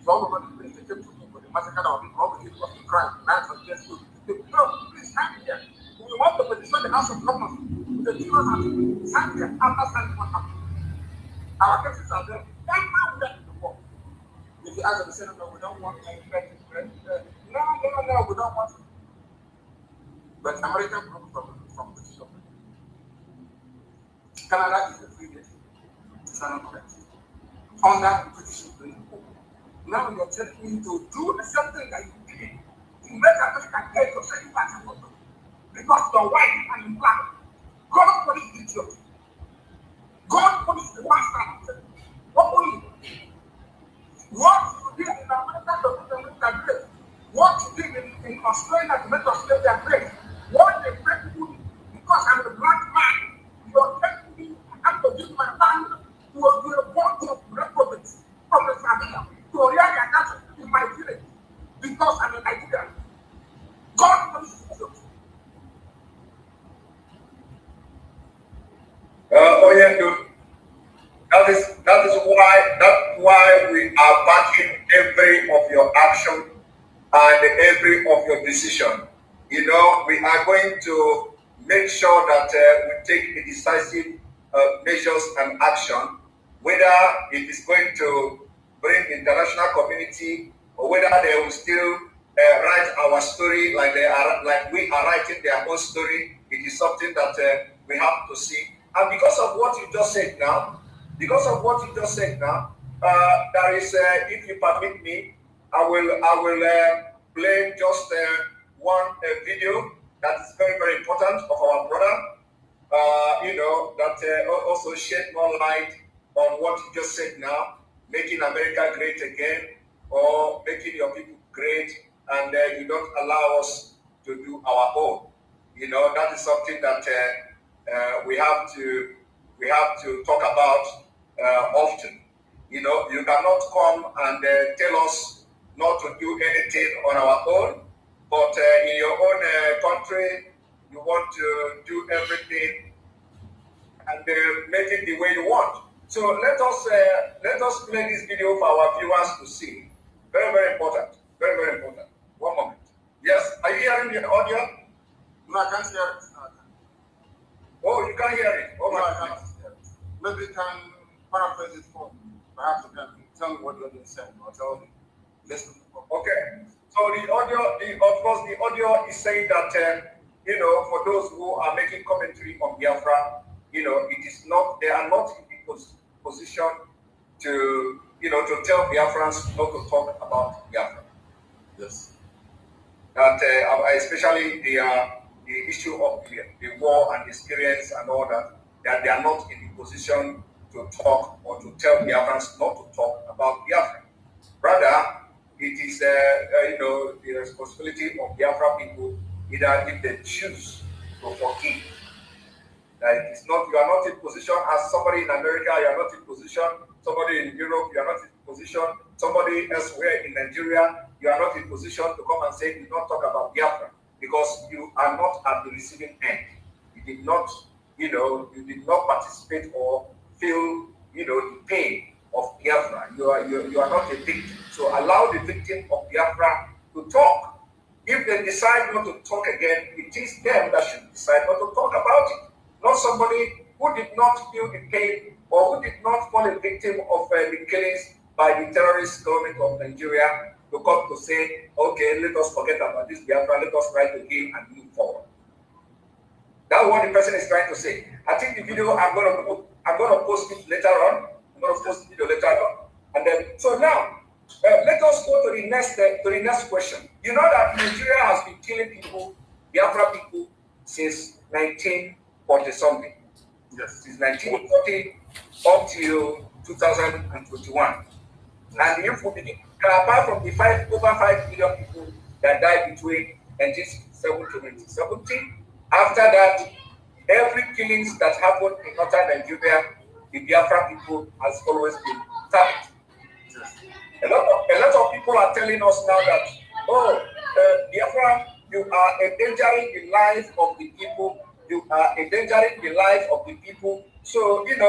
So all over the place, they came to me for the massacre of the all the people of the crime, knives and death. No, please stand here. We want to petition the House of Commons. The children have to stand here, understand what happened. Our cases are there. Everywhere in the world. the answer to say, no, we don't want any no, we don't want it. But America broke from the system. Canada is a free nation. It's not correct. Under British Supreme Court. Now you're telling me to do something that you did. You make America get to say back and forth. Because you're white and you're black. God punish the idiot. God punish the bastard. What will you do? What you did in America to make America great. What you did in Australia to make Australia great. What they make you do. Because I'm a black man, you're telling me I have to give my land to a bunch of reprobates from the Sabina to Oriana in my village because I'm a Nigerian. God punish the idiot. Oh yeah, dude. That is why we are backing every of your action and every of your decision. You know, we are going to make sure that we take the decisive measures and action, whether it is going to bring international community or whether they will still write our story like we are writing their own story. It is something that we have to see. And because of what you just said now, there is, if you permit me, I will play just one video that is very, very important of our brother. That also shed more light on what you just said now, making America great again, or making your people great, and you don't allow us to do our own. You know, that is something that we have to talk about often. You know, you cannot come and tell us not to do anything on our own, but in your own country, you want to do everything and make it the way you want. So let us play this video for our viewers to see. Very, very important. Very, very important. One moment. Yes, are you hearing the audio? No, I can't hear it. Oh, you can't hear it. Oh, no, I can't hear it. Maybe you can paraphrase it for me. Perhaps you can tell me what you're saying, or tell me. Listen. Okay. So the audio is saying that for those who are making commentary on Biafra, it is not, they are not in the position to tell Biafrans not to talk about Biafra. Yes. That especially the issue of the war and experience and all that they are not in the position to talk or to tell Biafrans not to talk about Biafra. Rather, it is the responsibility of Biafra people, either if they choose to forgive. That it's not, you are not in position as somebody in America, you are not in position, somebody in Europe, you are not in position, somebody elsewhere in Nigeria, you are not in position to come and say, do not talk about Biafra, because you are not at the receiving end. You did not, you did not participate or feel, the pain of Biafra. You are not a victim. So allow the victim of Biafra to talk. If they decide not to talk again, it is them that should decide not to talk about it. Not somebody who did not feel the pain or who did not fall a victim of the killings by the terrorist government of Nigeria to come to say, okay, let us forget about this Biafra, let us try to heal and move forward. That's what the person is trying to say. I think the video I'm gonna post it later on. I'm gonna post the video later on. And then so now let us go to the next question. You know that Nigeria has been killing people, Biafra people, since 1940 something. Yes. Since 1940 up till 2021. And if we begin, apart from the over 5 million people that died between 1967 to 1970, after that, every killings that happened in northern Nigeria, the Biafra people has always been targeted. A lot of people are telling us now that, Biafra, you are endangering the life of the people. You are endangering the life of the people. So, and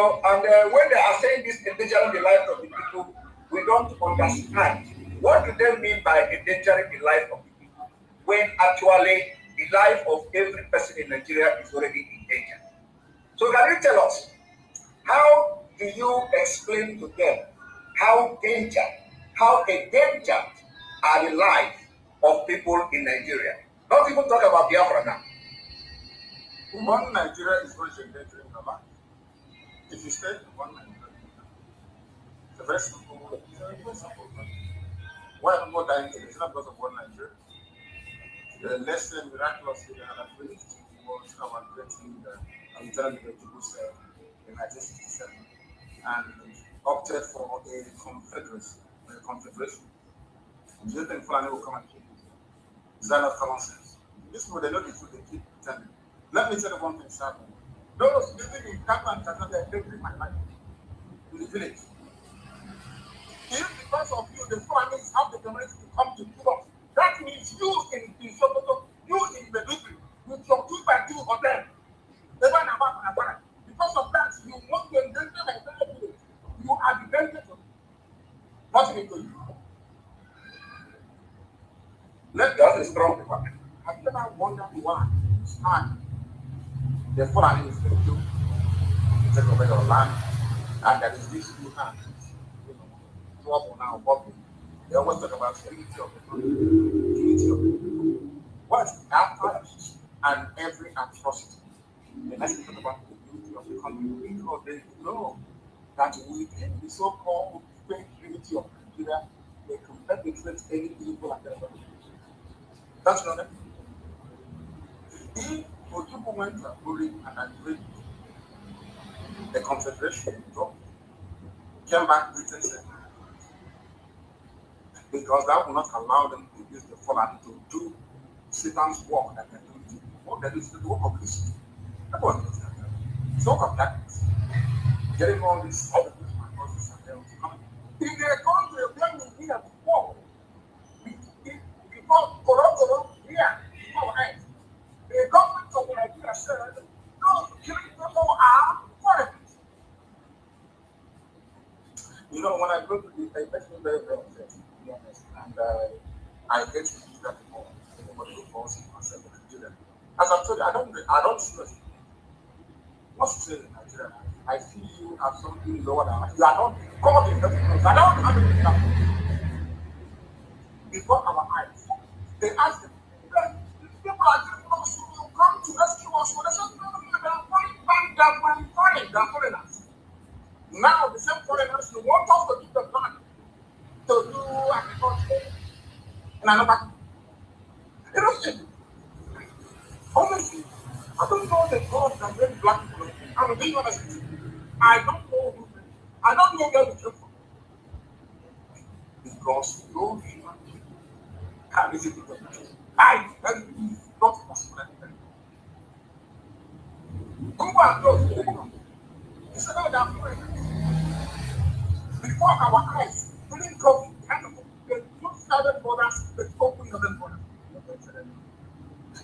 when they are saying this, endangering the life of the people, we don't understand. What do they mean by endangering the life of the people? When actually the life of every person in Nigeria is already in danger. So can you tell us, how do you explain to them how how endangered are the lives of people in Nigeria. Not even talk about Biafra now. One Nigeria is going to endanger in the life. If you stay in one Nigeria, it's a very simple, why are people dying today? It's not because of one Nigeria. The lesson miraculously they had agreed was our great leader, Lieutenant General said in 1967, and opted for a confederacy. Do you think Fulani will come and kill you? Is that not common sense? This people, they know the truth, they keep pretending. Let me tell you one thing, sir. Those living in Kapa and Kata, they are taking my life in the village. If because of you, the Fulanis have the community to come to kill us, that means you in Sokoto, you in Medugri, with your 2x2 hotel, because of that, you want to endanger my entire village. You are the danger to me. Nothing into you. Let me ask a strong people. Have you ever wondered why it's time the Fulani is going to take over your land and that is this new hand? Trouble now, popping. They always talk about the unity of the country, unity of the people. What's after each and every atrocity? The next thing talk about the unity of the country because they know that within the so-called fake unity of Nigeria, they can perpetrate any evil and their That's not it. If Ojubu went to Aburi and agreed the confederation dropped, came back Britain said, because that will not allow them to use the Fulani to do Satan's work that they're doing. What that is the work of this. That was it's work of darkness. Getting all these other forces and them to come. In their country, when we hear before, before Koro, here, before eyes, the government of Nigeria said, those killing people are foreigners. You know, when I go to the, it makes me very, very upset, to be honest. And I get to use that before. Everybody who falls in myself in Nigeria. As I've told you, I don't see us. What's to say in Nigeria? I see you as something lower than you are not God in heaven. I don't have anything that before our eyes. They ask them, people are telling us you come to rescue us. But they said, no, they're foreigners. Now the same foreigners you want us to give the land to do agriculture in another. You know, honestly, I don't know the God that made black people. I'm being honest with you. I don't know who. I don't know where we came from. Because no human being can visit the truth. I tell you, it's not possible. Go and go to the people. It's about that prayer. Before our eyes, during COVID, the two started borders, the open other borders.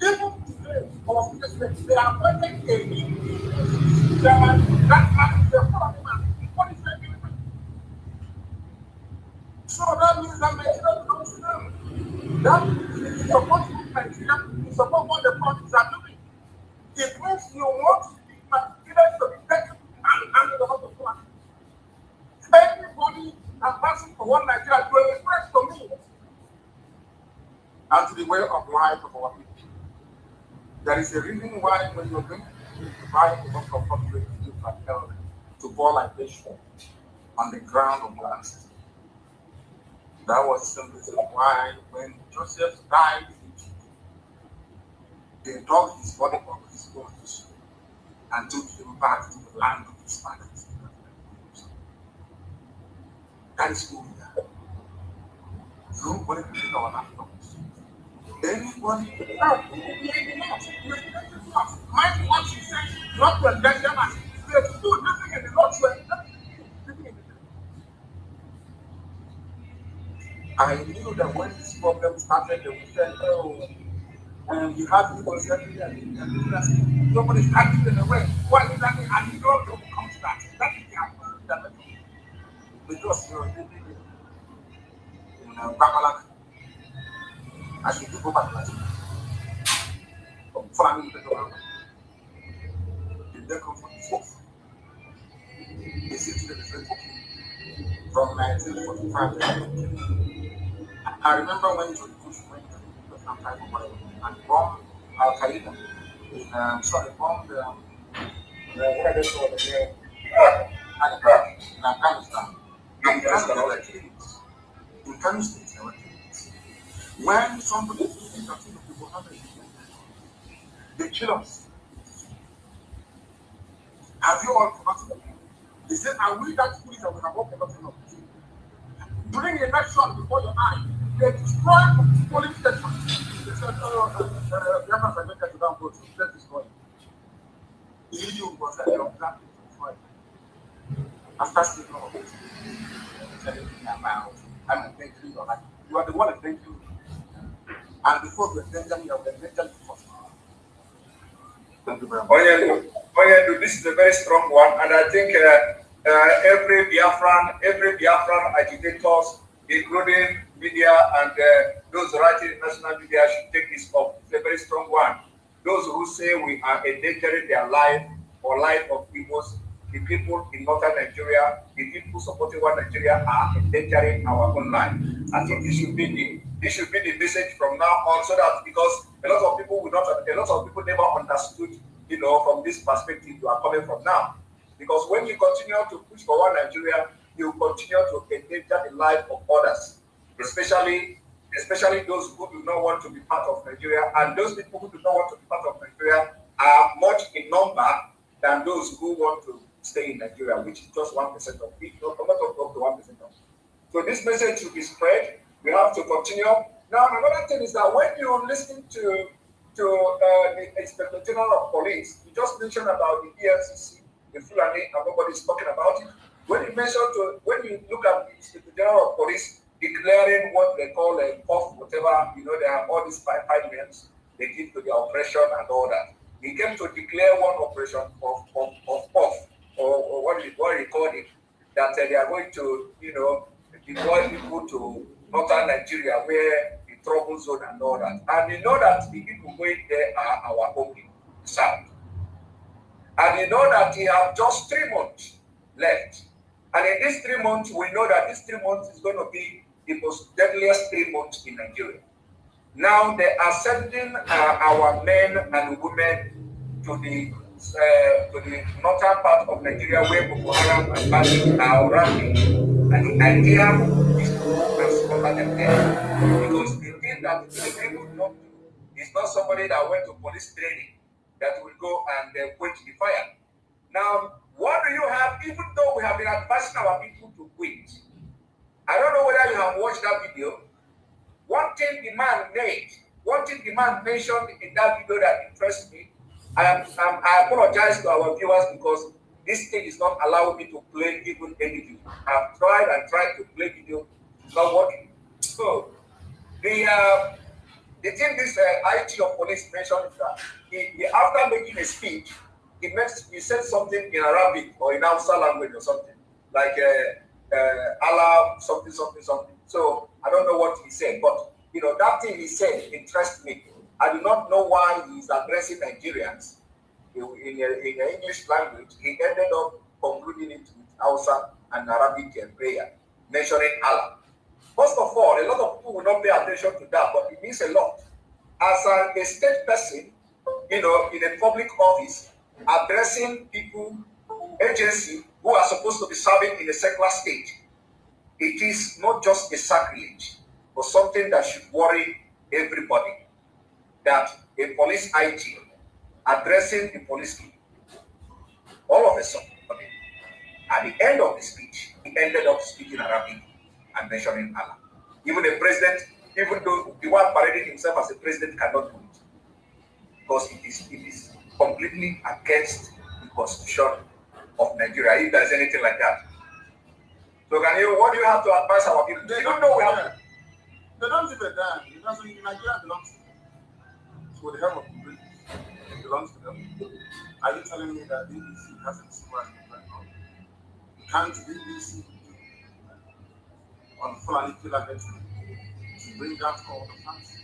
Even today, our president, they are appointing a new chairman. That man is a foreign man. What is that doing? So that means that Nigeria belongs to them. That means you support Nigeria, you support what the parties are doing. It means you want Nigeria to be taken and the whole of plan. Everybody advancing for one Nigeria to express to me and to the way of life of our people. There is a reason why when you're going to buy a book of country, you can tell them to pour like this on the ground of your ancestors. That was the reason why when Joseph died in Egypt, they dug his body up his bones and took him back to the land of his fathers. That is who we are. Nobody can take our land from us. Anybody, mind what he said, not to endanger us. We are still living in the Lord's way. I knew that when this problem started, they would say, oh, you have people saying that nobody's acting in the way. Why is that? And you don't come to that. That is the approach. Because you're living in Babalak. As you go back last from family to the world, they come from the source. They see to the different from 1945. I remember when George Bush went to Vietnam and bombed Al Qaeda bombed in Afghanistan. In Kano State, there were killings. When somebody thinks that people have a they kill us. Have you all forgotten? They said, are we that foolish that we have all forgotten of? During the election before your eye, they destroyed polling stations. They said, Biafra'S are making to down vote, let's destroy it. The issue was that they were planning to destroy it. After speaking of it, telling me about, I'm thanking you, you are the one that thank you. And before you endanger me, you have endangered me first. Thank you very much. This is a very strong one, and I think every Biafran agitators, including media and those writing in national media, should take this up. It's a very strong one. Those who say we are endangering their life or life of peoples, the people in northern Nigeria, the people supporting one Nigeria are endangering our own life. I think this should be the message from now on, so that because a lot of people never understood, from this perspective you are coming from now. Because when you continue to push for one Nigeria, you continue to endanger the life of others, especially those who do not want to be part of Nigeria, and those people who do not want to be part of Nigeria are much in number than those who want to stay in Nigeria, which is just 1% of people, not up to 1% of. So this message should be spread. We have to continue. Now, another thing is that when you listen to the Inspector General of Police, you just mentioned about the EFCC, the Fulani, and nobody's talking about it. When you look at the Inspector General of Police declaring what they call a off, whatever, they have all these five names they give to the operation and all that. He came to declare one operation of or what do you call it, that they are going to, deploy people to northern Nigeria where the trouble zone and all that. And you know that the people going there are our own people, South. And you know that they have just 3 months left. And in these 3 months, we know that this 3 months is going to be the most deadliest 3 months in Nigeria. Now they are sending our men and women to the northern part of Nigeria where Boko Haram and Bandits are running. And the idea is to go and slaughter them there. Because the thing that the people will not do is not somebody that went to police training that will go and quench the fire. Now, what do you have, even though we have been advising our people to quit? I don't know whether you have watched that video. One thing the man mentioned in that video that interests me, I apologize to our viewers because this thing is not allowing me to play even any video. I've tried to play video, it's not working. So, the thing this IT of police mentioned is that he after making a speech, he said something in Arabic or in Hausa language or something, like Allah something. So I don't know what he said, but that thing he said interests me. I do not know why he's addressing Nigerians in English language. He ended up concluding it with Hausa and Arabic prayer, mentioning Allah. First of all, a lot of people will not pay attention to that, but it means a lot. As a state person, in a public office, addressing people, agency who are supposed to be serving in a secular state, it is not just a sacrilege, but something that should worry everybody. That a police IT addressing the police people, all of a sudden, at the end of the speech, he ended up speaking Arabic and mentioning Allah. Even a president, even though the one parading himself as a president, cannot do it. Because it is completely against the constitution of Nigeria, if there's anything like that. So what do you have to advise our people? They don't know we have. They don't give a damn. Because Nigeria belongs to them. So the help of the British, it belongs to them. Are you telling me that BBC hasn't seen what I'm doing? Can't BBC on Fulani killer next to bring down all the facts?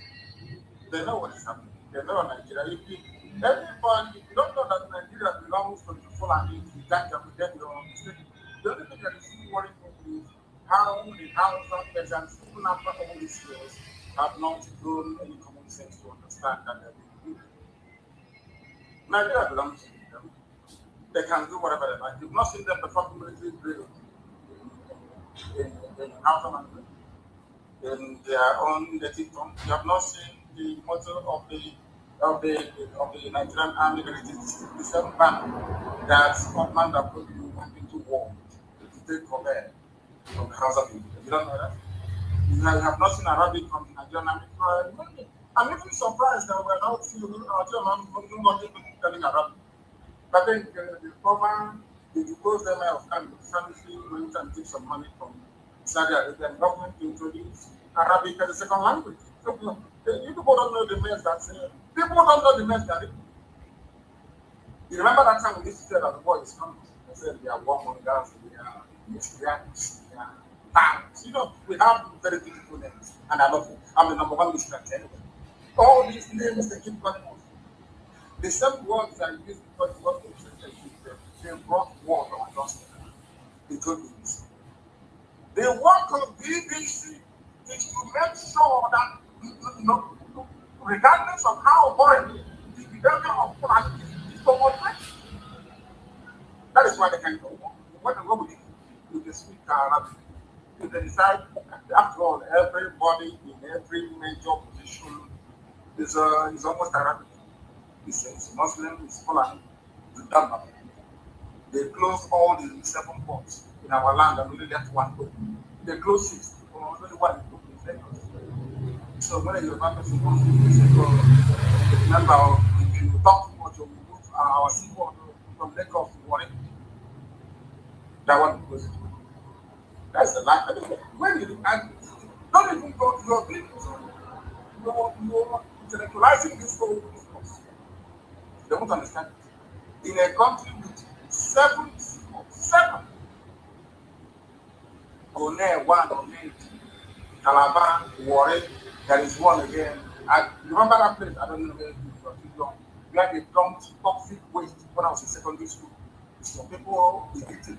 They know what is happening. They know Nigeria. If you don't know that Nigeria belongs to the Fulani, you can't have them, you're mistaken. The only thing that is worrying me is how the Hausa peasants, even after all these years, have not grown any common sense to understand that they're being used. Nigeria belongs to them. They can do whatever they like. You've not seen them perform military drill in Hausa language, in their own native tongue. You have not seen the motto of the Nigerian Army, that it is the same band that Scotland that put you went into war to take cover from the Hausa people. You don't know that? You have not seen Arabic from the Nigerian Army. I'm even surprised that we're not seeing not even telling Arabic. But then the former, the deposed emir of Kano, Sanusi went and took some money from Saudi Arabian government to introduce Arabic as a second language. So you people don't know the mess that's people don't know the mess that it. You remember that time we used to say that the war is coming? They said we are warmongers, we are miscreants, we are towns. You know, we have very beautiful names, and I love it. I'm the number one miscreant anyway. All these names they keep coming on. The same words are used because what they brought war on us. The good news. The work of BBC is to make sure that, regardless of how horrible the behavior of Fulani is promoted, that is why they can go. When they go with the speak Arabic, if they decide, after all, everybody in every major position is almost Arabic. It's Muslim, it's Fulani, it's Dhamma. They close all the 7 ports in our land and only left 1 port. They close 6, only 1 port in Lagos. So when you're not person wants to say, remember, if you talk too much, or we move our seaport from Lagos to Warren, that one goes. That's the life. When you don't even go to your business, you're intellectualizing this whole discourse. They won't understand it. In a country with 7 One, 1, 8, Calabar, Warren, there is one again. You remember that place? I don't know where it is, where they dumped toxic waste when I was in secondary school. So people, the victim,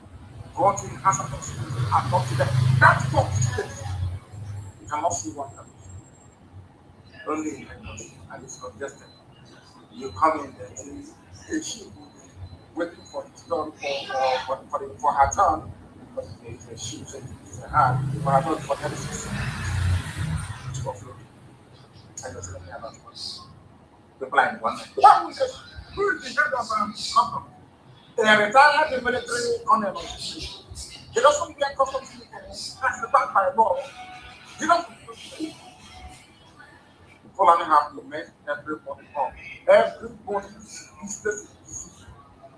brought in hazardous waste and dumped them. That's toxic waste. You cannot see one coming. Only in Lagos, and it's congested. You come in there, a ship will be waiting for its turn for her turn, because it's a ship, it's a hand, for her turn for every 6 to offload. And you're telling me about what? The blind one. Who is the head of customs? A retired military colonel. He doesn't get customs as the back by law. He doesn't. Fulani have to make everybody come. Everybody is this.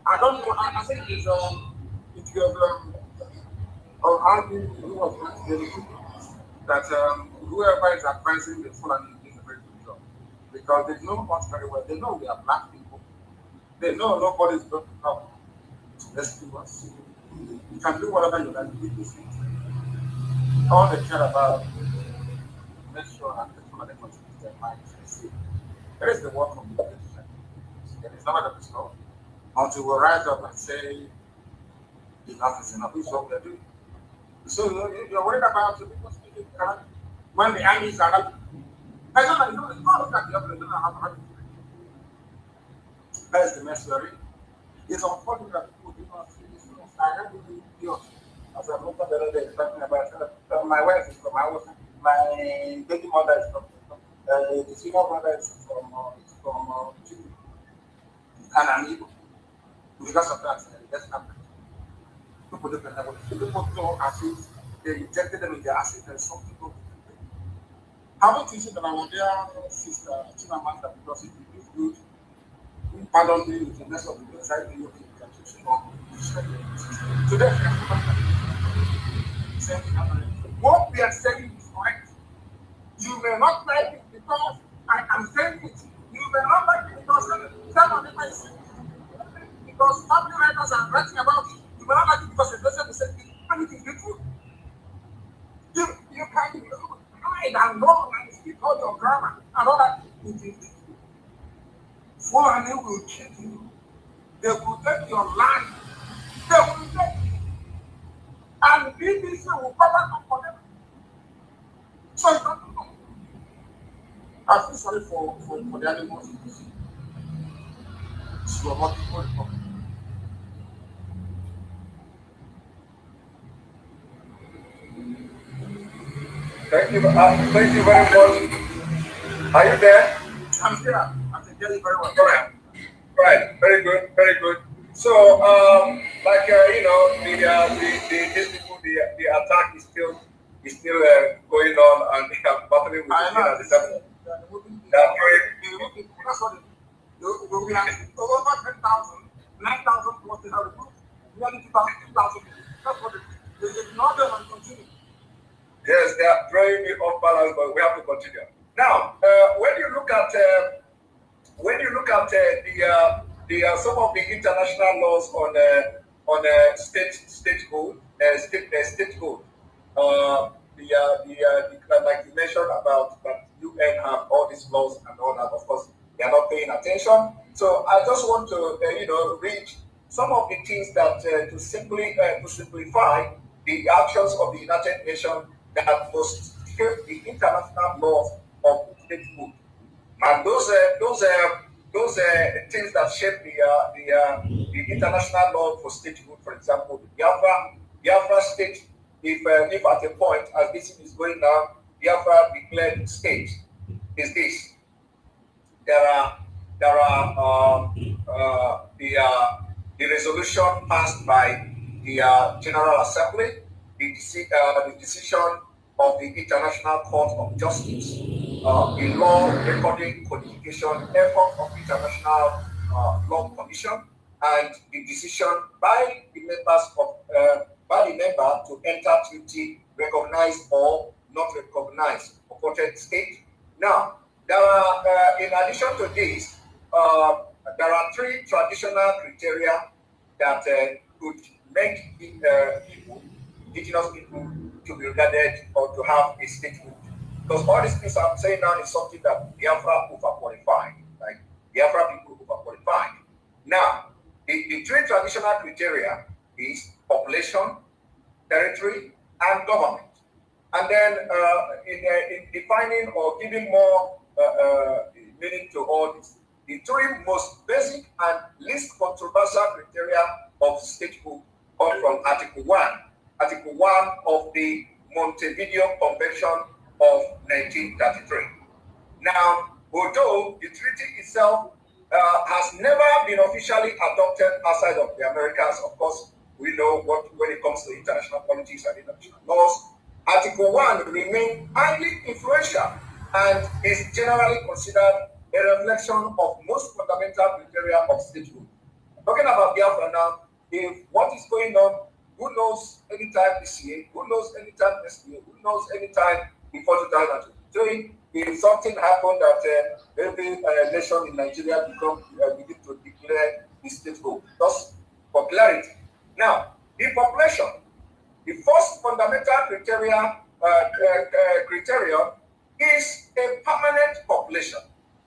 I don't know. I think it's who was that whoever is advising the Fulani is doing a very good job, because they know us very well. They know we are black people. They know nobody is going to come to rescue us. You can do whatever you like to do. All they care about, make sure that the Fulani continue their minds. There is the work of the Agitation. There is nobody that is wrong. Until we rise up and say, enough is enough. This is what we are doing. So you're worried about the people speaking Arabic when the army is Arabic. I don't know, it's not that the other don't have Arabic. That is the mess we're in. It's unfortunate that people do not see this. I have to be idiot. As I looked at the other day, talking about my wife is from Hausa, my baby mother is from the senior brother is from Chile, and I'm Igbo. Because of that, that's happened. People know as if they rejected them in their assets and some people. Haven't you seen that our dear sister Chimamanda, because if you do good, we pardon me with the mess of the inside the European countries or today, same thing happening. What we are saying is correct. You may not like it because I am saying it. You may not like it because some of it is because family writers are writing about it. You may not like it because the person is saying it, and it is the truth. You can hide and go and speak all your grammar and all that. It is the truth. Fulani will kill you. They will take your land. They will take you. And BBC will cover up sorry for the animals you see. It's your multiple republic. Thank you very much. Are you there? I'm here. I can hear you very well. Right. Very good. Very good. So, like these people, the attack is still going on, and they are battling with the devil. That's what we have over 10,000, 9,000 plus they have removed. Nearly 2,000. That's what they ignore them and continue. Yes, they are throwing me off balance, but we have to continue. Now, when you look at some of the international laws on statehood, like you mentioned about that UN have all these laws and all that. Of course, they are not paying attention. So I just want to read some of the things that to simplify the actions of the United Nations that must shape the international laws of statehood. And those things that shape the international law for statehood, for example, the Biafra state, if at a point as this is going now, Biafra declared state, is this. There are the resolution passed by the General Assembly, the decision of the International Court of Justice, the law recording codification effort of International Law Commission, and the decision by the member to enter treaty recognized or not recognized purported state. Now, there are in addition to this, there are three traditional criteria that could make indigenous people to be regarded or to have a statehood. Because all these things I'm saying now is something that Biafra overqualified, like Biafra people overqualified. Now, the three traditional criteria is population, territory, and government. And then in defining or giving more meaning to all this, the three most basic and least controversial criteria of statehood come from Article 1. Article 1 of the Montevideo Convention of 1933. Now, although the treaty itself has never been officially adopted outside of the Americas, of course, we know when it comes to international politics and international laws, Article 1 remains highly influential and is generally considered a reflection of most fundamental criteria of statehood. Talking about Biafra now, if what is going on, who knows anytime this year, who knows anytime next year, who knows anytime before 2023, if something happened that every nation in Nigeria begin to declare the statehood. Just for clarity. Now, the population, the first fundamental criterion is a permanent population.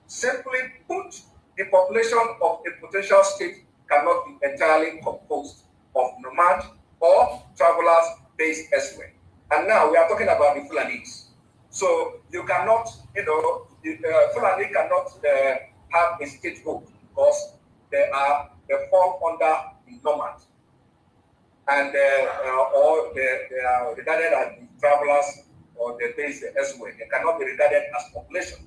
Simply put, the population of a potential state cannot be entirely composed of nomads or travelers based elsewhere. And now we are talking about the Fulanis. So you cannot, Fulani cannot have a statehood because they fall under the nomads. And or they are regarded as travelers or they're based elsewhere. They cannot be regarded as population.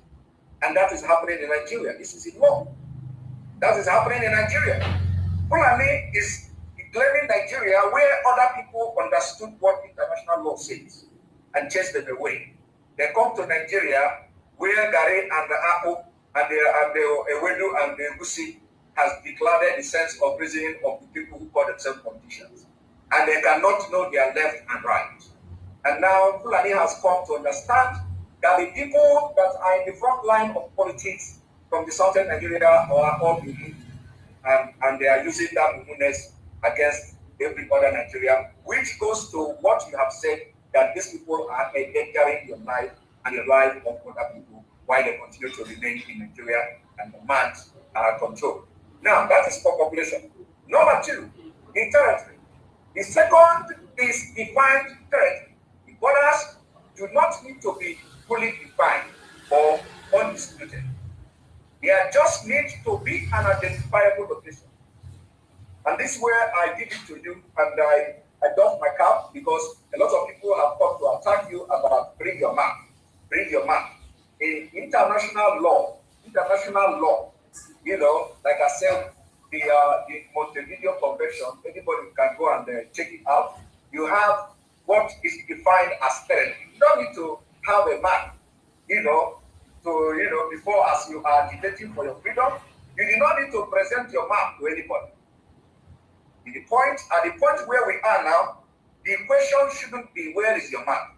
And that is happening in Nigeria. This is in law. That is happening in Nigeria. Fulani is claiming Nigeria where other people understood what international law says and chased them away. They come to Nigeria where Gare and the Apple and the Ewedu and the Egusi has declared the sense of reasoning of the people who call themselves politicians. And they cannot know their left and right. And now Fulani has come to understand that the people that are in the front line of politics from the southern Nigeria are all Mumu, and they are using that Mumuness against every other Nigerian, which goes to what you have said, that these people are entering your life and the life of other people while they continue to remain in Nigeria and demand control. Now, that is for population. Number two, in territory. The second is defined territory. The borders do not need to be fully defined or undisputed. There just needs to be an identifiable location. And this is where I give it to you, and I doff my cap, because a lot of people have come to attack you about bring your map. Bring your map. In international law, you know, like I said, the Montevideo Convention, anybody can go and check it out. You have what is defined as territory. You don't need to have a map, you know, before as you are agitating for your freedom. You do not need to present your map to anybody. At the point where we are now, the question shouldn't be where is your map.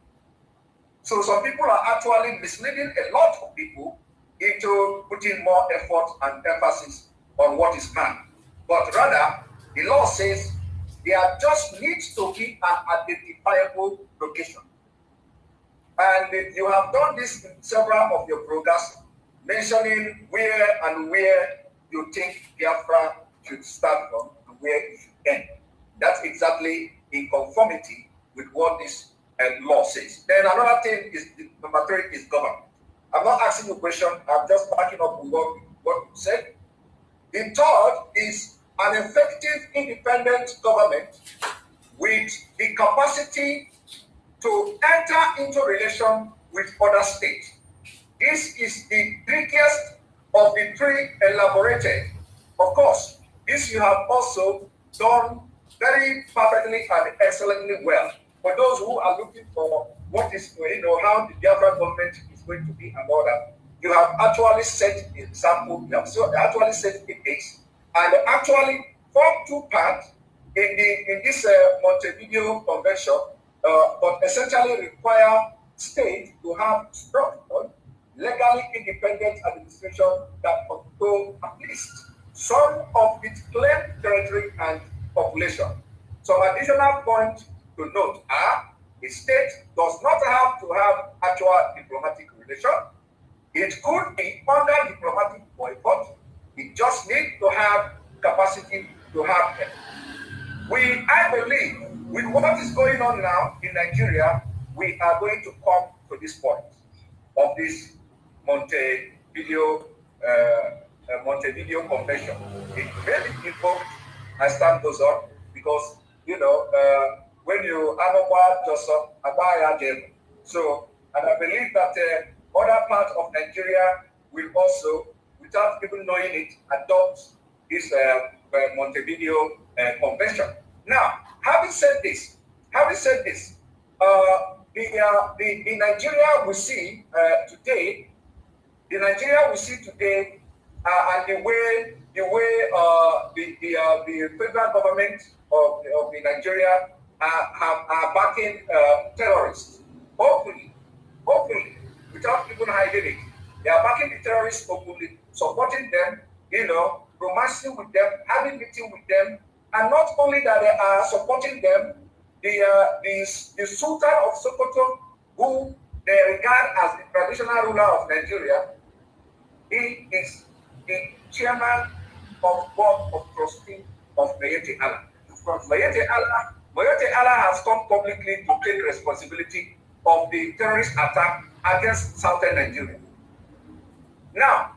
So some people are actually misleading a lot of people into putting more effort and emphasis on what is map. But rather, the law says there just needs to be an identifiable location. And you have done this in several of your programs, mentioning where you think Biafra should start from and where it should end. That's exactly in conformity with what this law says. Then another thing is, number 3 is government. I'm not asking you a question, I'm just backing up with what you said. The third is an effective independent government with the capacity to enter into relation with other states. This is the trickiest of the 3 elaborated. Of course, this you have also done very perfectly and excellently well. For those who are looking for what is, how the Biafran government is going to be and all that, you have actually set an example, you have actually set a base, and actually form 2 parts in this Montevideo Convention, but essentially require states to have structured, legally independent administration that control at least some of its claimed territory and population. Some additional points to note are: a state does not have to have actual diplomatic relation. It could be under diplomatic boycott. It just needs to have capacity to have them. I believe, with what is going on now in Nigeria, we are going to come to this point of this Montevideo Convention. It may be invoked as time goes on, because when you so, and I believe that other parts of Nigeria will also, without even knowing it, adopt this Montevideo Convention. Now, having said this, the Nigeria we see today, and the way the federal government of the Nigeria are backing terrorists openly, without even hiding it. They are backing the terrorists openly, supporting them, romancing with them, having meeting with them, and not only that they are supporting them, the Sultan of Sokoto, who they regard as the traditional ruler of Nigeria, he is the chairman of board of trustee of Mayete Allah. Mayete Allah has come publicly to take responsibility of the terrorist attack against southern Nigeria. Now,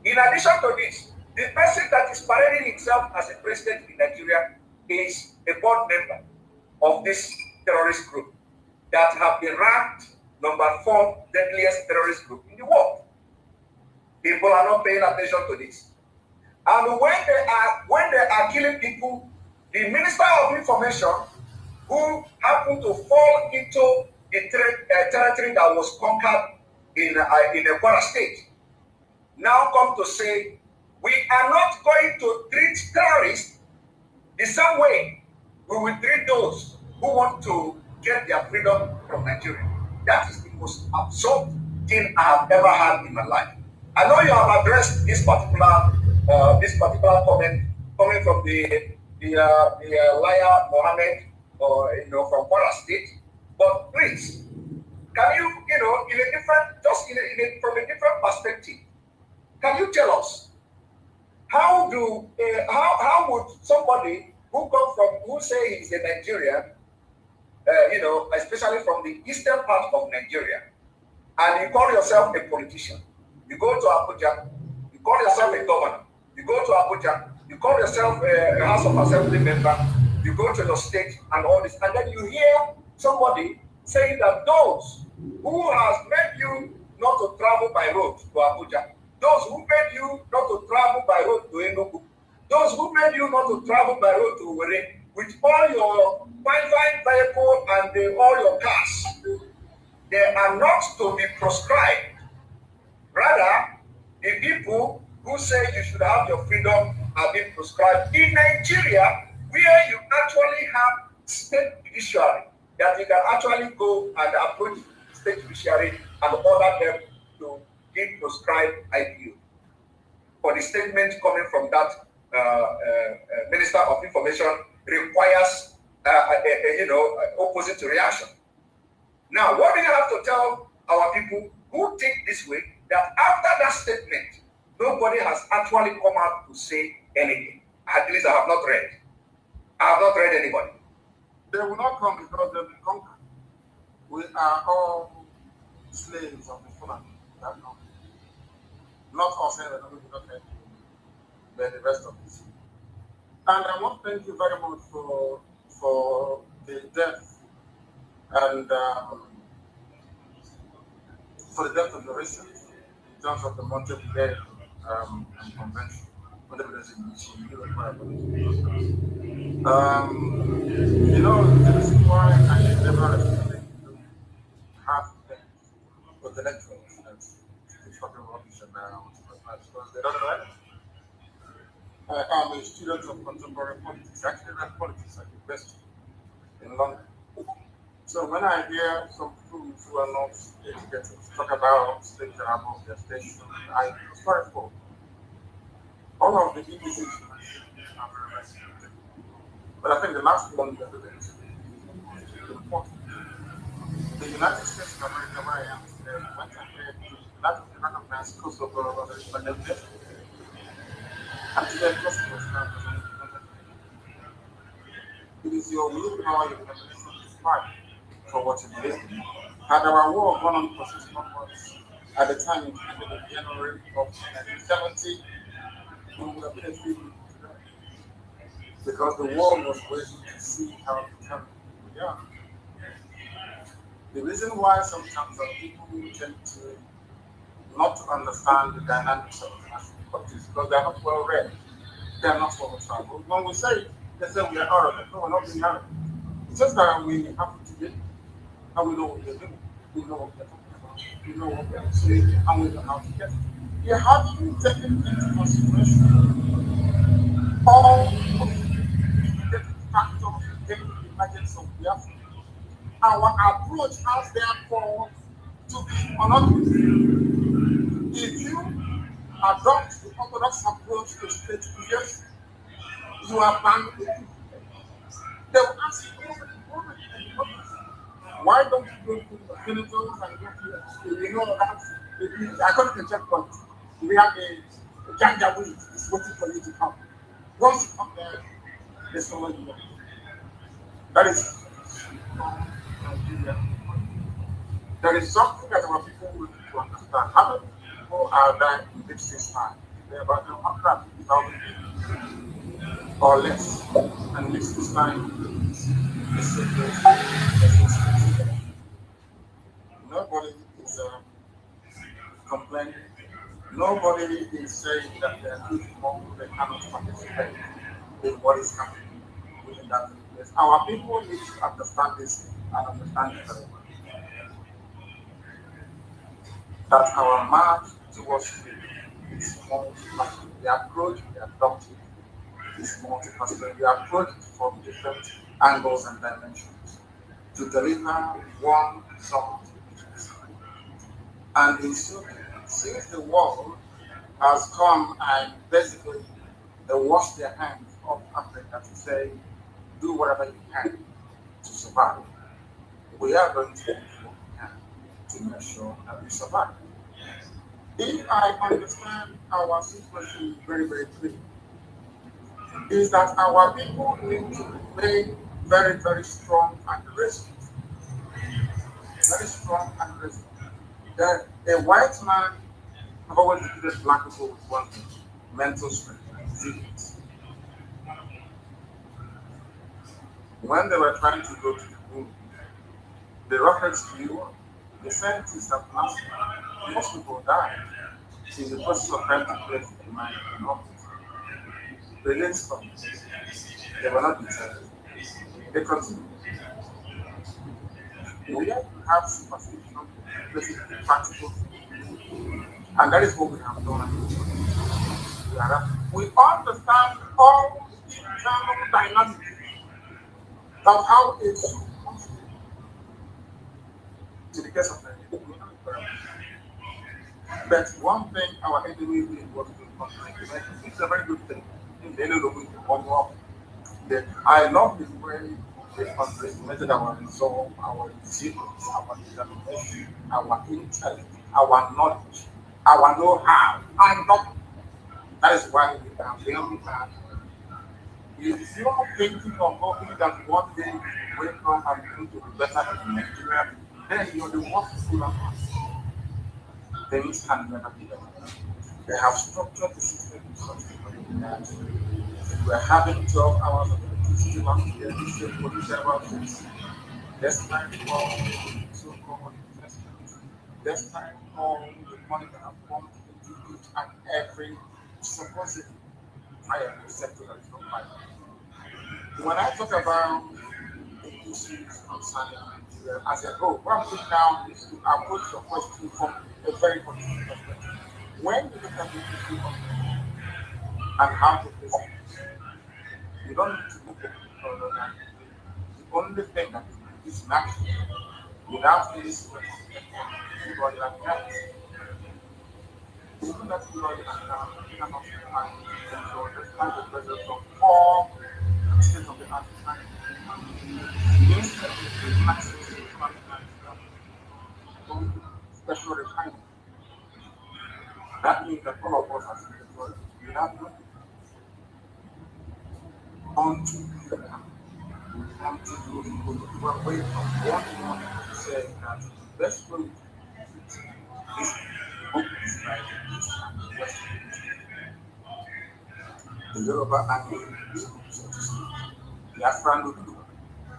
in addition to this, the person that is parading himself as a president in Nigeria is a board member of this terrorist group that have been ranked number 4 deadliest terrorist group in the world. People are not paying attention to this. And when they are killing people, the Minister of Information, who happened to fall into the territory that was conquered in a Kwara state, now come to say, we are not going to treat terrorists the same way we will treat those who want to get their freedom from Nigeria. That is the most absurd thing I have ever had in my life. I know you have addressed this particular comment coming from the liar Mohammed, from Kwara State. But please, can you, in a different, from a different perspective, can you tell us how would somebody who say he's a Nigerian, especially from the eastern part of Nigeria, and you call yourself a politician, You go to Abuja, you call yourself a governor. You go to Abuja, you call yourself a House of Assembly member. You go to your state and all this, and then you hear somebody saying that those who has made you not to travel by road to Abuja, those who made you not to travel by road to Enugu, those who made you not to travel by road to Owerri, with all your fine vehicle and all your cars, they are not to be proscribed. Rather, the people who say you should have your freedom are being proscribed. In Nigeria, where you actually have state judiciary, that you can actually go and approach state judiciary and order them to give prescribed IPO. For the statement coming from that Minister of Information requires opposite reaction. Now, what do you have to tell our people who think this way, that after that statement, nobody has actually come out to say anything? At least I have not read. I have not read anybody. They will not come because they'll be conquered. We are all slaves of the Finland. Not us, but the rest of us. And I want to thank you very much for the death and for the death of the recent in terms of the Montevideo Convention. The reason why I never really have things with the electrons that's fucking rubbish about because they don't know anything. I'm a student of contemporary politics. Actually, I read politics at university in London. So when I hear some people who are not educated talk about state above their station, I feel sorry for all of the BBC. But I think the last one is important. The United States of America, where I am today, went ahead to recognize Kosovo as an independent. And today, Kosovo is now it is your willpower, your determination to fight for what you believe in. Had our war gone on for 6 months, at the time it ended in January of 1970, we would have been a free people today. Because the war was waiting to see how determined we are. The reason why sometimes people tend to not to understand the dynamics of international politics because they are not well read, they are not well traveled. When we say it, they say we are arrogant. No, we're not being arrogant. It's just that we happen to be, and we know what we're doing. We know what we're talking about. We know what we're saying, and we know how to get it. You have to take into consideration all of the factors in the emergence of Biafra. Our approach has therefore to be unorthodox. If you adopt the orthodox approach to state creation, you are bound to it. They will ask you, why don't you go to the genitals and go to that? According to the checkpoint, we have a ganja weed is waiting for you to come. Once you come there, there's no way you go. That is Nigeria. There is something that our people will need to understand. How many people are dying in this time? There are about 150,000 people or less. And this time is nobody is complaining. Nobody is saying that they are doing more, they cannot participate in what is happening within that place. Our people need to understand this and understand it very well. That our march towards freedom is multifaceted. The approach we adopt is multifaceted. We approach it from different angles and dimensions to deliver one result. And in so doing, since the world has come and basically they wash their hands of Africa to say, do whatever you can to survive, we are going to do what we can to make sure that we survive. If I understand our situation very, very clearly, is that our people need to remain very, very strong and resilient. Very strong and resilient. That a white man I've always treated black people with one thing: mental strength and resilience. When they were trying to go to the moon, they rockets flew. The scientists have asked, most people died in the process of trying to place the man in orbit. They didn't stop. They were not deterred. They continued. We have to have superstition, basically practical, and that is what we have done. We understand all the internal dynamics of how it should function. In the case of Nigeria, but one thing our enemy did was to contradict. It's a very good thing. In the end of the week, I love the way they underestimated our resolve, our resilience, our determination, our intellect, our knowledge, our know-how. That is why we are very bad. If you are thinking of hoping that one day you will wake up and going to be better in Nigeria, then you're the worst fool of us. Things can never be better. They have structured the system in such a way that we're having 12 hours of electricity last year, this year, for this about this. Despite all the so-called investments, despite all the money that have pumped into each and every supposed fire sector that is not fire. When I talk about the issues concerning Nigeria as a whole, what I'm putting down is to approach your question from a very particular perspective. When you look at the issue of Nigeria and how to face it, you don't need to look at it further than the only thing that is natural without any stress is blood and health. Even that blood and health cannot find control despite the presence of all state of the art science. Means that the maximum special refinement. That means that all of us as individuals, we have no unto you were away from one to say that the best way is book describing this and the West. The Yoruba army is so to speak. The Afran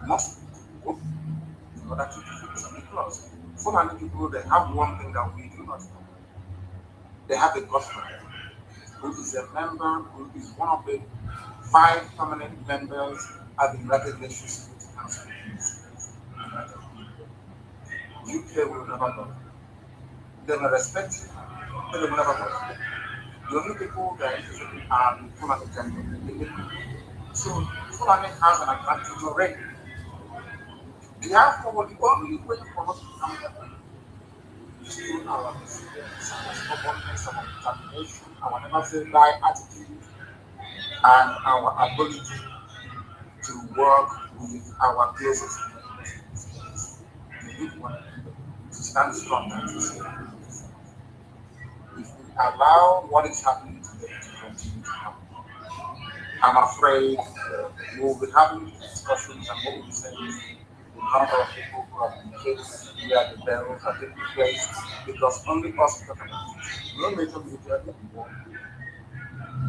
must go in order to defeat some clause. Fulani people, they have one thing that we do not know. They have a gospel who is a member, who is one of the 5 permanent members at the United Nations Security Council. UK will never go. They may respect it, but they will never go. The only people that are the Fulani temple. So Fulani has an advantage already. Therefore, the only way for us to come back is through our resilience, our stubbornness, our determination, our never say die attitude, and our ability to work with our closest friends. We need one to stand strong and to say, if we allow what is happening today to continue to happen, I'm afraid we will be having discussions and what we'll be saying. The number of people who have been killed, where the barrels are taking place, because only us talk about it. No major military war.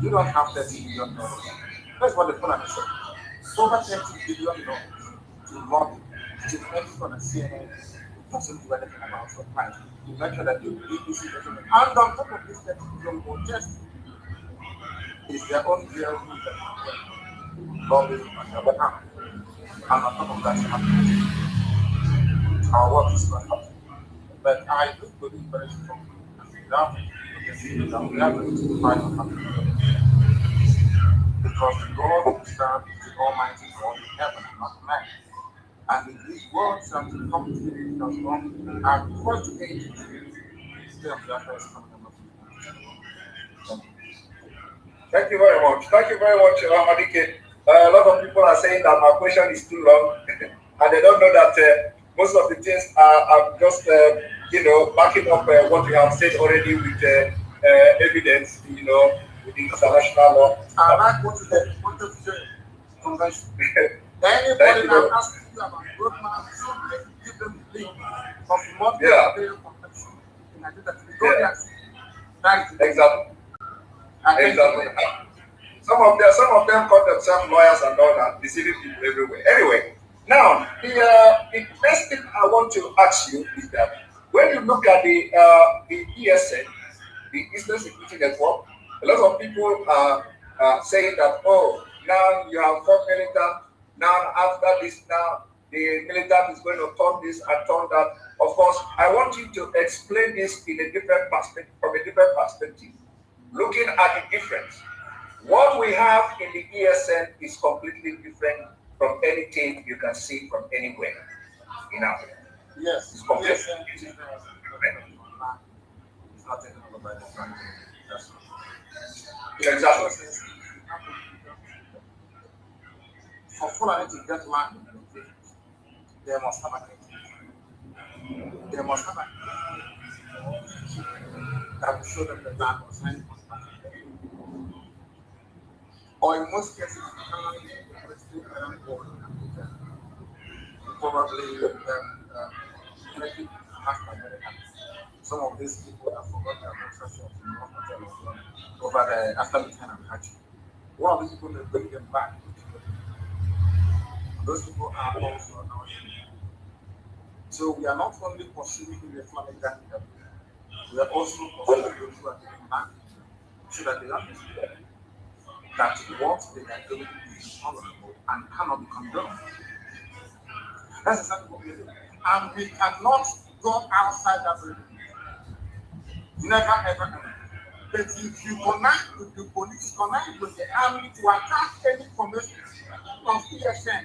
You don't have $30 billion. That's what the Fulani said. Over $30 billion to lobby to make sure that CNN doesn't do anything about your crime. To make sure that the BBC doesn't. And on top of this $30 billion, just is their own real lobbying on your behalf. And on top of that, you have our work is not happening. But I do believe very strongly that we are going to find a happy. Because God himself is the Almighty God in heaven and not man. And if these words have to come to the transform and call to aid, still Biafra'S is coming up. Thank you very much. Thank you very much, Amadike. A lot of people are saying that my question is too long, and they don't know that most of the things are just, backing up what we have said already with evidence, with the international law. I like what you say, convention. Anybody that asks you about roadmap, simply give them the link of the convention in Nigeria. Exactly. Exactly. Some of them call themselves lawyers and all that, deceiving people everywhere. Anyway, now the next thing I want to ask you is that when you look at the ESN, the Eastern Security Network, a lot of people are saying that, oh, now you have fought militant. Now after this, now the militant is going to turn this and turn that. Of course, I want you to explain this in a different perspective, from a different perspective, looking at the difference. What we have in the ESN is completely different from anything you can see from anywhere in Africa. Yes, it's completely different. It's not taken over by the country. Exactly. For Fulani to get land, they must have an They must have an that will show them the land was signed. Or in most cases, probably some of these people have forgotten their ancestors over the after the time of Haji. One of these people will bring them back. Those people are also now. So we are not only pursuing the Islamic gang, we are also pursuing those who are getting back so that they understand that what they are doing is honorable and cannot be condoned. That's exactly what we do. And we cannot go outside that religion. Never ever. But if you connect with the police, connect with the army to attack any formation of PSN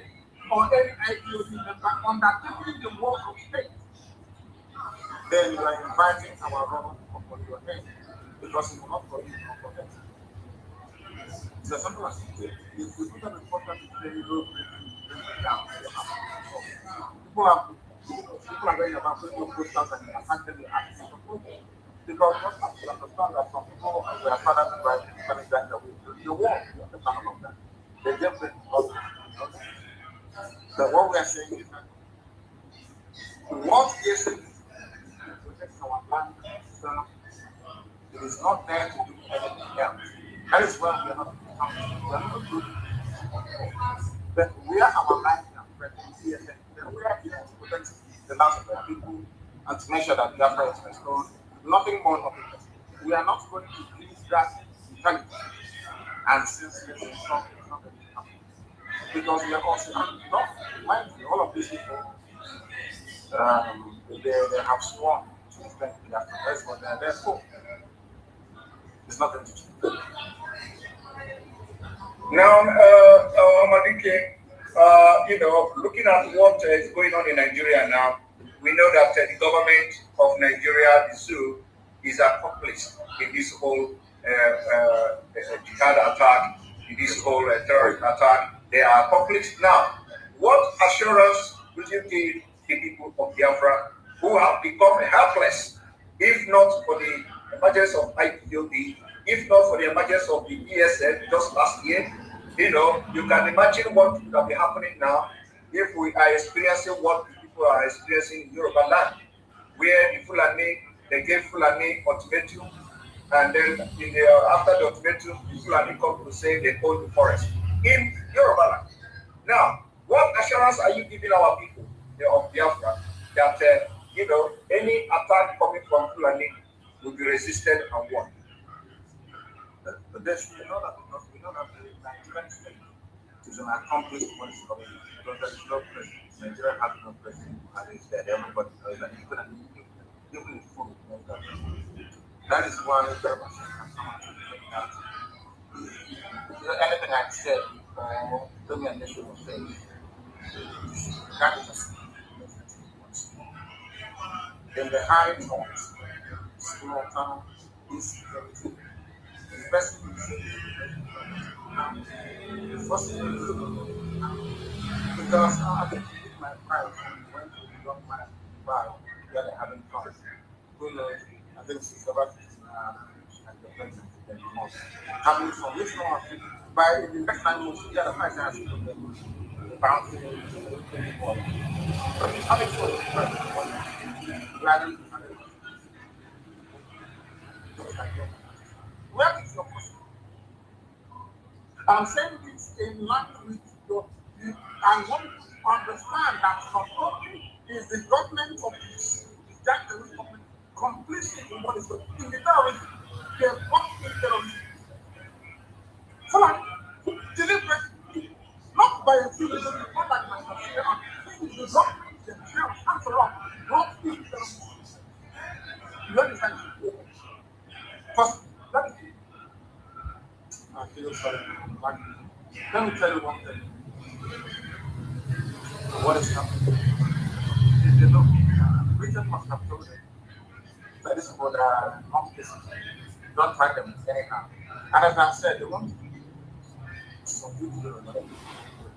or any IPOD member undertaking the work of state, then you are inviting our wrong upon your head because it will not forgive or protect. It's as simple as it is. If you put a report that you will bring it down, people are going about putting your posters and attacking the actions of people. Because what you understand that some people were fathered by Islamic gang that the war, you understand about that. They just said, so what we are saying is that what is it protects our land, it is not there to do anything else. That is why we are not good. But we are our life and presence, then we are here to protect the lands of our people and to make sure that Biafra is restored. Nothing more, nothing less. We are not going to please that mentality. And since this is not going to happen, because we are also not, mind you, all of these people, they have sworn to defend Biafra. That's what they are there for. It's not going to change. Now, Madike, looking at what is going on in Nigeria now, we know that the government of Nigeria, the zoo, is accomplice in this whole jihad attack, in this whole terrorist attack. They are accomplice. Now, what assurance will you give the people of Biafra who have become helpless, if not for the emergence of IPOD, if not for the emergence of the ESN just last year? You can imagine what will be happening now if we are experiencing what the people are experiencing in Yoruba land, where the Fulani, they gave Fulani ultimatum, and then after the ultimatum, the Fulani come to say they own the forest in Yoruba land. Now, what assurance are you giving our people of Biafra that any attack coming from Fulani will be resisted and won? But there's we know that because we know that the Nigerian state is an accomplished policy government because there is no president. Nigeria has no president, and it's there. Everybody knows that even in food knows that. That is why very much can come out and say that anything I said or tell me an issue of things, that is in the high talks, small town, insecurity. The best thing is the first thing because I think my pride when we don't mind by where they're having fun. Who knows? I think she's about and the president is the most. Having fun, which one of by the next time we see the price as you bouncing having fun. Where is your question? I'm saying this in line with your view. I want you to understand that not only is the government of that government completely in what is going in the terrorism, they have got in terrorism. So, deliberately, not by a few, not like my sister, the government themselves, after all, brought in terrorism. You understand? First, I feel sorry. Let me tell you one thing. What is happening? They know. Britain must have told them that this would not listen. Don't try them anyhow. And as I said, they want some people with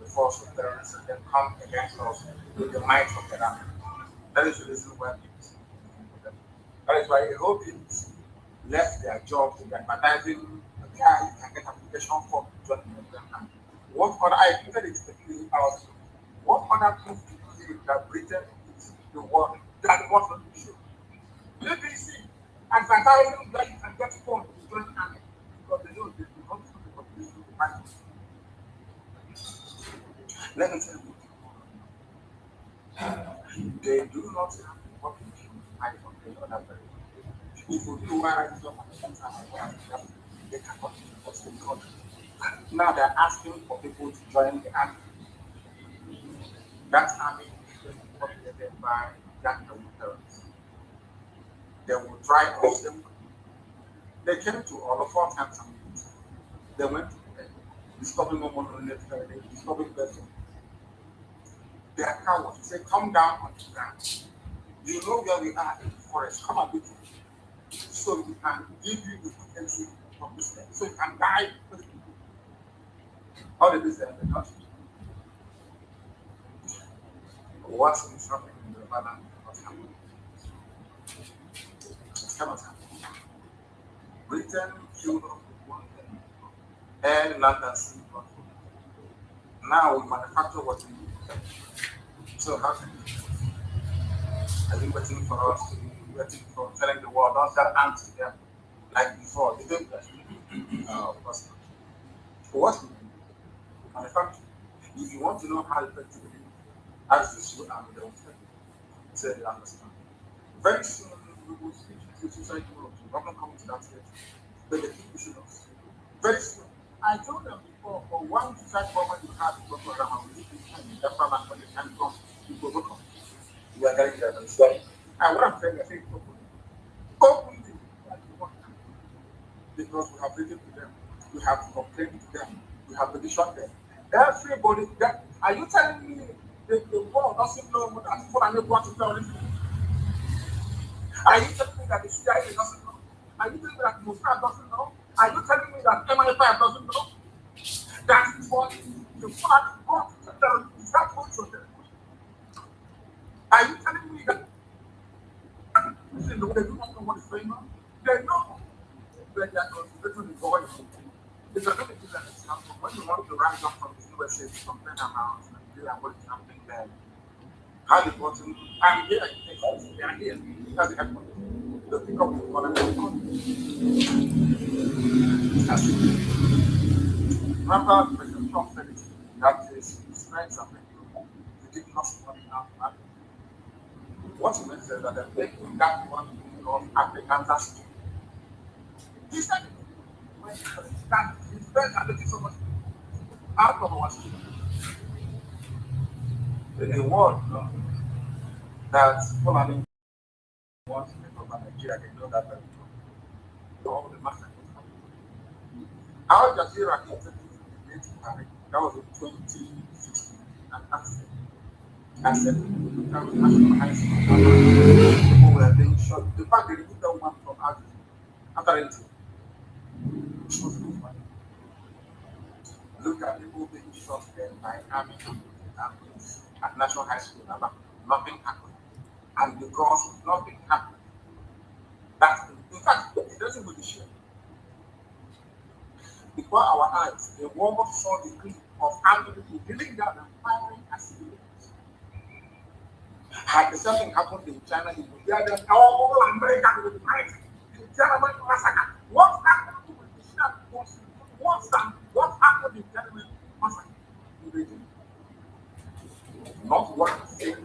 the force of terrorists and then come against us with the might of the army. That is the reason why people for them. That is why the whole people left their jobs in advertising. Yeah, you can get application form to join them. And what other I think it's the 3 hours. What other proof do you give that Britain is the world that was not issue? BBC advertising that you can get phone to join army because they know they want to the population to fight. Let me tell you, they do not have the population to fight for the other very. If you do why I don't understand, they cannot enforce the country. Now they're asking for people to join the army. That army is populated by young terrorists. They will try all them. They came to all of 4 times. They went to discovering no more military, discovering person. They are cowards. They say, come down on the ground. You know where we are in the forest. Come and be so we can give you the potential of this land. So you can die. How did this end? What is happening in the Finland cannot happen. It cannot happen. Britain killed off one thing. Air, land, and sea. Now we manufacture what we need. So how can you? Are you waiting for us to be waiting for telling the world, don't sell ants to them like before? You think that? No, of course not. For what we manufacture. If you want to know how effective it is, as the show and the say you understand. Very soon we will switch to suicide world. We're not coming to that stage. But they keep pushing us. Very soon. I told them before, for one suicide bomber you have to go for around the farmer when the time comes, you go come. You are getting that and sorry. And what I'm saying, I think openly because we have written to them, we have complained to them, we have petitioned them. Everybody that are you telling me the world doesn't know what that's what I'm able to tell them? Are you telling me that the CIA doesn't know? Are you telling me that Mossad doesn't know? Are you telling me that MI5 doesn't know? That is what the fact God is that what you're telling me? Are you telling me that they do not know what is going on? They know that they are concentrating the voice. It's another thing that is happening when you want to rise up from the USA to complain about Nigeria and what is happening there. How the bottom and here they are here. That's the headquarters. The pick up the economy. Remember President Trump said it, that his friends are making ridiculous money out of that. What he meant is that they're making that money of Africans as well. He said it. That his friends are making so much out of our students. The world knows that Fulani wants to take over Nigeria, they know that very well. All the massacres happening. Al Jazeera interviewed the Paris, that was in 2016, and I said, that was national high school. People were being shot. In fact, they removed that woman from Al Jazeera after interview. It was no fun. Look at people being shot there by army and police at National High School. Nothing happened. And because nothing happened, that in fact it doesn't really share. Before our eyes, the world saw the clip of army people kneeling down and firing at civilians. Had the same thing happened in China, you would hear them all American with the might. Tiananmen massacre. What happened to the Shia Muslims? What happened in Tiananmen massacre? Not what the same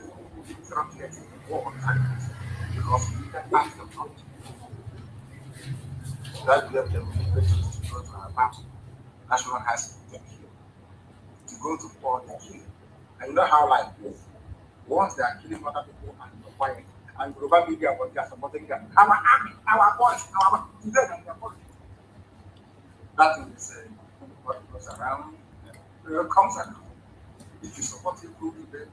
subject war on Chinese, because we can ask them not to. That we have the British to go to our map. National has to go to war, they kill. And you know how life is. Once they are killing other people and you're quiet, and global media will just supporting them. Our army, our boys, our today and their politics. That is what goes around, comes around. If you support people today,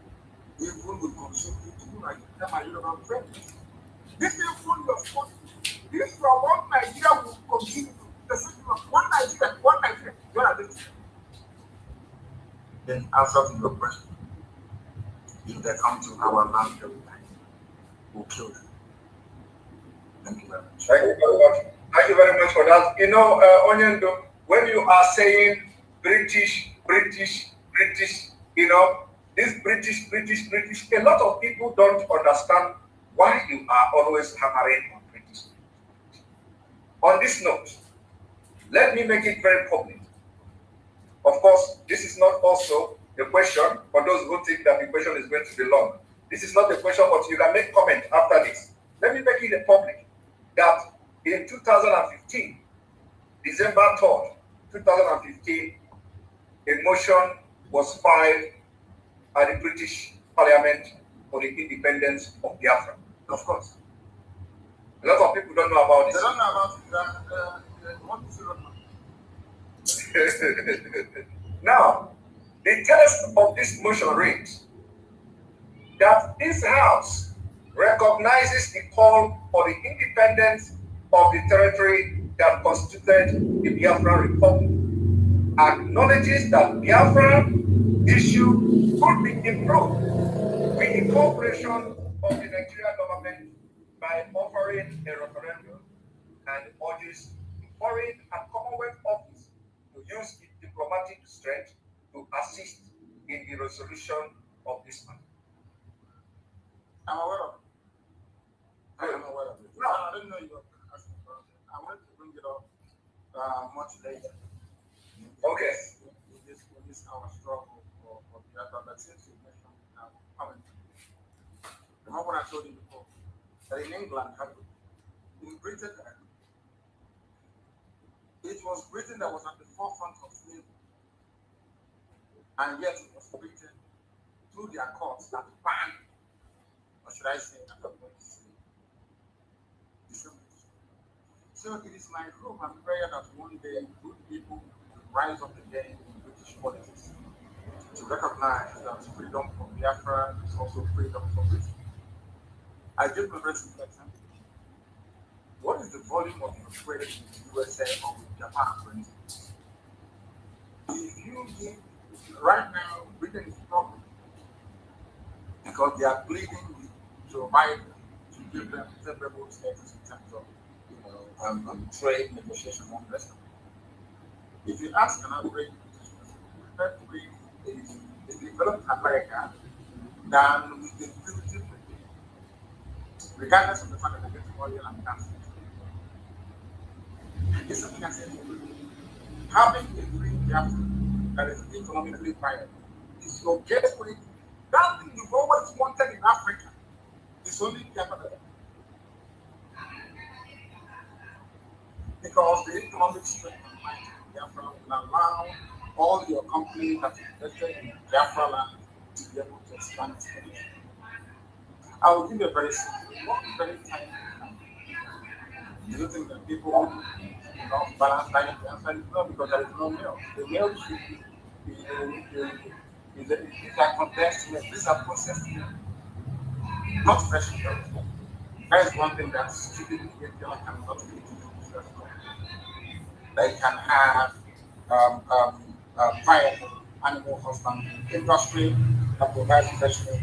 people will consume you too, like them and you don't friend. This is what you're supporting. This is what Nigeria will continue. The system of one Nigeria, you are this. Then answer to your question. If they come to our land every time, we'll kill them. Thank you very much. Thank you very much. Thank you very much for that. You know, Onyendo, when you are saying British, you know, this British, a lot of people don't understand why you are always hammering on British. On this note, let me make it very public. Of course, this is not also the question for those who think that the question is going to be long. This is not the question, but you can make comment after this. Let me make it public that in 2015, December 3rd, 2015, a motion was filed at the British Parliament for the independence of Biafra. Of course. A lot of people don't know about this. They don't know about it. Now, the text of this motion reads that this House recognizes the call for the independence of the territory that constituted the Biafra Republic, acknowledges that Biafra issue could be improved with the cooperation of the Nigerian government by offering a referendum, and urges the Foreign and Commonwealth Office to use its diplomatic strength to assist in the resolution of this matter. I'm aware of it. I am aware of it. No, I didn't know you were asking about it. I wanted to bring it up much later. Okay. In this our struggle for Biafra, but since you mentioned comment, remember what I told you before, that in England, in Britain, it was Britain that was at the forefront of slavery, and yet it was Britain through their courts that banned, or should I say, so it is my hope and prayer that one day good people will rise up again in British politics to recognize that freedom for Biafra is also freedom for Britain. I give my very simple example. What is the volume of your trade in the USA or with Japan, for instance? If you give, right now, Britain is struggling because they are pleading with Joe Biden to give them favorable status in terms of trade negotiation and the rest of it. If you ask an average British person, is developed America than with the fugitive, regardless of the fact that they get oil and gas. It's something I said, having a free Biafra that is economically viable is your gateway. That thing you've always wanted in Africa is only Biafra. Because the economic strength of Biafra will allow all your companies that invested in Biafra land to be able to expand its production. I will give you a very simple, very tiny example. Do you think that people balance diet? The answer is no, because there is no milk. The milk should be these are condensed milk, these are processed milk, not fresh milk. That is one thing that stupid Indian cannot do. They can have viable animal husbandry industry that provides fresh milk.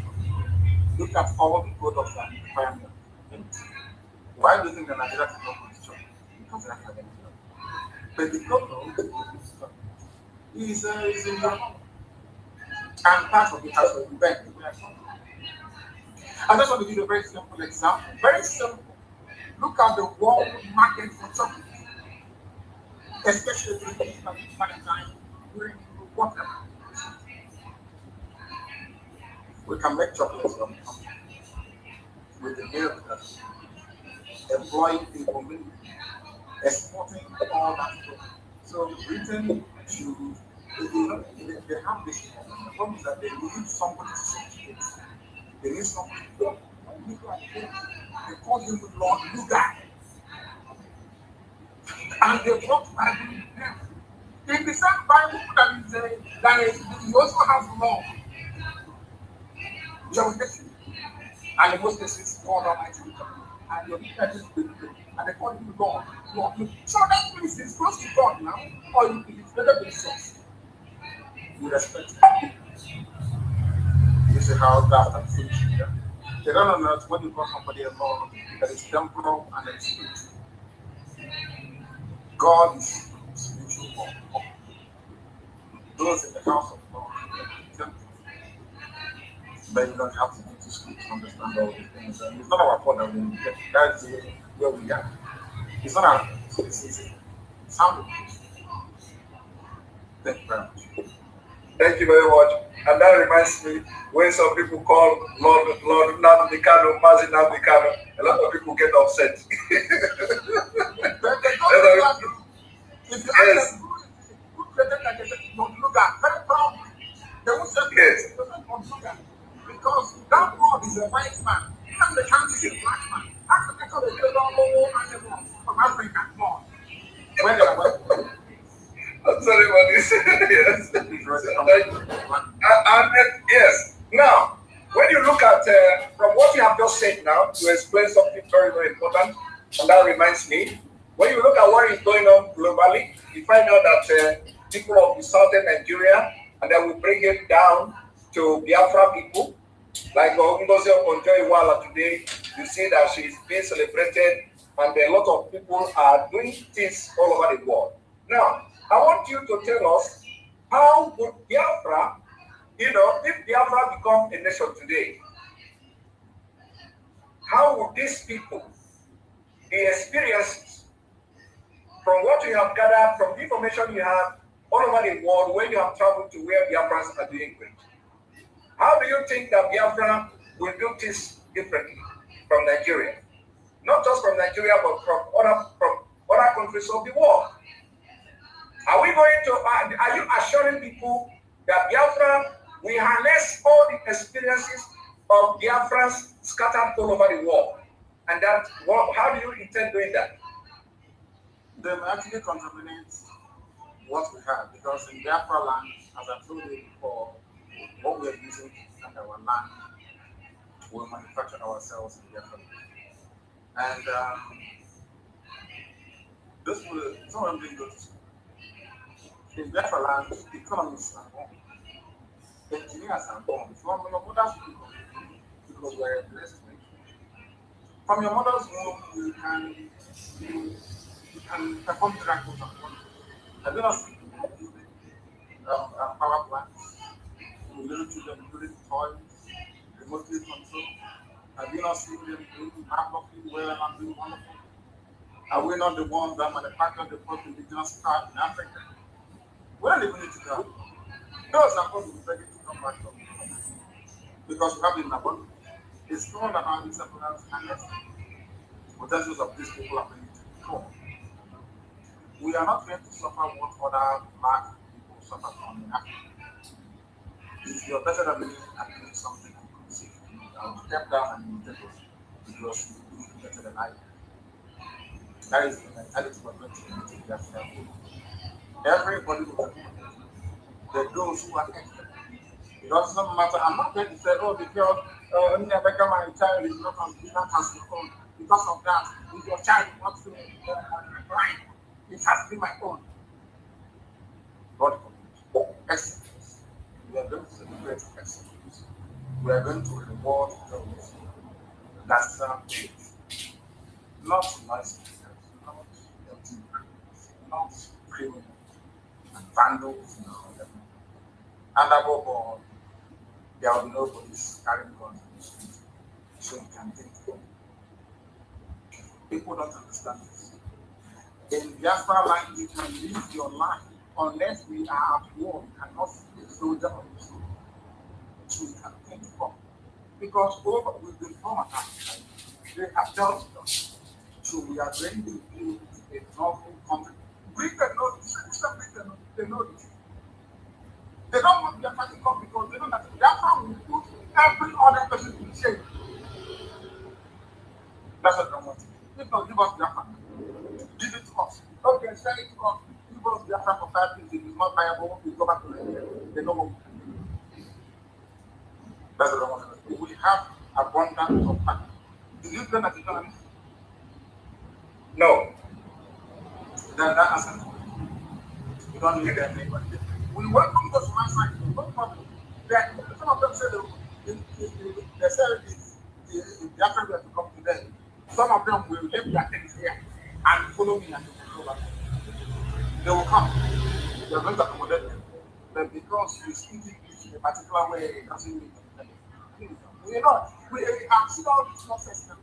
Look at all the products that require milk. Why do you think the Nigeria is not condition? Because they have milk. But the problem is in your and part of it has to be back. I just want to give you a very simple example. Very simple. Look at the world market for chocolate, especially during Valentine, during whatever. We can make chocolate from with the milk that employing people, exporting all that stuff. So Britain should, they have this problem. The problem is that they need somebody to certificate. They need somebody to do. They call him Lord Lugar. And they brought Bible in them. In the same Bible that is, you also have law. Jurisdiction. And in most cases, God Almighty. And your judges will do. And they call him God. So that means it's close to God now, or it's better than source. You respect him. You see how that and foolish. They don't know that when you call somebody a Lord, that is temporal and that is spiritual. God is spiritual. Those in the house of God, temporal. But you don't have to go to school to understand all these things. And it's not our fault that we get. That's where we are. It's not our fault. It's sound. Thank you very much. Thank you very much. And that reminds me, when some people call Lord Nnamdi Kanu, Mazi Nnamdi Kanu, a lot of people get upset. If you ask them who created Lord Lugar, very proud, they won't say Lord Lugar. Because that word is a white man, and the country is a black man. How can they call a little from Africa born? When they are white. I'm sorry about this. Yes. Yes. Now, when you look at, from what you have just said now, you explain something very, very important. And that reminds me, when you look at what is going on globally, you find out that people of the southern Nigeria, and then we bring it down to Biafra people, like Ngozi Okonjo-Iweala today, you see that she is being celebrated, and a lot of people are doing things all over the world. Now, I want you to tell us how would Biafra, if Biafra become a nation today, how would these people, the experiences, from what you have gathered, from the information you have all over the world, when you have traveled to where Biafrans are doing great, how do you think that Biafra will do this differently from Nigeria? Not just from Nigeria, but from other countries of the world. Are we going to, are you assuring people that Biafra will harness all the experiences of Biafrans scattered all over the world? And that, how do you intend doing that? They will actually contaminate what we have, because in Biafra land, as I told you before, what we are using and our land, we manufacture ourselves in Biafra. And this will, some of them didn't go to school. In Biafra land, economists are born, engineers are born. From your mother's womb, because we are a blessed nation. From your mother's womb, you can perform miracles and wonders. Have you not seen power plants? Little children building toys, remotely controlled. Have you not seen them doing marvelously well and doing wonderful? Are we not the ones that manufacture the first indigenous car in Africa? We don't even need to go. Those are supposed to be ready to come back home. Because we have it in abundance. It's known that our disciples and potentials of these people are going to control. We are not going to suffer what other black people suffer from in Africa. If you're better than me at doing something and conceive, I'll step down and imitate us because you do better than I do. That is the mentality we're going to imitate that family. Everybody will be those who are expert. It doesn't matter. I'm not going to say, oh, because my child is not as your own. Because of that, if your child wants to blind, it has to be my own. God forbid. Excellence. We are going to celebrate excellence. We are going to reward those that serve faith. Not nice people, not empty criminals, not criminals and vandals, no. And above all, there will be nobody carrying guns in the street. So you can think. People don't understand this. In Biafra land, you can live your life unless we are at war. We cannot see a soldier on the street. So we can think from. Because we've been traumatized. They have dealt with us. So we are going to build a novel country. Britain knows this. Britain, they know this. They don't want Biafra to come because they know that Biafra will put every other person in shame. That's what they want. People give us Biafra. Give it to us. Okay, sell it to us. Give us Biafra for 5 years. If it's not viable, we go back to Nigeria. They know what we can do. That's what I want to do. We have abundance of money. Do you plan as a journalist? No. Then that answers it. You don't need anybody. We welcome those one side. No problem. Some of them say they say the Biafra will come today. Some of them will leave their things here and follow me and they will go back. They will come. They are going to accommodate them. But because you speak English in a particular way, it doesn't mean anything. You know, we have seen all this nonsense now.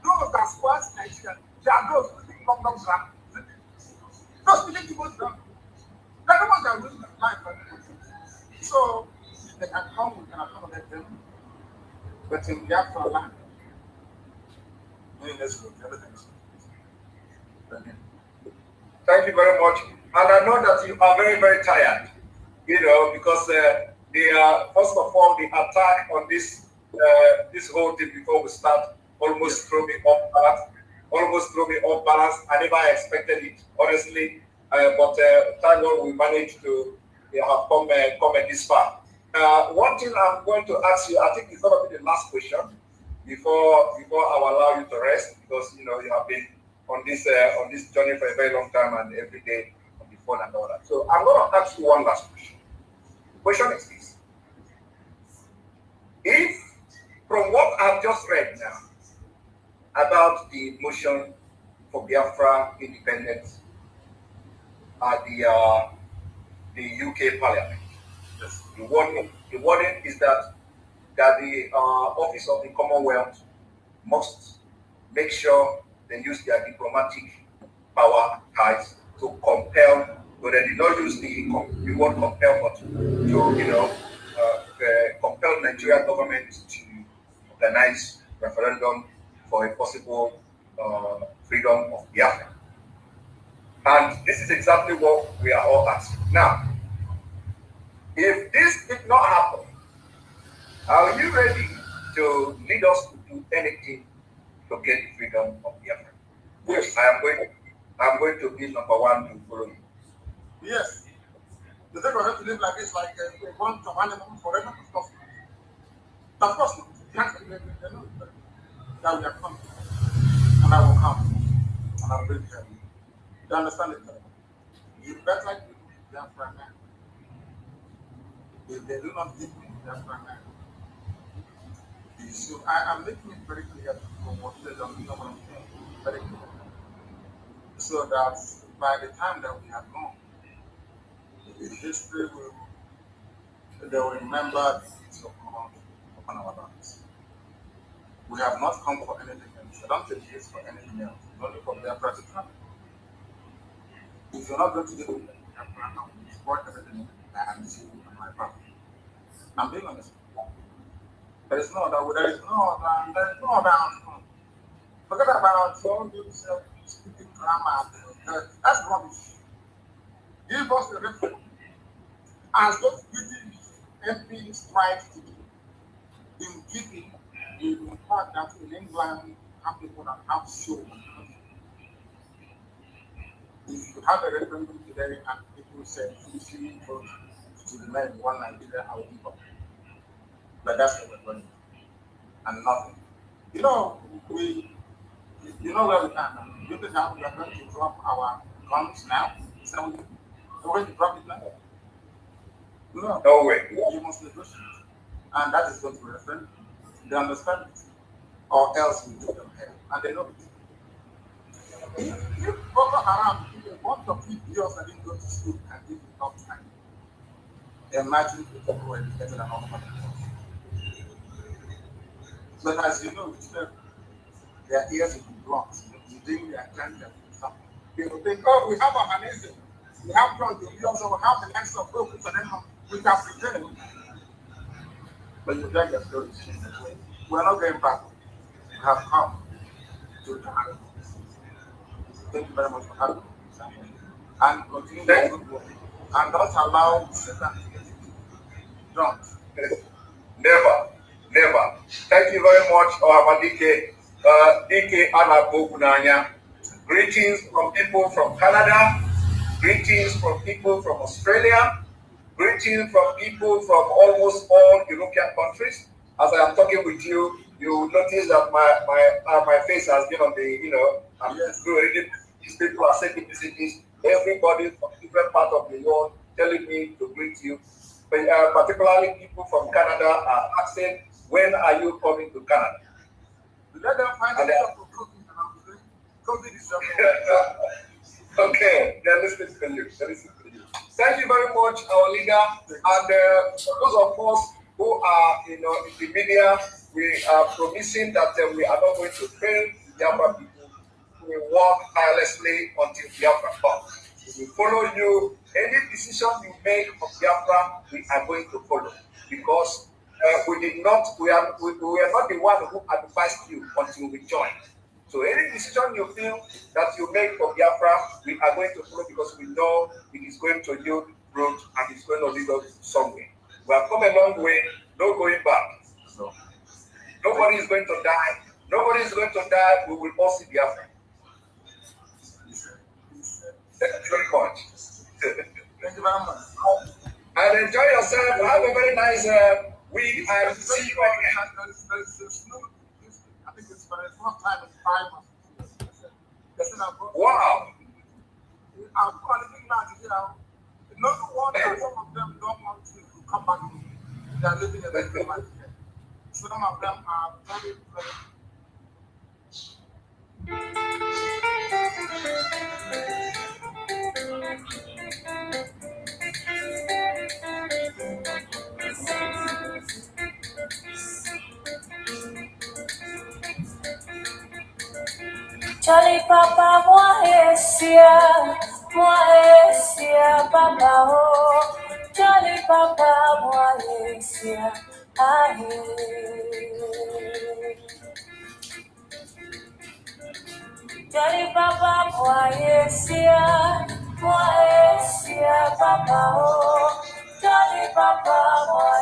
Those that squash Nigeria, they are those who think come down ground. Those people to go down. They're the ones that are losing their life. So, if they can come, we can accommodate them. But in Biafra land, everything is. Thank you very much. And I know that you are very, very tired, you know, because they are, first of all, the attack on this this whole thing before we start almost threw me off balance. I never expected it, honestly. But thank God we managed to have come this far. One thing I'm going to ask you, I think it's going to be the last question before I will allow you to rest, because you know you have been on this journey for a very long time and every day on the phone and all that. So I'm going to ask you one last question. The question is this: if from what I've just read now about the motion for Biafra independence at the UK Parliament, yes, the wording is that the Office of the Commonwealth must make sure they use their diplomatic power ties to compel, but they did not use the word compel, but to compel Nigerian government to organize referendum for a possible freedom of Biafra. And this is exactly what we are all asking. Now, if this did not happen, are you ready to lead us to do anything to get the freedom of Biafra? Yes, I'm going to be number one to follow you. Yes. The thing we have to live like this, like a bunch of animals forever, of course. Of course not. You have to live that we are coming. And I will come. And I will bring them. You understand it? You better give me Biafra now. If they do not give me Biafra now, so I am making it very clear from what they don't know what I'm saying. Very clear. So that by the time that we have gone, the history they will remember the deeds of God upon our lives. We have not come for anything else. I don't take this for anything else. Only for Biafra to come. If you're not going to do it, Biafra, I will destroy everything I am seeing on my path. I'm being honest. There is no other outcome. Forget about all those speaking grammar. That's rubbish. Give us the reference. As those British MPs tried to do, in keeping the fact that in England, have people that have show. If you have a referendum today and people say, "Fully vote to the men one Nigeria, I will give up." But that's what we're doing. And nothing. You know where we can. You think how we are going to drop our guns now? So we're going to drop it now? No way. You must negotiate. And that is going to be referendum. They understand it. Or else we do them hell. And they know it. If Boko Haram, a bunch of idiots that didn't go to school and give enough time, imagine people who are educated and all of But as you know, with them, their ears will be blocked. bring their agenda. They will think, oh, we have organism, we have God, we also have the likes of God, we can pretend. But you get the story. We're not going back. We have come to die. Thank you very much for having me. And continue the good work. And don't allow Satan to get you drunk. Never, never. Thank you very much, DK. DK Anabogunanya. Greetings from people from Canada. Greetings from people from Australia. Greetings from people from almost all European countries. As I am talking with you, you notice that my face has been on the, I'm already. These people are sending messages. Everybody from different parts of the world telling me to greet you. But particularly people from Canada are asking, when are you coming to Canada? Let them find out for COVID is okay, they're listening to you. Thank you very much, our leader. And those of us who are, in the media, we are promising that we are not going to fail the Biafra people. We work tirelessly until Biafra comes. We will follow you. Any decision you make for Biafra, we are going to follow. Because we are not the one who advised you until we joined. So any decision you feel that you make for Biafra, we are going to follow because we know it is going to yield fruit and it's going to lead us somewhere. We have come a long way, no going back. So nobody is going to die. Nobody is going to die. We will all see Biafra. Thank you very much. Thank you very much. And enjoy yourself. Have a very nice week and see you again. I think it's for the first time in 5 months. Wow. I'm calling no wonder some of them don't want to come back. They are living in the environment. Some of them are very, very. Charlie Papa, moi Papa, oh. Charlie Papa, moi Charlie Papa, moi Papa, oh. Charlie Papa, moi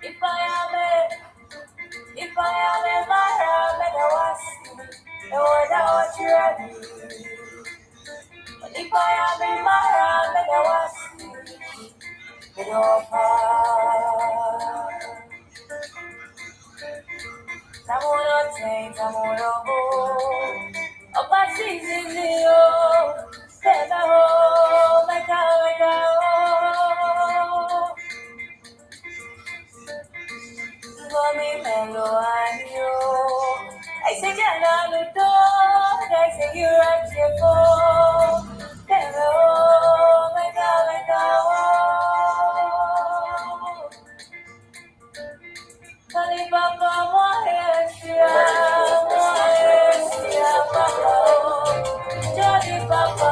If I am a man, I was no what you ready. But if I am a man, I was no Tamono train, Tamono go. Up a season, step home, make me mellow and you. I say, Jana, the door, I say, you're at your phone. Hello, make Kali Papa, Papa, Jolly Papa,